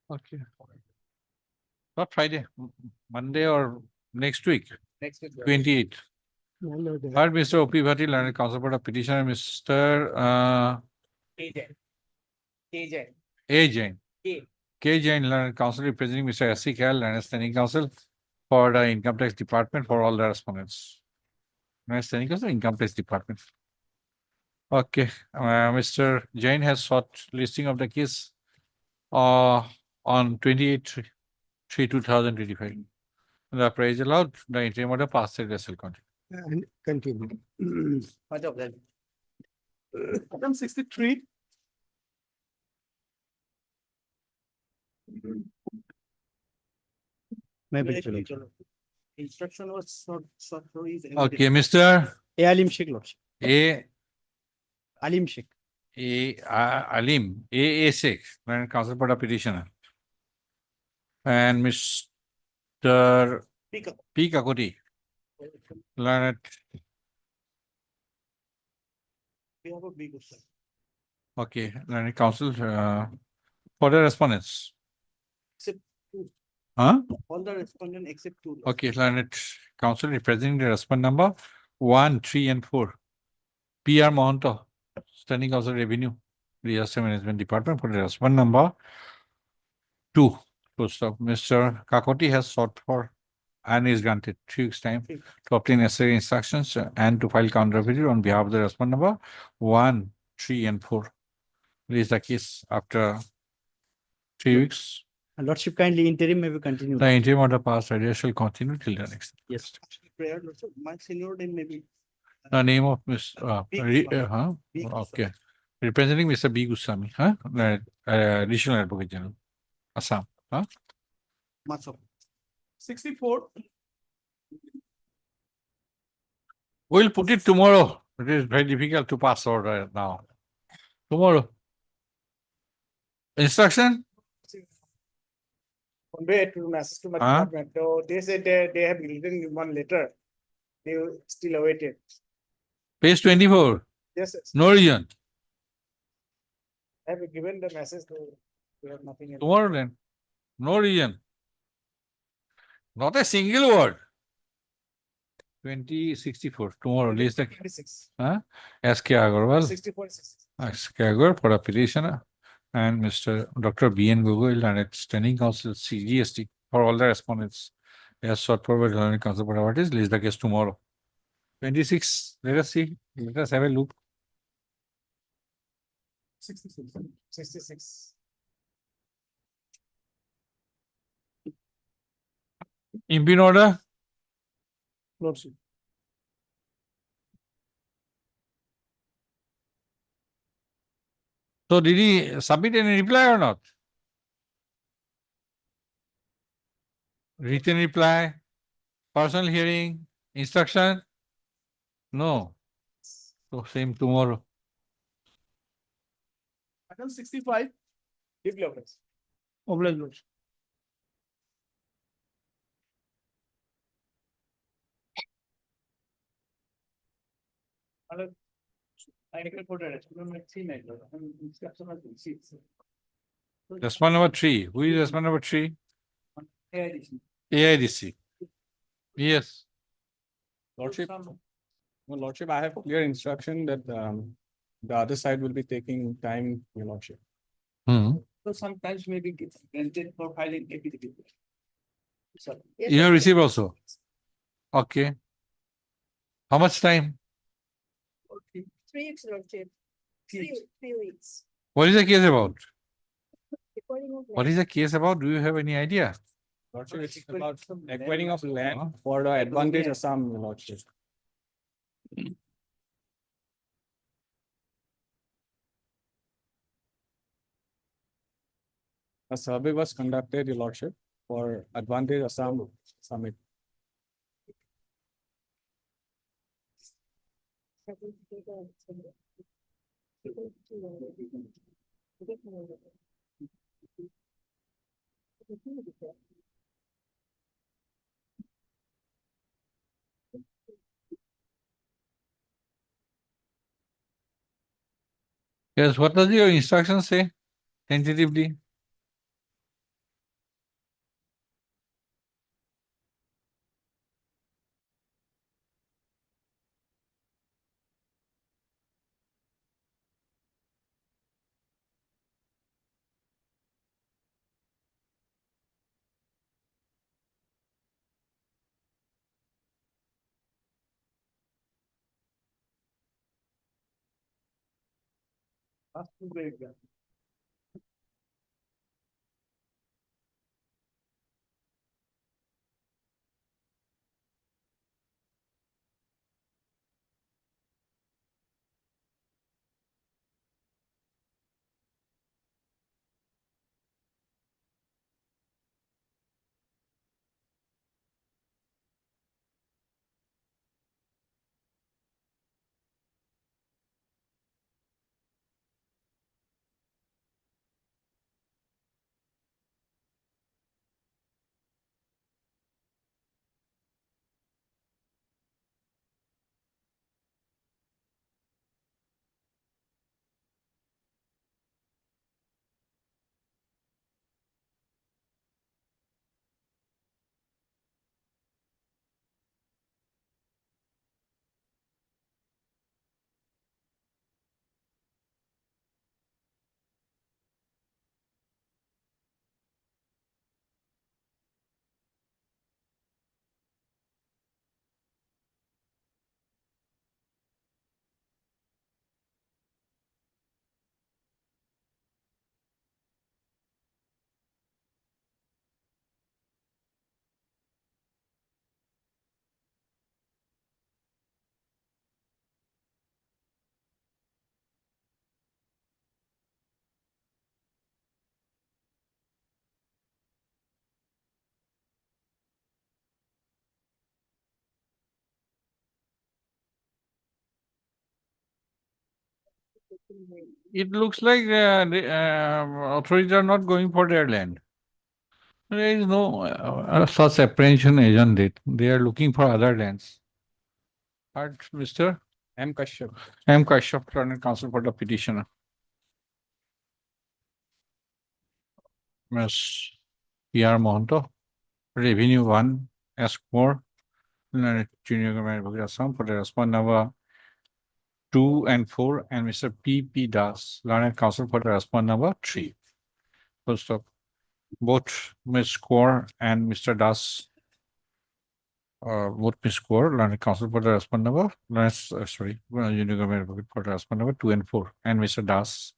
Okay. Not Friday, Monday or next week, Next week. 28. Heard Mr. O.P. Bhatt, learned counsel for the petitioner, Mr. KJ. KJ. A. Jain. K. K. Jain, learned counsel representing Mr. S.C. Kal, learned standing counsel for the income tax department for all the respondents. Learned standing counsel, income tax department. Okay, Mr. Jain has sought listing of the case on 28/3/2025. The price allowed, the interim order passed, the vessel continue. And continue. Much of that. Item 63. Instruction was not. Okay, Mr. Alim Sheikh Lordship. A. Alim Sheikh. Alim, A. Sheikh, learned counsel for the petitioner. And Mr. P. Kakoti, learned. We have a big question. Okay, learned counsel for the respondents. Except two. Huh? All the respondent except two. Okay, learned counsel representing the respondent number 1, 3, and 4. P.R. Mohanto, standing counsel revenue, disaster management department for the respondent number 2. Post of Mr. Kakoti has sought for and is granted 3 weeks time to obtain necessary instructions and to file counter affidavit on behalf of the respondent number 1, 3, and 4. Release the case after 3 weeks. Lordship, kindly interim may be continued. The interim order passed, idea shall continue till the next. Yes. Prayer, Lordship, my senior name maybe. The name of Miss, B. B. okay. Representing Mr. B. Goswami, huh? Additional Advocate General, Assam, huh? Much of. 64. We'll put it tomorrow. It is very difficult to pass order now. Tomorrow. Instruction? Convey to message to my Huh? department. So they said they have written one letter. They still awaited. Page 24. Yes, yes. No reason. I have given the message to. We have nothing else. Tomorrow then. No reason. Not a single word. 2064. Tomorrow. Release the. 26. Huh? S.K. Agarwal. 64. 66. S.K. Agarwal for a petitioner. And Mr. Dr. B.N. Gogoi, learned standing counsel CGST for all the respondents. Yes, sought for learned counsel for what is, release the case tomorrow. 26. Let us see. Let us have a look. 66. 66. Impin order. Lordship. So did he submit any reply or not? Written reply, personal hearing, instruction? No. So same tomorrow. Item 65. Give leverage. Oblige Lordship. I reported it. Instruction has been seen. Respond number 3. Who is respond number 3? AIDC. Yes. Lordship, well, Lordship, I have clear instruction that the other side will be taking time, Your Lordship. So sometimes maybe it's granted for filing APT. You have received also? Okay. How much time? 3 weeks, Lordship. 3 weeks. What is the case about? Recording of What is the case about? Do you have any idea? Lordship, it's about acquiring of land for the advantage Assam, your Lordship. A survey was conducted, your Lordship, for advantage Assam summit. Yes, what does your instruction say tentatively? It looks like the authorities are not going for their land. There is no such apprehension, isn't it? They are looking for other lands. But Mr. M. Kashyap. M. Kashyap, Learned Counsel for the petitioner. Ms. P.R. Mohanto, Revenue 1, S4, Junior Government Advocate Assam for the response number 2 and 4, and Mr. P.P. Das, Learned Counsel for the response number 3. Full stop. Both Ms. Kaur and Mr. Das, both Ms. Kaur, Learned Counsel for the response number, Junior Government Advocate for the response number 2 and 4, and Mr. Das,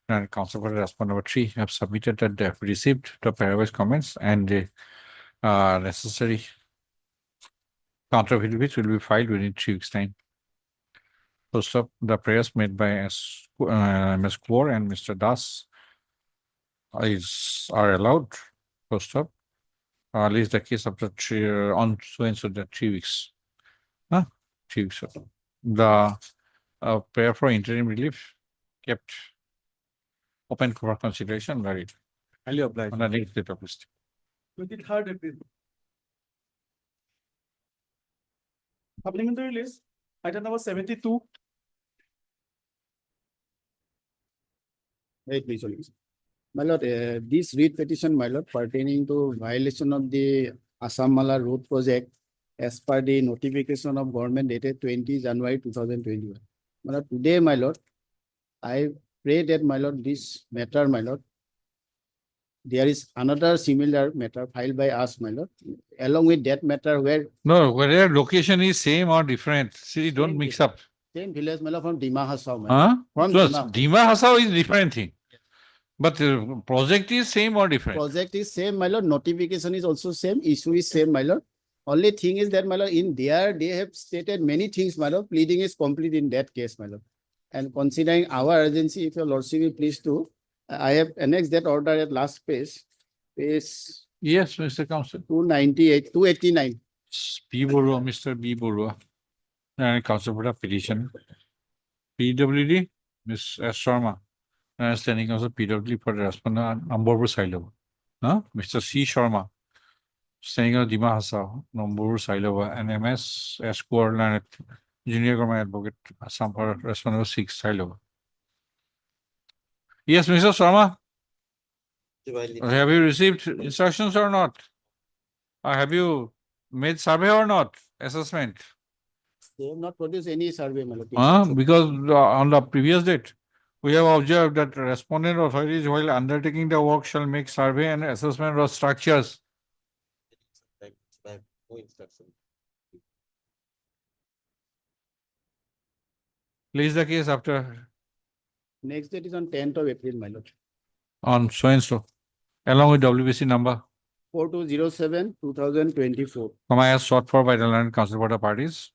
Learned Counsel for the response number 3, have submitted that they have received the paragraph comments and the necessary counter affidavits will be filed within 3 weeks' time. First up, the prayers made by Ms. Kaur and Mr. Das are allowed. First up, least the case after 3 on so and so the 3 weeks. 3 weeks. The prayer for interim relief kept open for consideration. Very Highly obliged. on the next date of listing. 23rd April. Supplementary list, item number 72. Wait, please, please. My lord, this writ petition, my lord, pertaining to violation of the Assam Mala Road Project as per the notification of government dated 20 January 2021. My lord, today, my lord, I pray that, my lord, this matter, my lord, there is another similar matter filed by us, my lord, along with that matter where No, whether location is same or different. See, don't Same mix up. same village, my lord, from Dima Hasao, my lord. Huh? From So Dima. Dima Hasao is different thing. But project is same or different? Project is same, my lord. Notification is also same. Issue is same, my lord. Only thing is that, my lord, in there, they have stated many things, my lord. Pleading is complete in that case, my lord. And considering our urgency, if your lordship will please to, I have annexed that order at last page. Page Yes, Mr. Council. 298, 289. B. Borua, Mr. B. Borua. And Council for the petition. PWD, Ms. S. Sharma. And standing also PWD for the respondent number silo. Huh? Mr. C. Sharma. Standing on Dima Hasa, number silo, and MS S. Coordinate Junior Government Advocate, Assam for respondent 6 silo. Yes, Mr. Sharma. Have you received instructions or not? Or have you made survey or not? Assessment? They have not produced any survey, my lord. Because on the previous date, we have observed that respondent authorities while undertaking the work shall make survey and assessment of structures. No instruction. Please the case after Next date is on 10th of April, my lord. on so and so, along with WBC number, 4207, 2024. as sought for by the Land Council for the parties.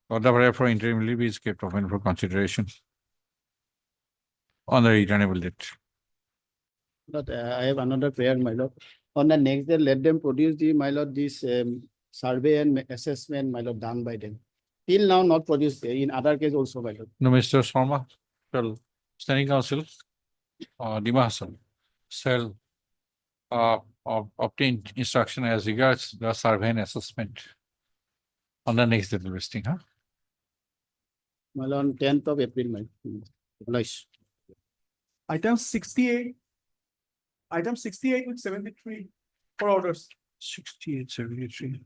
Order for interim leave is kept open for consideration on the returnable date. But I have another prayer, my lord. On the next day, let them produce the, my lord, this survey and assessment, my lord, done by them. Till now, not produced in other case also, my lord. No, Mr. Sharma, shall standing council, Dima Hassan, shall obtain instruction as regards the survey and assessment on the next day listing, huh? My lord, on 10th of April, my nice. Item 68. Item 68 with 73 for orders. 68, 73.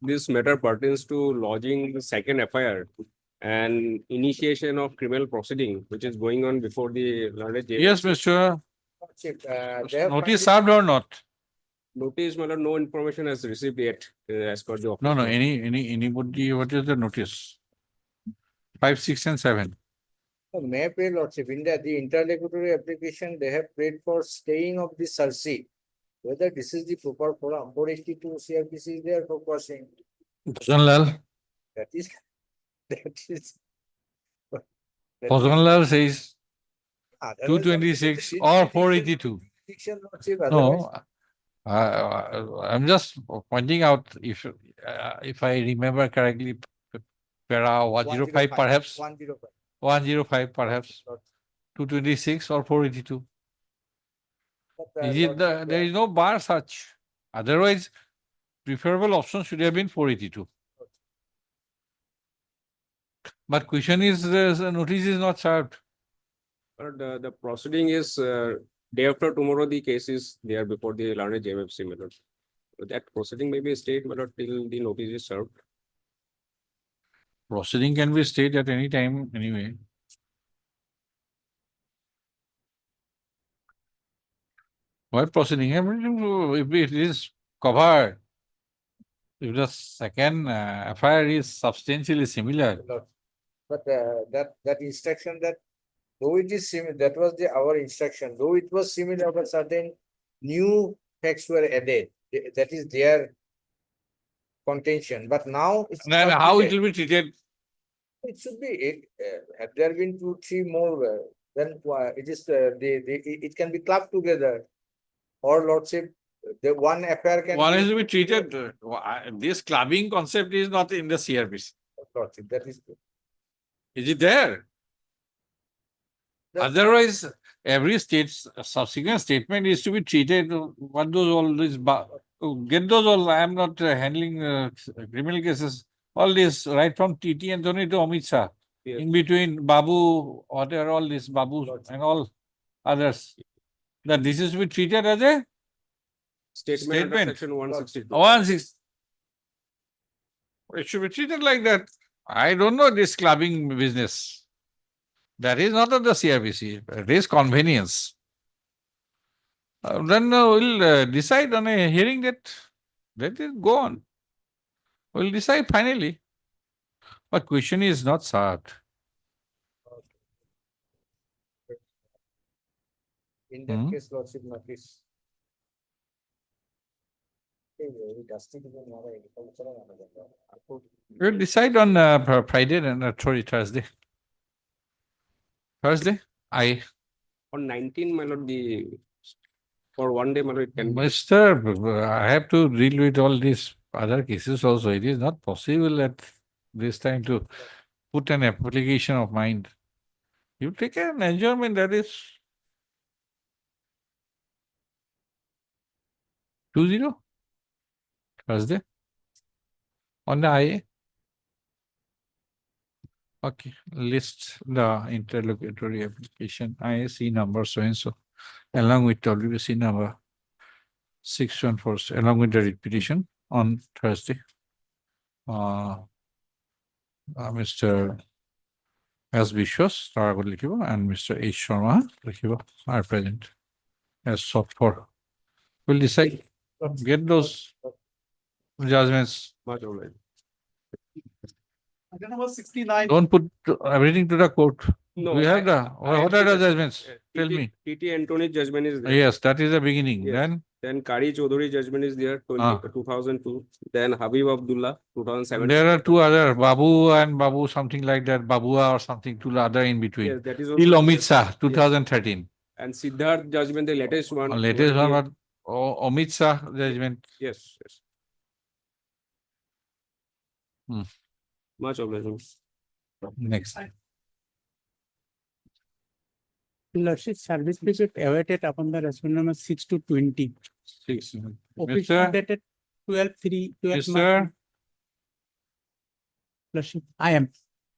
This matter pertains to lodging the second FIR and initiation of criminal proceeding, which is going on before the learned judge. Yes, Mr. Lordship, they have Notice finally- served or not? Notice, my lord, no information has received yet as per the. No, no, official. anybody, what is the notice? 5, 6 and 7. May I pray, Lordship, in the interlocutory application, they have prayed for staying of the survey. Whether this is the proper forum, 482 CRPC is there for crossing. Bhajan Lal, That is, that is. Bhajan Lal says Otherwise, 226 Lordship, or 482. jurisdiction, Lordship, otherwise- No, I'm just pointing out if I remember correctly, para 105 perhaps, 105. 105 perhaps, 226 or 482. But, Is it there is no bar such. Otherwise, preferable option should have been 482. But question is, the notice is not served. The proceeding is day after tomorrow, the case is there before the learned JMFC, my lord. So that proceeding may be stayed, my lord, till the notice is served. Proceeding can be stayed at any time anyway. Why proceeding? If it is covered, if the second FIR is substantially similar. But that instruction that though it is similar, that was our instruction, though it was similar, but certain new facts were added. That is their contention, but now it's. Then not how it treated. will be treated? It should be, had there been 2, 3 more, then it is, it can be clubbed together. Or Lordship, the one affair can. One is to be treated. This clubbing concept is not in the CRPC. Lordship, that is. Is it there? Otherwise, every state's subsequent statement is to be treated. What those all these get those all. I am not handling criminal cases. All this right from TT Anthony to Amit Shah. Yes. In between Babu, what are all these Babu and all others. That this is to be treated as a Statement under Statement. section 162. 1/6. It should be treated like that. I don't know this clubbing business. That is not of the CRPC. It is convenience. Then we'll decide on a hearing that. Let it go on. We'll decide finally. But question is not solved. In that Hmm. case, lordship notice. Very dusty to We'll decide on Friday and sorry, Thursday. Thursday, On 19, my lord, for one day, my lord, it can be. Mr. I have to deal with all these other cases also. It is not possible at this time to put an application of mine. You take an adjournment, that is 2-0 Thursday on the IA. Okay, list the interlocutory application IAC number so and so along with WBC number 614 along with the repetition on Thursday. Mr. S. Vishwas, and Mr. H. Sharma are present as sought for. We'll decide, get those judgments. Item number 69. Don't put everything to the court. No, We have what are the judgments? Tell TT me. TT Antony's judgment is there. Yes, that is the beginning. Yes. Then Kari Chaudhary judgment is there, 2002. Then Habib Abdullah, 2007. there are two other Babu and Babu, something like that, Babua or something, two other in between. Yes, that is Till also. Amit Shah, 2013. And Siddharth judgment, the latest one. Latest one, here. but Amit Shah judgment. Yes, yes. Hmm. Much obligation. Next. Lordship, service visit awaited upon the respondent number 6 to 20. 6. Official Mr. dated 12/3. Mr. Lordship, I am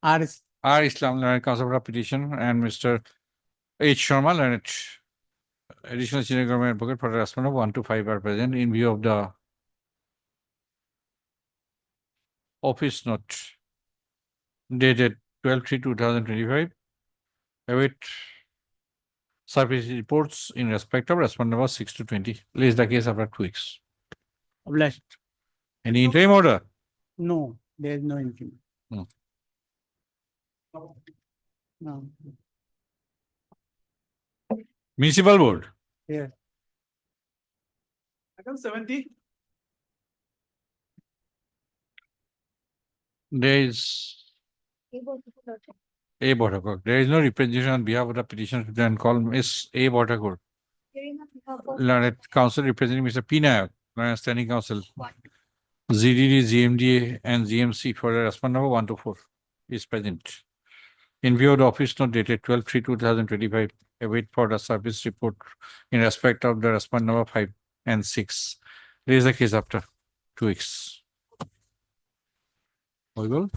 R. R. Islam, learned counsel for petition, and Mr. H. Sharma, learned additional senior government advocate for the respondent of 1 to 5 are present in view of the office note dated 12/3/2025. Await service reports in respect of respondent number 6 to 20. Place the case after 2 weeks. Obliged. Any interim order? No, there is no increment. No. No. Municipal board. Yeah. Item 70. There is A. Bhattakur. There is no representation on behalf of the petitioner to then call Ms. A. Bhattakur. Learned counsel representing Mr. P. Nayak, learned standing counsel. ZDD, GMDA, and GMC for the respondent number 1 to 4 is present. In view of the office note dated 12/3/2025, await for the service report in respect of the respondent number 5 and 6. Raise the case after 2 weeks. All good?